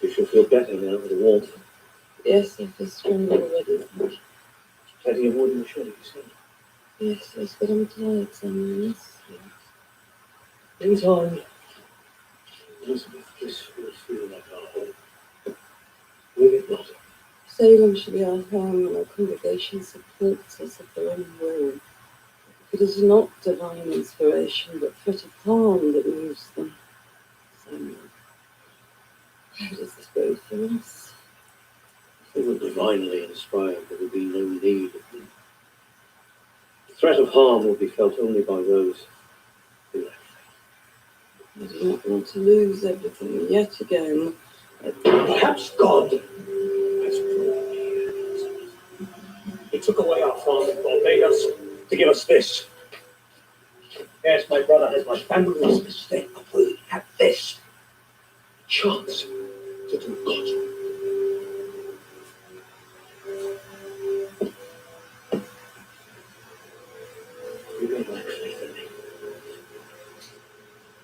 You should feel better now with the warmth. Yes, I feel stronger already. Plenty of wood in the shed, you said. Yes, yes, but I'm tired, Samuel. Yes, yes. In time, Elizabeth, this will feel like our home. Will it not? Salem should be our home, and our congregation supports us of their own will. It is not divine inspiration, but fetid calm that moves them. Samuel, where does this go for us? If we were divinely inspired, there would be no need of them. The threat of harm would be felt only by those who lack faith. I do not want to lose everything yet again. Perhaps God has brought me here. He took away our farm in Barbados to give us this. Yes, my brother has my family's mistake, but we have this chance to do God's will. You may lack faith in me,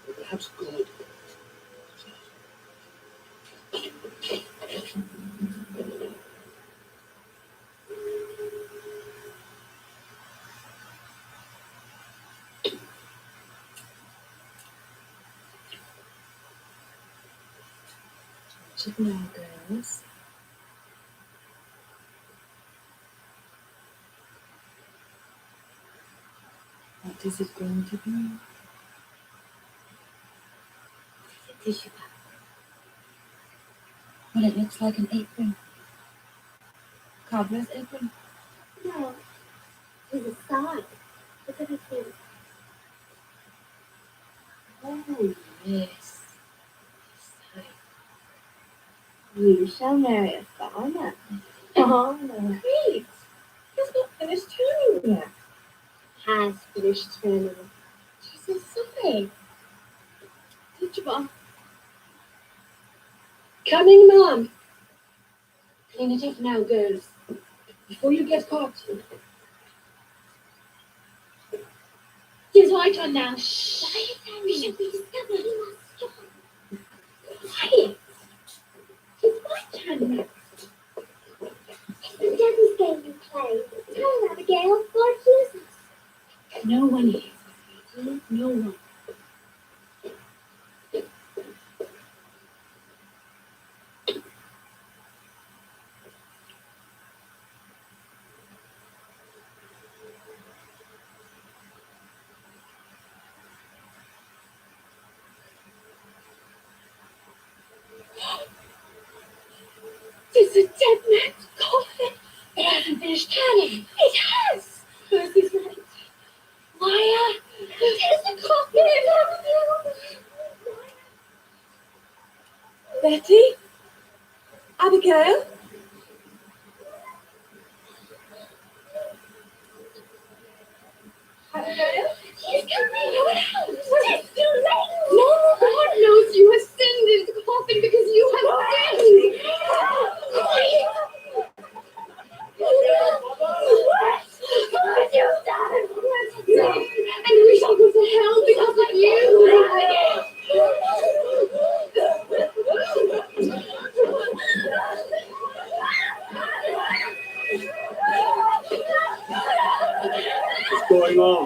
but perhaps God. should know, girls. What is it going to be? It's a tissue paper. Well, it looks like an apron. Cobbler's apron. No, it's a sign. Look at it here. Oh, yes. You shall marry a farmer. Oh, no. Wait, he's not finished turning yet. Has finished turning. Jesus, sorry. Teachable. Coming, Mom. Clean it up now, girls. Before you get caught. Here's white on now. Shh. We should be discovered. He must stop. Quiet. It's my turn now. The devil's game you play. Tell her, Abigail, God hears us. No one hears us, sweetie. No one. It's a dead man's coffin. It hasn't finished turning. It has. Where's this right? Liar. There's the coffin. Betty? Abigail? Abigail? He's coming. No one else. It's too late. No, God knows you have sinned in the coffin because you have sinned. What have you done? And we shall go to hell because of you. What's going on?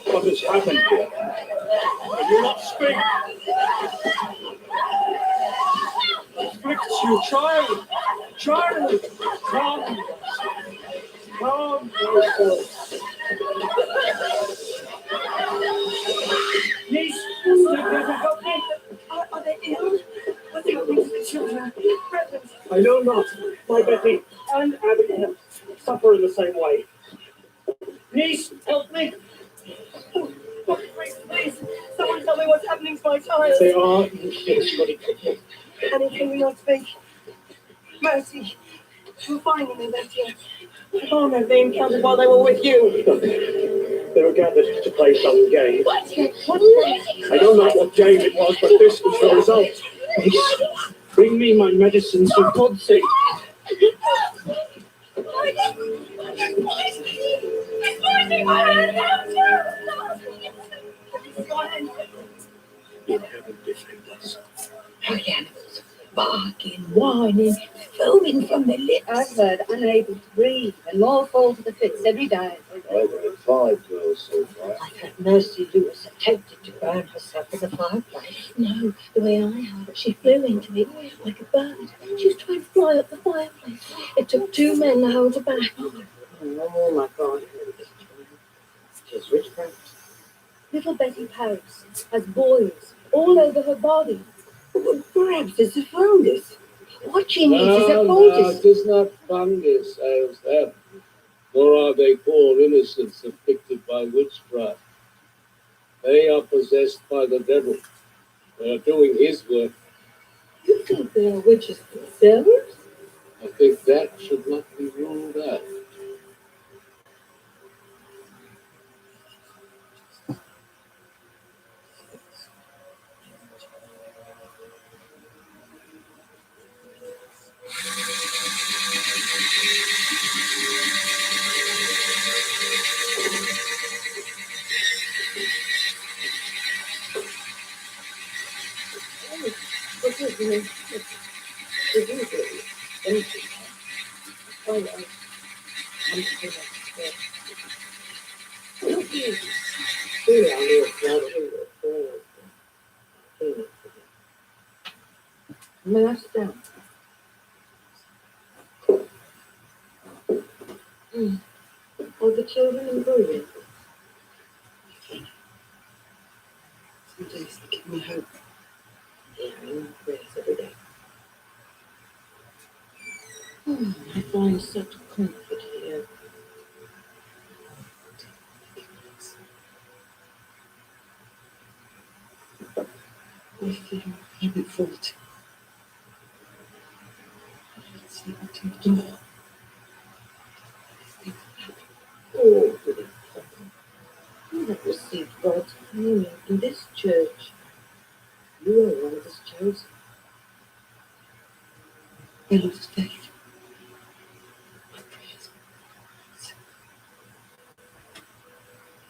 What has happened here? Can you not speak? Afflicts you, child. Child. Come. Come, myself. Niece, step here to help me. Are they ill? What's happening to the children? I know not. My Betty and Abigail suffer in the same way. Niece, help me. Please, please, someone tell me what's happening to my child. They are in difficulty. Annie, can we not speak? Mercy, you're finding me, Betty. The farmer they encountered while they were with you. They were gathered to play some game. What? I don't know what game it was, but this was the result. Niece, bring me my medicines for God's sake. In heaven defend us. The animals, barking, whining, foaming from their lips. I've heard unable to breathe and more fall to the fits every day. I've had 5 girls so far. I've had Mercy Lewis attempted to burn herself in the fireplace. No, the way I heard it, she flew into it like a bird. She was trying to fly up the fireplace. It took 2 men to hold her back. Oh my God. She's witchcraft. Little Betty Parrots has boils all over her body. Well, perhaps it's a fungus. What she needs is a No, poultice. it is not fungus ails them, nor are they poor innocents afflicted by witchcraft. They are possessed by the devil. They are doing his work. You think they are witches themselves? I think that should not be ruled out. What is it? It is empty. Oh, I'm still upstairs. Really, I know it's not in the phone. Master. Are the children improving? Some days they give me hope. They are in my prayers every day. I find such comfort here. I feel I'm at fault. It's not too door. Oh, you have received God's communion in this church. You are one of His chosen. I lost faith. My prayers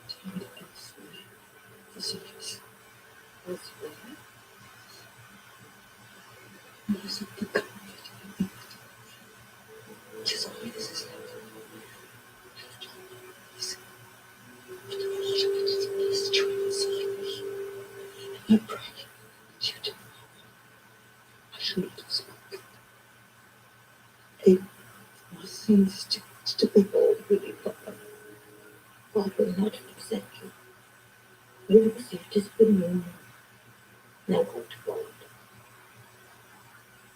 turned elsewhere. The surface elsewhere. Because of the comfort which is always His love. But all of it is blistering inside me. And I pray that you do. I should not have spoken. My sins to be all really Papa. God will not accept you. You have received His communion. Now go to God.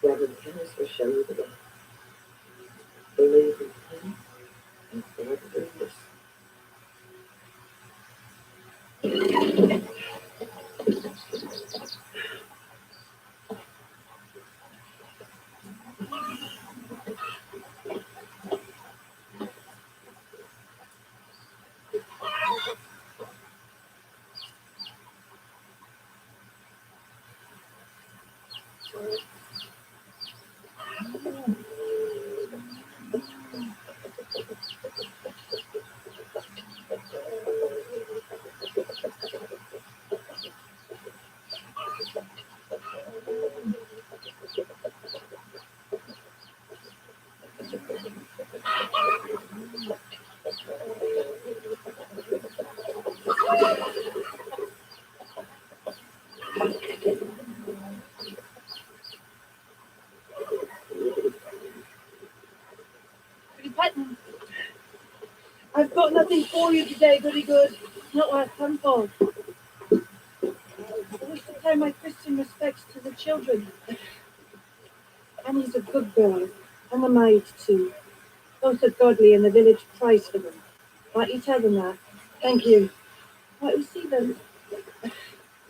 Robert Harris will show you the way. Believe in Him and God will this. Goody Putnam, I've got nothing for you today, Goody Good. Not what I've come for. I wish to pay my Christian respects to the children. Annie's a good girl, and the maid too. Both are godly, and the village prays for them. Might you tell them that? Thank you. Might we see them?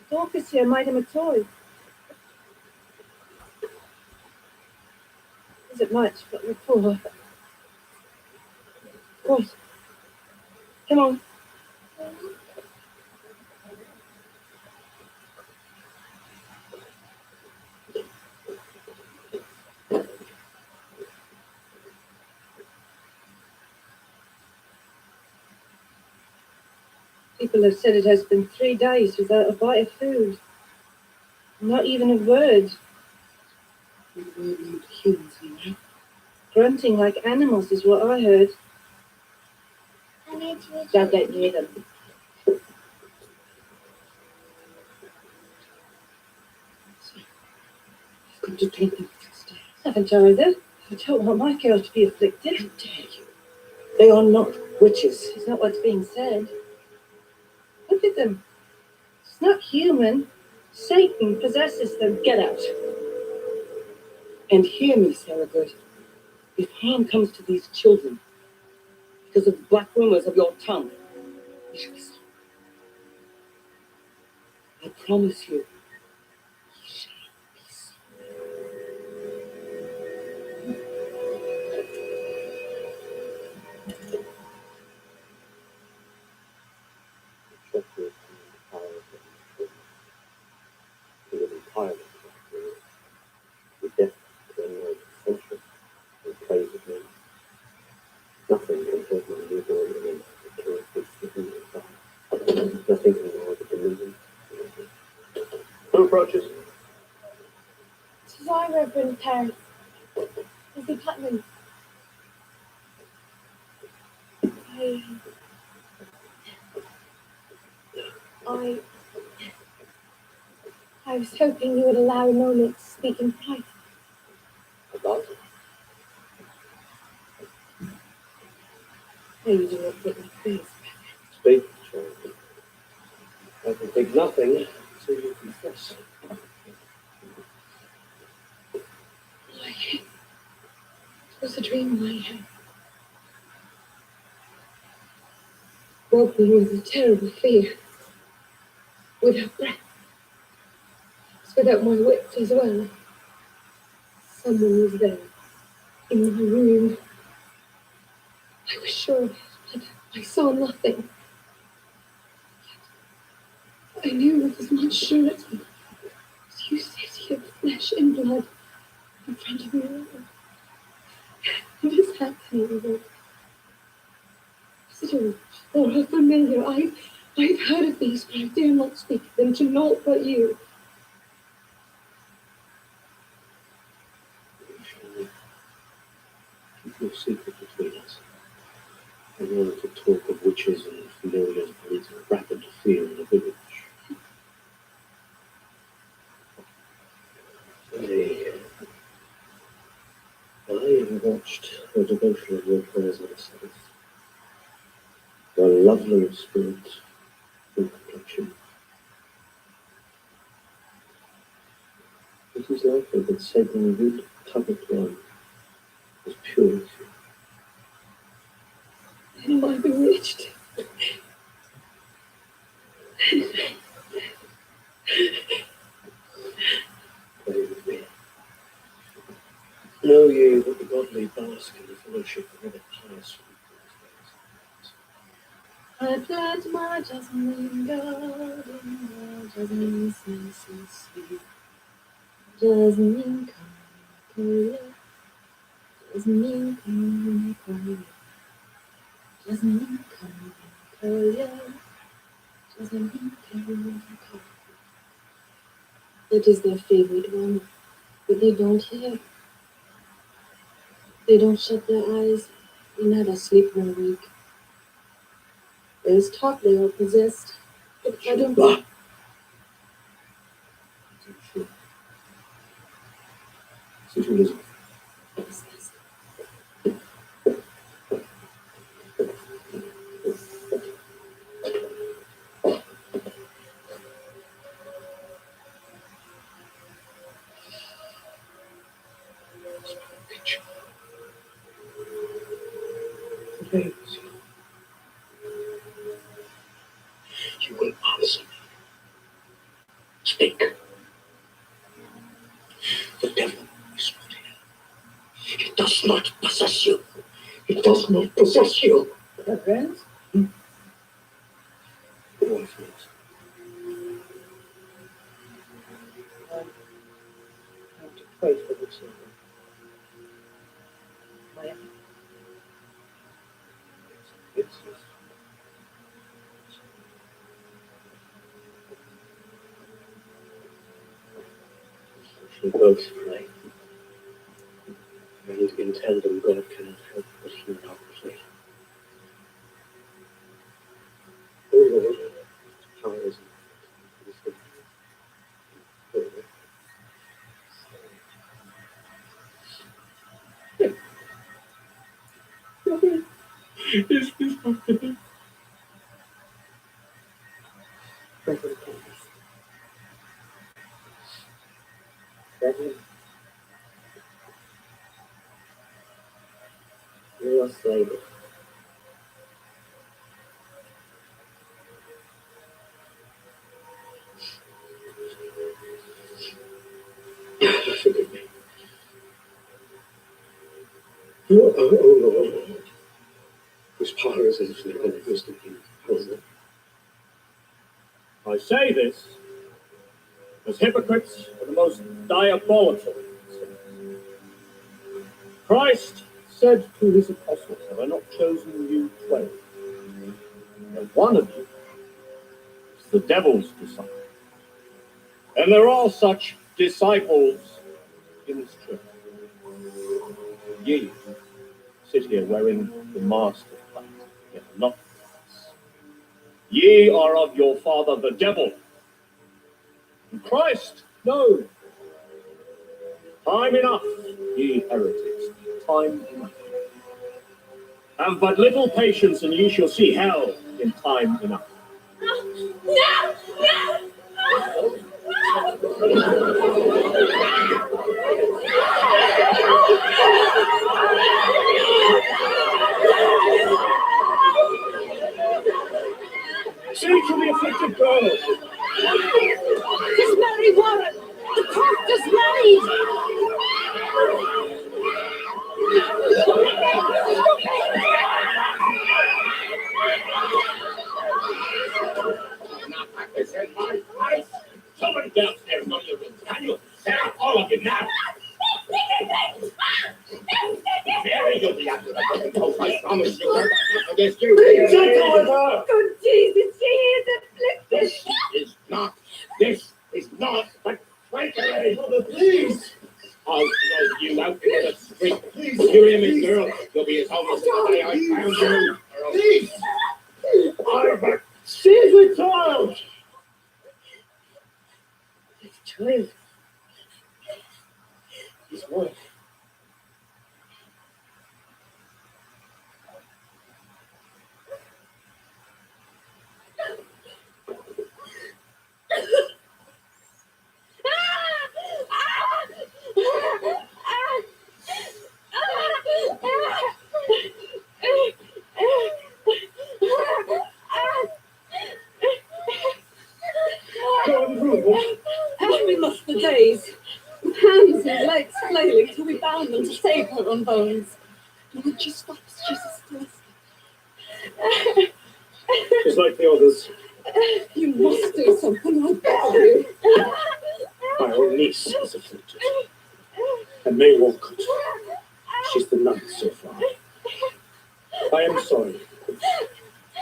Dorcas here made him a toy. Isn't much, but we're poor. Of course. Come on. People have said it has been 3 days without a bite of food. Not even a word. We were not humans, you know. Grunting like animals is what I heard. Don't get near them. I've got to take them upstairs. Haven't either. I don't want my girl to be afflicted. How dare you? They are not witches. It's not what's being said. Look at them. It's not human. Satan possesses them. Get out. And hear me, Sarah Good. If harm comes to these children because of black rumors of your tongue, you shall be sorry. I promise you, you shall be Treachery and power of the he was entirely transparent. The death of anyone eccentric and praise of me. Nothing can take my newborn image to kill his sleeping inside. Nothing can know the delusion. Who approaches? This is I, Reverend Terence. Goody Putnam. I was hoping you would allow a moment to speak in private. about it. Why you do not put like this? Speak, child. I can think nothing until you confess. It was a dream I had. Woke me with a terrible fear. Without breath. Without my wits as well. Someone was there. In my room. I was sure of it, but I saw nothing. I knew with as much surety as you said he had flesh and blood in front of me. And his hands here. Strange, or how familiar. I've heard of these, but I dare not speak of them to naught but you. Keep your secret between us. I know that the talk of witches and familiars breeds rapid fear in the village. I have watched the devotion of your prayers myself. Your lovely of spirit and complexion. It is likely that Satan would covet one as pure as you. Am I bewitched? Pray with me. Know ye that the godly bask in the fellowship of other pious I plant my jasmine garden, jasmine smells so sweet. Jasmine color, jasmine color, jasmine color, jasmine color. That is their favorite one, but they don't hear. They don't shut their eyes. They neither sleep nor wake. There's talk they are possessed, but I don't know. Sister Elizabeth. Please. You will answer me. Speak. The devil is not here. It does not possess you. It does not possess you. Reverend? Your friends. I want to pray for the children. My We both pray. And in tandem, God cannot help but hear our prayer. O Lord, power is Is this happening? Reverend Reverend, you are slain. Forgive me. O Lord, whose power is infinite and wisdom infinite. I say this as hypocrites are the most diabolical. Christ said to his apostles, have I not chosen you 12? And one of you is the devil's disciple. And there are such disciples in this church. Ye sit here wearing the mask of Christ, yet not Christ. Ye are of your father the devil. And Christ knows Time enough, ye heretics. Time enough. Have but little patience, and ye shall see hell in time enough. No! Speak to the afflicted girl. It's Mary Warren! The court is married! It's in my face. Somebody downstairs, go to your room. Can you? Sarah, all of you now. Mary, you'll be after the ghost. I promise you. After this, you. Be gentle with her. Good Jesus, she is afflicted. This is not. This is not. But frankly, Mother, please. I'll throw you out into the street. Please. You hear me, girl? You'll be as homeless as the day I found you. Please. I'm she's a child. Child. His wife. We lost the days. Hands and legs flailing till we bound them to save her on bones. And when she stops, she's still asleep. She's like the others. You must do something, I beg you. My own niece is afflicted. And May Walcott. She's the ninth so far. I am sorry.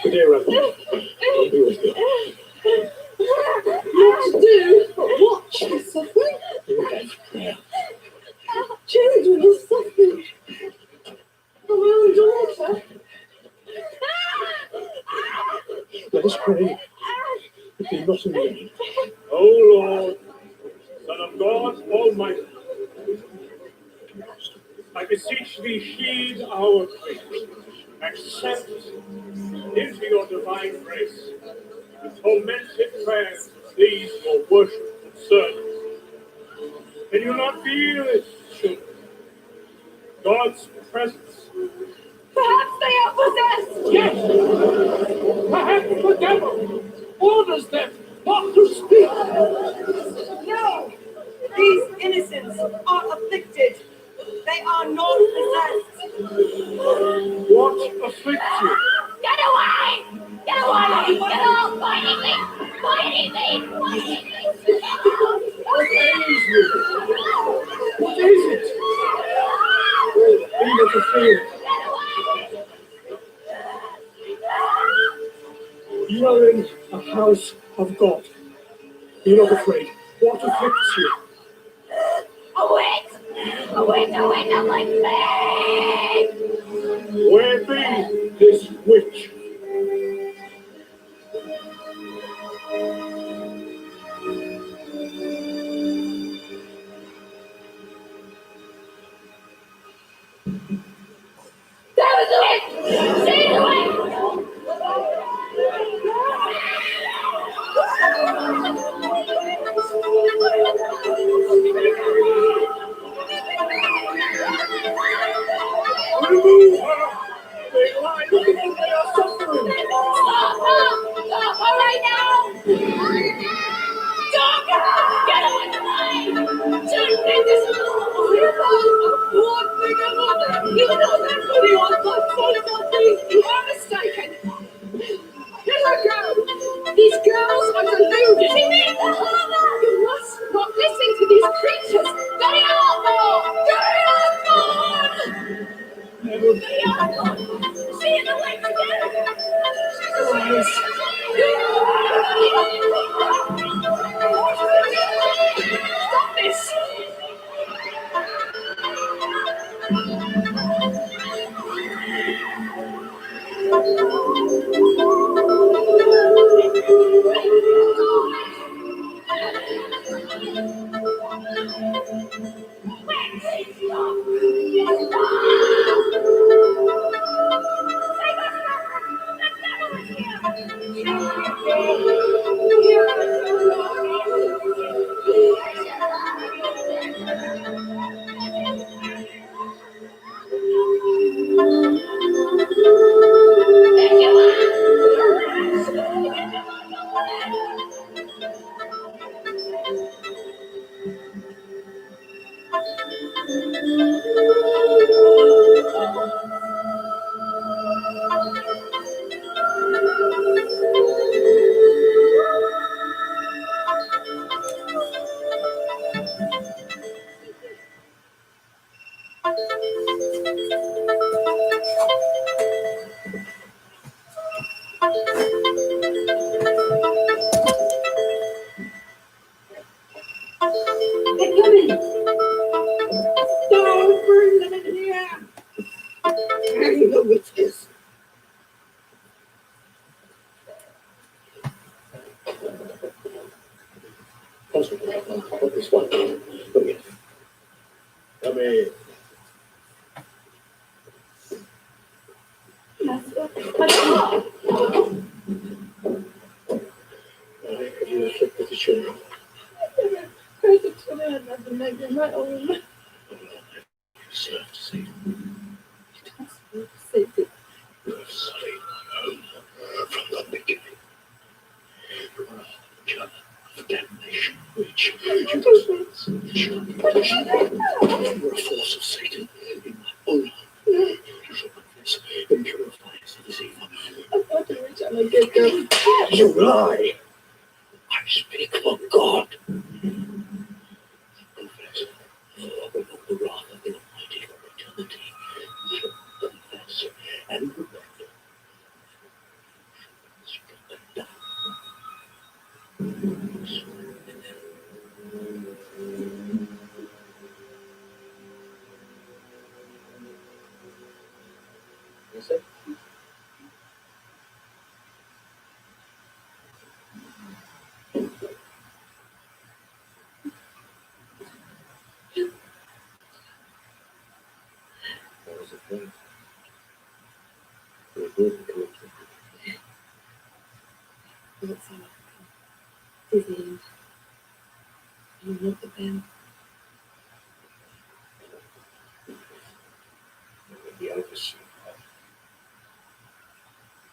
Good day, Reverend. I'll be with you. Not to do, but watch the suffering. Yeah. Children are suffering. For my own daughter. Let us pray. It be not in vain. O Lord, Son of God Almighty, I beseech thee, heed our prayer. Accept into your divine grace the tormented prayers of these your worship and servants. Can you not feel it, children? God's presence. Perhaps they are possessed! Yes! Perhaps the devil orders them not to speak. No! These innocents are afflicted. They are not possessed. What afflicts you? Get away! Get away! Get off! Fighting me! Fighting me! What ails you? What is it? Be not afraid. You are in a house of God. Be not afraid. What afflicts you? A witch! A witch! A witch! A like me! Where be this witch? That was the witch! She's the witch! Remove her! They lie because they are suffering! Stop her! Stop her right now! Stop her! Get away from me! Shouldn't make this one thing another! You know that video on my phone. You are mistaken! Let her go! These girls are deluded! She means the harm! You must not listen to these creatures! They are gone! They are gone! They are gone! She is away from you! Stop this! Hang the witches. Constable, this one. Come in. Come in. Have you afflicted the children? Heard the children had nothing like their my own. You still have to say it. Safety. You have studied my own from the beginning. You are a judge of damnation, which you must you are a force of Satan in my own life. You shall confess and purify us of this evil. I thought you were trying to get them. You lie. I speak for God. Confess. We know the wrath of the Almighty for eternity. You shall confess and repent. Is it? That was a thing. We did do it. It's Disneyland. You look at them. The overseer.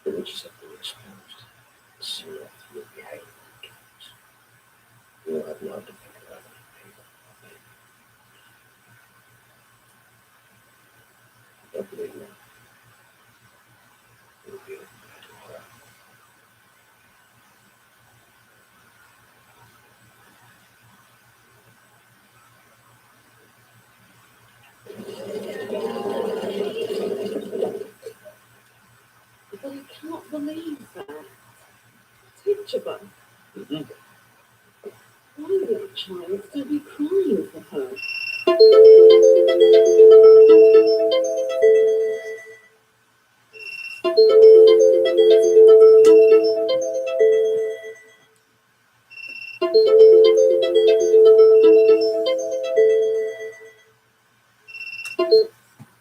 The witches have been exposed. Soon after you'll be hanged. You'll have none to think about it. Don't believe me. You'll be open to tomorrow. But I can't believe that. Teachable. Why would a child still be crying for her?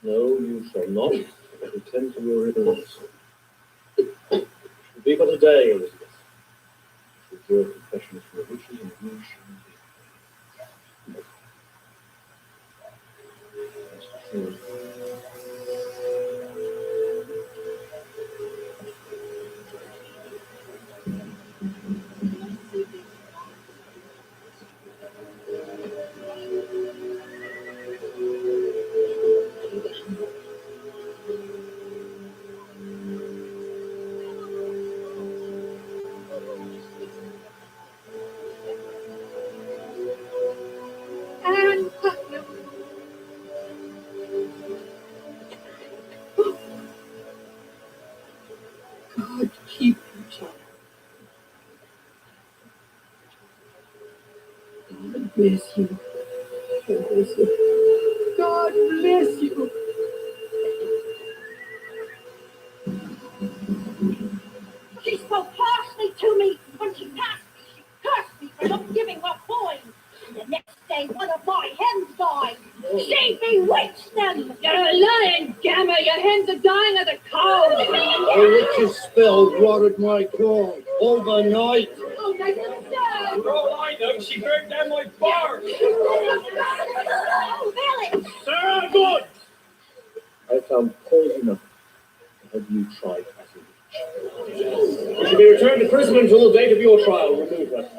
No, you shall not pretend to your ignorance. It will be but a day, Elizabeth. With your confession from the witches, and you shall be. That's true. God keep you, child. God bless you. God bless you. God bless you. She spoke harshly to me when she passed me. She cursed me for not giving her coin. And the next day, one of my hens died. She bewitched them. You're a lying gamma. Your hens are dying of the cold. The witch's spell rotted my corn overnight. Oh, my God. For all I know, she burnt down my barn. Oh, Billy. Sarah, good. I found poison enough. Have you tried as a witch? You should be returned to prison until the date of your trial. Remove her.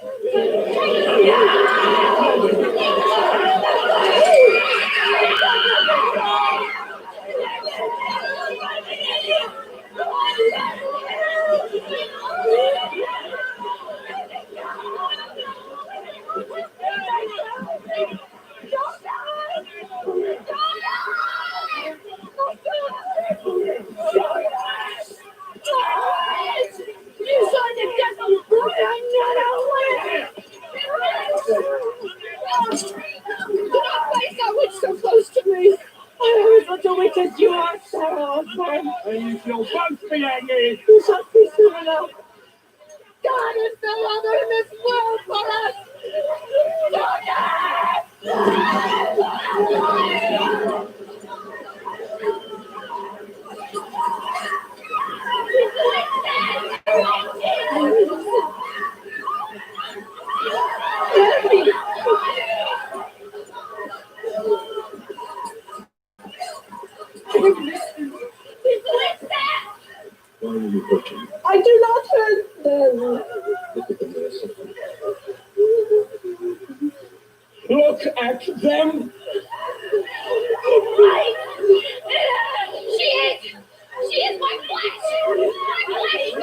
You signed the death of Brian, not a And you'll both be hanging. You shall be soon enough. God is no longer in this world for us. Why are you hurting? I do not hurt them. Look at the merciful. Look at them. Right. She is my flesh. My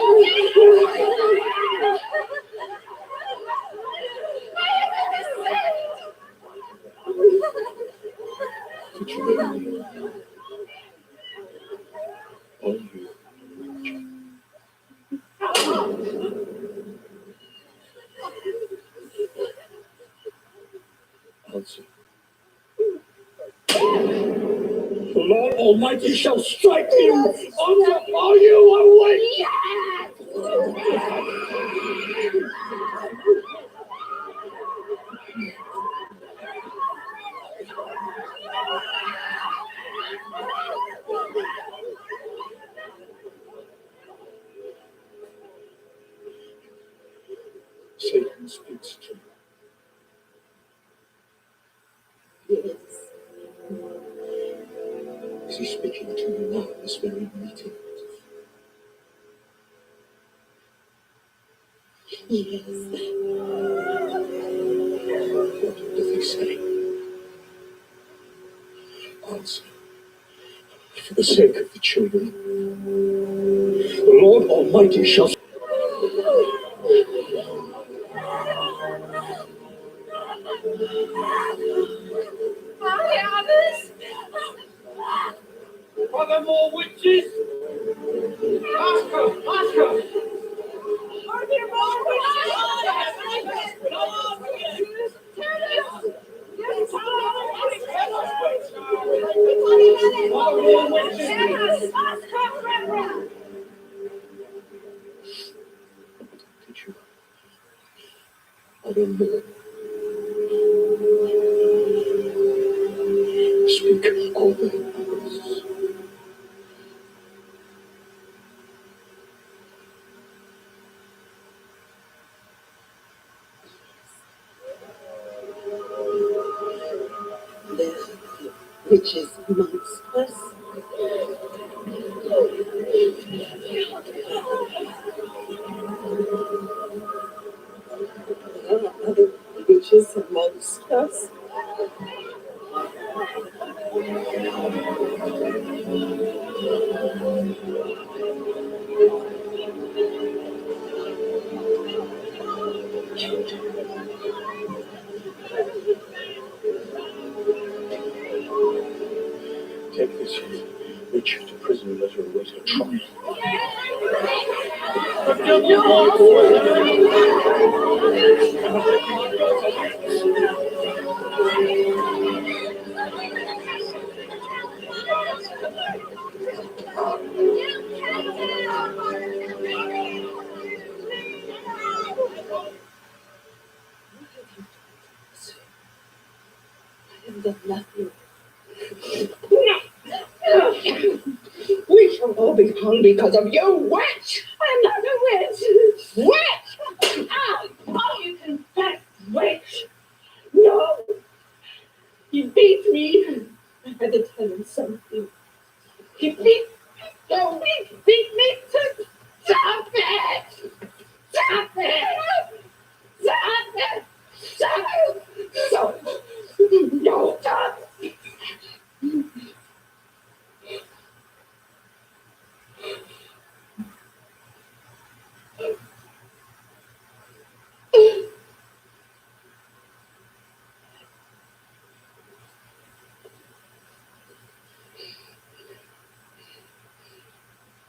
Did you really? All you. Answer. The Lord Almighty shall strike you. Are you awake? Satan speaks to you. Yes. Is he speaking to you now, this very meeting? Yes. What does he say? Answer. For the sake of the children, The Lord Almighty shall. Are there more witches? Ask her. Ask her. Are there more witches? did you? I don't know. Speak all the numbers. Which is amongst us. There are other witches amongst us. Take this witch to prison and let her await her trial. I have done nothing. We shall all be hung because of you, witch! I'm not a witch! Witch! Oh, you confessed witch! No! You beat me! I had to tell him something. You beat me to stop it! Stop it! Stop it! Stop it! Stop it! No, stop!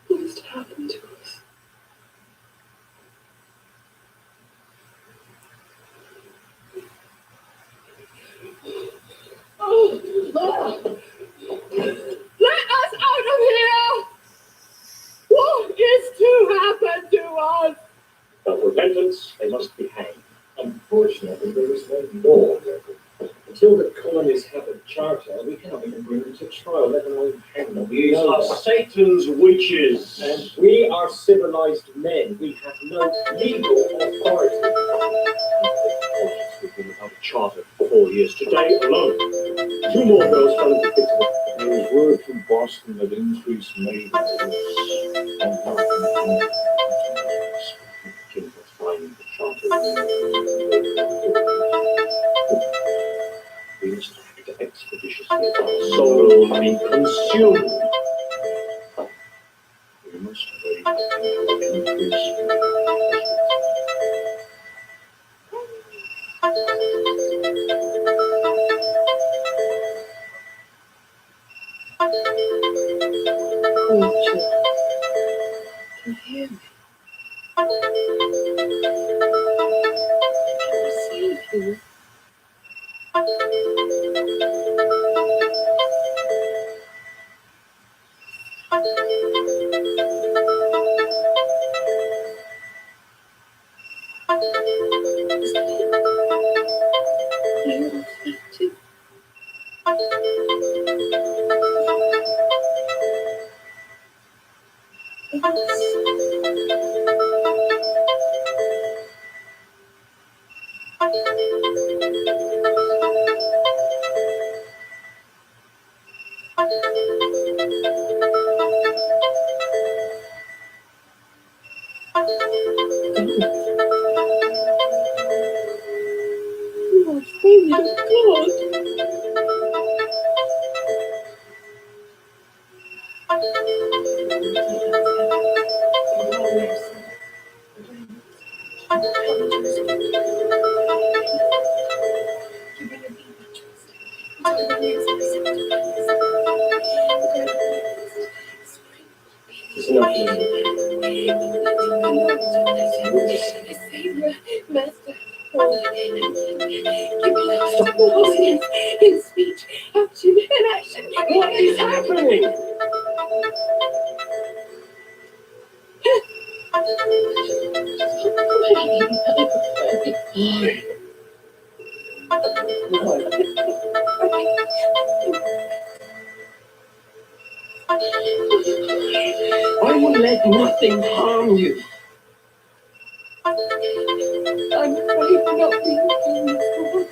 What's happened to us? Oh, let us out of here! culprits, they must be hanged. Unfortunately, there is no law. Until the colonies have a charter, we cannot even bring them to trial, let alone hang them. These are Satan's witches. And we are civilized men. We have no legal authority. We've been without a charter for 4 years. Today alone, 2 more girls fell into the pit. There is word from Boston that increased maiden Find the charter. We must act expeditiously. Our soul will be consumed. we must wait for increase. Can you hear me? Can you? It's enough. Master, stop pausing in speech, action, and action. What is happening? I will let nothing harm you. I'm afraid not being harmed.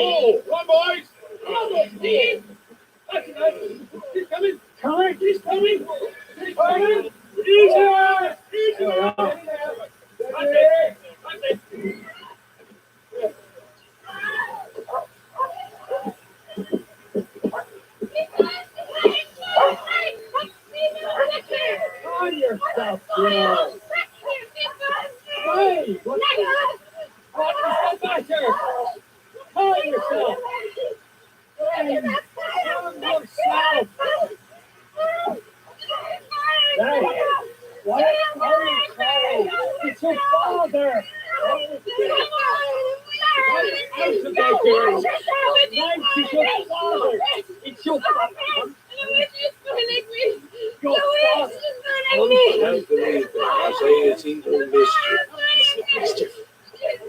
Oh, come boys! Come on, Steve! He's coming! Come on, He's coming! He's coming! He's here! He's here! Calm yourself, girl. Hey, what is the matter? Calm yourself. Hey, calm yourself. Hey, what are you crying? It's your father. Out of there, girl. Nice, it's your father. It's your father. Your father. Don't believe it. I say it's evil mischief.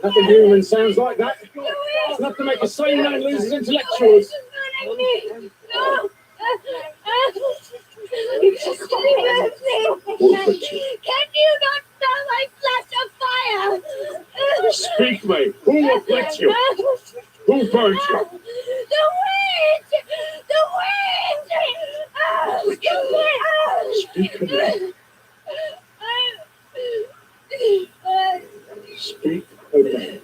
Nothing human sounds like that. It's enough to make a sane man lose his intellectuals. Can you not smell my flash of fire? Speak, mate. Who afflicts you? Who burns you? The wind! The wind! Speak, mate. Speak, mate.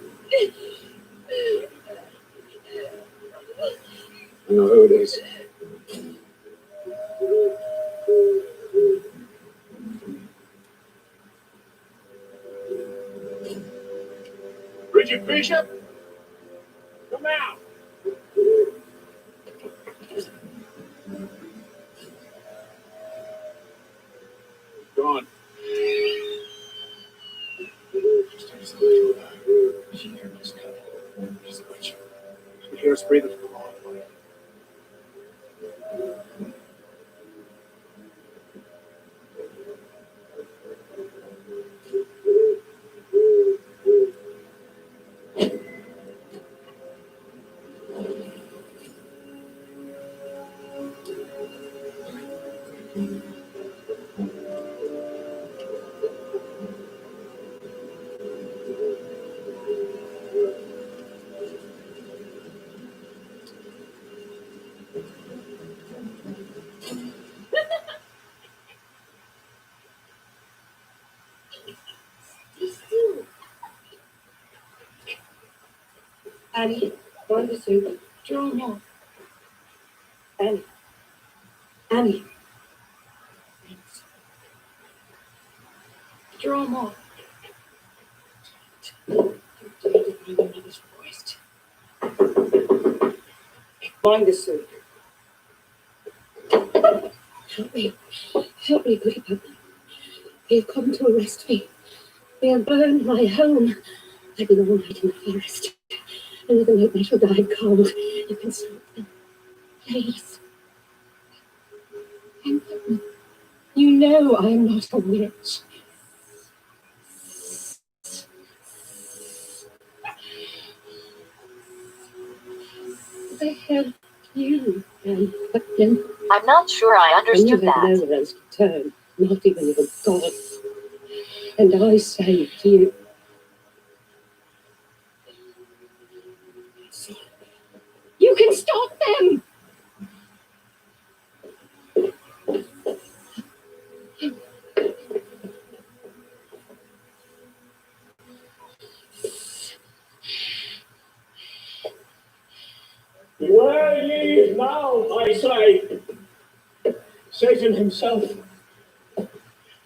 I know who it is. Bridget Bishop, come out. Gone. She hears us coming. She's a witch. She hears us breathing from the long way. Annie, find the soup. Draw more. Annie. Annie. Draw more. Find the soup. Help me. Help me, good Papa. They have come to arrest me. They have burned my home. I've been all night in the forest. Another night I shall die of cold. You can stop them. Please. And you know I am not a witch. They have you and them. I'm not sure I understood and you that. have nowhere else to turn, not even your God. And I saved you. You can stop them! Beware ye now, I say. Satan himself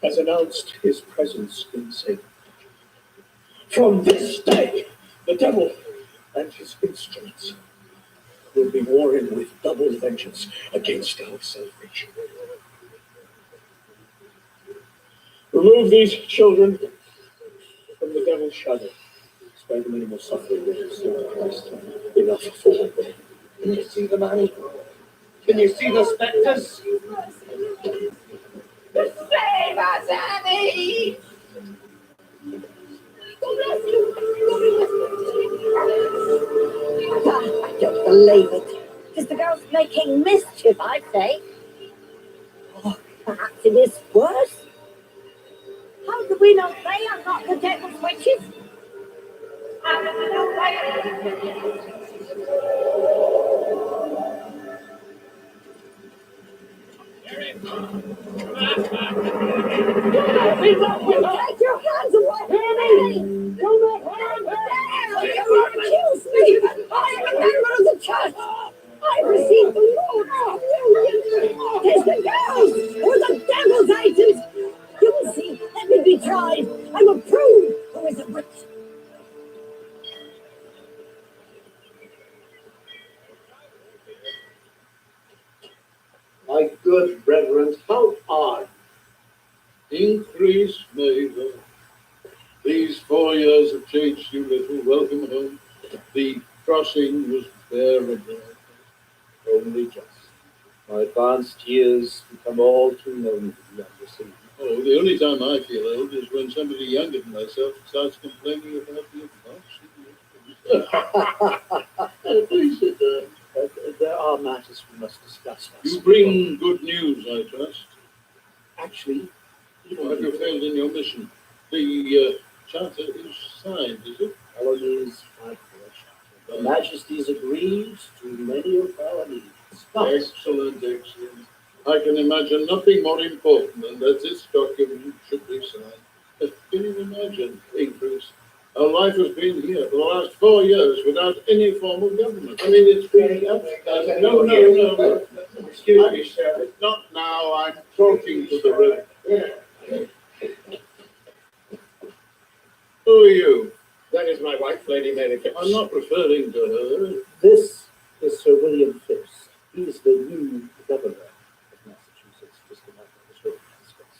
has announced his presence in Salem. From this day, the devil and his instruments will be warring with double vengeance against our salvation. Remove these children from the devil's shadow. Spare them any more suffering than has Christ. Enough for one day. Can you see the money? Can you see the spectres? Save us, Annie! I don't believe it. Is the girl's making mischief, I say? Oh, perhaps it is worse. How do we know they are not the devil's witches? Be back with her! Take your hands away! Hear me! Do not harm her! You accuse me! I am a member of the church! I received the Lord's communion! It's the ghost or the devil's agent! You will see, let me be tried! I will prove who is a witch! My good brethren, how odd. Increase favor. These 4 years have changed you little. Welcome home. The crossing was bearable. Only just. My advanced years become all too known to be understood. Oh, the only time I feel old is when somebody younger than myself starts complaining about the advanced. Please sit down. There are matters we must discuss. You bring good news, I trust. Actually, have you failed in your mission? The charter is signed, is it? Colonies fight for a charter. Her Majesty's agreed to many of our needs. Excellent, excellent. I can imagine nothing more important than that this document should be signed. Can you imagine, Increase? Our life has been here for the last 4 years without any form of government. I mean, it's been no. Excuse me, sir. Not now. I'm talking to the river. Who are you? That is my wife, Lady Mary Phipps. I'm not referring to her. This is Sir William Phipps. He is the new governor of Massachusetts, just a matter of short discuss.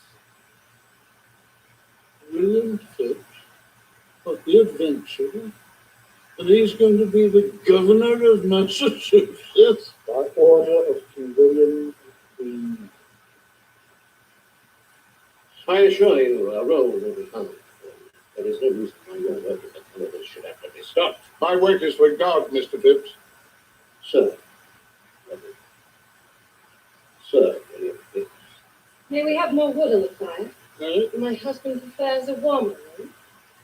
William Phipps? What, the adventurer? And he's going to be the governor of Massachusetts? By order of King William the... I assure you, a role will be found. There is no reason why your work as a colonist should have to be stopped. My work is for God, Mr. Phipps. Sir. Sir William Phipps. May we have more wood on the fire? My husband prefers a warmer room.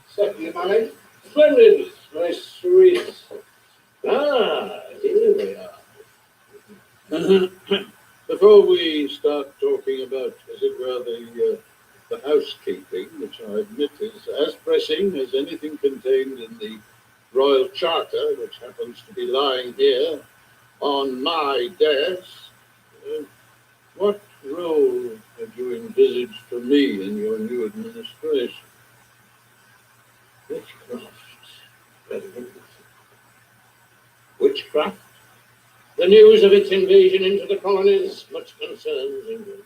Certainly, my lady. Splendid, my sweet. Ah, here we are. Before we start talking about, as it were, the housekeeping, which I admit is as pressing as anything contained in the Royal Charter, which happens to be lying here on my desk, what role have you envisaged for me in your new administration? Witchcraft, President. Witchcraft? The news of its invasion into the colonies much concerns England.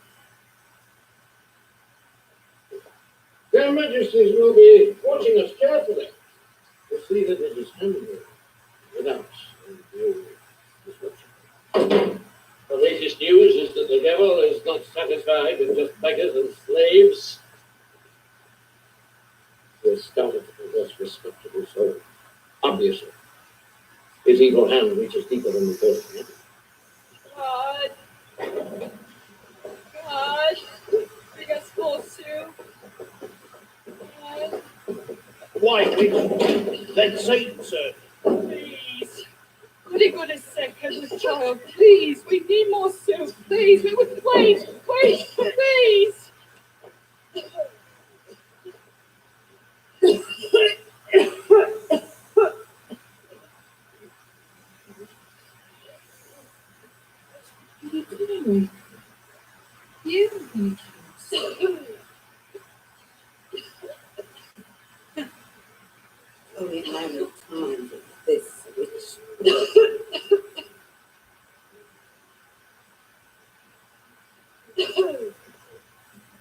Their Majesties will be watching us carefully to see that it is handled without disruption. The latest news is that the devil is not satisfied with just beggars and slaves. He has started to possess respectable souls. Obviously, his evil hand reaches deeper than the first man. God. God. Bring us more soup. God. Why, then Satan, sir. Please. Goodness sake, helpless child. Please, we need more soup. Please, we would wait, please. You Only a matter of time that this witch.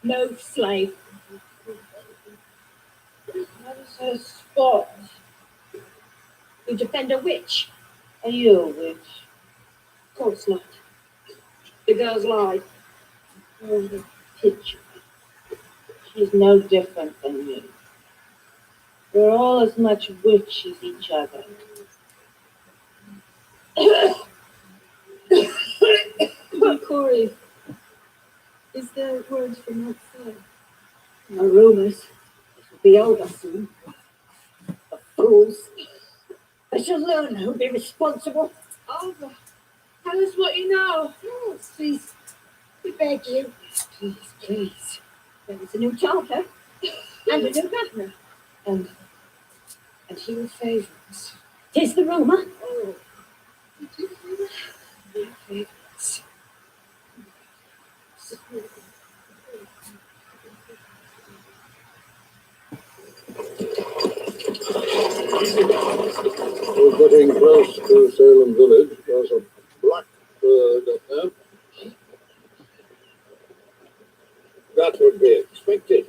No slave. That is a spot. You defend a witch. Are you a witch? Of course not. The girl's lied. Oh, the picture. She's no different than you. We're all as much witch as each other. Corey, is there words from outside? No rumors. This will be over soon. The fools. I shall learn who'll be responsible. Oliver, tell us what you know. Yes, please. We beg you. Please, please. There is a new charter. And the new governor. And he will favour us. 'Tis the rumour. Oh, did you hear that? He will favour us. We're getting close to Salem Village. There's a blackbird up there. That would be expected.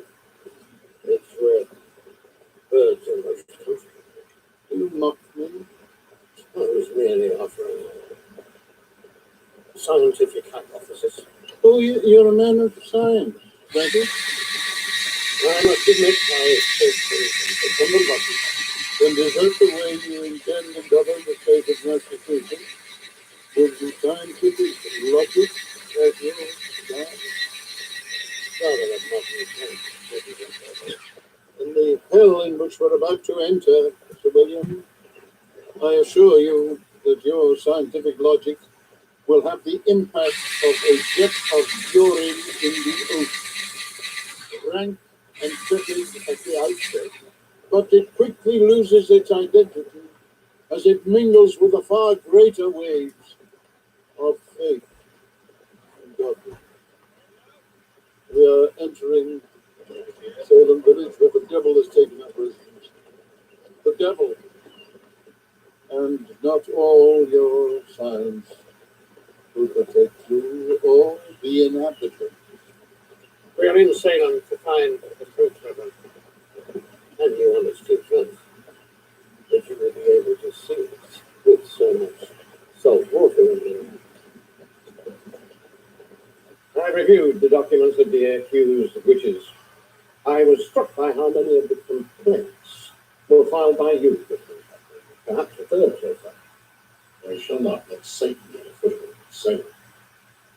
It's where birds are most comfortable. You mock me? I was merely offering scientific hypothesis. Oh, you're a man of science, thank you. I must admit I take from the button. And is that the way you intend to govern the state of Massachusetts? With the scientific logic as your guide? Rather than mocking in the hell in which we're about to enter, Sir William, I assure you that your scientific logic will have the impact of a jet of urine in the ocean. Rank and fetid at the outset, but it quickly loses its identity as it mingles with the far greater waves of faith and God. We are entering Salem Village where the devil has taken up residence. The devil, and not all your science will protect you or the inhabitants. We are in Salem to find the truth, Reverend. And you understood first that you will be able to see it with so much salt water in there. I reviewed the documents of the accused witches. I was struck by how many of the complaints were filed by you, perhaps a third so far. I shall not let Satan get a foothold in Salem.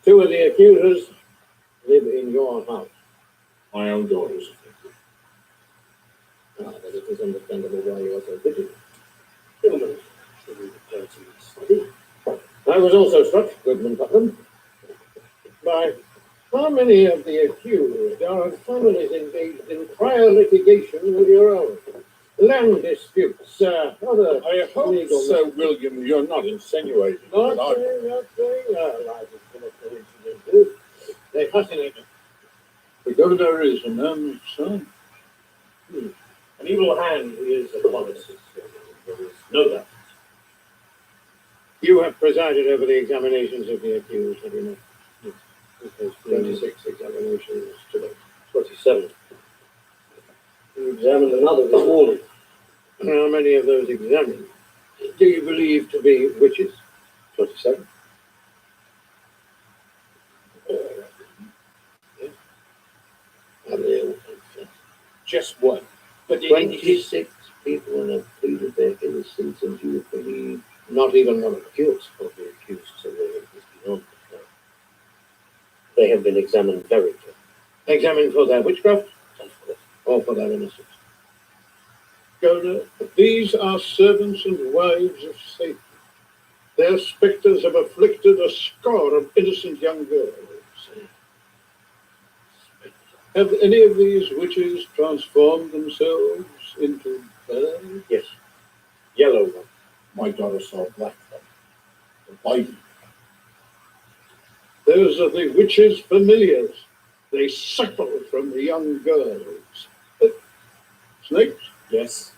Two of the accusers live in your house. My own daughters. Ah, then it is understandable why you are so vigilant. Gentlemen, should we return to the study? I was also struck, Goodman Putnam, by how many of the accused are families engaged in prior litigation with your own? Land disputes, other I hope, legal Sir William, you're not insinuating that I... Life is full of coincidences. They fascinate me. The governor is a man's son. An evil hand is upon us. There is no doubt. You have presided over the examinations of the accused, have you not? Yes. There's 26 examinations today. 27. You examined another this morning. How many of those examined do you believe to be witches? 27. Yes. And they all confessed. Just one. But 26 people have pleaded their innocence, and you believe not even one of the accused of the accused, so is beyond the fact. They have been examined very carefully. Examined for their witchcraft? Of course. Or for their innocence. Governor, these are servants and wives of Satan. Their spectres have afflicted a score of innocent young girls. Have any of these witches transformed themselves into birds? Yes. Yellow one. My daughter saw a black one. The white. Those are the witches' familiars. They suckle from the young girls. Snakes? Yes.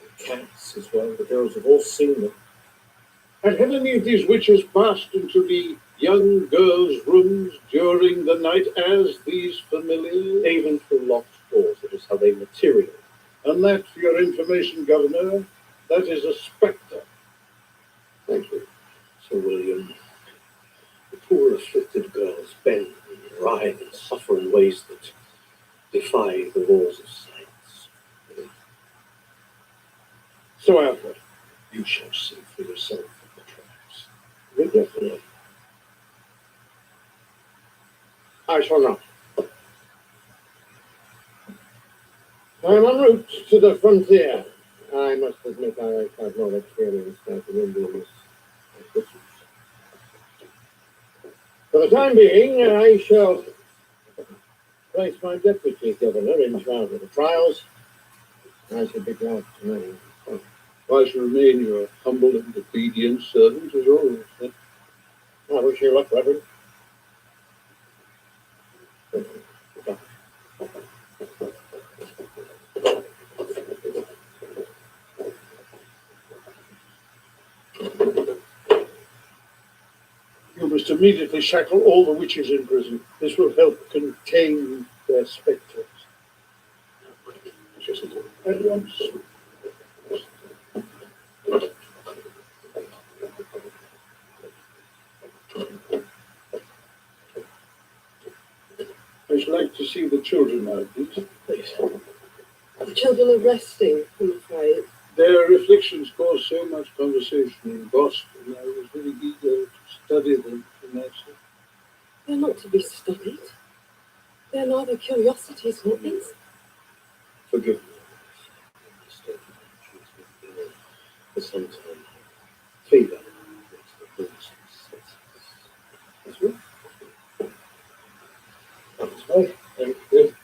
And cats as well. The girls have all seen them. And have any of these witches passed into the young girls' rooms during the night as these familiars? Even through locked doors. That is how they materialize. And that, for your information, Governor, that is a spectre. Thank you. Sir William, the poor afflicted girls bend and writhe and suffer in ways that defy the laws of science. So, Alfred, you shall see for yourself the tracks. Regretfully, I shall not. I am en route to the frontier. I must admit I have no experience fighting Indians. For the time being, I shall place my deputy governor in charge of the trials I should be glad to know. I shall remain your humble and obedient servant as always. I wish you luck, Reverend. You must immediately shackle all the witches in prison. This will help contain their spectres. At once. I should like to see the children now, please. The children are resting, I'm afraid. Their afflictions cause so much conversation and gossip, and I was very eager to study them for myself. They're not to be studied. They're neither curiosities nor things. Forgive me. She's been ill for some time. Fever makes the bones sensitive. This way? This way? Thank you.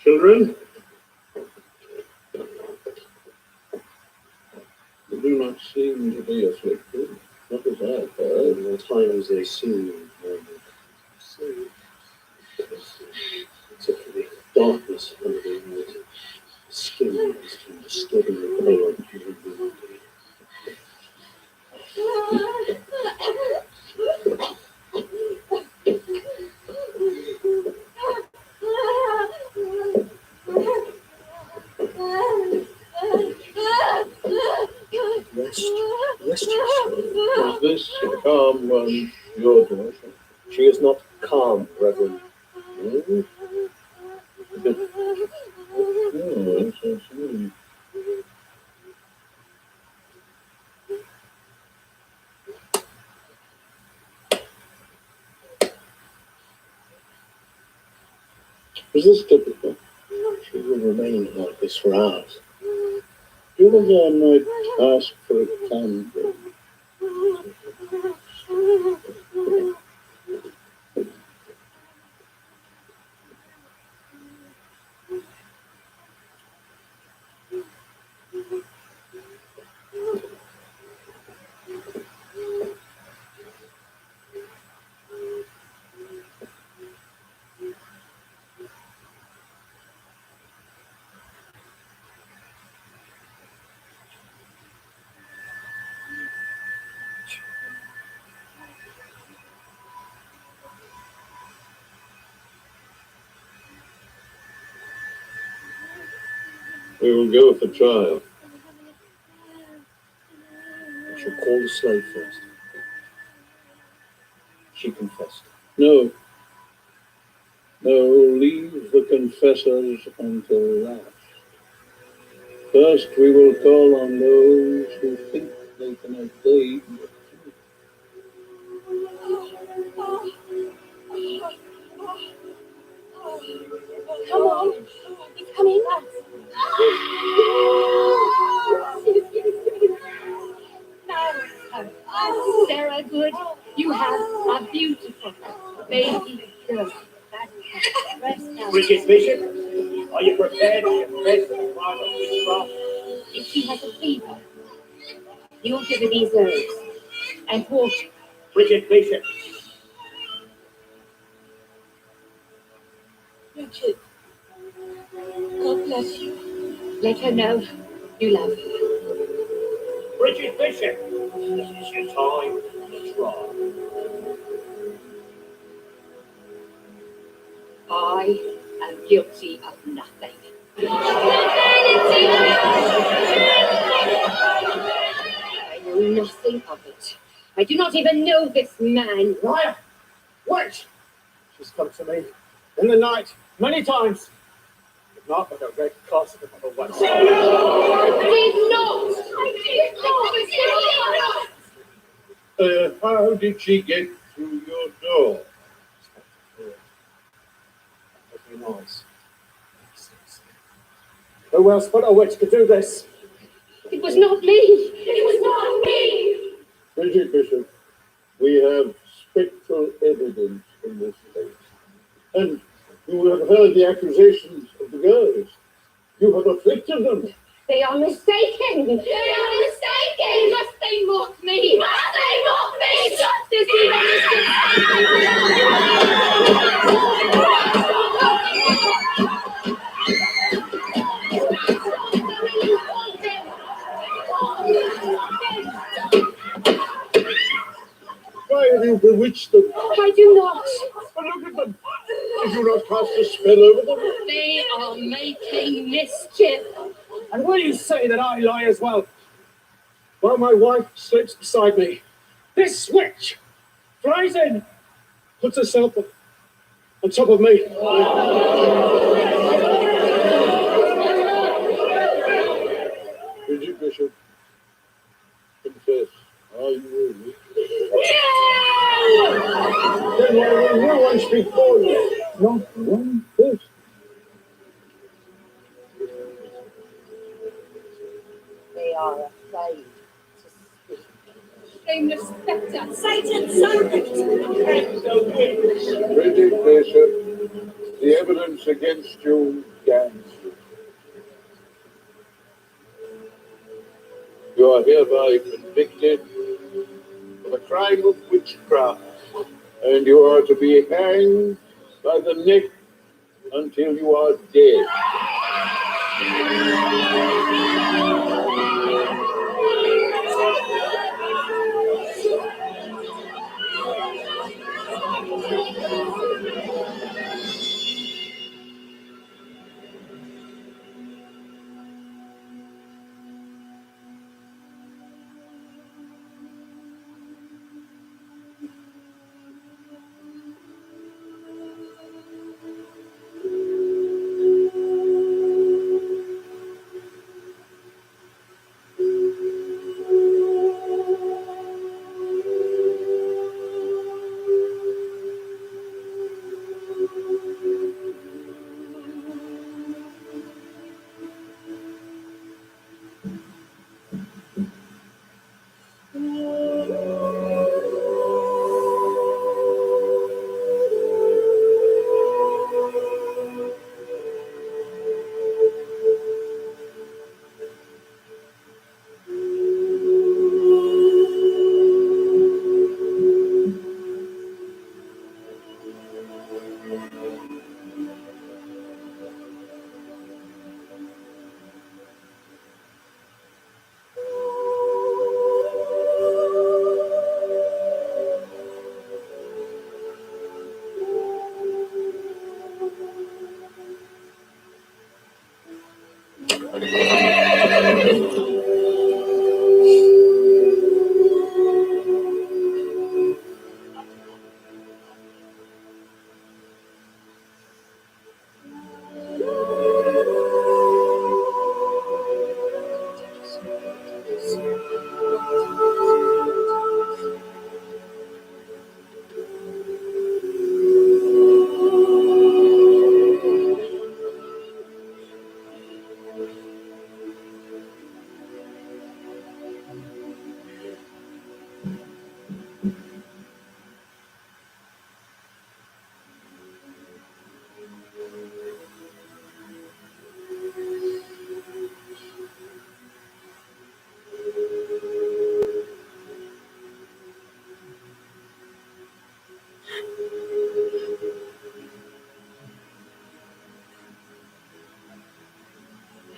Children, you do not seem to be afflicted. Not as I have heard. At times they seem particularly darkness under the eyes. Skin is disturbingly pale and human. Rest yourself. Is this calm one your daughter? She is not calm, Reverend. Hmm? Oh, yes, I see. Is this typical? She will remain like this for hours. Do you think I might ask for a candle? We will go for trial. I shall call the slave first. She confessed. No. No, leave the confessors until last. First, we will call on those who think they can obey. Come on. He's coming. Sarah Good, you have a beautiful baby girl. Bridget Bishop, are you prepared to confess the crime of witchcraft? If she has a fever, you'll give her these herbs and water. Bridget Bishop. Richard, God bless you. Let her know you love her. Bridget Bishop, this is your time to try. I am guilty of nothing. I know nothing of it. I do not even know this man. Liar! Witch! She's come to me in the night many times. If not with a red cross of the one. I did not! I did not! How did she get through your door? noise. Who else but a witch could do this? It was not me. It was not me. Bridget Bishop, we have spectral evidence in this case. And you have heard the accusations of the girls. You have afflicted them. They are mistaken. They are mistaken. Must they mock me? Must they mock me? Justice Why have you bewitched them? I do not. But look at them. Did you not cast a spell over them? They are making mischief. And will you say that I lie as well? While my wife sleeps beside me, this witch flies in, puts herself on top of me. Bridget Bishop, confess. Are you really? Then why will no one speak for you? Not one person. They are afraid to speak. Shameless spectre. Satan, serpent! Bridget Bishop, the evidence against you stands. You are hereby convicted of a crime of witchcraft, and you are to be hanged by the neck until you are dead.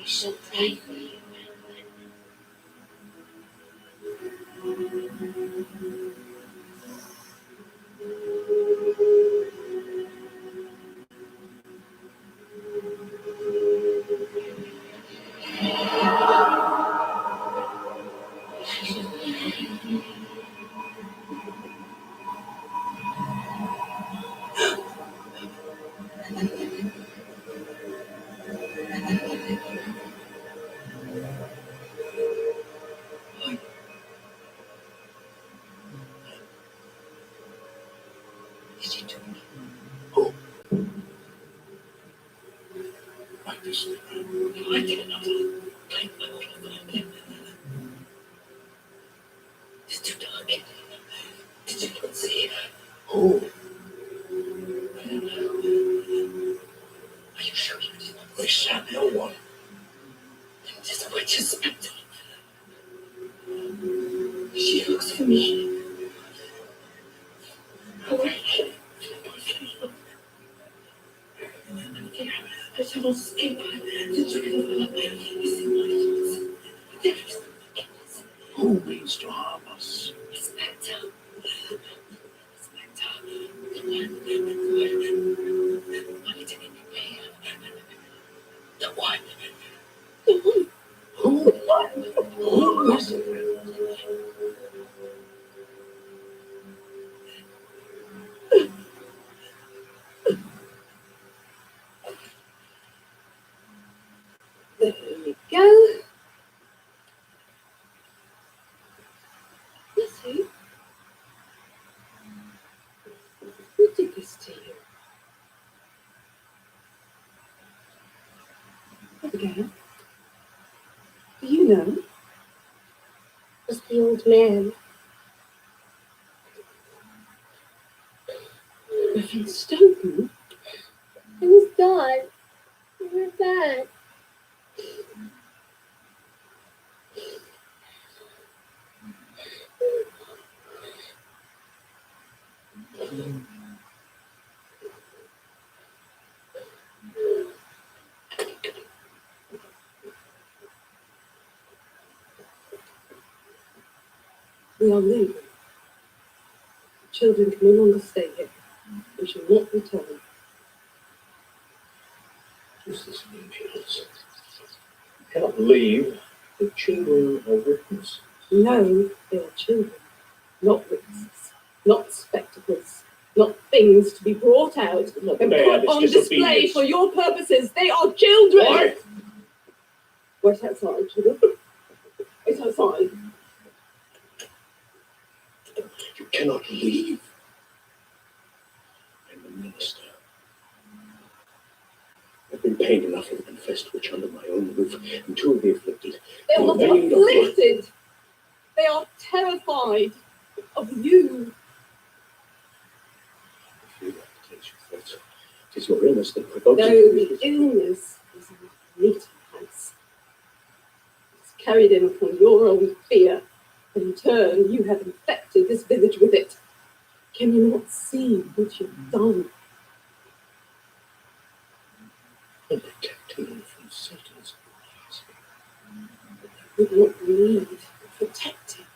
I shall pray for you. this. I did not blame my mother. It's too dark. Did you not see? Oh. I don't know. Are you sure you did not wish no one? It is a witch's spectre. She looks for me. Awake. I shall escape the chicken. You see my thoughts. There is who means to harm us? Spectre. Spectre. The one. The one. Who? Who was it? There we go. Letty, who did this to you? Abigail, do you know? It was the old man. Reverend Stoughton? It was God. We were bad. We are leaving. Children can no longer stay here. We shall not return. Is this ridiculous? You cannot leave. The children are witnesses. No, they are children, not witnesses, not spectacles, not things to be brought out and put on display for your purposes. They are children! Why? Wait outside, children. Wait outside. You cannot leave. I'm a minister. I've been paid enough for the confessed witch under my own roof, and two of the afflicted. They are not afflicted. They are terrified of you. If you replicate your thoughts, it is your illness that provokes No, it. the illness is a meeting house. It's carried in from your own fear. In turn, you have infected this village with it. Can you not see what you've done? I'm protecting you from Satan's lies. You would not need protecting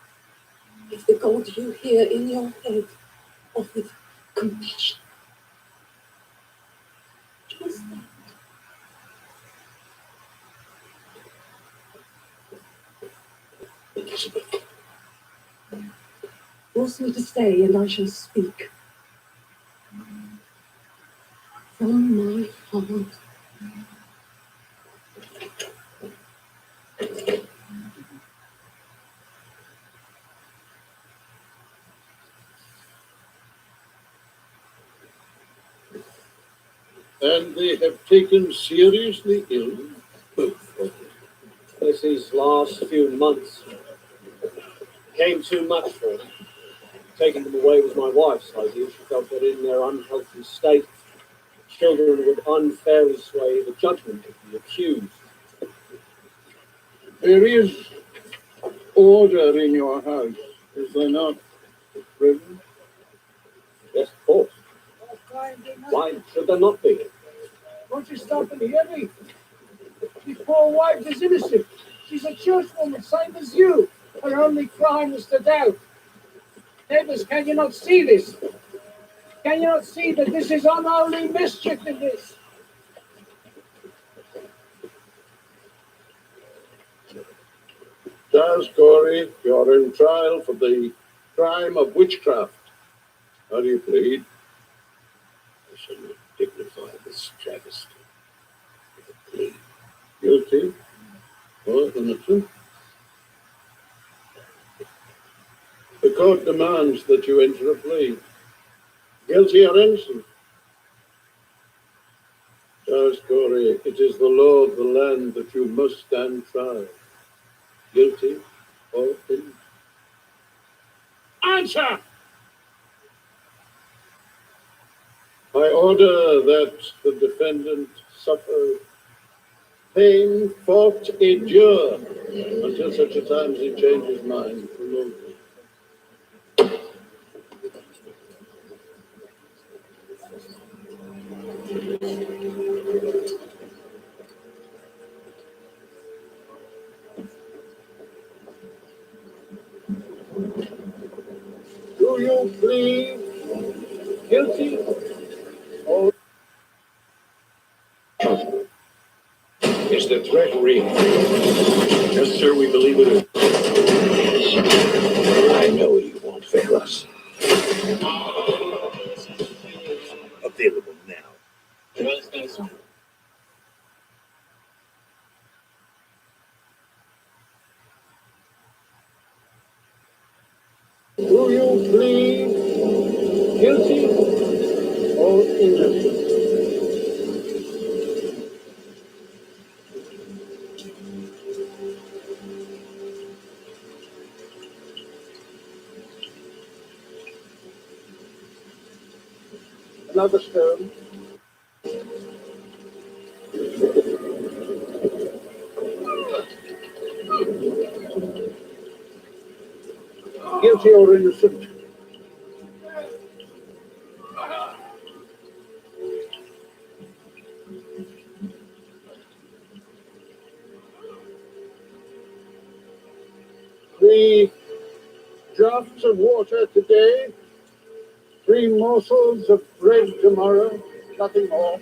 if the God you hear in your head offered compassion. Just that. Elizabeth. Force me to stay and I shall speak. From my heart. And they have taken seriously ill, both of them. These last few months became too much for them. Taking them away was my wife's idea. She felt that in their unhealthy state, children would unfairly sway the judgment of the accused. There is order in your house, is there not, Reverend? Yes, of course. Why should there not be? Won't you stop and hear me? Your poor wife is innocent. She's a churchwoman, same as you. Her only crime is to doubt. Neighbors, can you not see this? Can you not see that this is unholy mischief in this? Charles Corey, you're in trial for the crime of witchcraft. How do you plead? I shall not dignify this travesty with a plea. Guilty or innocent? The court demands that you enter a plea. Guilty or innocent? Charles Corey, it is the law of the land that you must stand trial, guilty or innocent. Answer! I order that the defendant suffer pain, fought, endure, until such a time as he changes his mind. Remove. Do you plead guilty or Is the threat real? Yes, sir, we believe it is. I know you won't fail us. Available now. do you plead guilty or innocent? Another stone. Guilty or innocent? Three draughts of water today, 3 morsels of bread tomorrow, nothing more.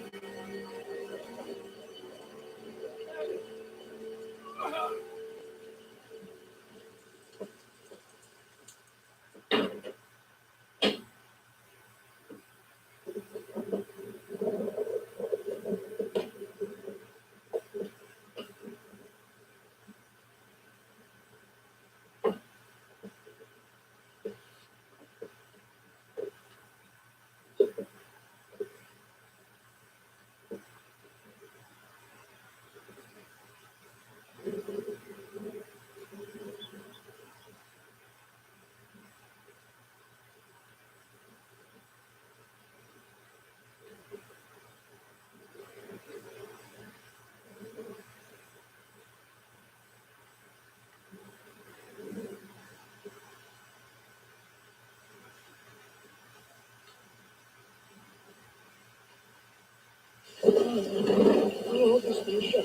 Oh, this nation.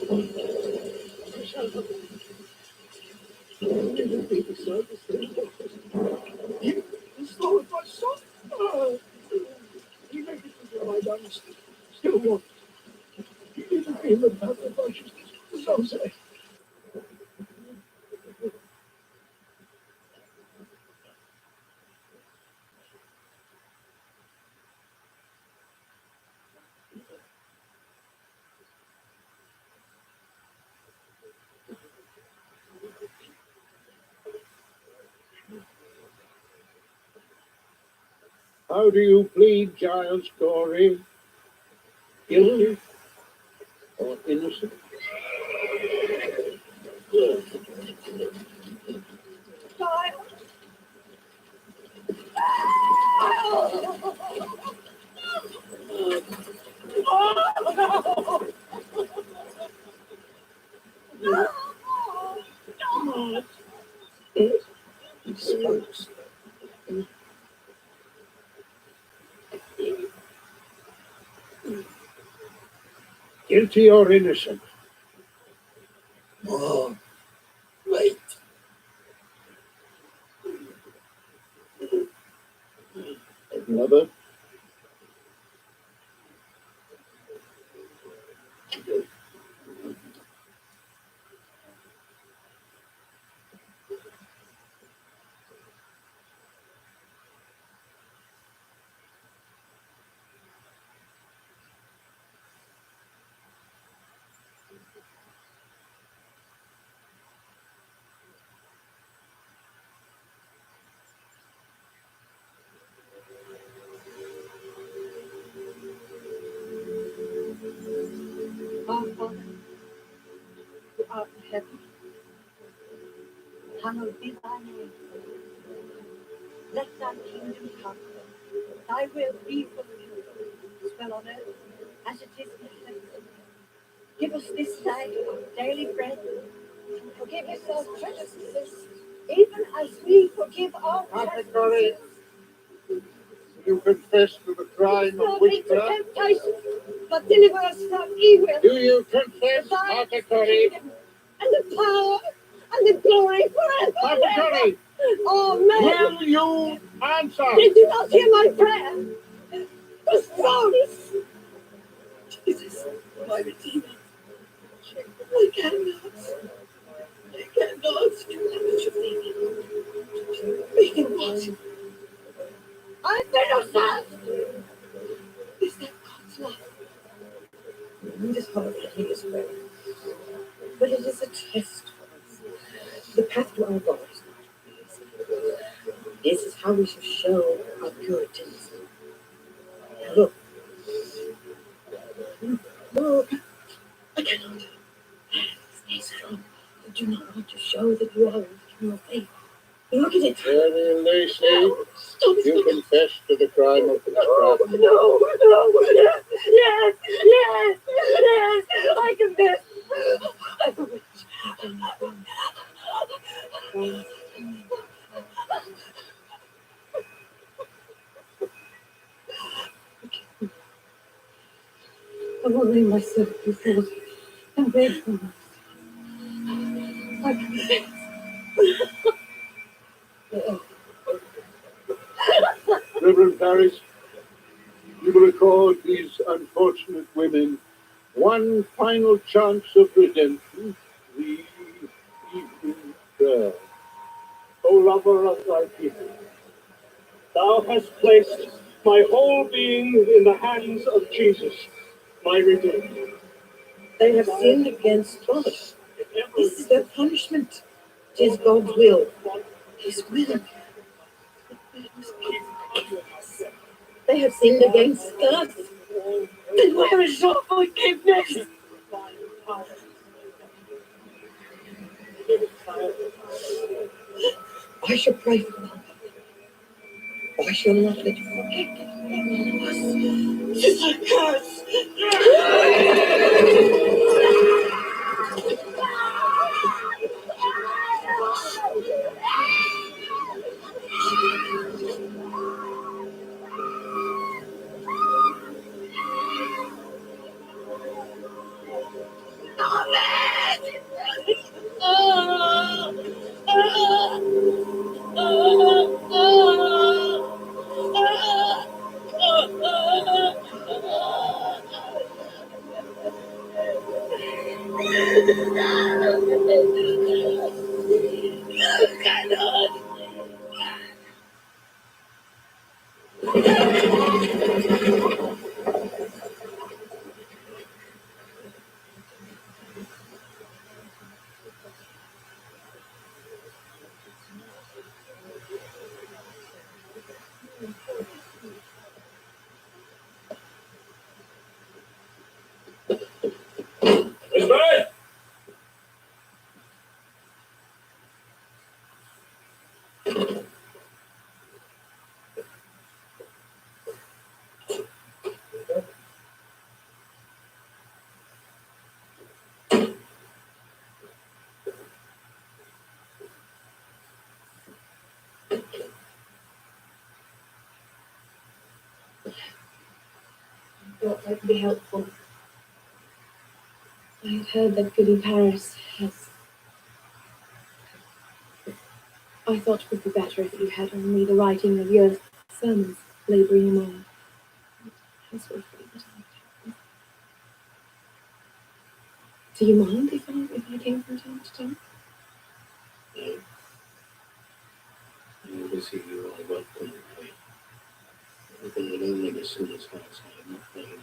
You stole my son. You make it to my dynasty. Still want. You didn't dream about the righteousness. So say. How do you plead, Giles Corey? Guilty or innocent? Guilty or innocent? Oh, wait. Another? hallowed be thy name. Let thy kingdom come. Thy will be fulfilled, as well on earth as it is in heaven. Give us this day our daily bread. Forgive us our trespasses, even as we forgive our trespasses. You confess to the crime of witchcraft? Temptation, but deliver us from evil. Do you confess, Martha-Corey? And the power and the glory forever. Martha-Corey! Amen. Will you answer? Did you not hear my prayer? The stones. Jesus, my Redeemer. I cannot do making what? I'm innocent. Is that God's love? It is hard to hear his prayer, but it is a test for us. The path to our God is not easy. This is how we shall show our Puritans. Now look. Look. I cannot. Stay strong. I do not want to show that you are weak in your faith. Look at it. Mary Lacey, Stop. you confess to the crime of witchcraft? No. Yes. I confess. I'm a witch. I'm honoring myself before you and beg for mercy. I confess. Reverend Parish, you will accord these unfortunate women one final chance of redemption. The evening prayer. O lover of thy people, thou hast placed my whole being in the hands of Jesus, my Redeemer. They have sinned against God. This is their punishment. It is God's will. His will. They have sinned against us. Then where is your forgiveness? I shall pray for them. I shall not let you forget us. This is a curse. Elizabeth! Thought that could be helpful. I had heard that Goody Paris has. I thought it would be better if you had only the writing of your sermons labouring in my household favours. Do you mind if I came from time to time? No. I always see you all welcome. Open the loneliness in this house. I am not playing.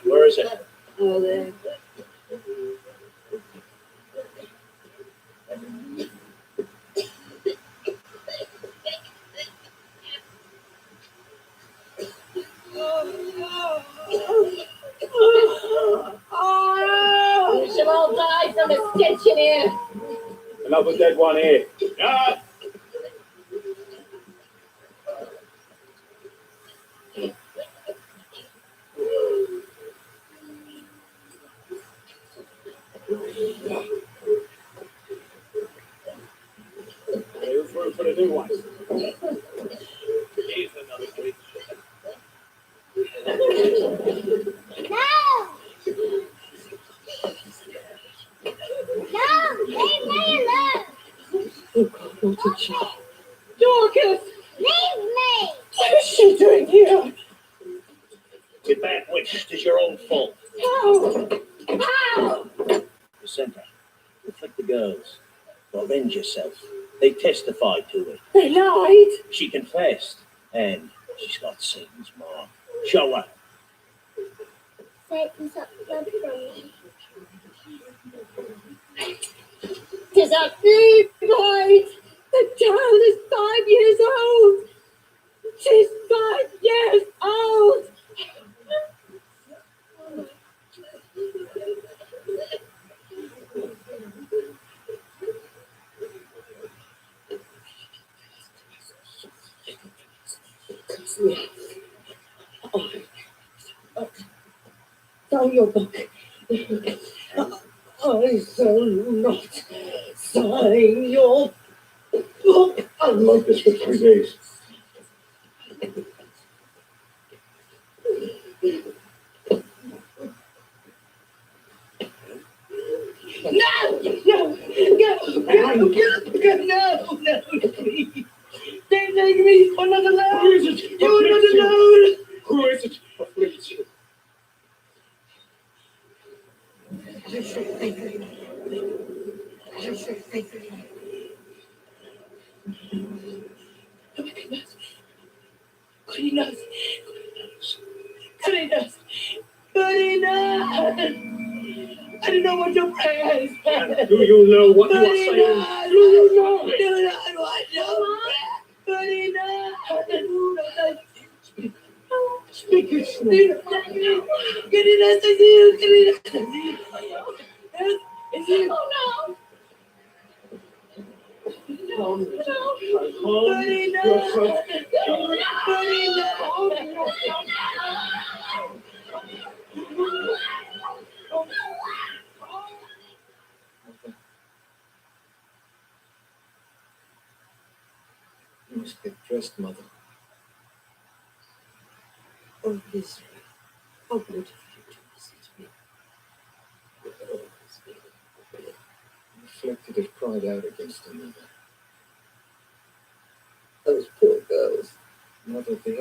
Where is it? Oh, there. another stench in here. Another dead one here. Ah! Here's room for the new ones. Here's another witch. No! No! Leave me alone! Oh God, not a child. Dorcas! Leave me! What is she doing here? With that witch, it is your own fault. How? How? Jacinta, afflict the girls. Avenge yourself. They testified to it. They lied. She confessed, and she's got Satan's mark. Show her. Satan's up blood from me. Tis a thief, light. The child is 5 years old. She's 5 years old. Sign your book. I shall not sign your book. I've like this for 3 days. No! No, please. Don't take me for not alone. Who is it? You're not alone. Who is it? Afflicts you. I shall favor you. I shall favor you. Good enough. Good enough. Good enough. I don't know what your prayer is. And do you know what you are saying? Do you know? Do not want your prayer. Good enough. Speak your truth. Good enough to you. Good enough. Is it? Oh no. No. Good enough. Good You must get dressed, Mother. Oh, Israel, how good of you to visit me. Afflicted had cried out against her mother. Those poor girls. Mother, they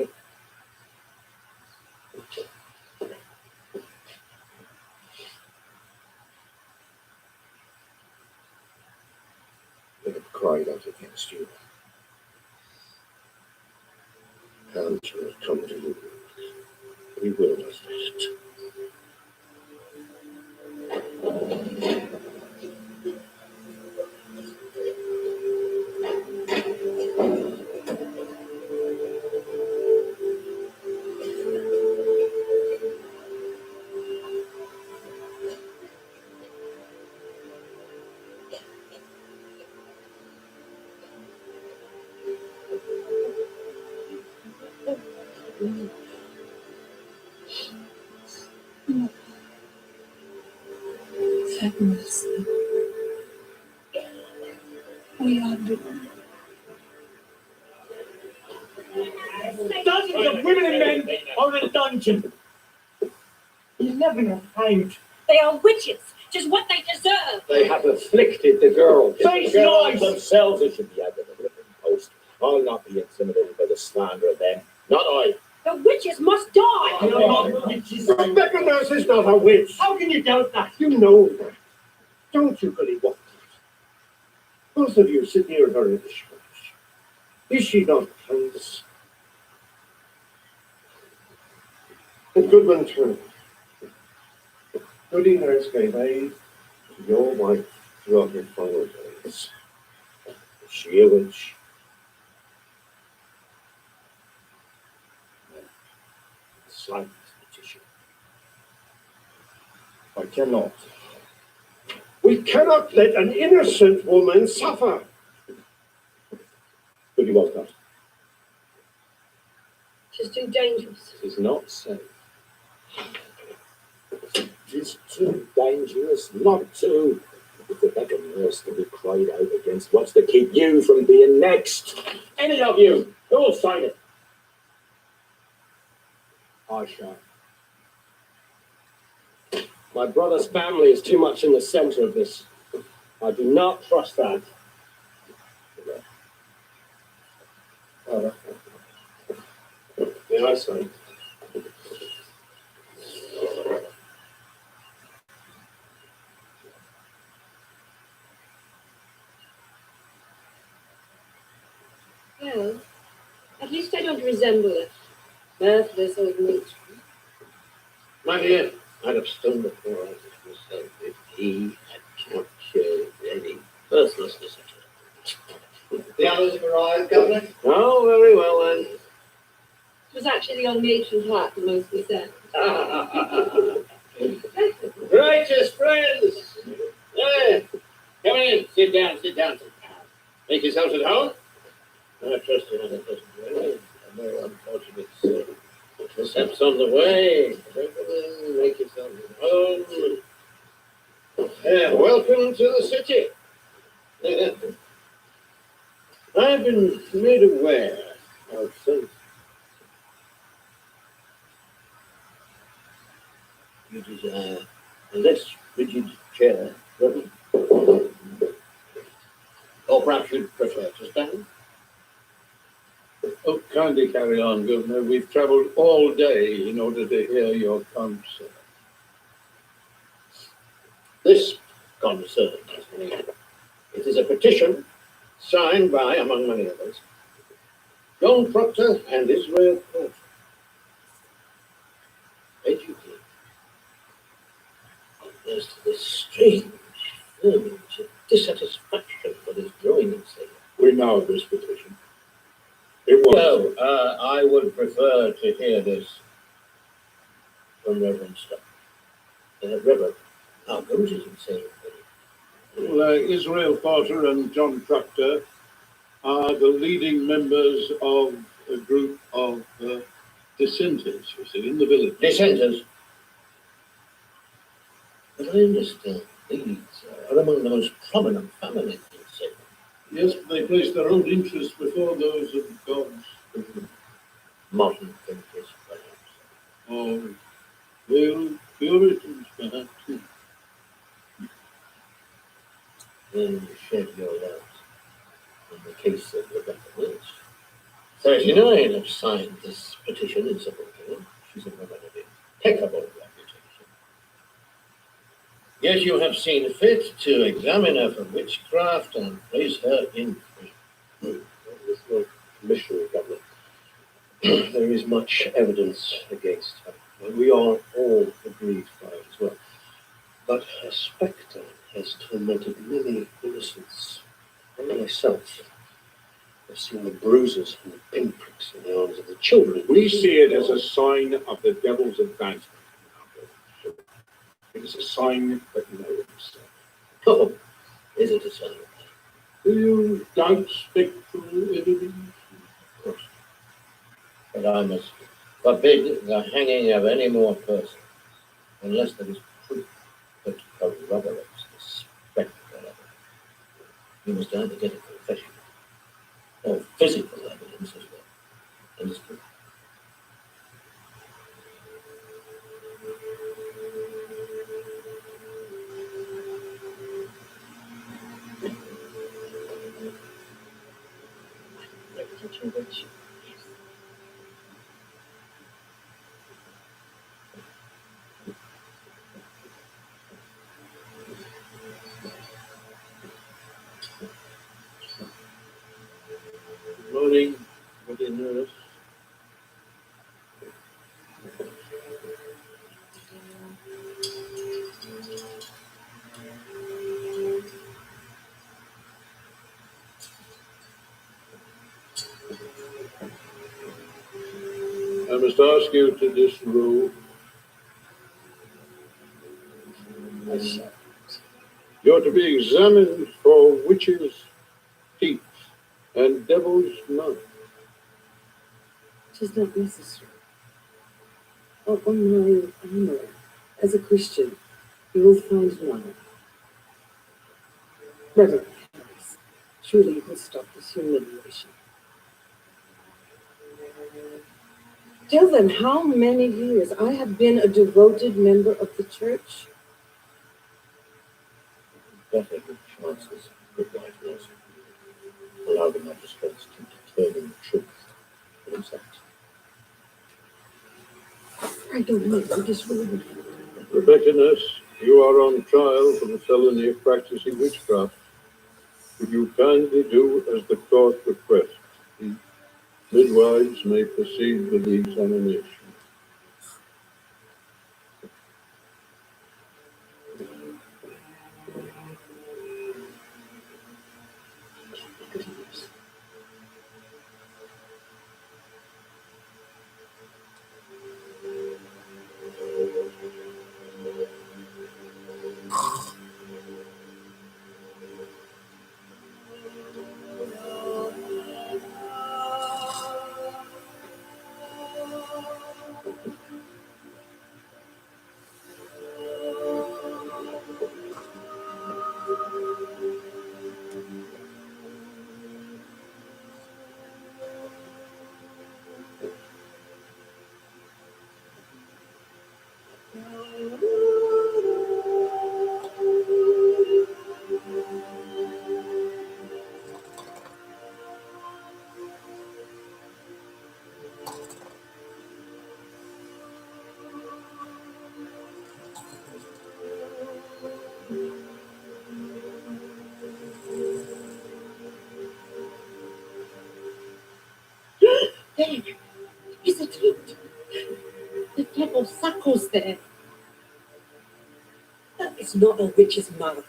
had cried out against you. And to have come to you. We will not rest. Have mercy. We are doomed. Dozens of women and men are in a dungeon. 11 are hanged. They are witches, just what they deserve. They have afflicted the girls. Face The girls lies! themselves, they should be out of the whipping post. I'll not be intimidated by the slander of them. Not I. The witches must die. They are not witches. Rebecca Nurse is not a witch. How can you doubt that? You know that. Don't you believe what? Both of you sit near her in the church. Is she not pious? And Goodman turned. Goody Nurse gave aid to your wife throughout her final days. Is she a witch? Silence, magician. I cannot, We cannot let an innocent woman suffer. But you must not. She's too dangerous. It's not safe. It's too dangerous not to. If the better nurse to be cried out against, what's to keep you from being next? Any of you, who will sign it? I shan't. My brother's family is too much in the center of this. I do not trust that. May I sign? Well, at least I don't resemble it. Mirthless old matron. My dear, I'd have stood before I was myself if he had captured any birthlessness at all. The others have arrived, Governor? Oh, very well then. It was actually the old matron's heart that mostly said. Righteous friends! There! Come in, sit down, sit down, sit down. Make yourselves at home. I trust you had a pleasant journey. A very unfortunate mishaps on the way. Gentlemen, make yourselves at home. Welcome to the city. I've been made aware of some. You desire a less rigid chair, Reverend? Or perhaps you'd prefer to stand? Oh, kindly carry on, Governor. We've travelled all day in order to hear your counsel. This concerns me. It is a petition signed by, among many others, John Proctor and Israel Porter. Educated as to the strange urge of dissatisfaction that is growing in Salem. We know this petition. It was. Well, I would prefer to hear this from Reverend Stubb. Reverend, how goes it in Salem? Well, Israel Porter and John Proctor are the leading members of a group of dissenters, you see, in the village. Dissenters? But I understand these are among the most prominent families in Salem. Yes, but they place their own interests before those of God's. Modern thinkers, perhaps. Or real Puritans, perhaps. Then you shed your light on the case of Rebecca Lynch. 39 have signed this petition in support of her. She's a woman of impeccable reputation. Yet you have seen fit to examine her for witchcraft and place her in prison. There's no commissioner, Governor. There is much evidence against her, and we are all aggrieved by it as well. But her spectre has tormented many innocents. I myself have seen the bruises and the pinpricks in the arms of the children. We see it as a sign of the devil's advancement. It is a sign that knows. Oh, is it a sign? Do you doubt spectral evidence? Of course. But I must forbid the hanging of any more persons unless there is proof that corroborates the spectral evidence. You must either get a confession or physical evidence as well. Understood? Good morning, Woody Nurse. I must ask you to disrobe. I shall. You're to be examined for witches' teeth and devil's mouth. It is not necessary. On my honor, as a Christian, you will find none. Reverend Harris, surely you can stop this humiliation. Tell them how many years I have been a devoted member of the church. Better good chances, replied Wilson. Allow the magistrates to determine the truth for themselves. I don't know what is wrong. Rebecca Ness, you are on trial for the felony of practicing witchcraft. Would you kindly do as the court requests? The midwives may proceed with the examination. There is a taint. The devil suckles there. That is not a witch's mark.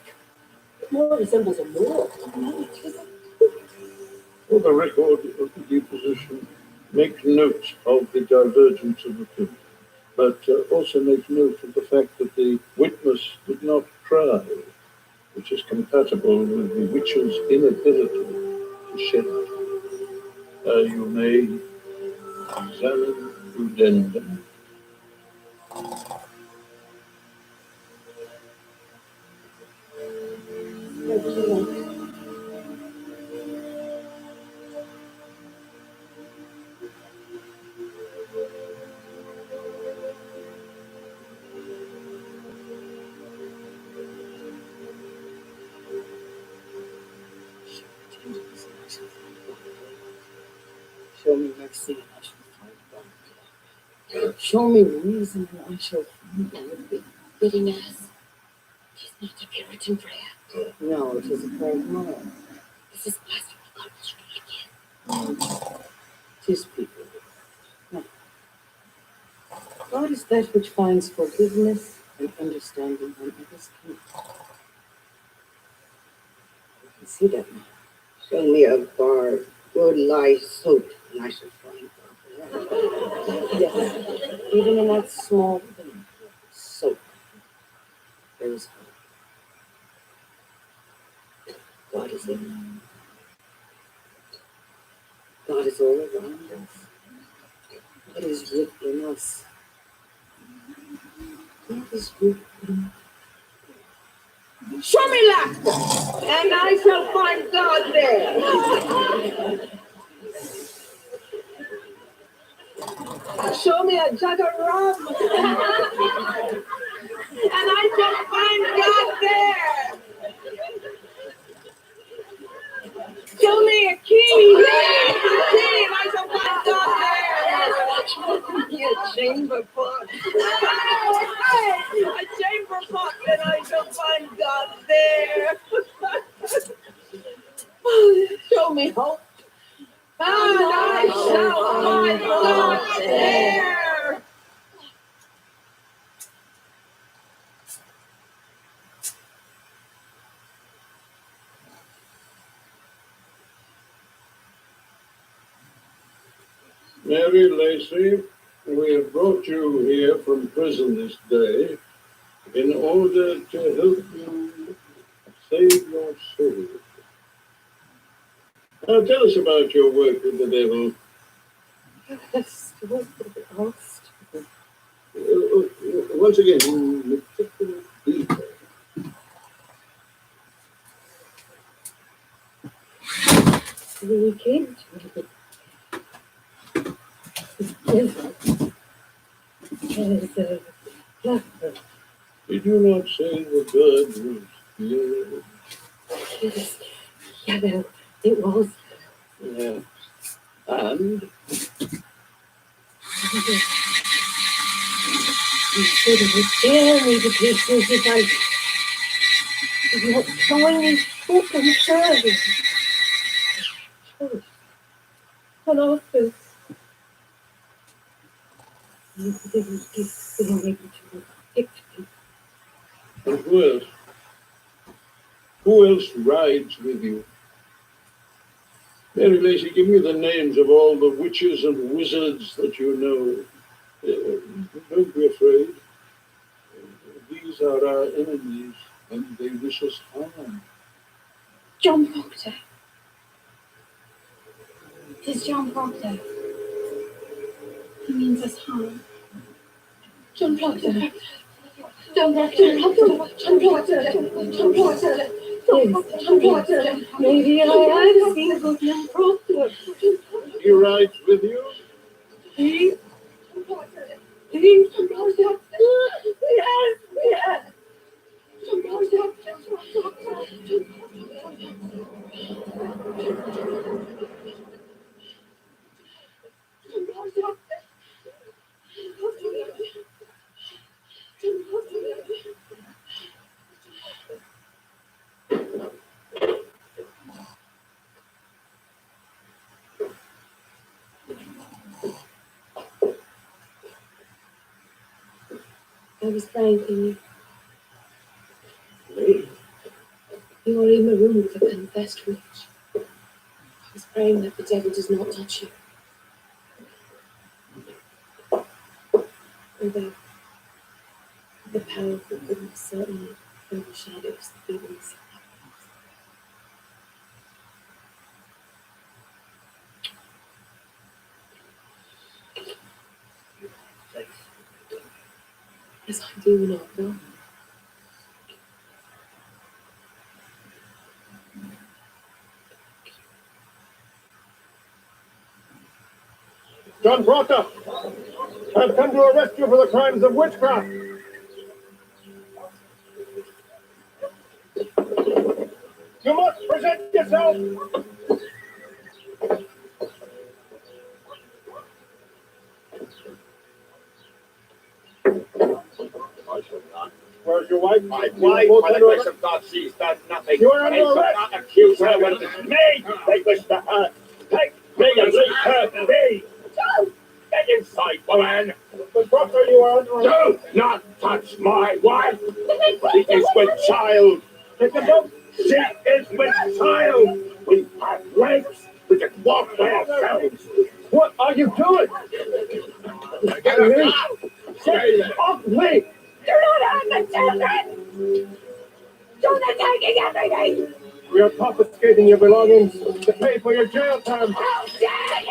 It more resembles a moor. No, it isn't. For the record of the deposition, make note of the divergence of the two, but also make note of the fact that the witness did not cry, which is compatible with the witch's inability to shed. You may examine Udenda. Show me mercy and I shall find God. Show me reason and I shall find God. Bitterness. It is not a Puritan prayer. No, it is a prayer of mine. This is blasphemy. God will strike again. It is people. No. God is that which finds forgiveness and understanding when others cannot. I can see that now. Show me a bar, good light soap, and I shall find God. Yes, even in that small thing, soap, there is hope. God is in. God is all around us. God is within us. God is within. Show me laughter, and I shall find God there. Show me a jug of rum, and I shall find God there. Show me a key, and I shall find God there. A chamber pot. A chamber pot, and I shall find God there. Show me hope, and I shall find God there. Mary Lacey, we have brought you here from prison this day in order to help you Save your soul. Now tell us about your work with the devil. Yes, was lost. Once again, in meticulous detail. We came to the desert. Did you not say the blood was yellow? Yes, yellow. It was. Yeah. And You should have dared me to pieces if I did not join this open service. An office. You didn't give being able to protect me. and who else? Who else rides with you? Mary Lacey, give me the names of all the witches and wizards that you know. Don't be afraid. These are our enemies, and they wish us harm. John Proctor. It's John Proctor. He means us harm. John Proctor. John Proctor. John Proctor. John Proctor. John Proctor. Maybe I have seen John Proctor. He rides with you? He? He? Yes, yes. I was thanking you. You are in the room with a confessed witch. I was praying that the devil does not touch you. Although the powerful goodness certainly overshadows the feelings. Yes, I do not know. John Proctor, I've come to arrest you for the crimes of witchcraft. You must present yourself. I shall not. Where's your wife? My wife, by the grace of God, she's done nothing. You are under They shall arrest. not accuse her when it is me they wish to hurt. Take me and leave her be. Don't get inside, woman. But Proctor, you are under arrest. Do not touch my wife. She is with child. Take them both. She is with child. We have legs. We can walk by ourselves. What are you doing? Get her out. Stay there. Off me! Do not harm the children! Do the taking everything! We are confiscating your belongings to pay for your jail time. How dare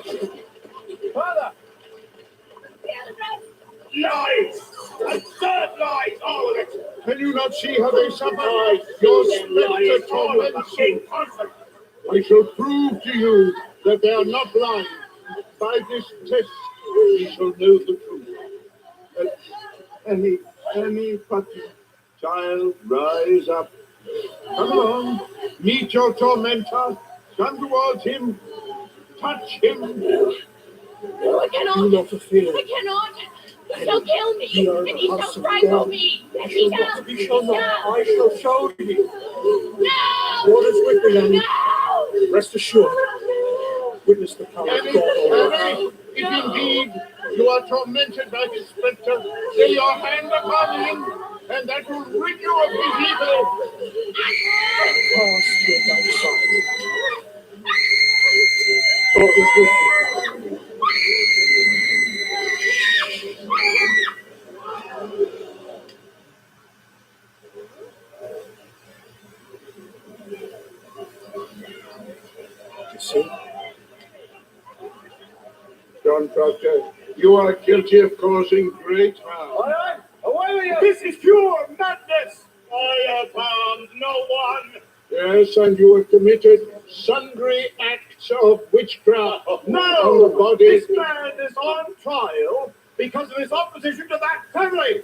you! Father! Lies! Absurd lies, all of it! Can you not see how they suffer? I Your see them lying, spectre all of them torments being you. constant. I shall prove to you that they are not blind. By this test, you shall know the truth. Any but child, rise up. Come along. Meet your tormentor. Come towards him. Touch him. No, I cannot. Do not fulfill. I cannot. He shall kill me, We are and in he the shall house of strangle God. me. I He shall shall. not be shown that. I shall show you. No! Lord is with me, Annie. No! Rest assured. Witness the power of Annie, God. Annie, if indeed you are tormented by this spectre, lay your hand upon him, and that will rid you of his evil. Pass to your dark side. God is with you. Proctor. You are guilty of causing great harm. Aye, away with you! This is pure madness! I have harmed no one! Yes, and you have committed sundry acts of witchcraft on the No! body. This man is on trial because of his opposition to that family!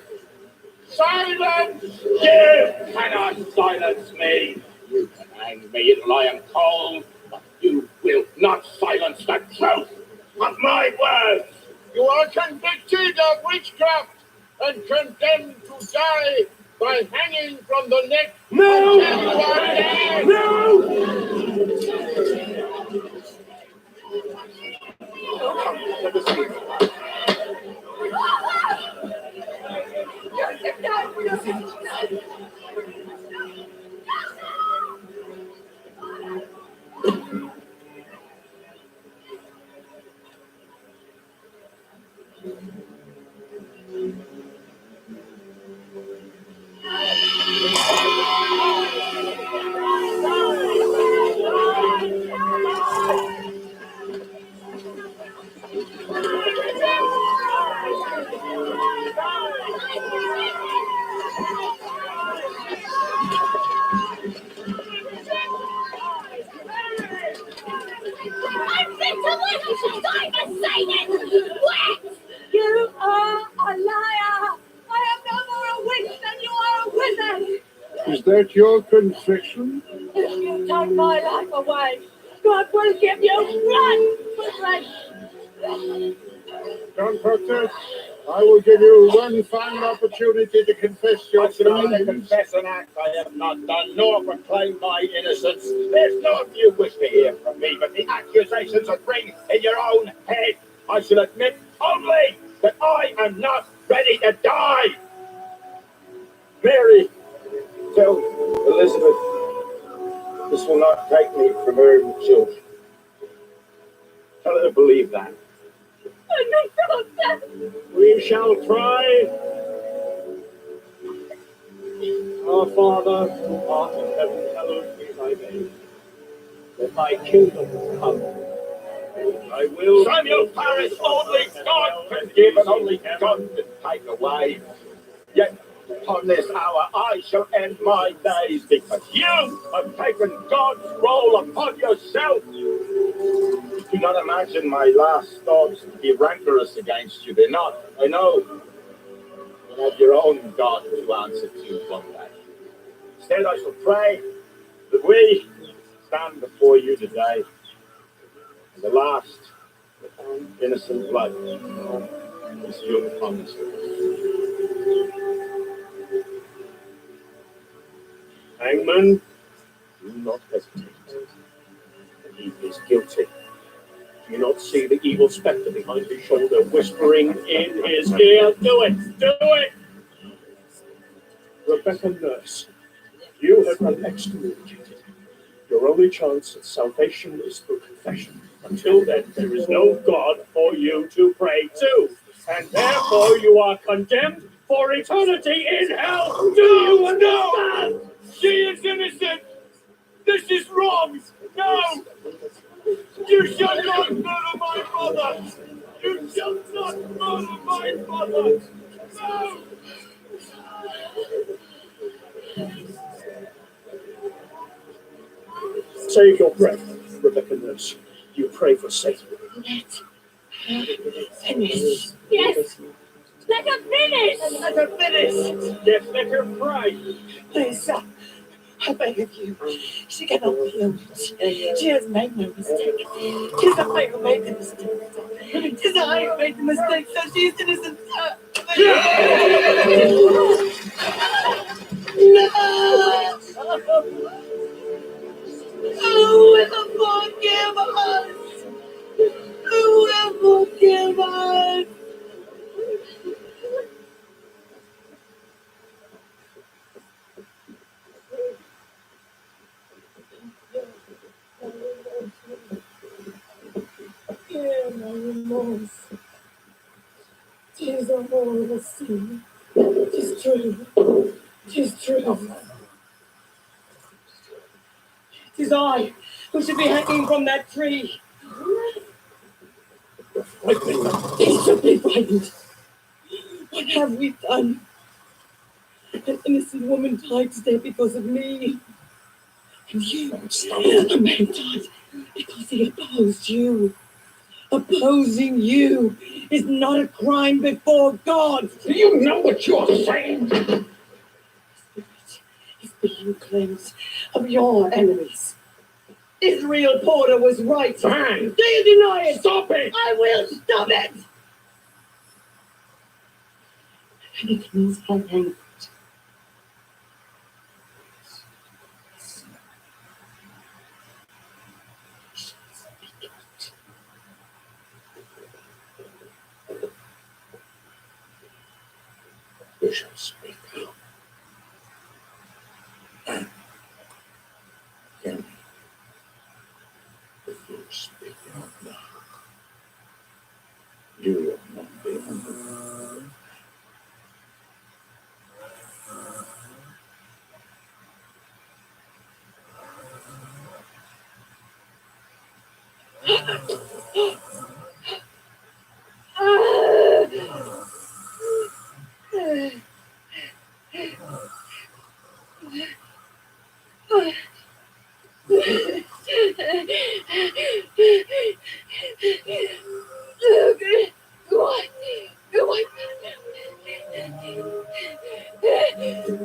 Silence! You cannot silence me! You can hang me until I am cold, but you will not silence the truth of my words! You are convicted of witchcraft and condemned to die by hanging from the neck No! until you are dead. I'm fit to live! You should die beside it! What? You are a liar! I am no more a witch than you are a wizard! Is that your confession? If you take my life away, God will give you blood for blood! John Proctor, I will give you one final opportunity to confess your I should either crimes. confess an act I have not done, nor proclaim my innocence. There's naught you wish to hear from me, but the accusations that bring in your own head. I shall admit only that I am not ready to die. Mary, tell Elizabeth this will not take me from her children. Tell her to believe that. I know that! We shall try. Our Father, who art in heaven, hallowed be thy name. Let thy kingdom come. I will. Samuel Paris, only God can give and only God can take away. Yet upon this hour I shall end my days because you have taken God's role upon yourself. Do not imagine my last thoughts to be rancorous against you. They're not. I know. You have your own God to answer to one day. Instead, I shall pray that we stand before you today and the last innocent blood is spilled upon this earth. Hangman, do not hesitate. He is guilty. Do you not see the evil spectre behind his shoulder whispering in his ear? Do it! Do it! Rebecca Nurse, you have been excommunicated. Your only chance at salvation is through confession. Until then, there is no God for you to pray to, and therefore you are condemned for eternity in hell. Do you understand? She is innocent. This is wrong. No! You shall not murder my mother! You shall not murder my mother! No! Save your breath, Rebecca Nurse. You pray for Satan. Finish. Yes! Let her finish! Let her finish! Yes, let her pray. Please, I beg of you. She cannot be a witch. She has made no mistake. Tis I who made the mistake. Tis I who made the mistake, so she is innocent. No! Who will forgive us? Who will forgive us? Hear my remorse. 'Tis a horrible sin. 'Tis true. 'Tis true. 'Tis I who should be hanging from that tree. He should be frightened. What have we done? An innocent woman died today because of me. And you, a man died because he opposed you. Opposing you is not a crime before God. Do you know what you're saying? The Spirit is being cleansed of your enemies. Israel Porter was right. Fine. Do you deny it? Stop it! I will stop it! And it means I am. You shall speak out. And if you speak out now, you will not be undone.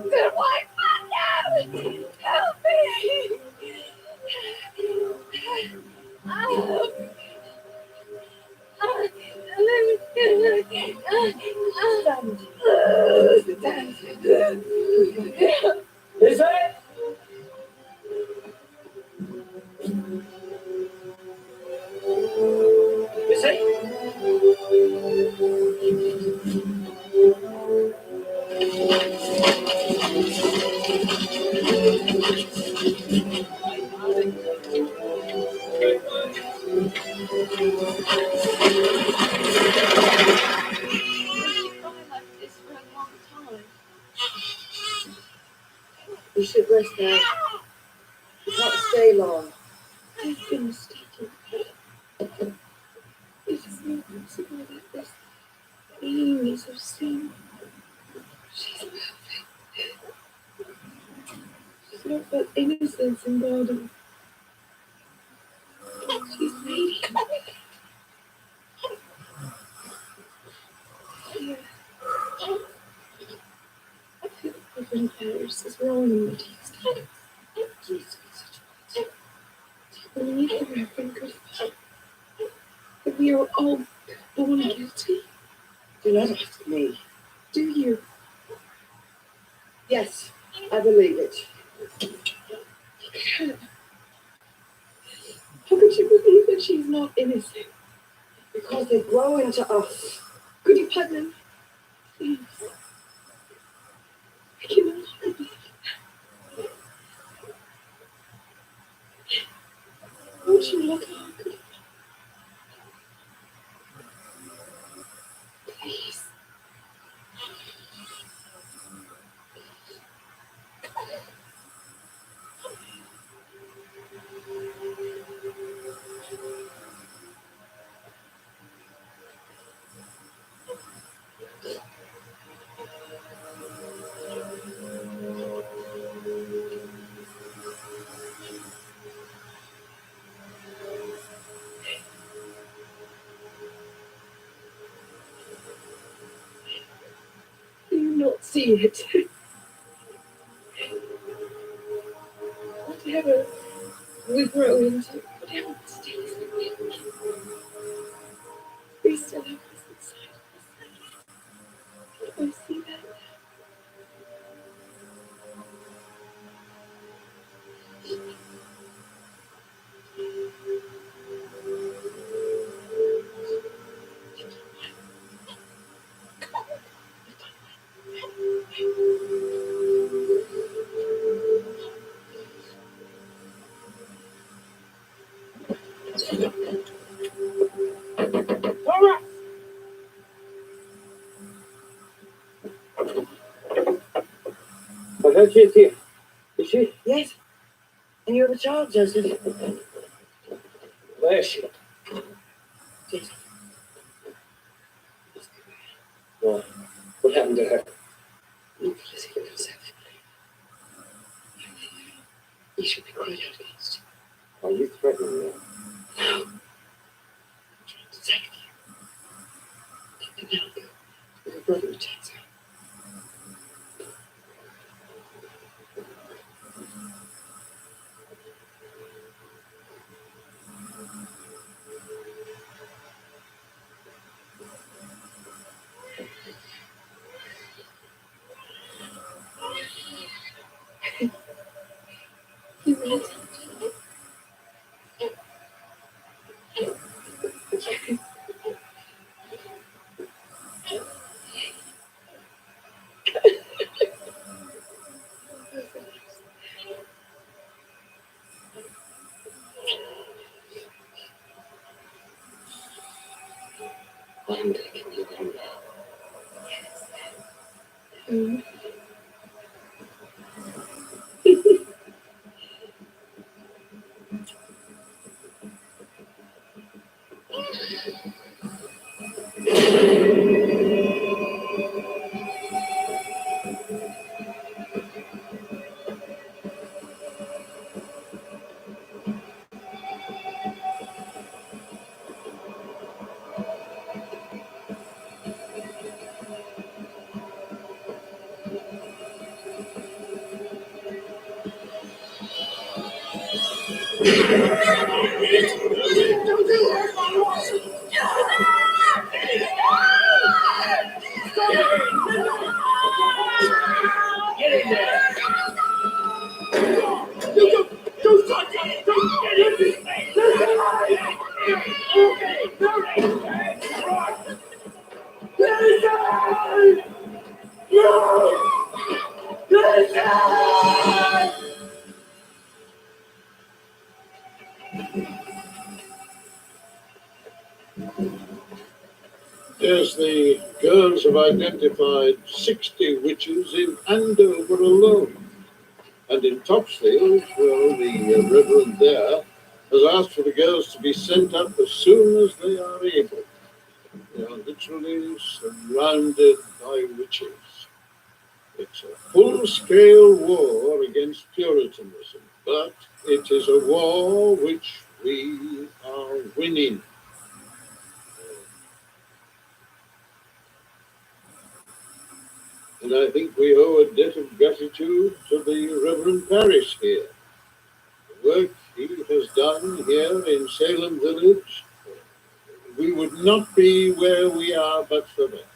Good white man, help me! Is it? You see? You should rest now. You can't stay long. I've been mistaken. It is not possible that this being is of sin. She's perfect. She's not but innocence and body. She's radiant. Yeah. I feel Reverend Harris is wrong in what he's done. Please be such a good. Do you believe the Reverend could have that we are all born guilty? Do not ask me. Do you? Yes, I believe it. Look at her. How could you believe that she's not innocent? Because they grow into us. Could you pardon them? Please. I cannot believe that. Won't you look at her? Please. Do you not see it? Whatever we grow into, whatever mistakes we make, we still have this inside of us. I see that. Thomas! I heard she's here. Is she? Yes. And you have a child, Joseph. Where is she? Joseph, Well, what happened to her? Felicity knows everything. You should be cried out against. Are you threatening me? No. I'm trying to save you. Take the milk. Your brother attacks her. You will. I'm taking you home now. Mm. Get in there! Don't touch us! Don't get in this thing! Yes, the girls have identified 60 witches in Andover alone. And in Topsfield, well, the reverend there has asked for the girls to be sent up as soon as they are able. They are literally surrounded by witches. It's a full-scale war against Puritanism, but it is a war which we are winning. And I think we owe a debt of gratitude to the Reverend Parish here. The work he has done here in Salem Village, we would not be where we are but for that.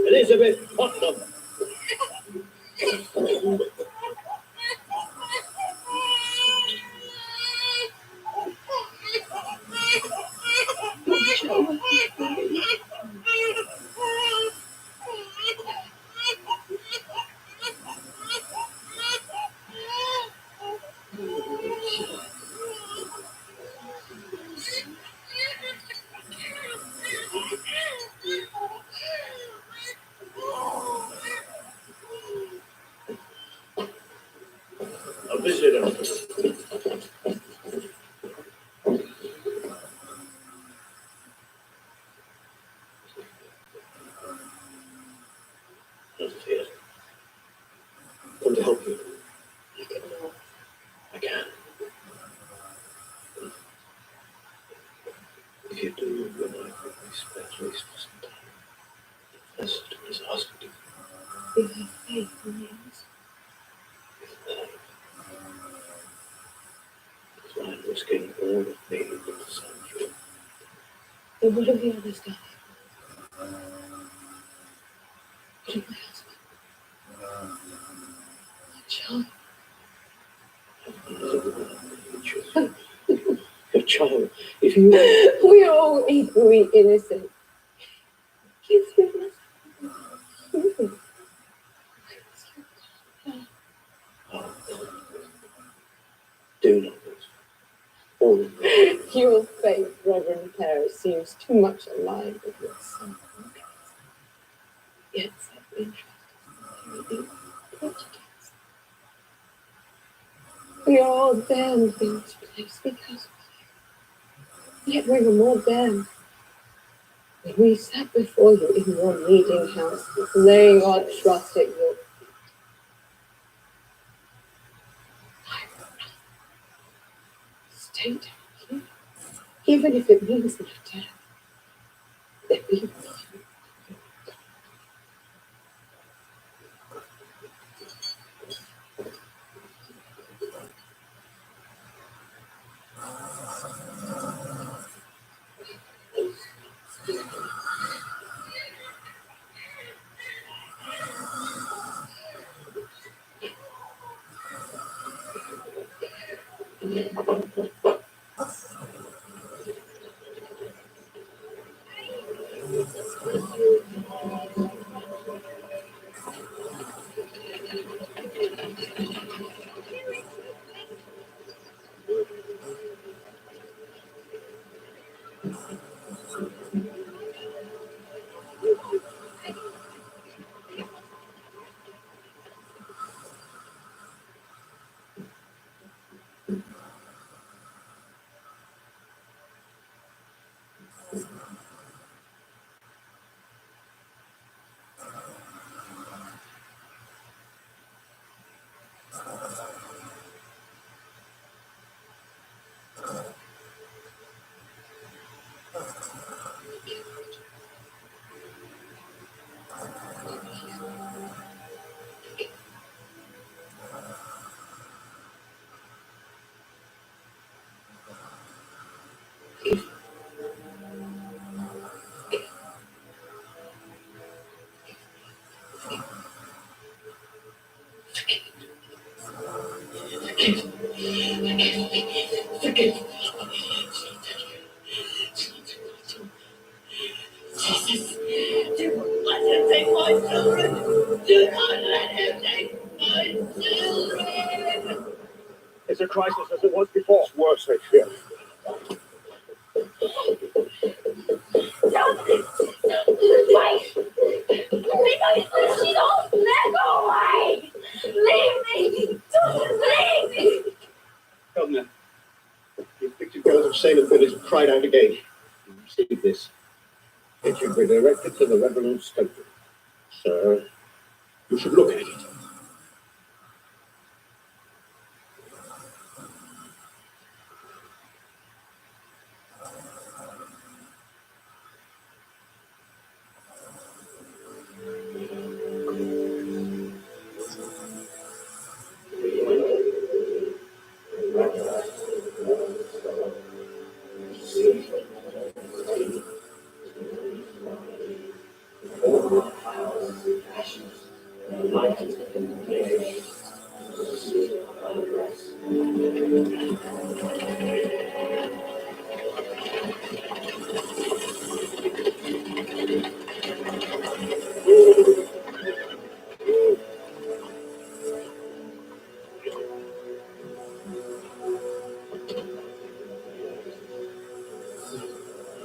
Elizabeth Putnam! A visitor. Come to help you. You can know. I can. If you do, then I will respect at least for some time. That's to his husband. You have faith in the answer. His mind was getting all of me with the sun through. Then what have the others done? What of my husband? My child? Your child, if you... We are all equally innocent. Please give us. do know this. All of it. Your faith, Reverend Clare, seems too much aligned with your son. Yet so interested in prejudice. We are all damned in this place because of you. Yet we were more damned when we sat before you in your meeting house, laying our trust at your feet. I will not stay down here, even if it means my death. Let me Jesus, do not let him take my children. Do not let him take my children. It's a crisis as it was before. It's worse, I fear. Don't wait. Leave don't let go away. Leave me. Don't leave me. Governor, the afflicted girls of Salem Village have cried out again. Receive this. It should be directed to the Reverend Stoughton. Sir, you should look at it.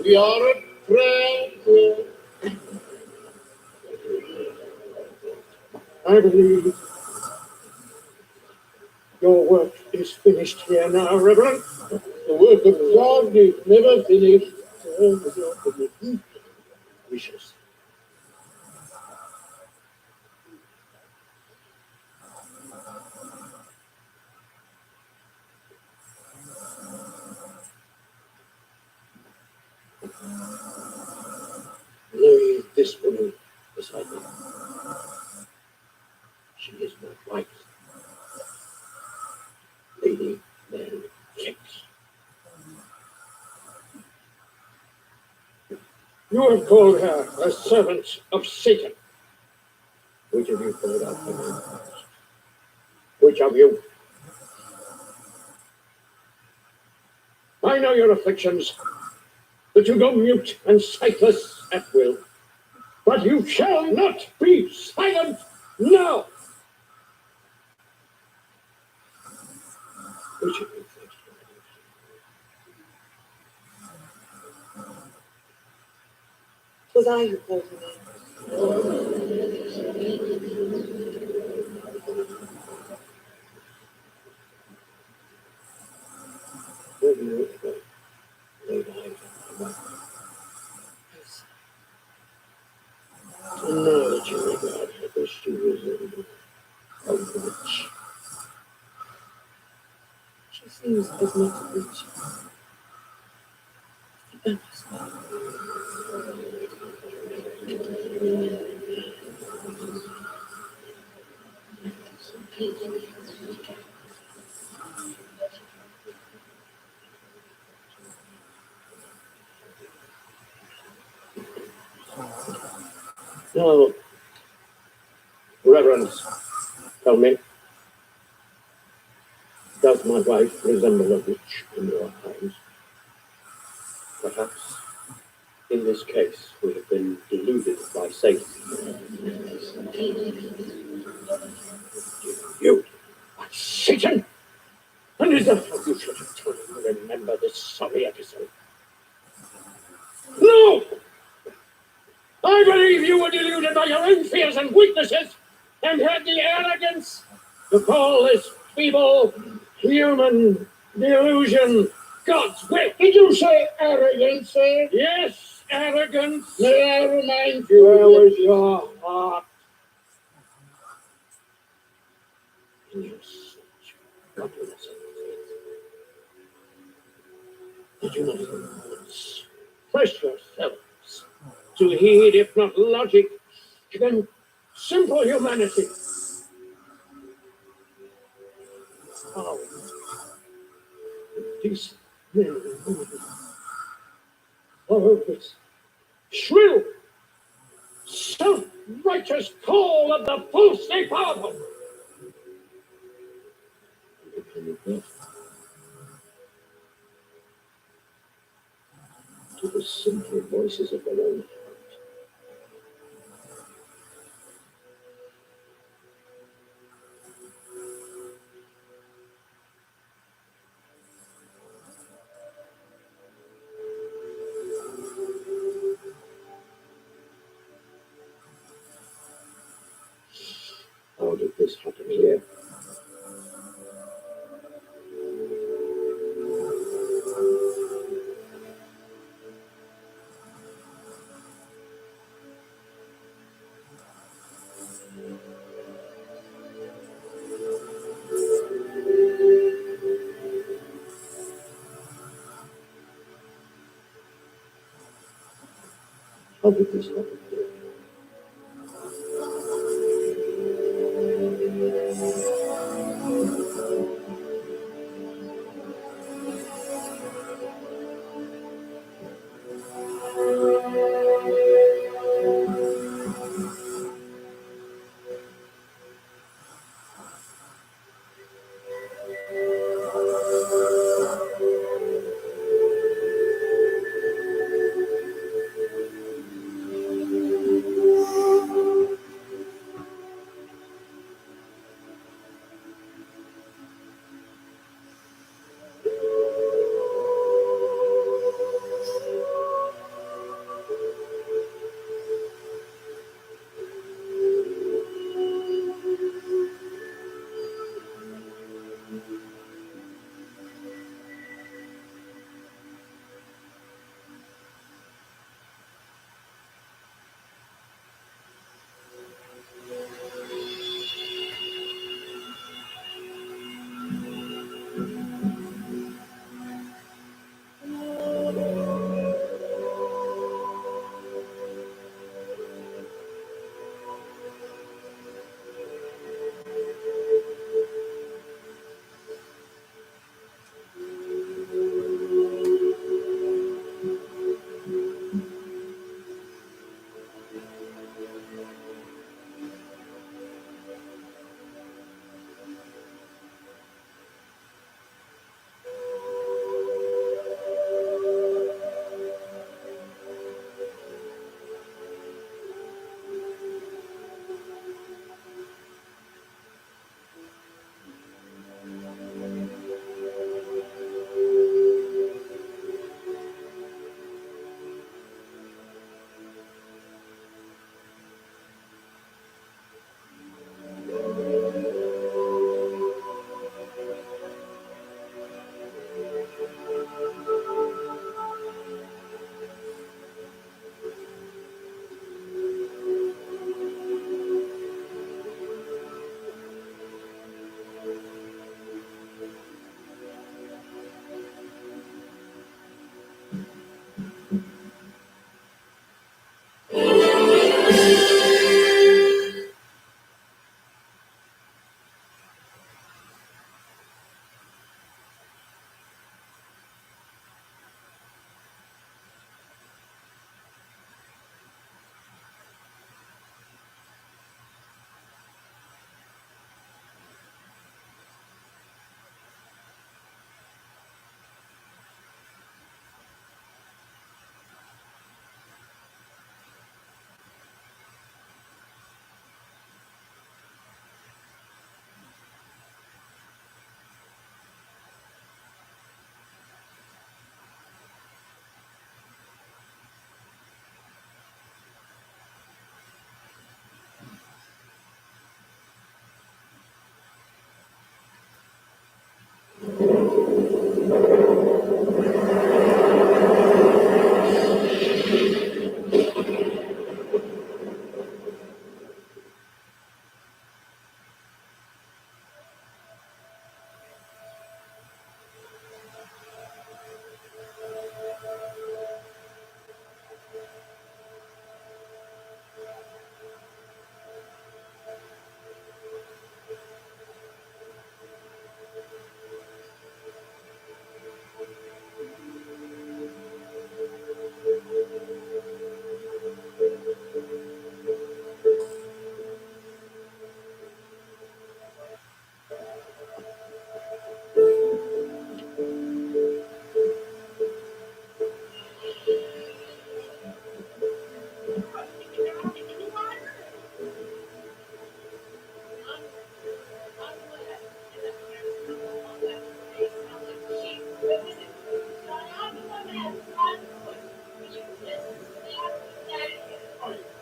We are at prayer. I believe your work is finished here now, Reverend. The work of God is never finished. With your permission. Wishes. Lay this woman beside me. She is my wife. Lady Mary Hicks. You have called her a servant of Satan. Which of you called out my name? Which of you? I know your afflictions, that you go mute and sightless at will. But you shall not be silent now. We should be fixed. Was I who called him in? What do you know about late night? And now that you regard her as she resembled a witch. She seems as much a witch as Now, Reverends, tell me, does my wife resemble a witch in your eyes? Perhaps in this case we have been deluded by Satan. You are Satan! And is that how you should have told him to remember this sorry episode? No! I believe you were deluded by your own fears and weaknesses and had the arrogance to call this feeble human delusion God's will. Did you say arrogance, sir? Yes, arrogance. May I remind you, where was your heart? In your such godliness and faith. Did you not even once press yourselves to heed, if not logic, then simple humanity? How decent men and women follow this shrill, self-righteous call of the falsely powerful. To the simple voices of their own heart. How did this happen here? How did this happen here?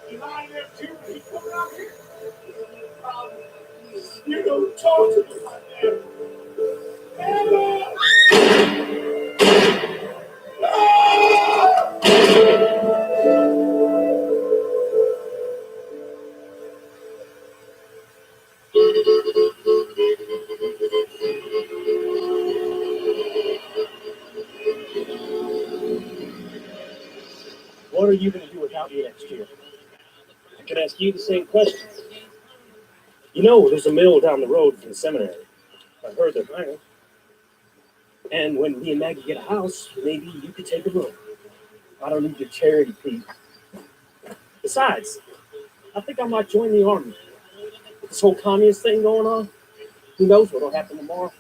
You lying there too? When you come out here? You don't talk to me like that. Emma! What are you going to do without me next year? I can ask you the same question. You know, there's a mill down the road from the seminary. I heard they're hiring. And when me and Maggie get a house, maybe you could take a look. I don't need your charity fee. Besides, I think I might join the army. With this whole communist thing going on, who knows what'll happen tomorrow?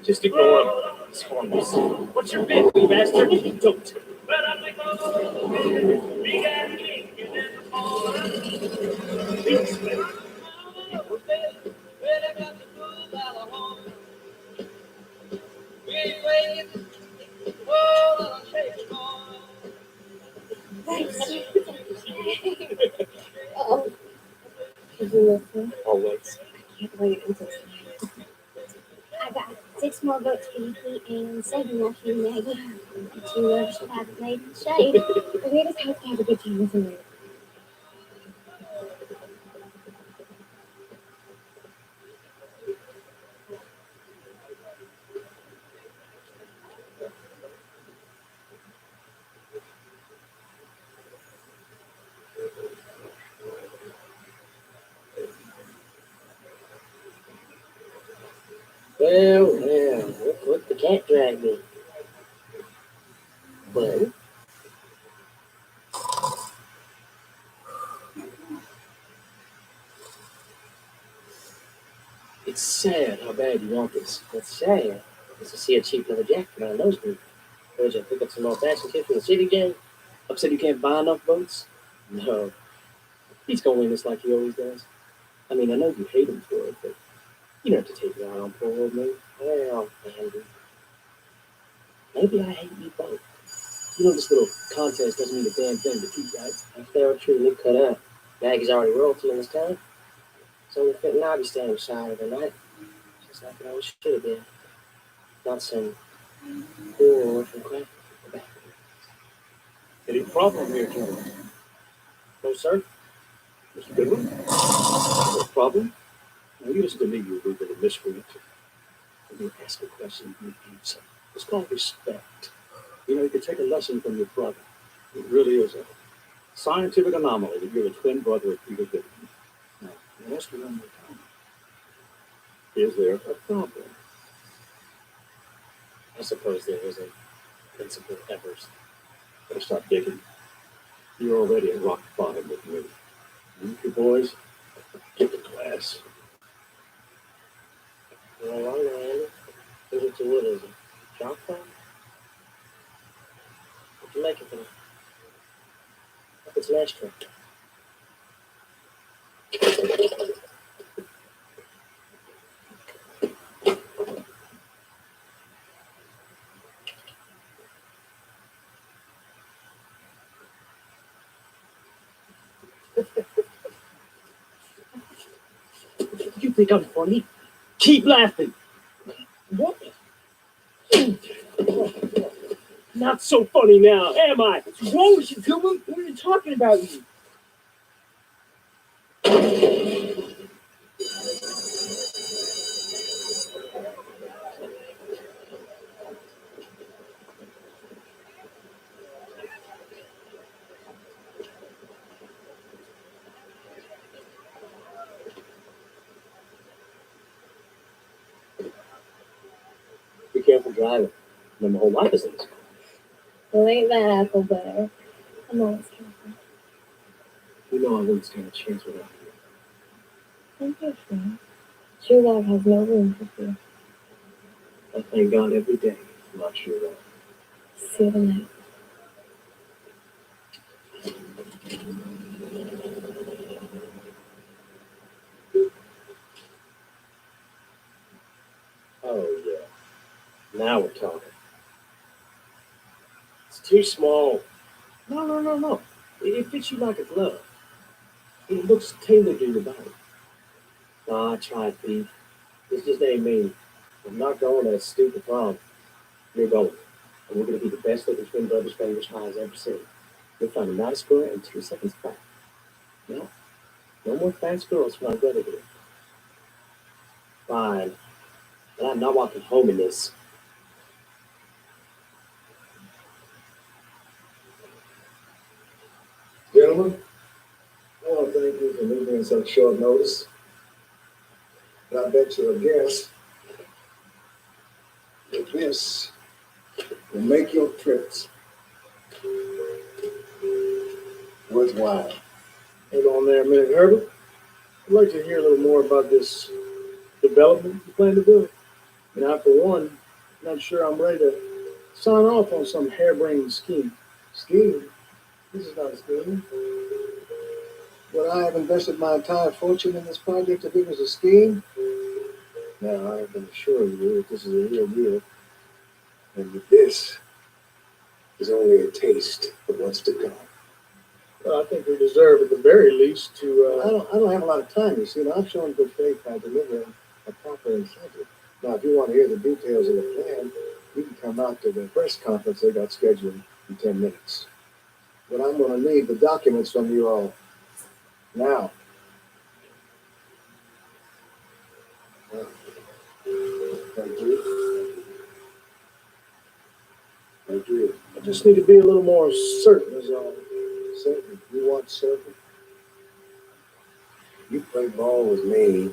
Just ignore him. It's harmless. What's your bid, you bastard? Don't. Thanks. Oh, did you listen? Always. I can't wait until tonight. I got 6 more votes for you, Pete, and 7 more for you, Maggie. The 2 words you haven't made in the shade. But we just hope to have a good time with you. Well, look, the cat dragged me. But it's sad how bad you want this. What's sad is to see a cheap leather jacket on a nosebleed. Would you pick up some old-fashioned kid from the city gang? Upset you can't buy enough votes? No. He's gonna win this like he always does. I mean, I know you hate him for it, but you don't have to take it out on poor old me. Well, Andy, maybe I hate you both. You know this little contest doesn't mean a damn thing to Pete, right? If they were true, Luke cut out. Maggie's already royalty in this town. It's only fitting I'll be standing beside her tonight. Just like it always should have been. Not some poor orphan crap. Any problem here, gentlemen? No, sir. Mr. Goodwin? No problem? Now, you listen to me, you little bit of miscreant. When you ask a question, you answer. It's called respect. You know, you can take a lesson from your brother. It really is a scientific anomaly that you're the twin brother of Peter Goodwin. Now, you ask me one more time. Is there a problem? I suppose there is a Principal Evers. Better stop digging. You're already at rock bottom with me. You two boys, get to class. All right, Andy. Who's it to what is it? Chalk farm? What you make of it? It's an ashtray. You think I'm funny? Keep laughing. What? Not so funny now, am I? What's wrong with you, Gilbert? What are you talking about? Be careful driving. Then my whole life is in this car. Well, ain't that apple butter? I'm always careful. You know I wouldn't stand a chance without you. Don't be afraid. True love has no room for fear. I thank God every day for my true love. See you tonight. Oh, yeah. Now we're talking. It's too small. No. It fits you like a glove. It looks tailored to your body. No, I tried, Pete. This just ain't me. I'm not going to that stupid prom. You're going. And we're going to be the best looking twin brothers Fingers High has ever seen. You'll find a nice girl in 2 seconds flat. No more fast girls for my brother here. Fine. But I'm not walking home in this. Gentlemen, I want to thank you for leaving on such short notice. But I bet you a guess that this will make your trips worthwhile. Hold on there a minute, Herbert. I'd like to hear a little more about this development you plan to do. And I, for one, not sure I'm ready to sign off on some harebrained scheme. Scheme? This is not a scheme. Would I have invested my entire fortune in this project if it was a scheme? No, I can assure you that this is a real deal. And that this is only a taste of what's to come. Well, I think we deserve, at the very least, to. I don't have a lot of time, you see, and I've shown good faith by delivering a proper incentive. Now, if you want to hear the details of the plan, you can come out to the press conference they got scheduled in 10 minutes. But I'm going to need the documents from you all now. Thank you. Thank you. I just need to be a little more certain, is all. Certain? You want certain? You play ball with me,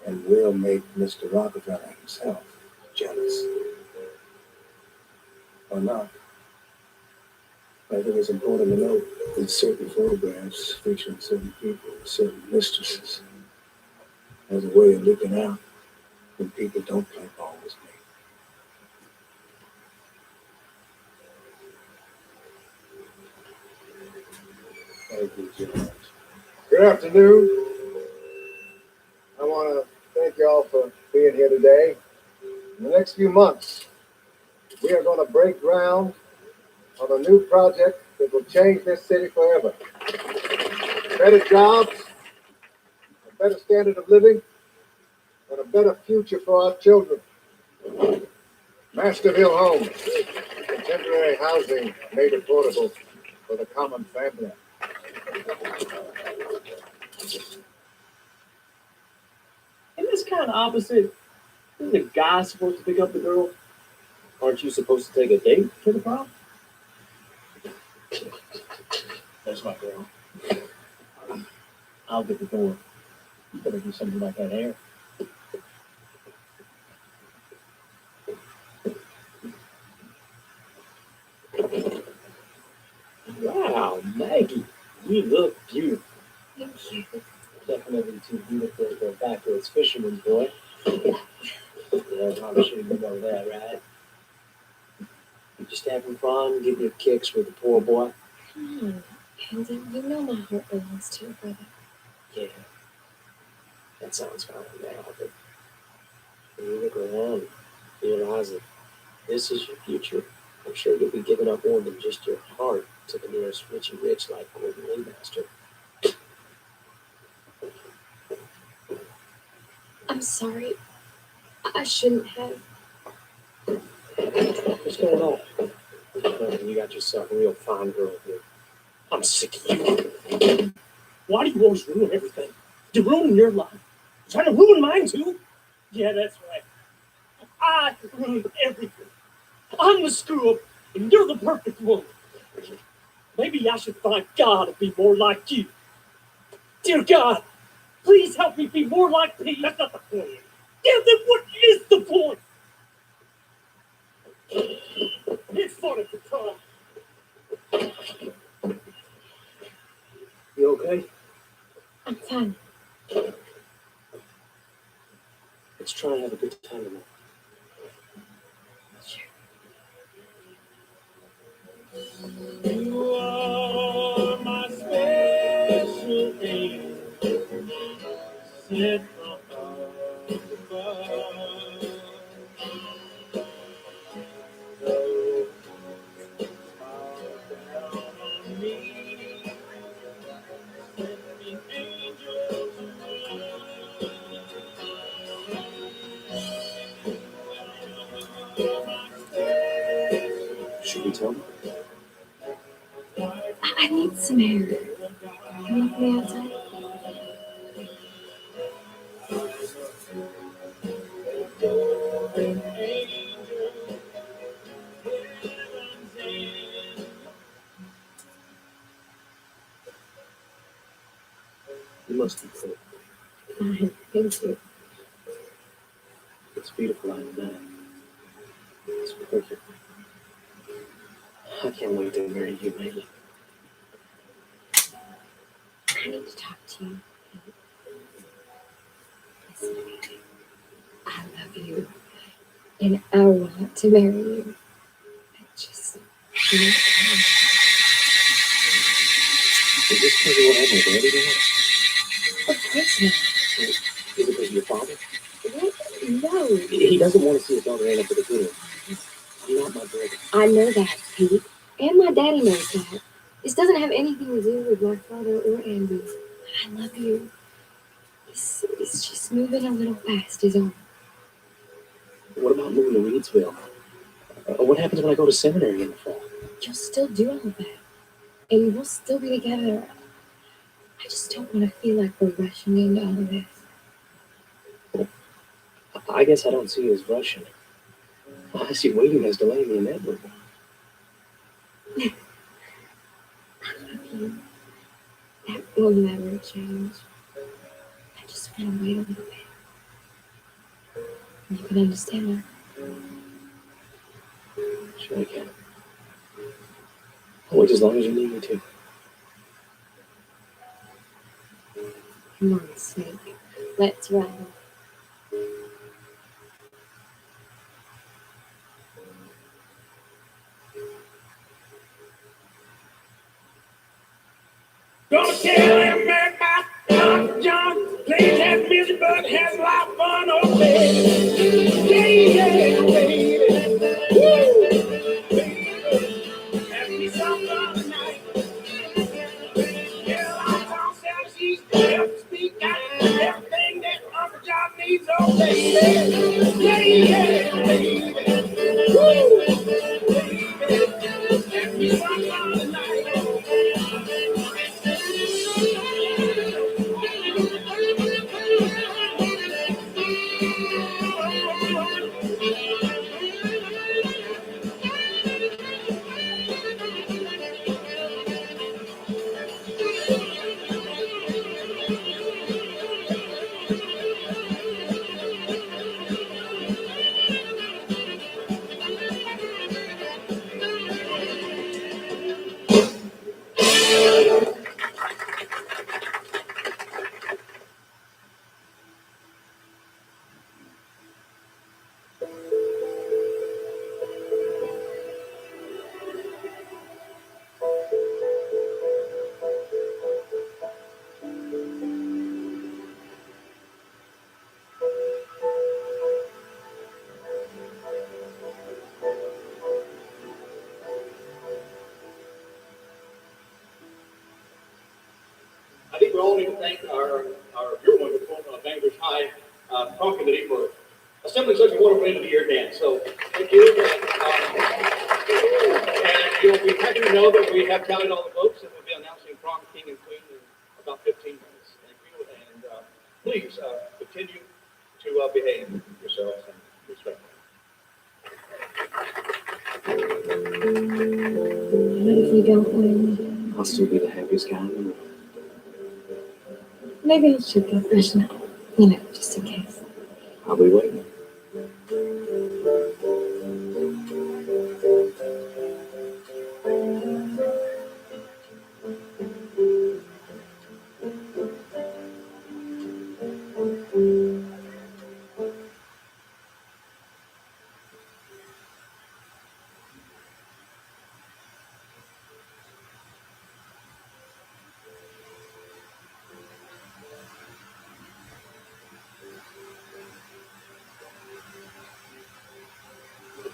and we'll make Mr. Rockefeller himself jealous. Or not. I think it's important to note that certain photographs featuring certain people, certain mistresses, has a way of leaking out when people don't play ball with me. Thank you, Jim. Good afternoon. I want to thank you all for being here today. In the next few months, we are going to break ground on a new project that will change this city forever. Better jobs, a better standard of living, and a better future for our children. Masterville Homes, contemporary housing made affordable for the common family. Isn't this kind of opposite? Isn't the guy supposed to pick up the girl? Aren't you supposed to take a date to the prom? That's my girl. I'll get the door. You better do something like that hair. Wow, Maggie, you look beautiful. Thank you. Definitely too beautiful for a backwoods fisherman's boy. Yeah, I'm sure you know that, right? You just having fun, getting your kicks with the poor boy. Andy, you know my heart belongs to your brother. Yeah, that sounds fine now, but when you look around, realize that this is your future. I'm sure you'll be giving up more than just your heart to the nearest Richie Rich like Gordon Waymaster. I'm sorry. I shouldn't have. What's going on? You got yourself a real fine girl here. I'm sick of you. Why do you always ruin everything? You're ruining your life. You're trying to ruin mine too? Yeah, that's right. I ruined everything. I'm the screw up, and you're the perfect one. Maybe I should find God to be more like you. Dear God, please help me be more like Pete. That's not the point. Yeah, then what is the point? It's fun at the time. You okay? I'm fine. Let's try and have a good time tonight. You are my special angel, sent from above. So smile down on me, send me angels to Should we tell them? I need some air. Can you let me outside? You must be cool. Fine. Thank you. It's beautiful out there. It's perfect. I can't wait to marry you, baby. I need to talk to you. Listen to me. I love you. And I want to marry you. I just need time. Is this because of what happened with Eddie tonight? Of course not. Is it because of your father? What? No. He doesn't want to see his daughter end up with a good one. I'm not my brother. I know that, Pete. And my daddy knows that. This doesn't have anything to do with my father or Andy. I love you. It's just moving a little fast is all. What about moving to Reedsville? What happens when I go to seminary in the fall? You'll still do all of that. And we'll still be together. I just don't want to feel like we're rushing into all of this. I guess I don't see it as rushing. I see waiting as delaying the inevitable. I love you. That will never change. I just want to wait a little bit. You can understand that. Sure I can. I'll wait as long as you need me to. Come on, Snake. Let's ride. Gonna tell him about Uncle John. Plays that music, but has a lot of fun, oh baby. Yeah, yeah, baby. Woo! Baby, have me some fun tonight. Yeah, I'm gonna sell she's help speak out everything that Uncle John needs, oh baby. Yeah, yeah, baby. Woo! Baby, have me some fun tonight. calling to thank your wonderful Bangors High prom committee for assembling such a wonderful end of the year dance. So thank you. And you'll be happy to know that we have tallied all the votes and we'll be announcing prom king and queen in about 15 minutes. Thank you. And please continue to behave yourselves and respect. What if you don't win? I'll still be the happiest guy in the room. Maybe I should go fresh now. You know, just in case. I'll be waiting.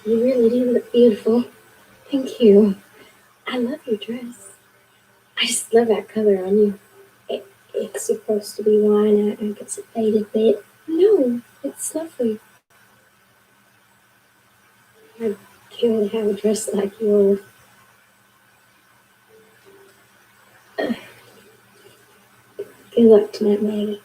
You really do look beautiful. Thank you. I love your dress. I just love that color on you. It's supposed to be wine. I guess it faded a bit. No, it's lovely. I'd kill to have a dress like yours. Good luck tonight, Maggie.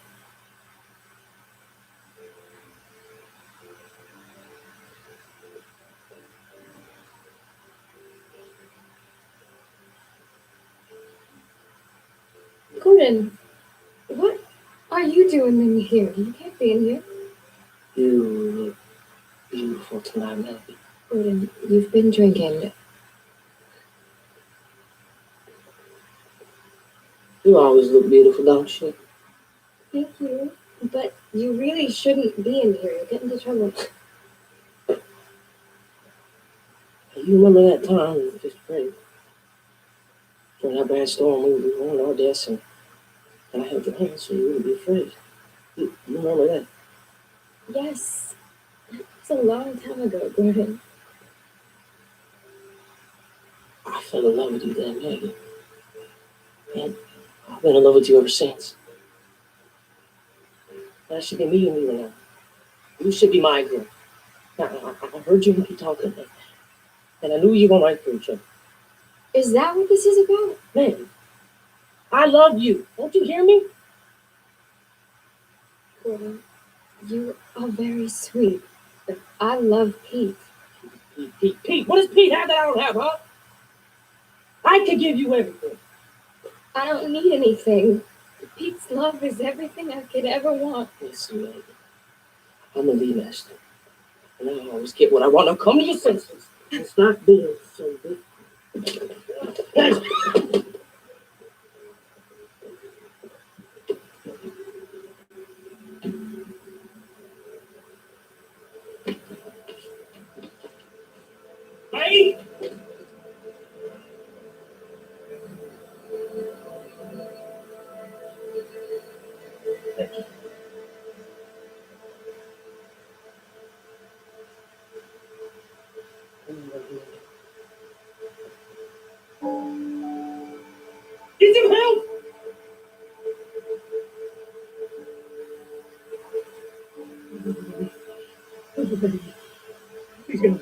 Gordon, what are you doing in here? You can't be in here. You look beautiful tonight, Maggie. Gordon, you've been drinking. You always look beautiful, don't you? Thank you. But you really shouldn't be in here. You'll get into trouble. You remember that time in fifth grade? During that bad storm, we were on our desk and I held your hand so you wouldn't be afraid. You remember that? Yes. It's a long time ago, Gordon. I fell in love with you then, Maggie. And I've been in love with you ever since. That should be me and you now. You should be my girl. Now, I heard you and me talking, and I knew you were gonna like for each other. Is that what this is about? Man, I love you. Don't you hear me? Gordon, you are very sweet. But I love Pete. Pete. What does Pete have that I don't have, huh? I could give you everything. I don't need anything. Pete's love is everything I could ever want. Listen, Maggie. I'm a lead master. And I always get what I want. Now come to your senses and stop being so big. Hey! Get some help! He's gonna.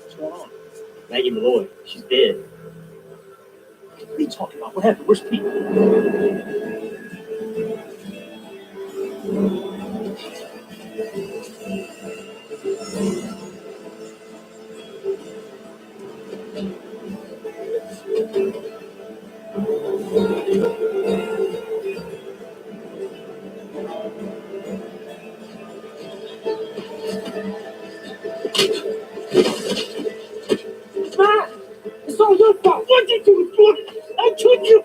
What's going on? Maggie Malloy, she's dead. What are you talking about? What happened? Where's Pete? It's all your fault. What did you do? I told you.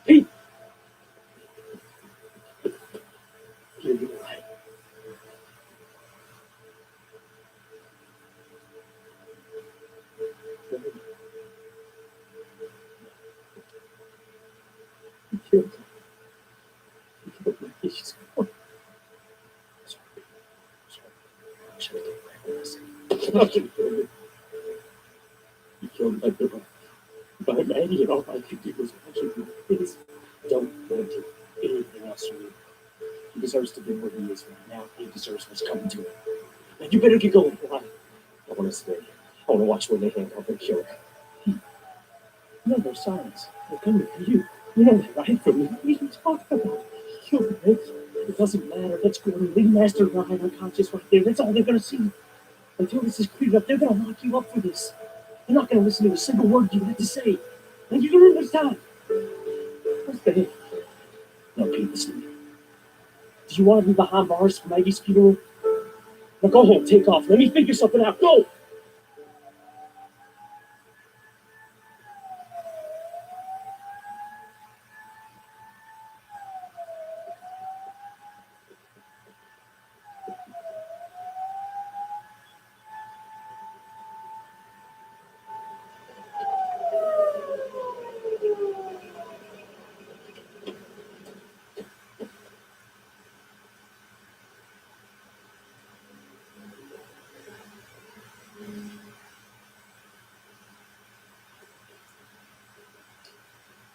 Pete! You're right. You killed her. You killed her. She's gone. Sorry. I should have told you. You killed my girl. By Maggie, and all I could do was watch him. Please don't let him do anything else from you. He deserves to be where he is right now. He deserves what's coming to him. Now you better get going. Why? I want to stay. I want to watch where they handle their killer. You know their signs. They're coming for you. You know that, right? From me. What are you talking about? He killed me. It doesn't matter. Let's go and leave Master Ryan unconscious right there. That's all they're going to see. Until this is cleared up, they're going to lock you up for this. They're not going to listen to a single word you have to say. And you're going to understand. What's the No, Pete, listen to me. Do you want to be behind bars for Maggie's funeral? Now go home, take off. Let me figure something out. Go!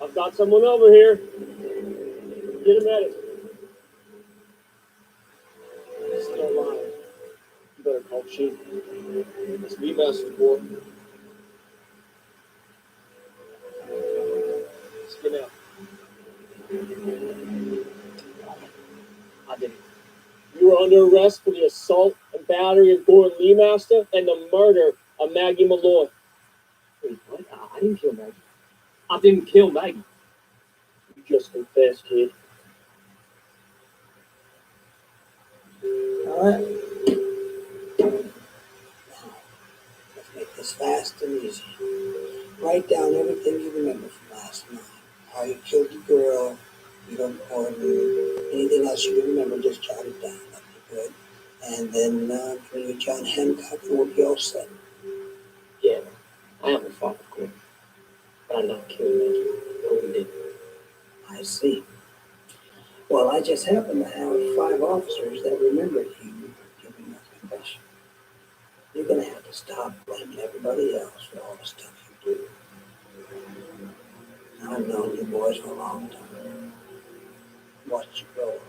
I've got someone over here. Get him at it. He's still alive. You better call Chief. It's me, Master Boy. Skin out. I did it. You are under arrest for the assault and battery of Gordon Lee Master and the murder of Maggie Malloy. Wait, what? I didn't kill Maggie. I didn't kill Maggie. You just confessed, kid. All right. Let's make this fast and easy. Write down everything you remember from last night. How you killed the girl, you don't Gordon, anything else you remember, just jot it down. That'd be good. And then when you John Hancock, we'll be all set. Yeah, I am a father, Gordon. But I not killed Maggie. Gordon did. I see. Well, I just happen to have 5 officers that remembered you giving that confession. You're going to have to stop blaming everybody else for all the stuff you do. I've known you boys for a long time. Watched you grow up.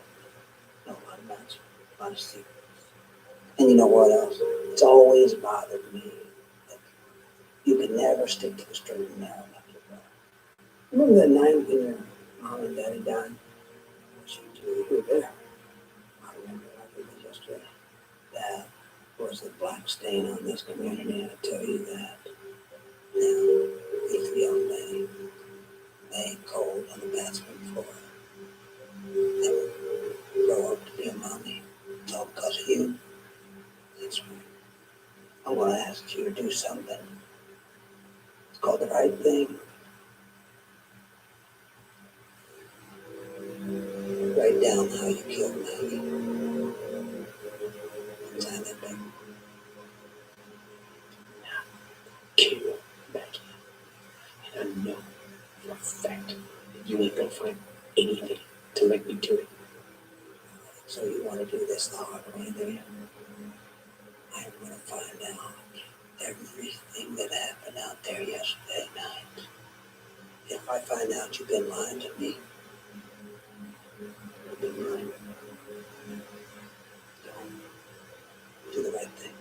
Know a lot about you. A lot of secrets. And you know what else? It's always bothered me that you can never stick to the straight and narrow like your brother. Remember that night when your mom and daddy died? You were there. I remember it like it was yesterday. That was the black stain on this community, and I tell you that. Now, these young lady, laying cold on the bathroom floor, they will grow up to be a mommy. It's all because of you. That's right. I'm going to ask you to do something. It's called the right thing. Write down how you killed Maggie. Sign that paper. Kill Maggie. And I know for a fact that you ain't gonna find anything to make me do it. So you want to do this the hard way, do you? I'm going to find out everything that happened out there yesterday night. If I find out you've been lying to me, you've been lying. Don't do the right thing.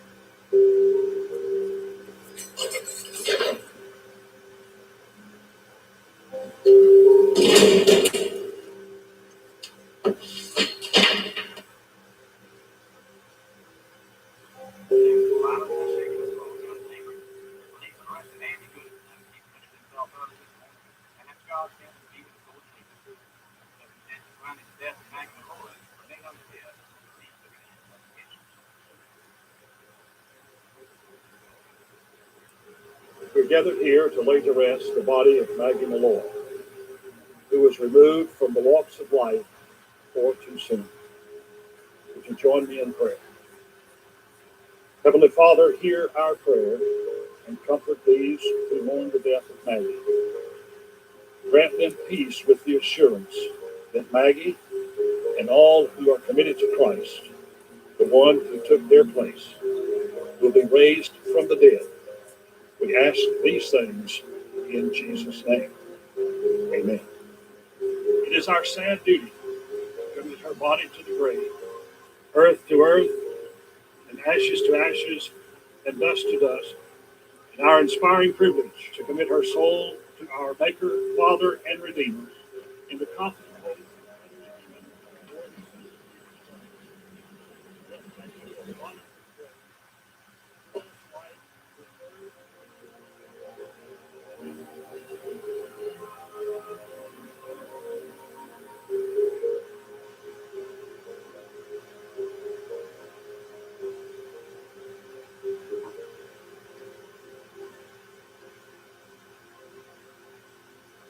gathered here to lay to rest the body of Maggie Malloy, who was removed from the walks of life far too soon. Would you join me in prayer? Heavenly Father, hear our prayer and comfort these who mourn the death of Maggie. Grant them peace with the assurance that Maggie and all who are committed to Christ, the one who took their place, will be raised from the dead. We ask these things in Jesus' name. Amen. It is our sad duty to commit her body to the grave, earth to earth, and ashes to ashes, and dust to dust, and our inspiring privilege to commit her soul to our Maker, Father, and Redeemer in the confident hope.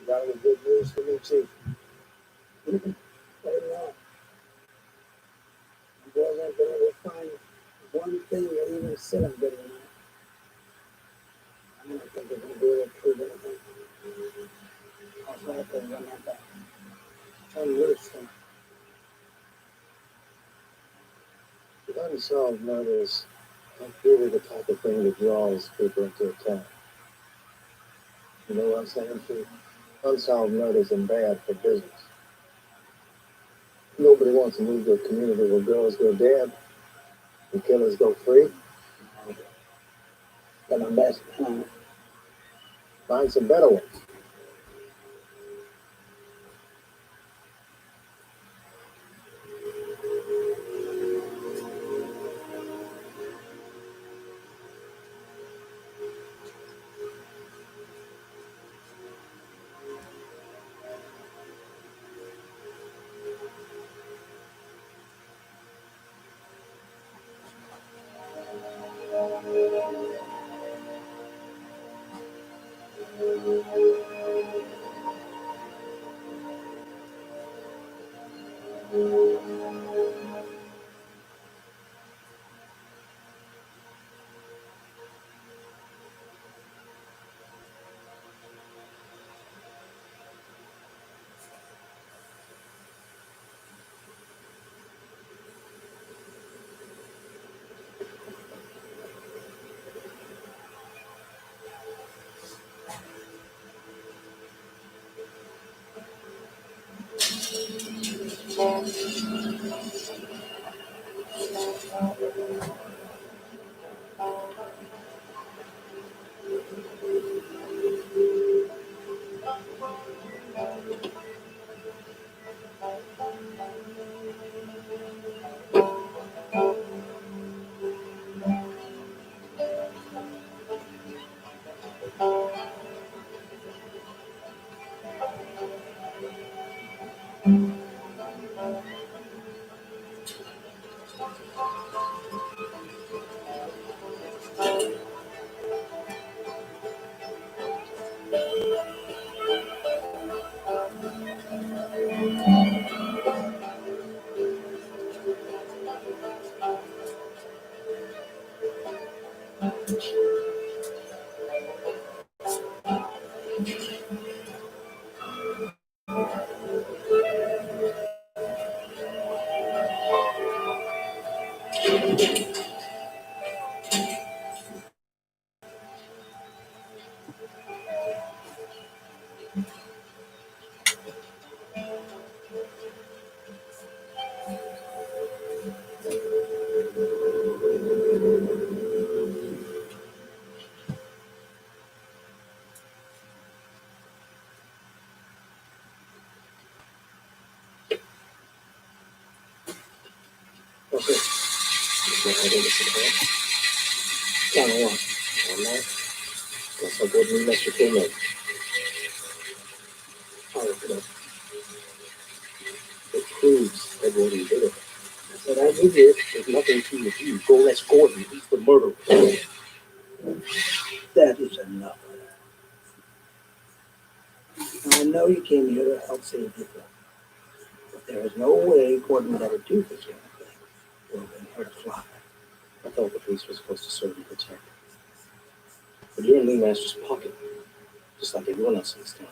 You got any good news for me, Chief? Later on. You boys ain't been able to find one thing that even said I'm good enough. I don't think they're going to be able to prove anything. I'll try to run that back. Try to loose them. Unsolved murders aren't really the type of thing that draws people into a town. You know what I'm saying, Chief? Unsolved murders are bad for business. Nobody wants to move to a community where girls go dead and killers go free. Got my best plan. Find some better ones. Okay. Count on one. One more. Let's hope what we Mr. King in. All right, good. It proves that Gordon did it. I said, I did it. There's nothing to review. Go, let's Gordon. He's the murderer. That is enough. I know you came here to help save people, but there is no way Gordon would ever do this kind of thing. Well, then hurt a fly. I thought the police were supposed to serve and protect. But you're in Lee Master's pocket, just like everyone else in this town.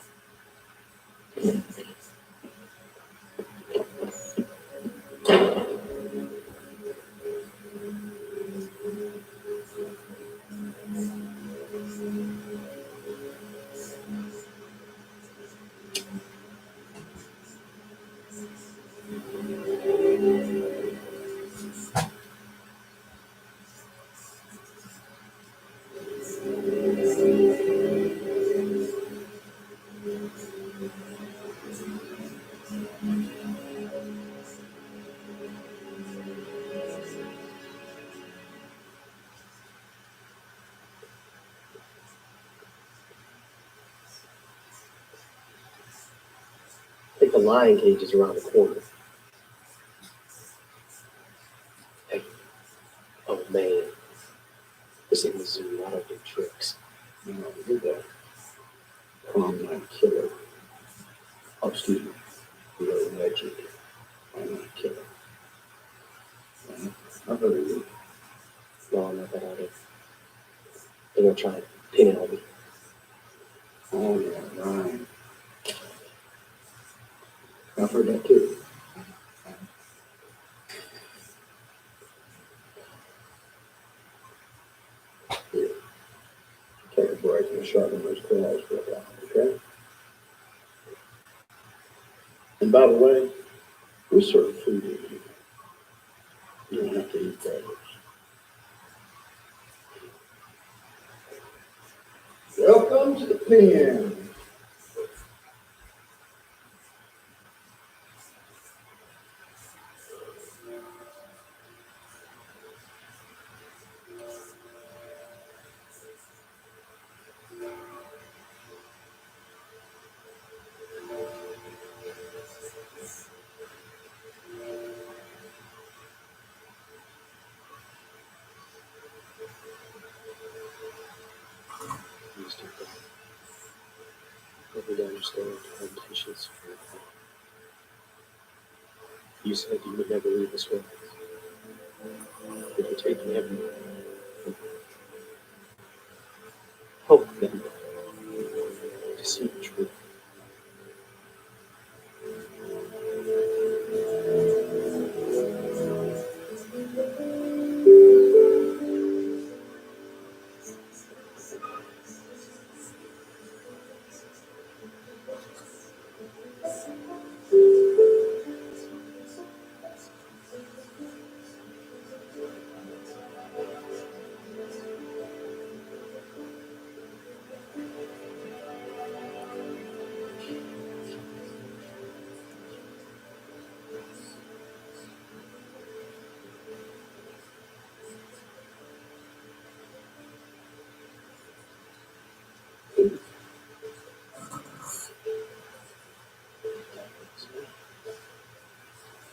I think the lion cage is around the corner. Hey, oh man, this ain't the zoo. I don't do tricks. You know, you're the prom night killer. Oh, excuse me. You're a legend. I'm not a killer. I've heard of you. No, I'm not that out of. They're gonna try and pin it on me. Oh, yeah, right. I've heard that too. Here. Take a break and sharpen those claws for a while, okay? And by the way, we serve food in here. You don't have to eat those. Welcome to the pen. Mr. God, help me to understand our intentions for your plan. You said you would never leave us with. But you take me everywhere. Help them to see the truth.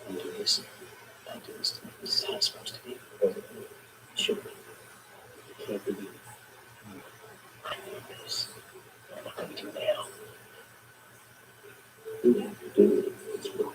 Don't do this. Don't do this. This is how it's supposed to be. Sure. You can't believe it. I need this. I'm not going to now. You have to do it. It's right.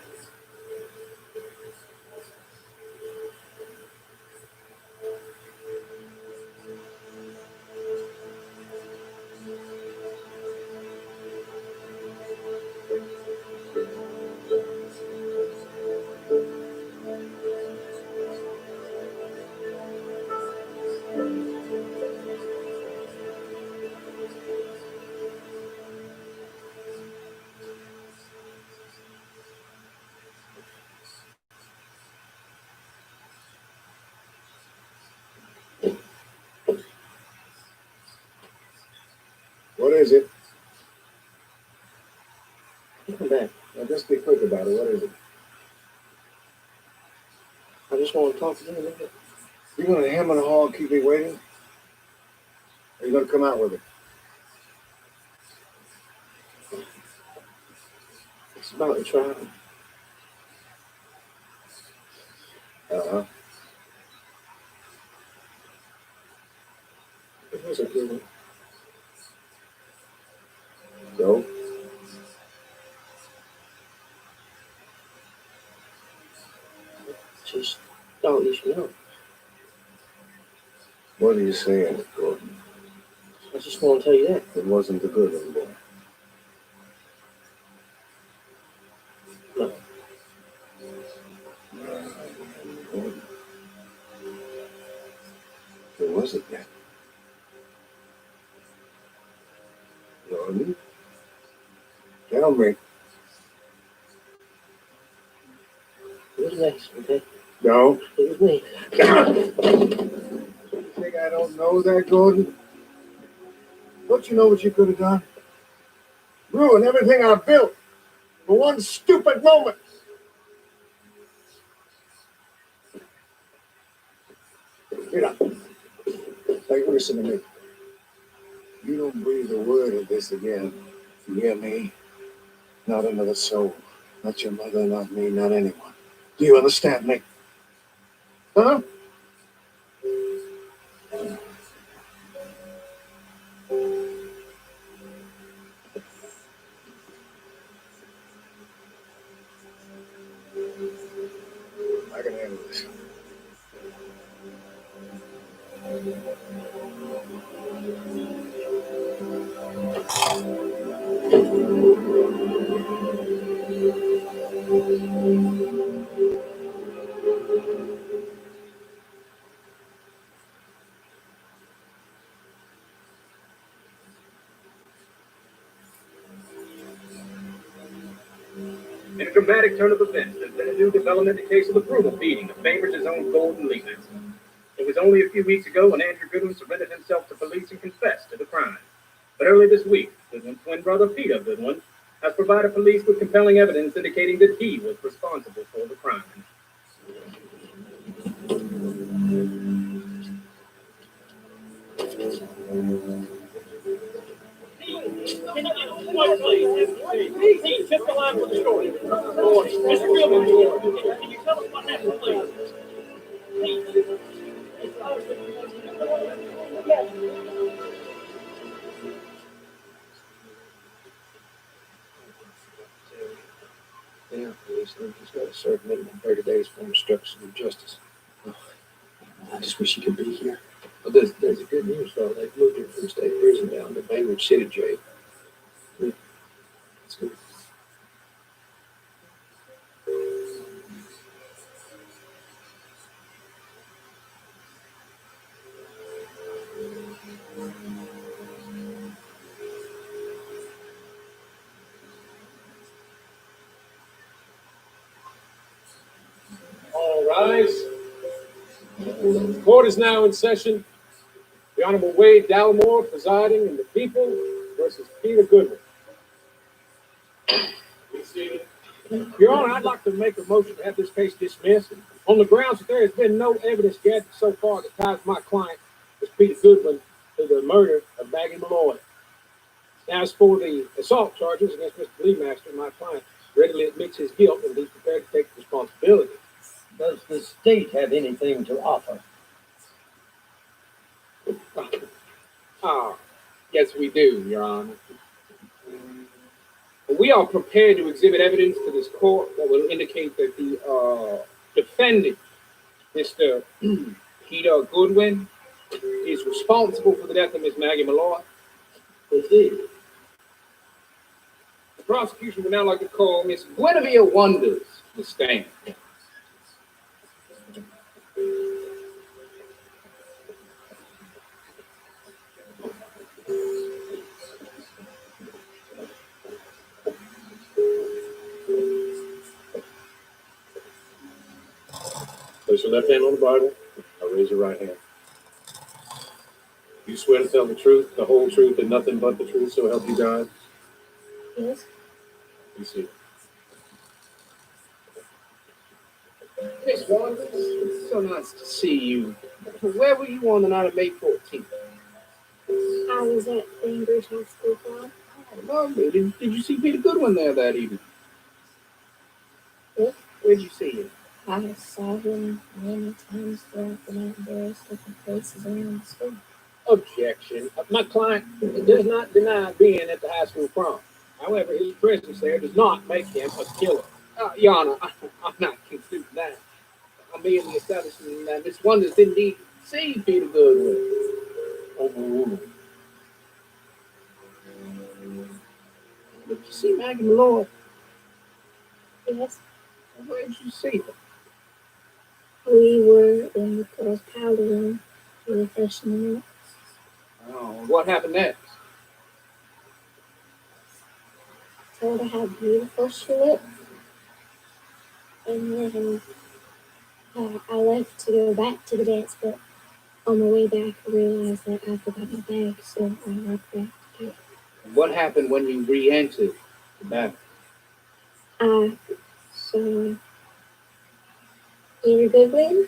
What is it? Come back. Now just be quick about it. What is it? I just want to talk to you a little bit. You gonna hem and haw and keep me waiting? Or you gonna come out with it? It's about the trial. Uh-huh. It was a good one. So? What are you saying, Gordon? I just want to tell you that. It wasn't the good one, boy. No. Gordon. Who was it then? Gordon? Tell me. It was nice, okay? No. It was me. You think I don't know that, Gordon? Don't you know what you could have done? Ruin everything I built for one stupid moment. Get up. Hey, listen to me. You don't breathe a word of this again. You hear me? Not another soul. Not your mother, not me, not anyone. Do you understand me? Huh? I can handle this. In a dramatic turn of events, there's been a new development in the case of the brutal beating of Bainbridge's own Gordon Leland. It was only a few weeks ago when Andrew Goodwin surrendered himself to police and confessed to the crime. But early this week, Goodwin's twin brother Peter Goodwin has provided police with compelling evidence indicating that he was responsible for the crime. Please, just the line for the story. Mr. Goodman, can you tell us what happened, please? Yeah, police think he's got to serve minimum 30 days for obstruction of justice. Oh, I just wish he could be here. But there's a good news, though. They've moved him from state prison down to Bainbridge City Jail. Yeah, that's good. All rise. The court is now in session. The Honorable Wade Dallimore presiding, and the people versus Peter Goodwin. Be seated. Your Honor, I'd like to make a motion to have this case dismissed on the grounds that there has been no evidence gathered so far that ties my client, as Peter Goodwin, to the murder of Maggie Malloy. As for the assault charges against Mr. Leemaster, my client readily admits his guilt and he's prepared to take responsibility. Does the state have anything to offer? Yes, we do, Your Honor. We are prepared to exhibit evidence to this court that will indicate that the defendant, Mr. Peter Goodwin, is responsible for the death of Miss Maggie Malloy. Indeed. The prosecution would now like to call Miss Guinevere Wonders to stand. Place your left hand on the Bible. Now raise your right hand. You swear to tell the truth, the whole truth, and nothing but the truth, so help you God? Yes. You see. Miss Wonders, it's so nice to see you. Where were you on the night of May 14th? I was at Bainbridge High School for Lovely. Did you see Peter Goodwin there that evening? Yes. Where'd you see him? I saw him many times throughout the night in various different places around the school. Objection. My client does not deny being at the high school prom. However, his presence there does not make him a killer. Your Honor, I'm not concluding that. I'm merely establishing that Miss Wonders indeed see Peter Goodwin. Overruled. Did you see Maggie Malloy? Yes, Where did you see her? we were in the girls' powder room. We were freshening up. Oh, what happened next? Told her how beautiful she looked. And then I left to go back to the dance, but on my way back, I realized that I forgot my bag, so I walked back to get it. What happened when you re-entered the bathroom? I saw Peter Goodwin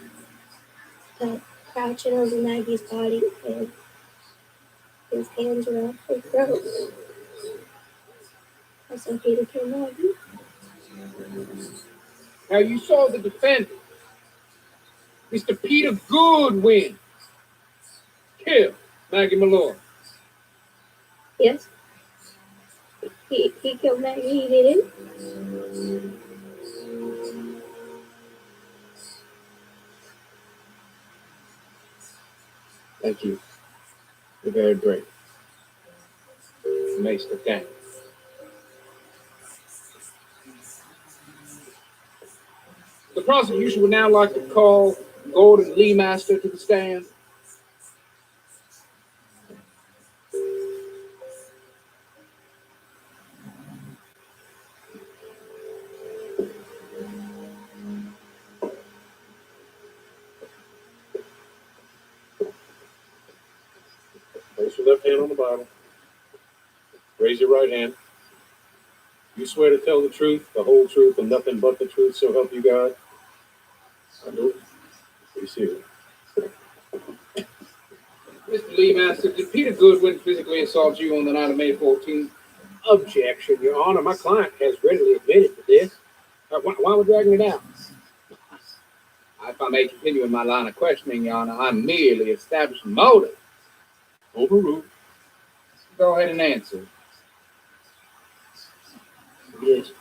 crouching over Maggie's body, and his hands were off her throat. I saw Peter kill Maggie. Now you saw the defendant, Mr. Peter Goodwin, kill Maggie Malloy. Yes. He killed Maggie, he didn't. Thank you. You're very brave. Makes the game. The prosecution would now like to call Gordon Lee Master to the stand. Place your left hand on the Bible. Raise your right hand. You swear to tell the truth, the whole truth, and nothing but the truth, so help you God? I do. Be seated. Mr. Lee Master, did Peter Goodwin physically assault you on the night of May 14th? Objection, Your Honor. My client has readily admitted to this. Why we're dragging it out? If I may continue in my line of questioning, Your Honor, I'm merely establishing motive. Overruled. Go ahead and answer. Yes.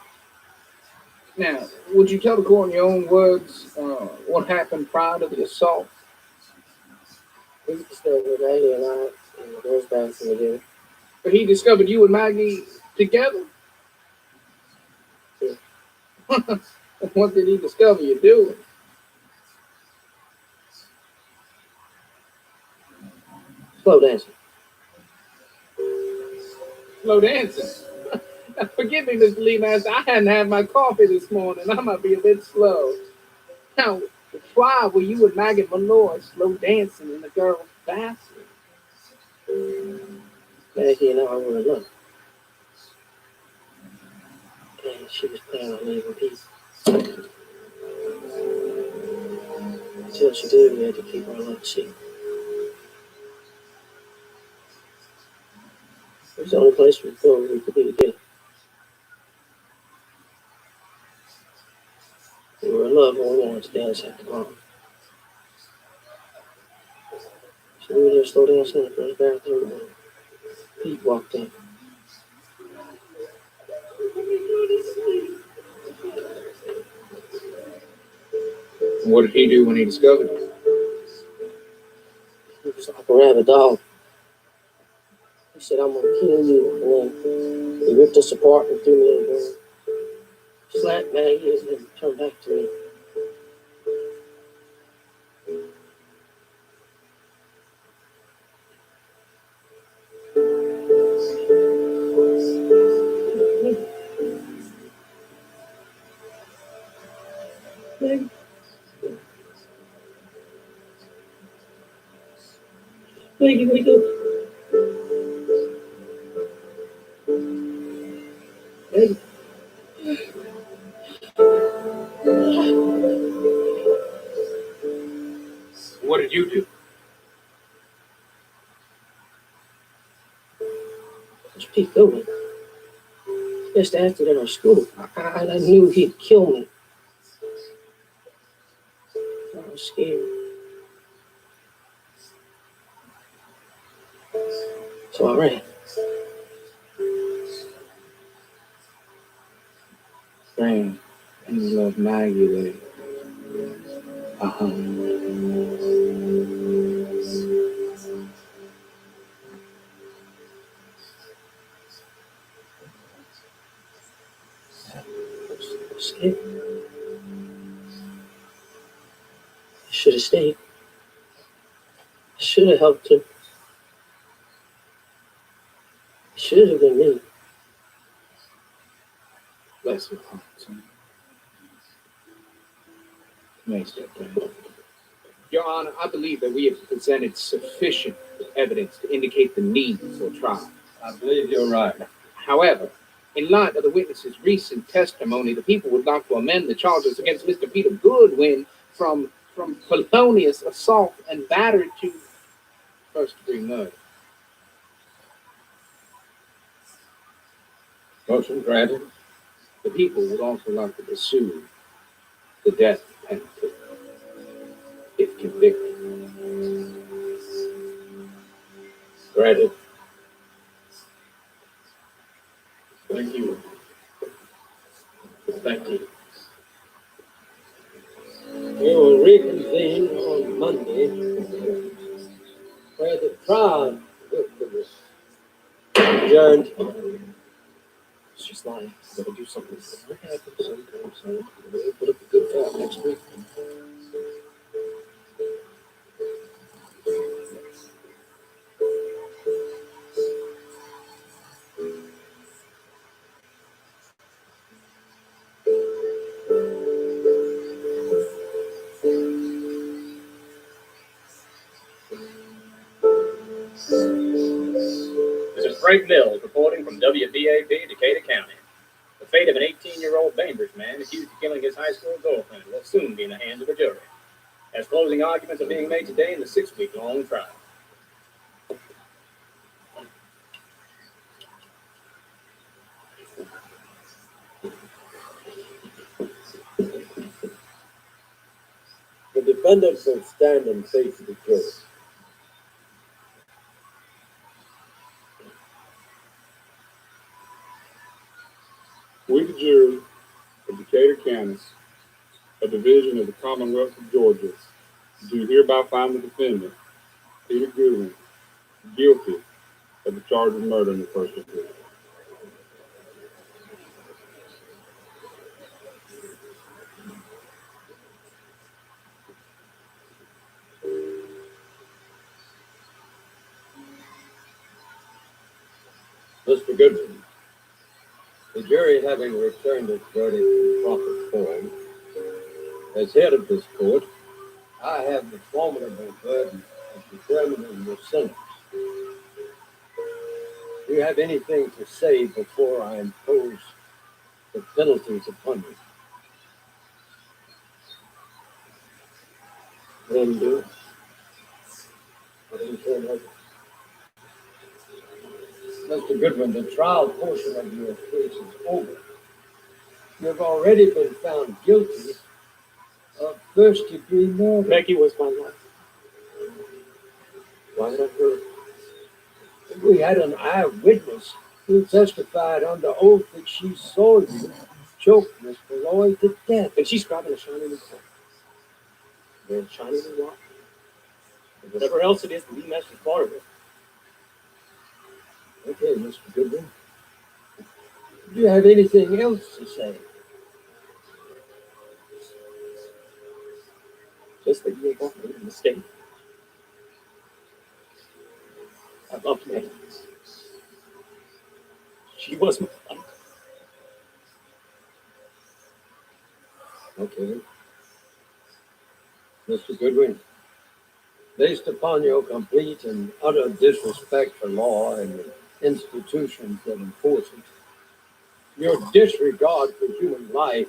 Now, would you tell the court in your own words what happened prior to the assault? We discovered Maggie and I in the girls' bathroom together. But he discovered you and Maggie together? Yeah. What did he discover you doing? Slow dancing. Slow dancing. Forgive me, Mr. Lee Master. I hadn't had my coffee this morning. I might be a bit slow. Now, why were you and Maggie Malloy slow dancing in the girls' bathroom? Maggie and I were in love. And she was planning on leaving peace. Until she did, we had to keep our love secret. It was the only place we thought we could be together. We were in love and we wanted to dance at the prom. So we were there slow dancing in the girls' bathroom and Pete walked in. What did he do when he discovered you? He was like a rabid dog. He said, I'm gonna kill you. And then he ripped us apart and threw me in the ground. Slapped Maggie and then turned back to me. Maggie. Maggie, wake up. Maggie. What did you do? It's Pete Goodwin. Just acted in our school. I knew he'd kill me. I was scared. So I ran. Ran. And you loved Maggie there. Okay. I should have stayed. I should have helped him. It should have been me. Bless your heart, son. May step down. Your Honor, I believe that we have presented sufficient evidence to indicate the need for trial. I believe you're right. However, in light of the witness's recent testimony, the people would like to amend the charges against Mr. Peter Goodwin from felonious assault and battery to first-degree murder. Motion granted. The people would also like to pursue the death penalty if convicted. Granted. Thank you. Thank you. We will reconvene on Monday where the trial will commence. Adjourned. It's just lying. I gotta do something. What happened sometimes? So we'll put up a good fight next week. This is Frank Mills reporting from WBAP, Decatur County. The fate of an 18-year-old Bainbridge man accused of killing his high school girlfriend will soon be in the hands of a jury, as closing arguments are being made today in the 6-week-long trial. The defendant will stand and face the jury. We, the jury of Decatur County, a division of the Commonwealth of Georgia, do hereby find the defendant, Peter Goodwin, guilty of the charge of murder in the first degree. Mr. Goodwin, the jury having returned its verdict in proper form, as head of this court, I have the formidable burden of determining your sentence. Do you have anything to say before I impose the penalties upon you? Then do. Mr. Goodwin, the trial portion of your case is over. You have already been found guilty of first-degree murder. Becky was my wife. Why not her? We had an eyewitness who testified under oath that she saw you choke Miss Beloy to death. And she's grabbing a shiny new car. Then shiny new rock. And whatever else it is, the mess is part of it. Okay, Mr. Goodwin. Do you have anything else to say? Just that you ain't gonna make a mistake. I loved Meg. She was my life. Okay. Mr. Goodwin, based upon your complete and utter disrespect for law and the institutions that enforce it, your disregard for human life,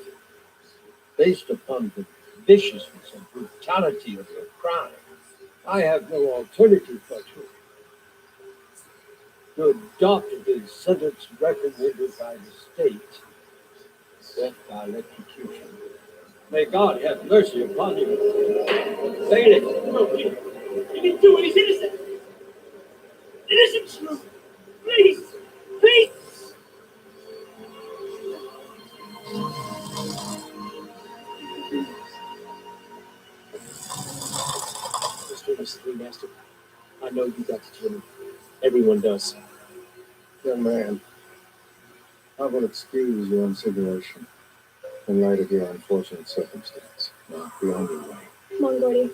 based upon the viciousness and brutality of your crime, I have no alternative but to adopt the sentence recommended by the state, death by electrocution. May God have mercy upon you. Bailiff. No, he didn't do it. He's innocent. Innocent. Please. Please. Mr. Master, I know you got to kill me. Everyone does. Young man, I will excuse your insinuation. in light of your unfortunate circumstance. Not the only way. Come on, Gordy.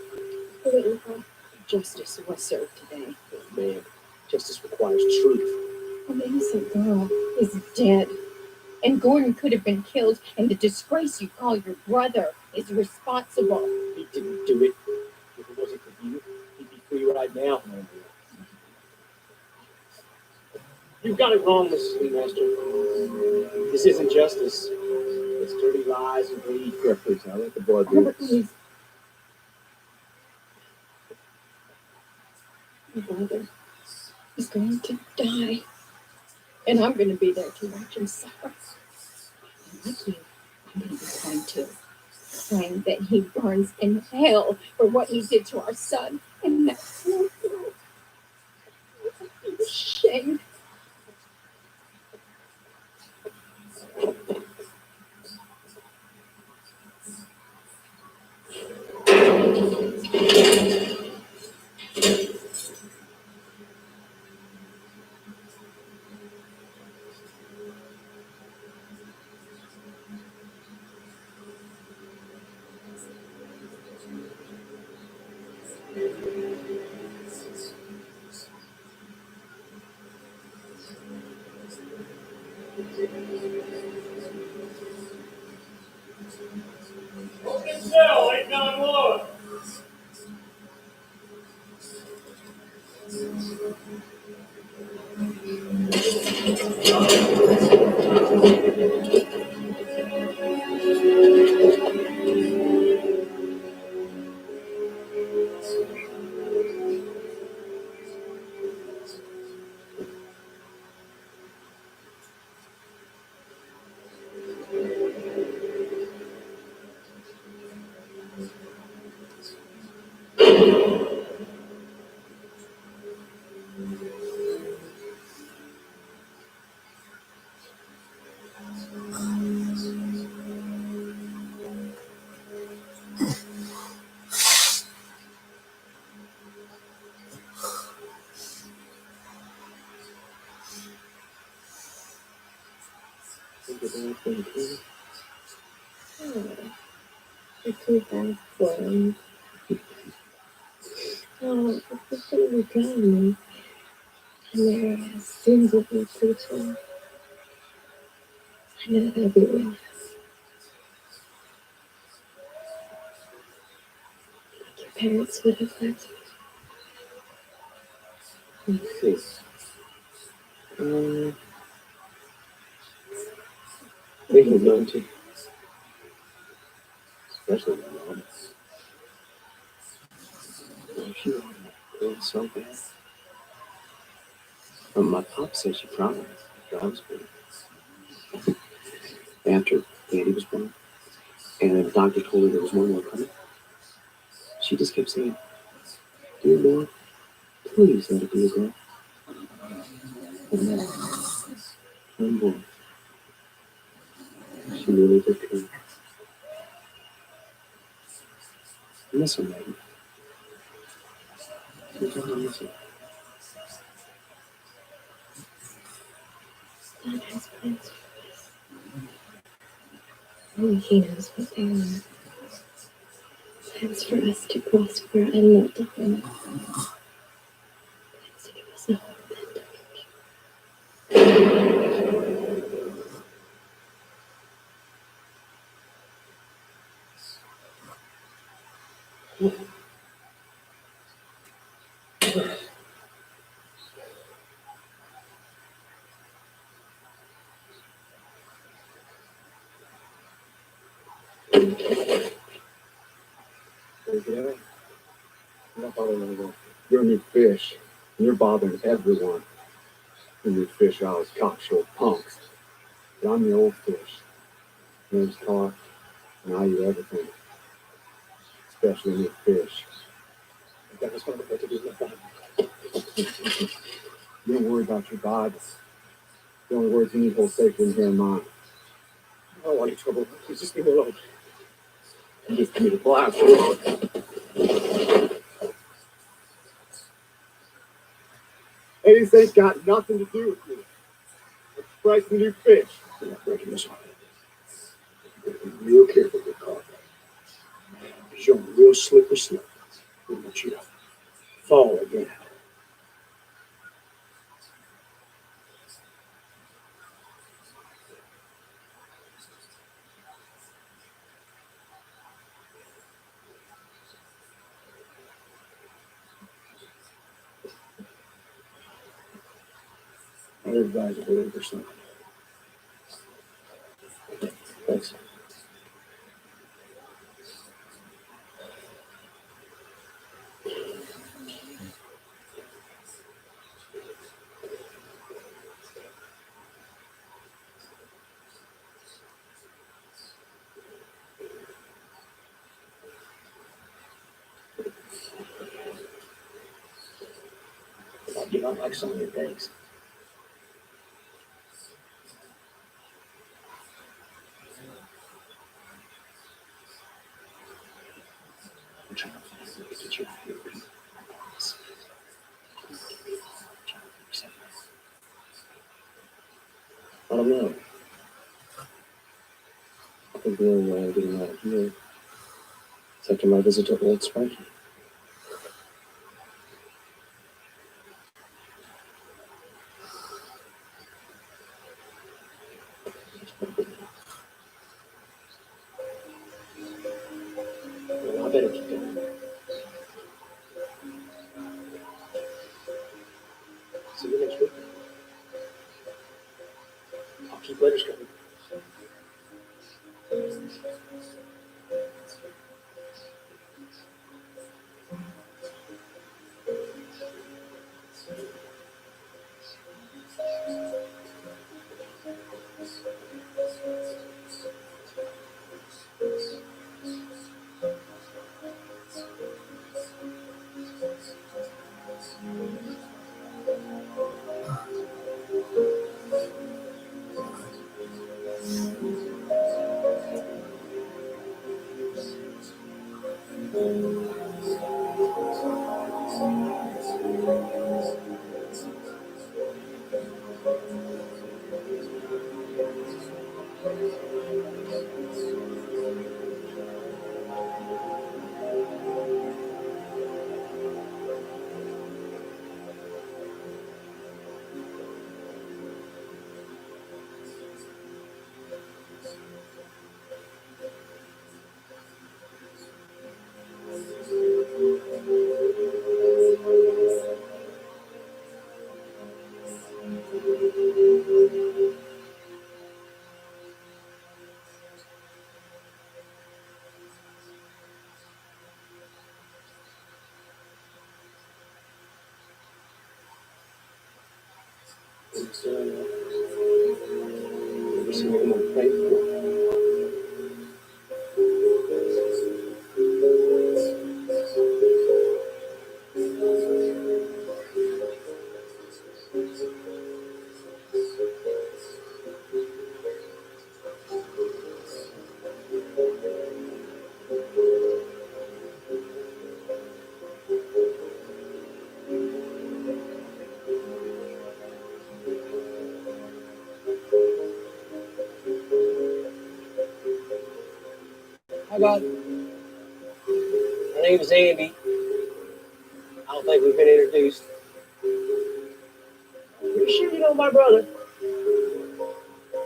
We're waiting for. Justice was served today. Oh, man, justice requires truth. An innocent girl is dead. And Gordon could have been killed, and the disgrace you call your brother is responsible. He didn't do it. If it wasn't for you, he'd be free right now. You've got it wrong, Mrs. Master. This isn't justice. It's dirty lies and greed. Here, please, now let the boy do Robert, this. please. My brother is going to die. And I'm going to be there to watch him suffer. Like you, I'm going to be crying too. Praying that he burns in hell for what he did to our son. And that's no good. It's a shame. Open cell, 891. I could have one. Oh, it's going to be gone. And there are sins of your creature. I know they'll be with us. Like your parents would have left you. Let's see. They can learn to. Especially my mom. She wanted to go so bad. But my pop said she promised that I was born. After Andy was born, and the doctor told her there was one more coming, she just kept saying, "Dear Lord, please let it be a girl." And then, one boy. She really did come. I miss her, Maggie. Sometimes I miss her. God has plans for us. Only He knows what they are. Plans for us to prosper and not to harm. Plans to give us a hope and Yeah. I'm not bothering anyone. You're a new fish. And you're bothering everyone. The new fish are all those cocksure punks. But I'm the old fish. My name's Clark, and I eat everything. Especially new fish. That was one of the to do with that. You don't worry about your Bible. The only words you need hold sacred in here in mine. I don't want any trouble. Please just leave me alone. You just committed blast. These ain't got nothing to do with me. It's Christ the new fish. You're not breaking this one. Be real careful with car. Because you're on real slippery slope. We don't want you to fall again. I'd advise a little or something. Thanks. You don't like some of your things. I'm trying to find a way to get you out of here. I promise. I don't know. I think the only way I'm getting out of here is after my visit to Old Sparky. Well, I better keep going. See you next week. I'll keep letters coming. So, never seen anyone pray for. Hi, Bob. My name is Andy. I don't think we've been introduced. Pretty sure you know my brother.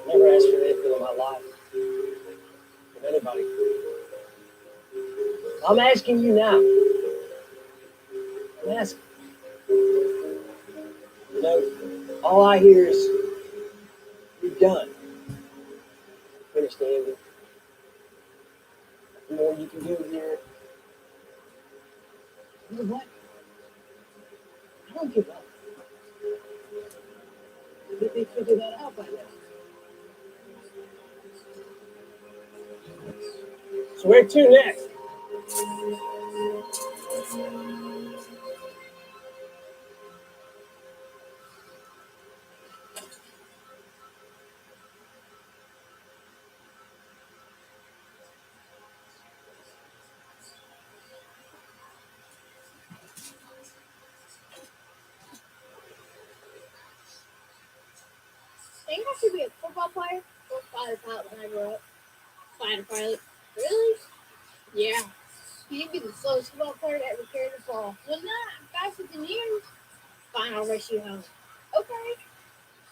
Never asked for anything in my life from anybody. I'm asking you now. I'm asking. You know, all I hear is you're done. Finished, Andy. The more you can do here. You know what? I don't give up. I think they figured that out by now. So where to next? Think I should be a football player? My father thought when I grew up. fighter pilot. Really? Yeah. You'd be the slowest football player to ever carry the ball. Well, not faster than you. Fine, I'll race you home. Okay.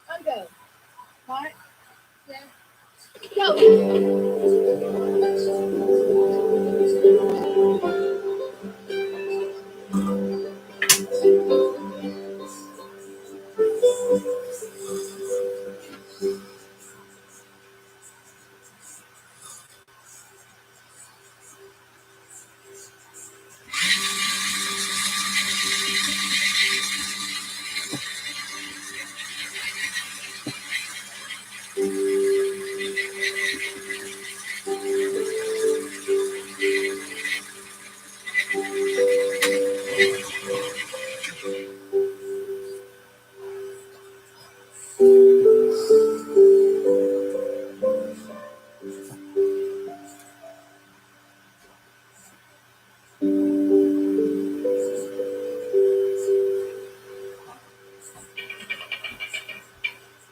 I'll go. What? Yeah. Go.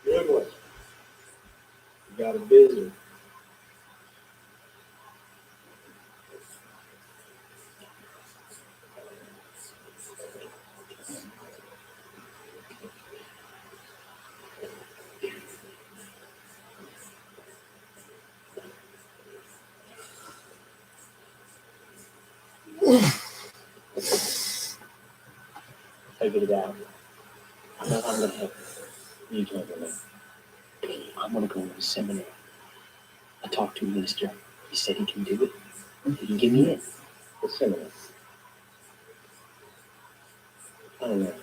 Good one. You got a busy. Figure it out. I'm gonna help you. You can't relate. I'm gonna go to seminary. I talked to a minister. He said he can do it. He can give me in. The seminary. I don't know.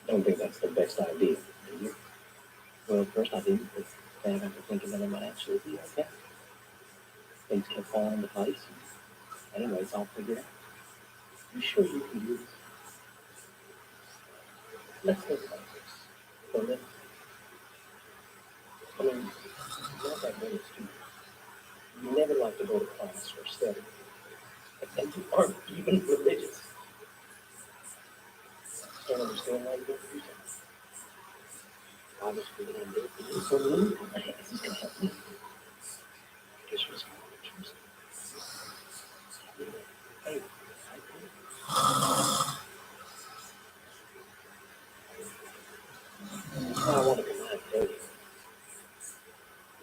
I don't think that's the best idea, do you? Well, at first I didn't, but then I got to thinking that it might actually be okay. Things kept falling into place. Anyway, it's all figured out. You sure you can do this? Let's think about this. For a minute. I mean, not that many students. You never like to go to class or study. And you aren't even religious. I don't understand why you don't do that. I was figuring I'm doing it. So lean on my hands. He's going to help me. I guess you're just Hey, I want to come out and tell you.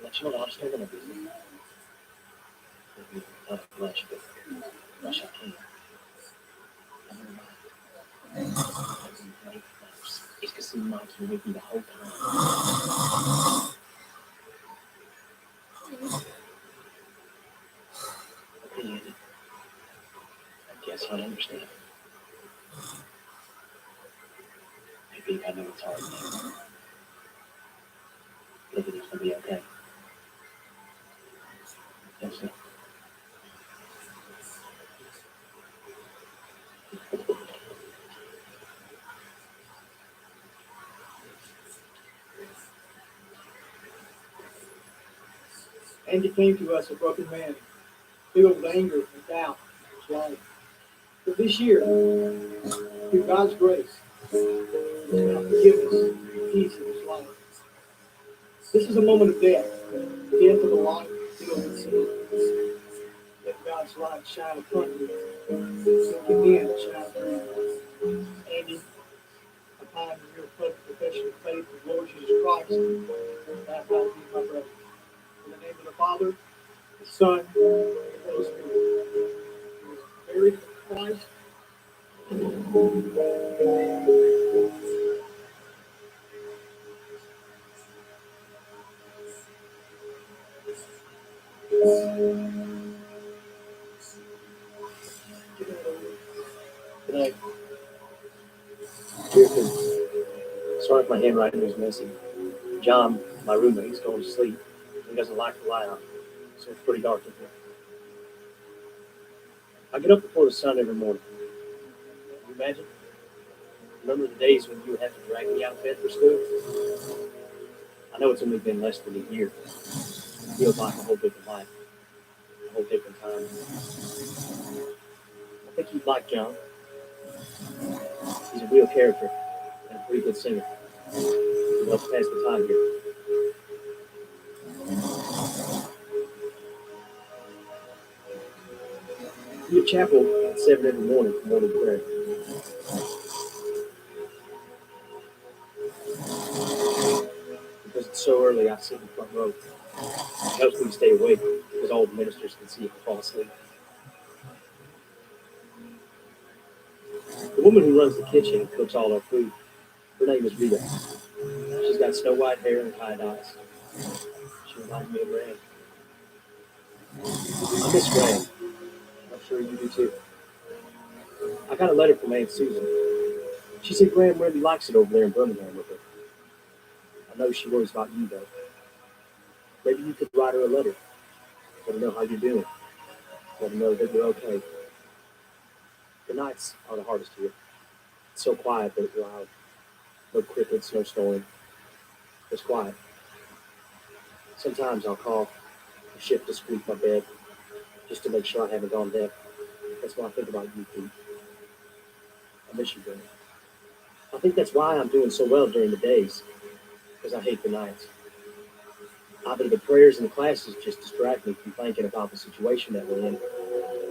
Let you know I'm still going to be here. Not much, but much I can. It's because Mike was with me the whole time. And I guess I understand. Maybe I know it's hard now. Everything's going to be okay. Yes, sir. And you came to us a broken man, filled with anger and doubt in his life. But this year, through God's grace, He's now forgiveness and peace in his life. This is a moment of death of a life filled with sin. Let God's light shine upon you. Look in and shine through. Andy, upon your public profession of faith in the Lord Jesus Christ, baptize you, my brother. In the name of the Father, the Son, and the Holy Spirit. Buried in Christ. Good night. Sorry if my handwriting was messy. John, my roommate, he's going to sleep. He doesn't like the light on, so it's pretty dark in here. I get up before the sun every morning. Can you imagine? Remember the days when you would have to drag me out of bed for school? I know it's only been less than a year. It feels like a whole different life, a whole different time. I think you'd like John. He's a real character and a pretty good singer. He helps pass the time here. We have chapel at 7 every morning for morning prayer. Because it's so early, I sit in the front row. It helps me to stay awake because all the ministers can see if I fall asleep. The woman who runs the kitchen and cooks all our food, her name is Rita. She's got snow white hair and kind eyes. She reminds me of Ram. I miss Ram. I'm sure you do too. I got a letter from Aunt Susan. She said Graham really likes it over there in Birmingham with her. I know she worries about you, though. Maybe you could write her a letter. Let her know how you're doing. Let her know that you're okay. The nights are the hardest here. It's so quiet but loud. No crickets, no snoring. It's quiet. Sometimes I'll call a shift to sweep my bed just to make sure I haven't gone deaf. That's why I think about you, Pete. I miss you, Graham. I think that's why I'm doing so well during the days, because I hate the nights. Either the prayers and the classes just distract me from thinking about the situation that we're in,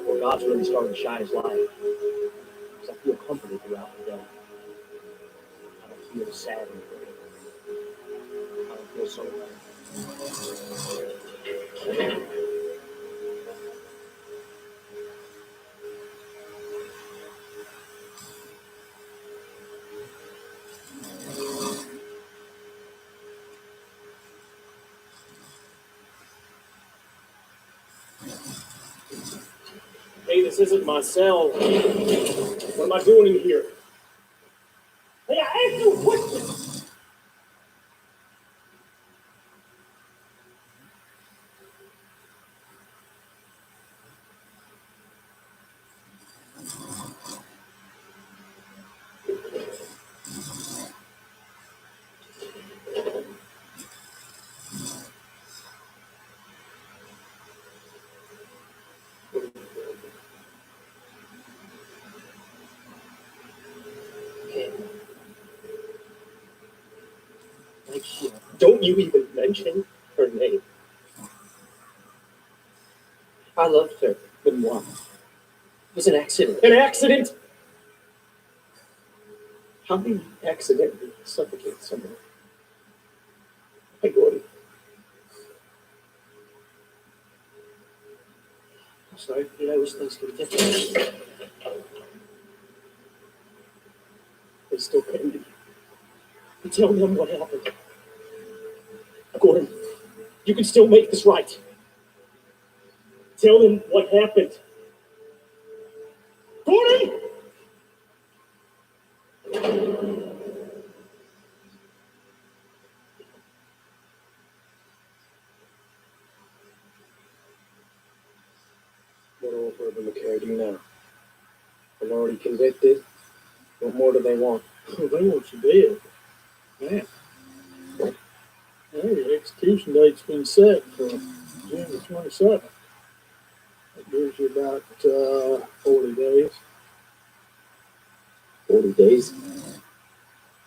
or God's really starting to shine His light. Because I feel comforted throughout the day. I don't feel sad anymore. I don't feel so alone. Hey, this isn't my cell. What am I doing in here? Hey, I asked you a question. Don't you even mention her name. I loved her, but what? It was an accident. An accident? How do you accidentally suffocate someone? Hey, Gordon. I'm sorry, I wish things could be different. They still couldn't be. You tell them what happened. Gordon, you can still make this right. Tell them what happened. Gordon! What will Herbert McCary do now? I'm already convicted. What more do they want? Well, they want you dead. Man. Well, your execution date's been set for June the 27th. That gives you about 40 days. 40 days?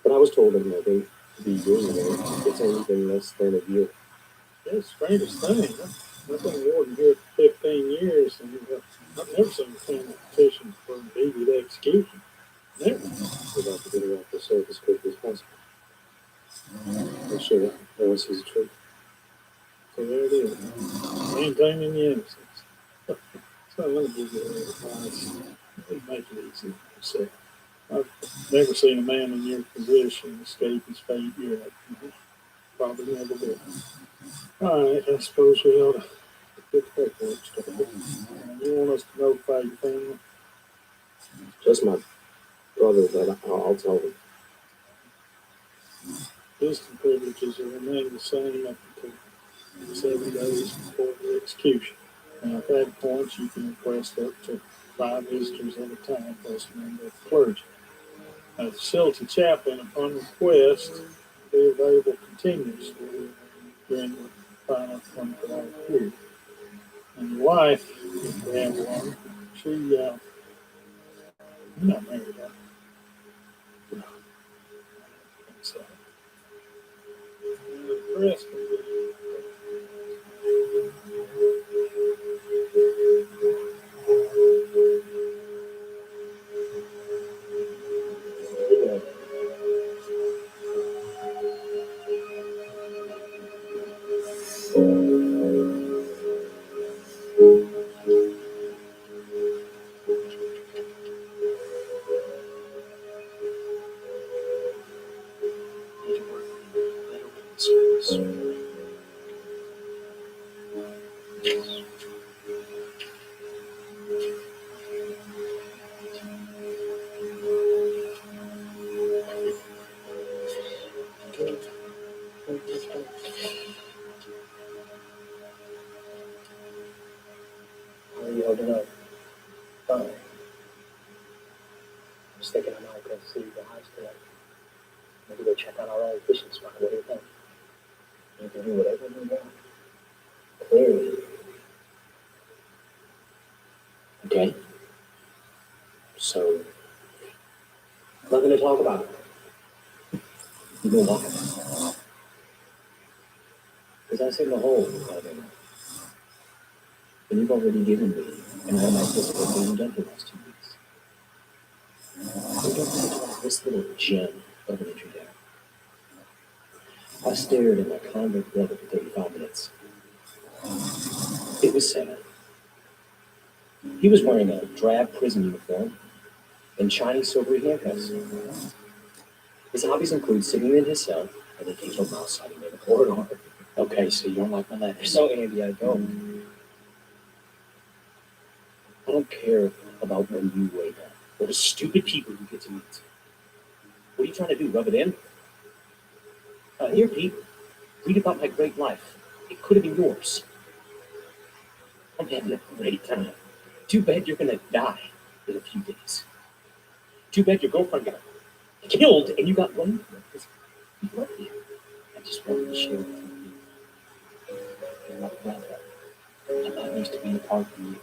But I was told it might be years ago. It's only been less than a year. Yeah, it's the strangest thing. I've been warden here for 15 years, and I've never seen a family petition for an immediate execution. Never. We're about to get her off the surface as quickly as possible. I'm sure no one sees the truth. So there it is. Maintaining the innocence. So let me give you a little advice. It'll make it easy. So, I've never seen a man in your position escape his fate yet. Probably never will. All right, I suppose we ought to get the paperwork started. You want us to notify your family? Just my brother, but I'll tell him. Visiting privileges will remain the same up until 7 days before the execution. Now, at that point, you can request up to 5 visitors at a time, plus a member of the clergy. A facility chaplain, upon request, will be available continuously during the final 24-hour period. And your wife, if you have one, you're not married, are you? No. So, the rest of it. You know, fine. I'm just thinking I might go see the house tonight. Maybe go check out our old fishing spot. What do you think? You can do whatever you want. Clearly. Okay. So, nothing to talk about. You know why? Because I sit in the hole all day long. And you've already given me an automatic physical being done for the last 2 weeks. We don't need to talk this little gem of an entry down. I stared at my convict brother for 35 minutes. It was sad. He was wearing a drab prison uniform and shiny silvery handcuffs. His hobbies include sitting in his cell and the occasional mouse sighting in the corridor. Okay, so you don't like my letters. No, Andy, I don't. I don't care about when you wake up or the stupid people you get to meet. What are you trying to do, rub it in? Here, Pete, read about my great life. It could have been yours. I'm having a great time. Too bad you're gonna die in a few days. Too bad your girlfriend got killed and you got one because he loved you. I just wanted to share with you. You're my brother. I'm used to being a part of you.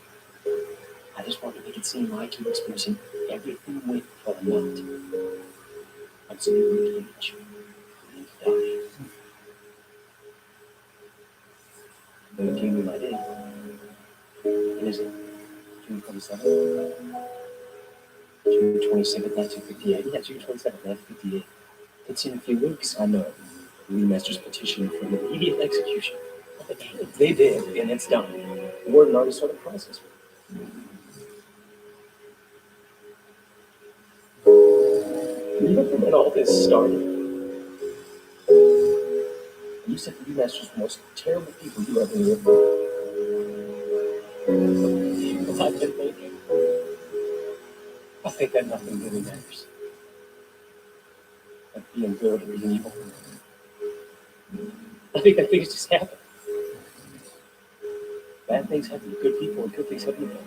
I just wanted to make it seem like you were experiencing everything with for a night. Until you reach and die. But you gave me my day. When is it? June 27th? June 27th, 1958. Yeah, June 27th, 1958. It's in a few weeks. I know. The Master's petition for immediate execution. They did, and it's done. The warden already started the process. Remember when all this started? You said the Master's the most terrible people you ever lived with. I've been thinking. I think that nothing really matters. Like being good or being evil. I think that things just happen. Bad things happen to good people and good things happen to bad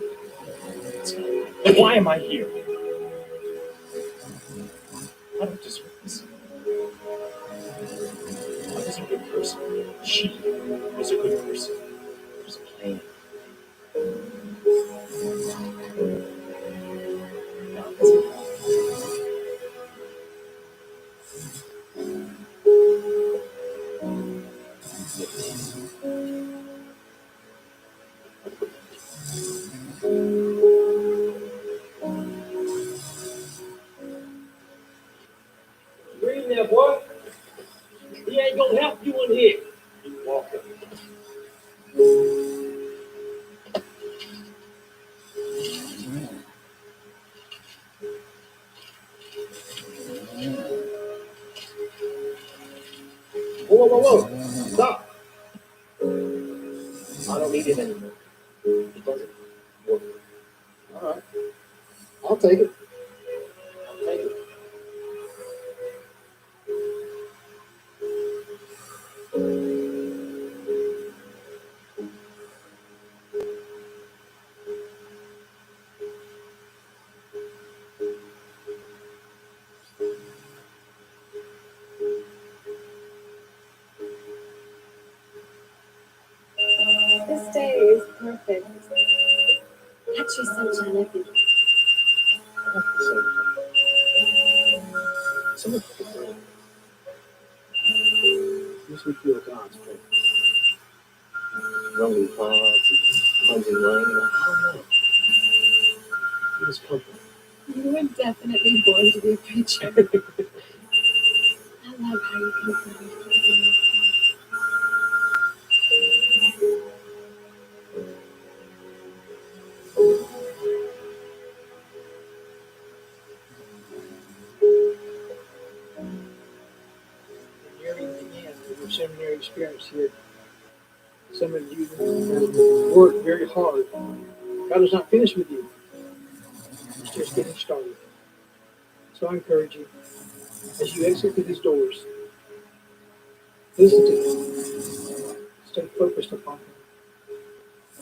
people. And why am I here? I don't deserve this. I was a good person. She was a good person. It was a plan. Now it's Reading there, boy. He ain't gonna help you in here. Keep walking. whoa, whoa, whoa. Stop. I don't need it anymore. It doesn't work. All right. I'll take it. I'll take it. This day is perfect. Catch you sunshine every day. Some of the great. Makes me feel God's presence. Rolling clouds and plunging rain. I don't know. It was comforting. You were definitely born to be a preacher. I love how you can put it. Nearing the end of your seminary experience here. Some of you have worked very hard. God is not finished with you. He's just getting started. So I encourage you, as you exit through these doors, listen to Him. Stay focused upon Him.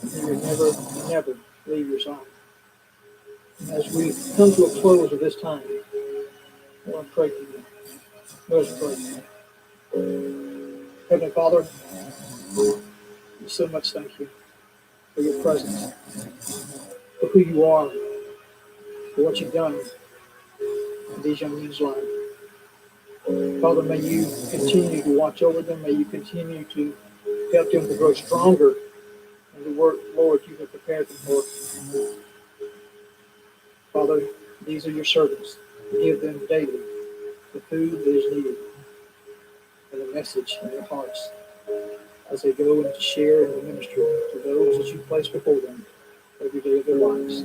And you're never, never leave your side. As we come to a close of this time, I want to pray for you. Let us pray. Heavenly Father, we so much thank you for your presence, for who you are, for what you've done in these young men's lives. Father, may you continue to watch over them. May you continue to help them to grow stronger in the work, Lord, you have prepared them for. Father, these are your servants. Give them daily the food that is needed and the message in their hearts as they go and to share and to minister to those that you place before them every day of their lives.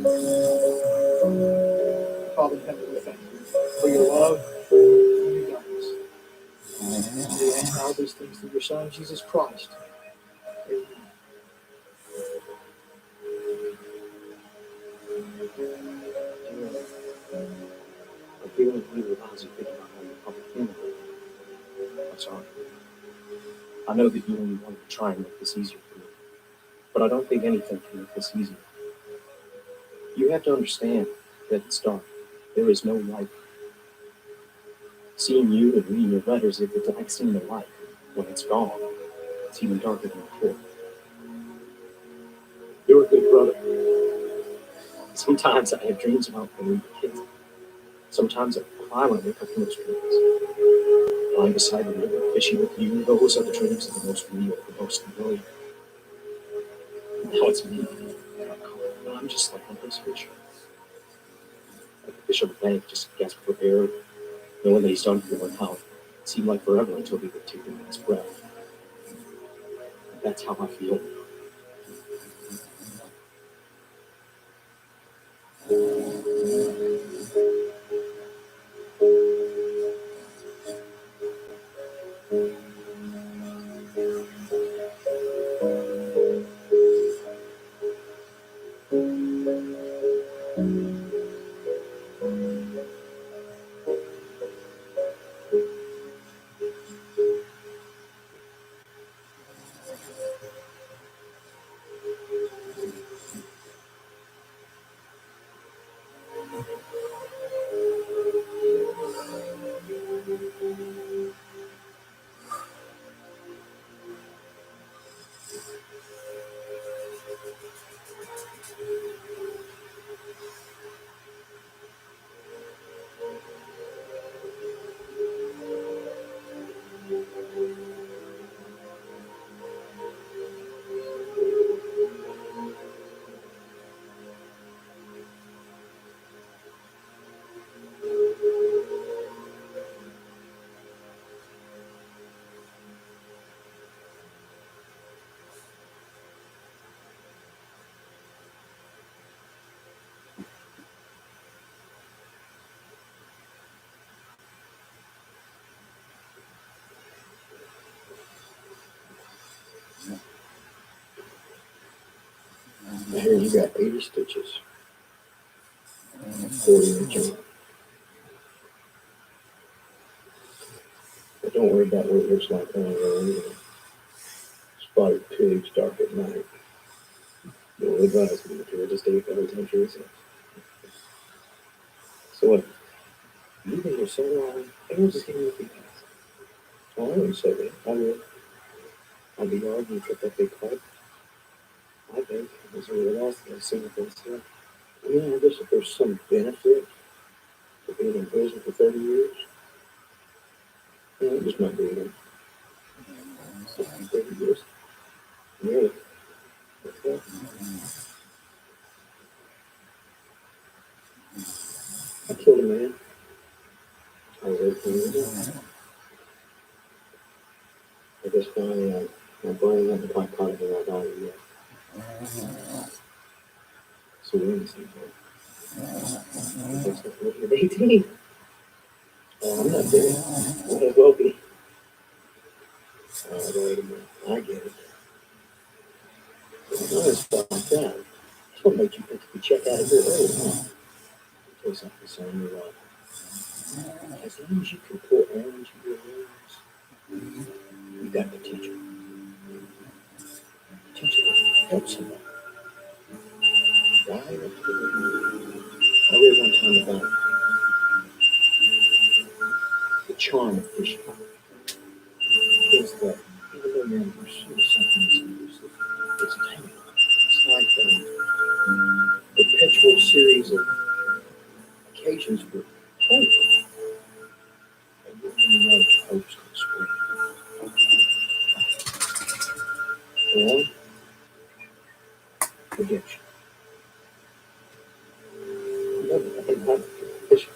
Father, heavenly, thank you for your love and your guidance. We ask all these things through your Son, Jesus Christ. Amen. I'm feeling really lousy thinking about having a public funeral. I'm sorry. I know that you only wanted to try and make this easier for me, but I don't think anything can make this easier. You have to understand that it's dark. There is no light. Seeing you and reading your letters, it's like seeing the light. When it's gone, it's even darker than before. You're a good brother. Sometimes I have dreams about when we were kids. Sometimes I cry when I wake up from those dreams. Lying beside the river, fishing with you, those are the dreams that are the most real, the most familiar. Now it's me. I'm just like one of those fish. Like a fish on the bank, just gasping for air, knowing that he's done for one out. It seemed like forever until he would take the last breath. That's how I feel. I hear you got 80 stitches. 40 in the joint. But don't worry about what it looks like on your own. Spotted pigs, dark at night. Don't advise me to just take every time to yourself. So what? You've been here so long, everyone's just giving you a few passes. Oh, I wouldn't say that. I would. I'd be arguing for that big fight. I think it was really lost that I've seen it myself. I mean, I guess if there's some benefit to being in prison for 30 years, you know, just not being in 30 years. Really? Okay. I killed a man. I was 18 years old. I guess my brain hasn't quite caught up with that body yet. So we're in the same boat. I guess I'm looking at 18. I'm not dead. I will be. Wait a minute. I get it. I'm honest about that. That's what made you think you could check out of here early, huh? Tell you something, son. You're right. As long as you can pull orange in your hands, you got potential. Potential to help somebody. Why? I read one time about the charm of fishing is that even though you're in pursuit of something that's elusive, it's attainable. It's like a perpetual series of occasions where hope, and you know hope's going to spring. Or redemption. I think about fishing.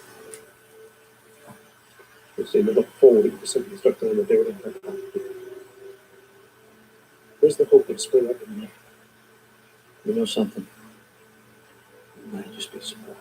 They say that 40% start doing what they were doing. Where's the hope that spring up in there? You know something? You might just be surprised.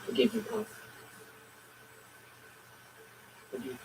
Forgive you, Pop. Forgive you.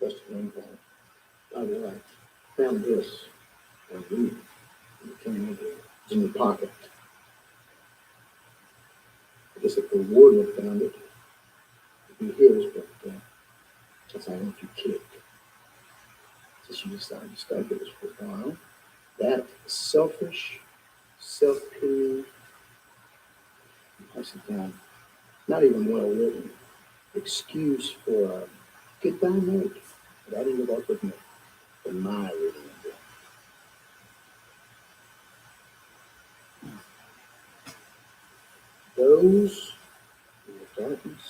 Just one thing. By the way, found this on you. It's in your pocket. I guess if the warden had found it, it'd be his, but that's how I want you kicked. So she decided to stay with us for a while. That selfish, self-pity, pass it down, not even well written excuse for a goodbye note. That ended up with me for my reading of it. Those in the darkness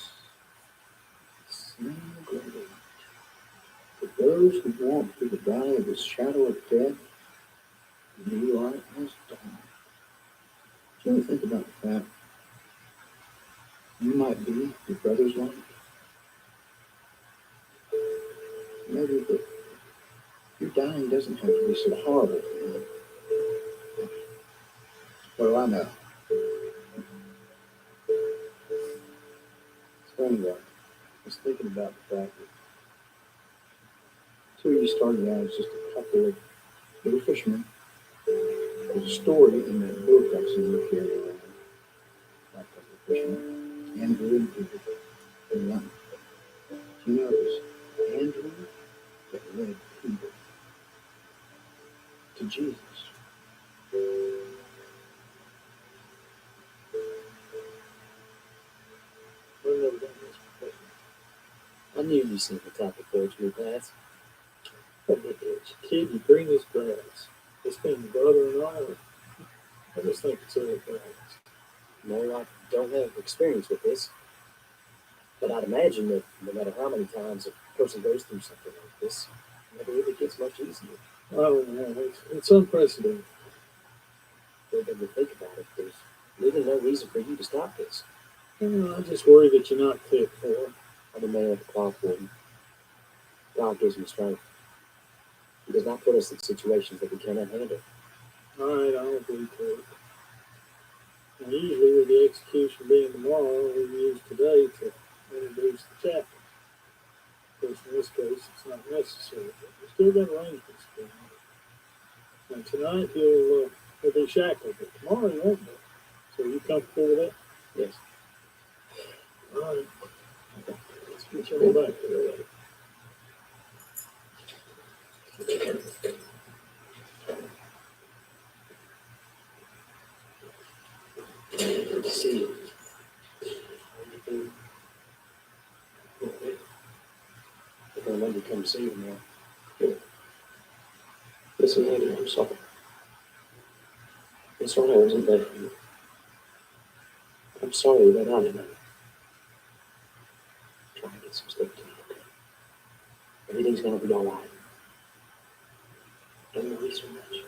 smell great. For those who walk through the valley of the shadow of death, new light has dawned. Do you ever think about the fact you might be your brother's light? Maybe that your dying doesn't have to be so horrible. What do I know? So anyway, I was thinking about the fact that two of you started out as just a couple of little fishermen. There's a story in that book I've seen you carry around about a couple of fishermen, Andrew and Peter. And one. Do you know it was Andrew that led Peter to Jesus? I've never done this before. I knew you sent the type of poetry class. Kid, you bring this glass. It's been brother and all. I just think it's really glass. No, I don't have experience with this. But I'd imagine that no matter how many times a person goes through something like this, it never really gets much easier. Oh, man, it's unprecedented. But when you think about it, there's really no reason for you to stop this. I'm just worried that you're not fit for it. I'm a man with a clock warden. God gives me strength. He does not put us in situations that we cannot handle. All right, I'll agree to it. Now, usually with the execution being tomorrow, we use today to introduce the chapter. Of course, in this case, it's not necessary, but we still got arrangements for him. And tonight he'll be shackled, but tomorrow he won't be. So you comfortable with that? Yes. All right. Let's get you on back. Good to see you. Everything okay? I can remember come see you now. Good. Listen, lady, I'm sorry. I'm sorry I wasn't there for you. I'm sorry that I didn't. Try to get some stuff done, okay? Everything's gonna be alright. Don't worry so much.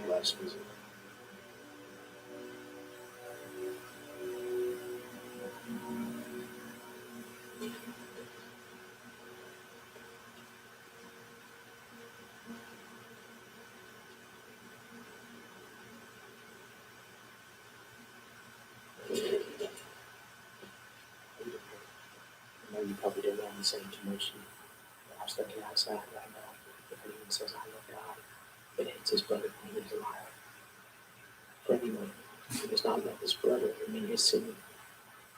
Last visit. I know you probably don't want to say too much. I'm stuck outside right now. If anyone says I love God, but hates his brother, he is a liar. For anyone who does not love his brother, I mean his sin,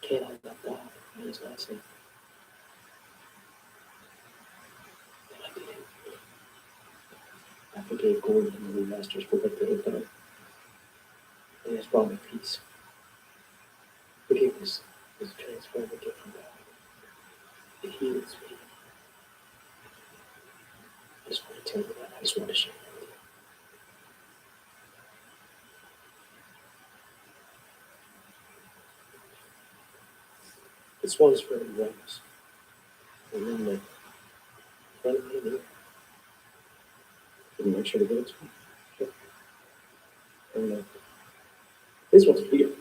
cannot love God, and is not sin. And I did it. I forgave Gordon and the masters for what they had done. It has brought me peace. Forgiveness is a transferable gift from God. It heals me. I just want to tell you that. I just want to share that with you. This one's for the Rose. And then the friend of mine, can you make sure to give it to me? Sure. And this one's for you.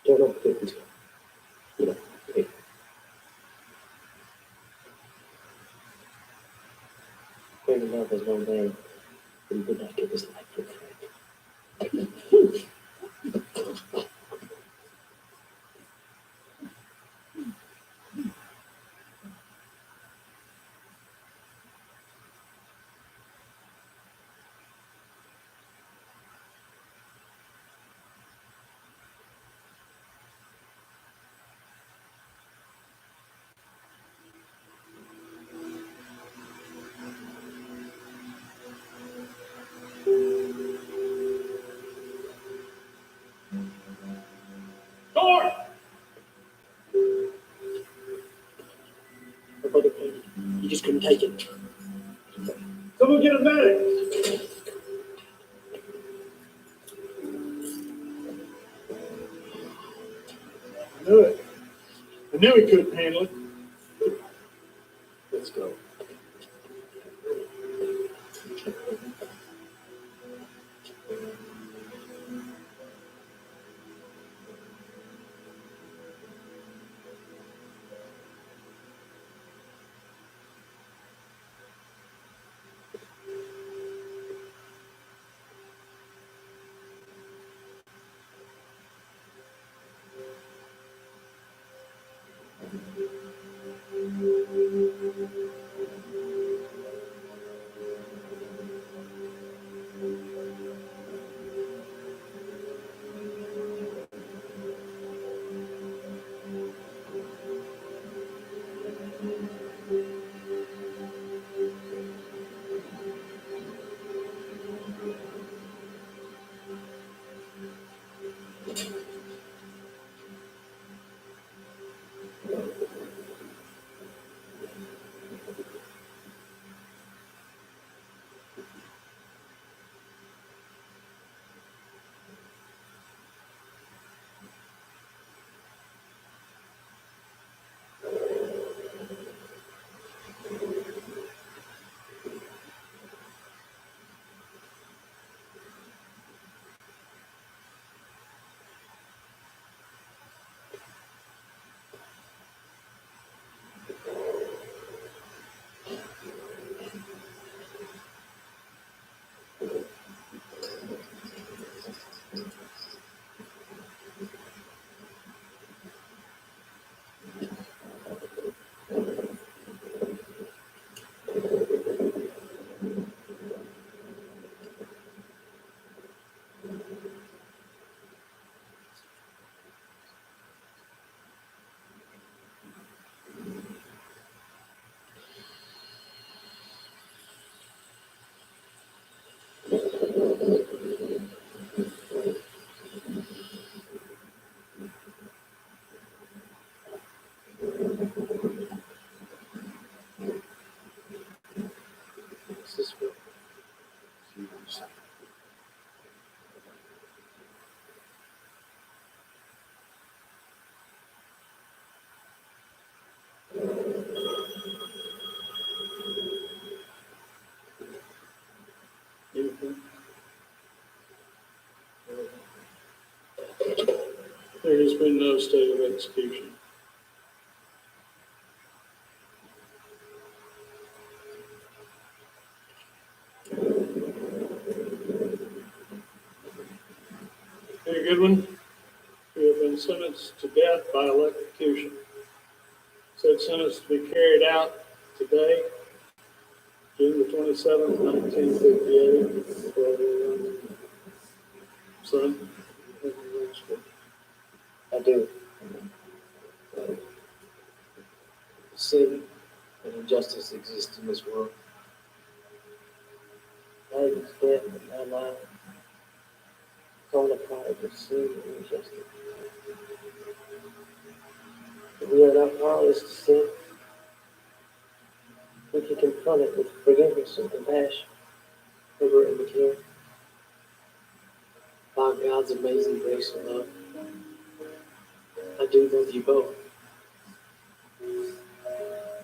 Don't know what it is. You know, hey. Greater love has no name, but he would not give his life for a friend. just couldn't take it. Someone get a medic. I knew it. I knew he couldn't handle it. Let's go. What's this for? There has been no state of execution. Peter Goodwin, you have been sentenced to death by electrocution. Said sentence to be carried out today, June the 27th, 1958. Son? I do. Sin and injustice exist in this world. Life is death in my life. It's all a product of sin and injustice. If we are not powerless to sin, we can confront it with forgiveness and compassion, river and care. By God's amazing grace and love, I do love you both.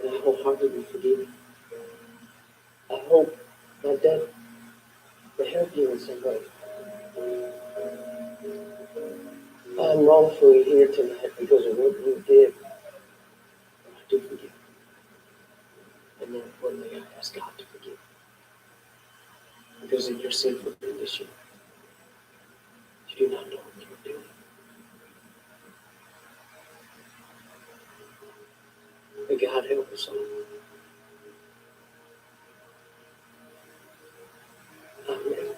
And I wholeheartedly forgive you. I hope my death will help you in some way. I'm wrongfully here tonight because of what you did. I do forgive you. And more importantly, I ask God to forgive you. Because of your sinful condition, you do not know what you are doing. May God help us all. Amen.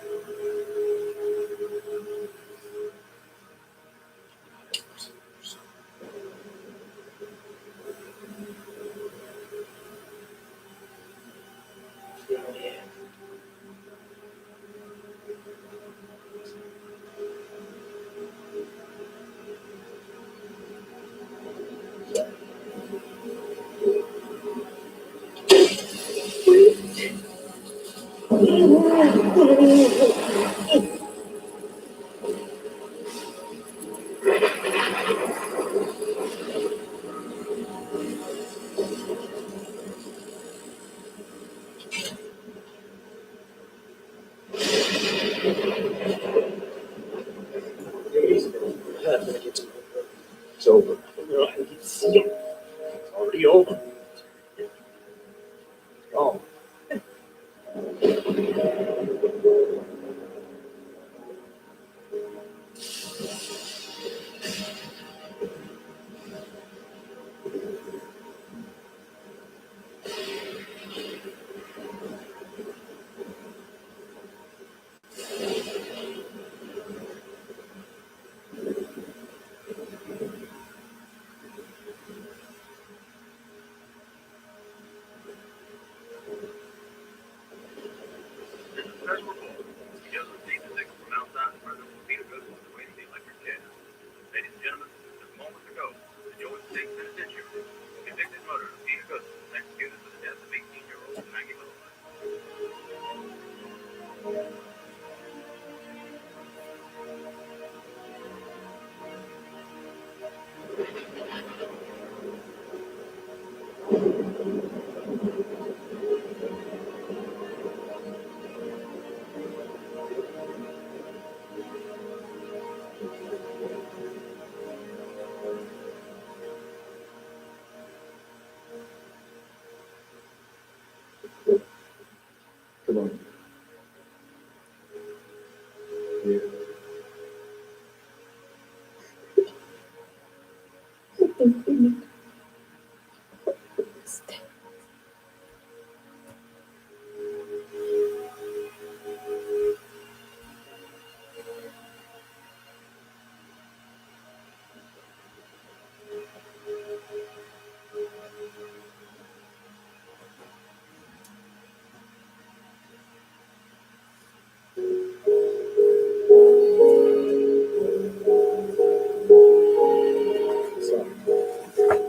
I'm gonna get to my room. It's over. It's already over. Oh. Ladies and gentlemen, just moments ago, the Georgia State Penitentiary convicted murderer Peter Goodman was executed for the death of 18-year-old Maggie Miller. Come on. Yeah. Sorry.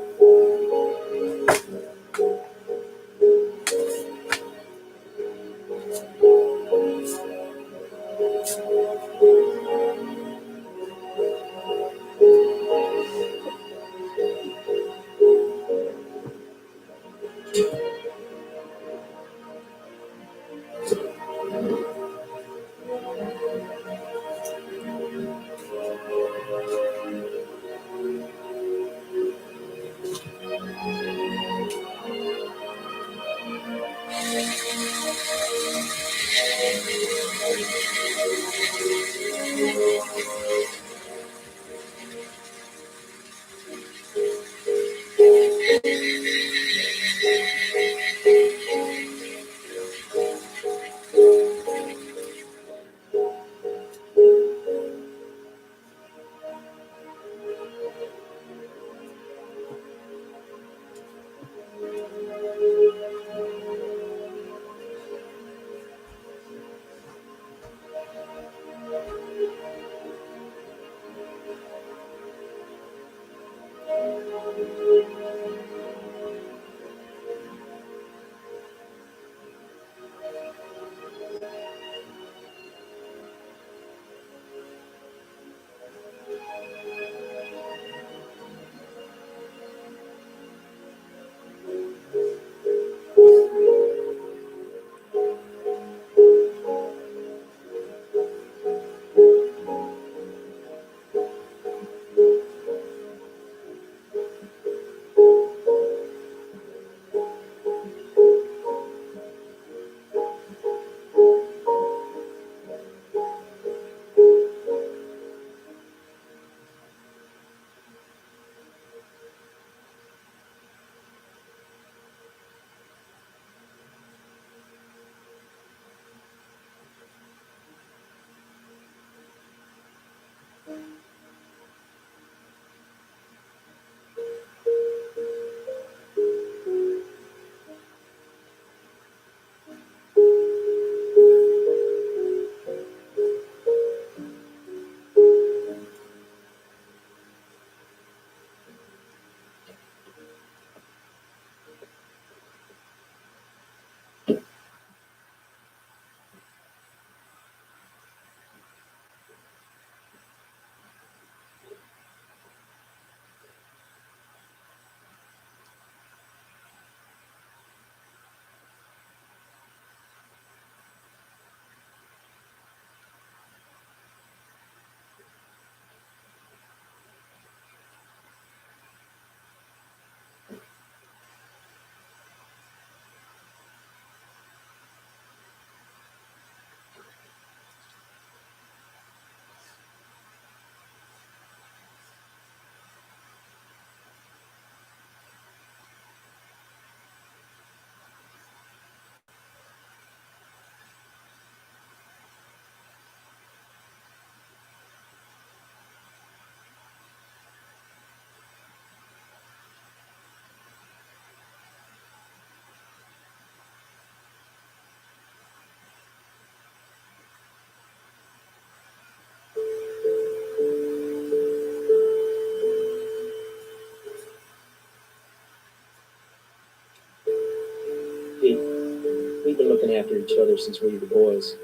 after each other since we were boys.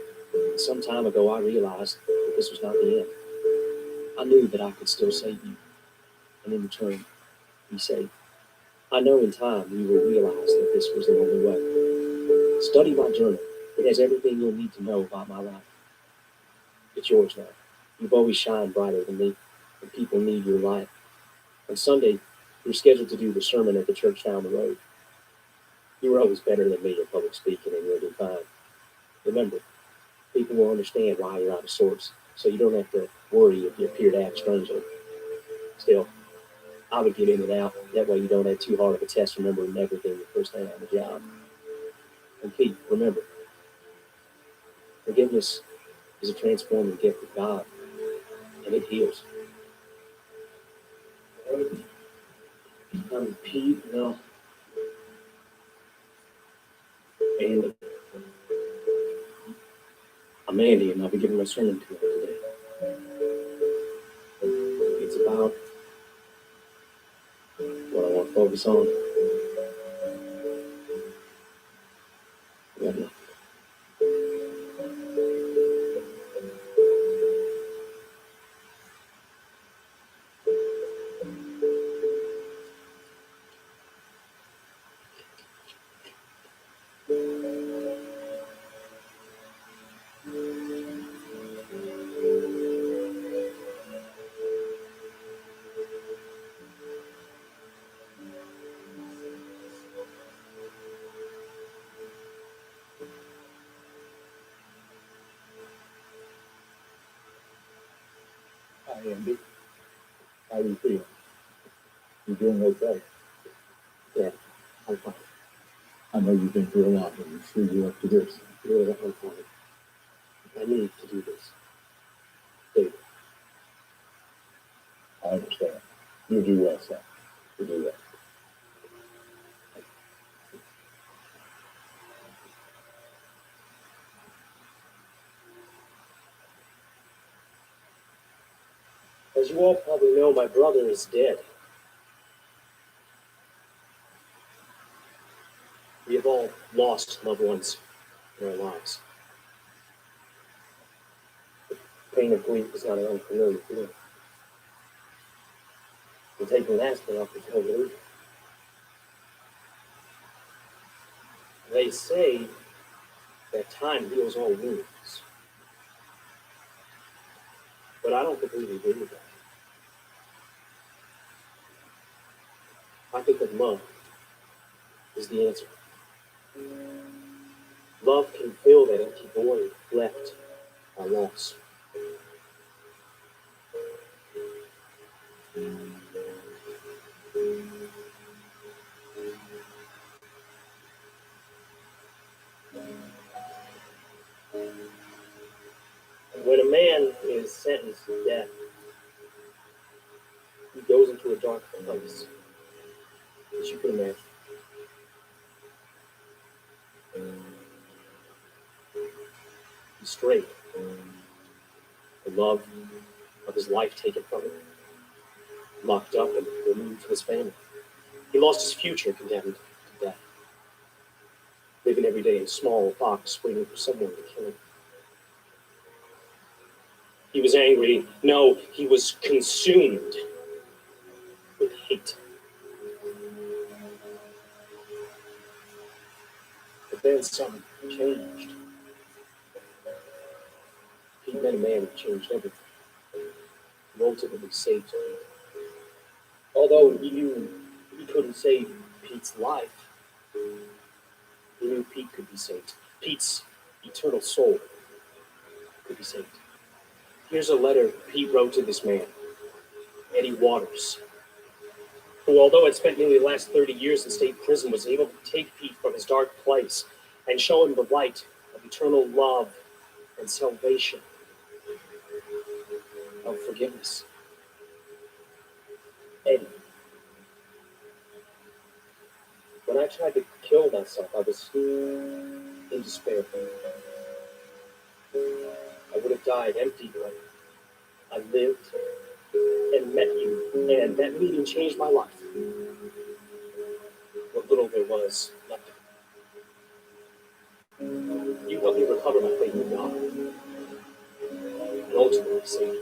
Some time ago, I realized that this was not the end. I knew that I could still save you, and in return, be saved. I know in time you will realize that this was the only way. Study my journal. It has everything you'll need to know about my life. It's yours now. You've always shined brighter than me, and people need your light. On Sunday, you're scheduled to do the sermon at the church down the road. You were always better than me at public speaking, and you'll do fine. Remember, people will understand why you're out of sorts, so you don't have to worry if you appear to act strangely. Still, I would get in and out. That way you don't have too hard of a test remembering everything the first day on the job. And Pete, remember, forgiveness is a transforming gift of God, and it heals. I'm Pete, no. Andy. I'm Andy, and I'll be giving my sermon to you today. It's about what I want to focus on. God bless. Hi, Andy. How you feeling? You doing okay? Yeah, I'm fine. I know you've been through a lot, but I'm sure you're up to this. Yeah, I'm fine. I need to do this. David. I understand. You'll do well, son. You'll do well. As you all probably know, my brother is dead. We have all lost loved ones in our lives. The pain of grief is not an unfamiliar feeling. And taking an aspirin off is no relief. They say that time heals all wounds. But I don't completely agree with that. I think that love is the answer. Love can fill that empty void left by loss. When a man is sentenced to death, he goes into a dark place, as you can imagine. He's straight. The love of his life taken from him, locked up and removed from his family. He lost his future, condemned to death, living every day in a small box, waiting for someone to kill him. He was angry. No, he was consumed with hate. But then something changed. He met a man who changed everything. Who ultimately saved him. Although he knew he couldn't save Pete's life, he knew Pete could be saved. Pete's eternal soul could be saved. Here's a letter Pete wrote to this man, Eddie Waters, who, although had spent nearly the last 30 years in state prison, was able to take Pete from his dark place and show him the light of eternal love and salvation, of forgiveness. Eddie, when I tried to kill myself, I was in despair. I would have died empty, but I lived and met you, and that meeting changed my life. What little there was left of it. You helped me recover my faith in God. And ultimately, Sam,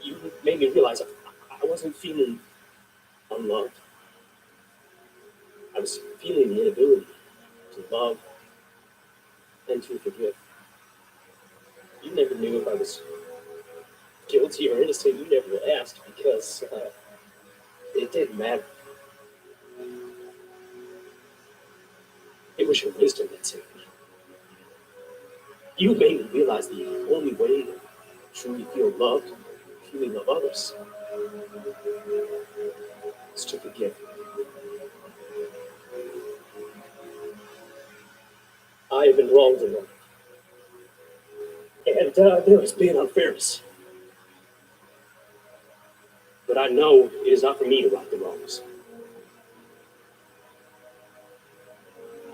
you made me realize I wasn't feeling unloved. I was feeling the inability to love and to forgive. You never knew if I was guilty or innocent. You never asked because it didn't matter. It was your wisdom that saved me. You made me realize the only way to truly feel loved, truly love others, is to forgive. I have been wronged in life. And there has been unfairness. But I know it is not for me to right the wrongs.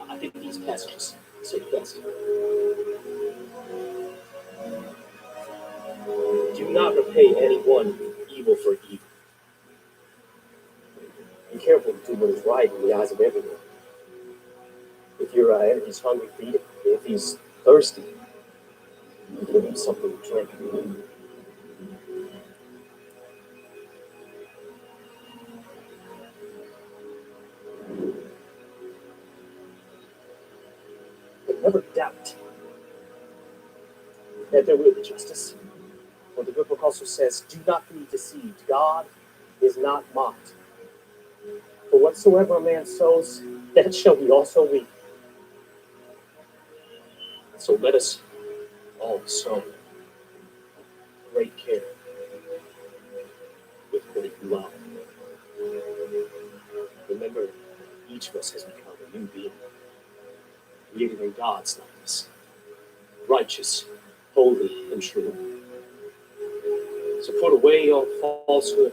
I think these passages say it best. Do not repay anyone evil for evil. Be careful to do what is right in the eyes of everyone. If your enemy's hungry, feed him. If he's thirsty, give him something to drink. But never doubt that there will be justice. For the good book also says, do not be deceived. God is not mocked. For whatsoever a man sows, that shall he also reap. So let us all sow great care with great love. Remember, each of us has become a new being, created in God's likeness, righteous, holy, and true. So put away all falsehood,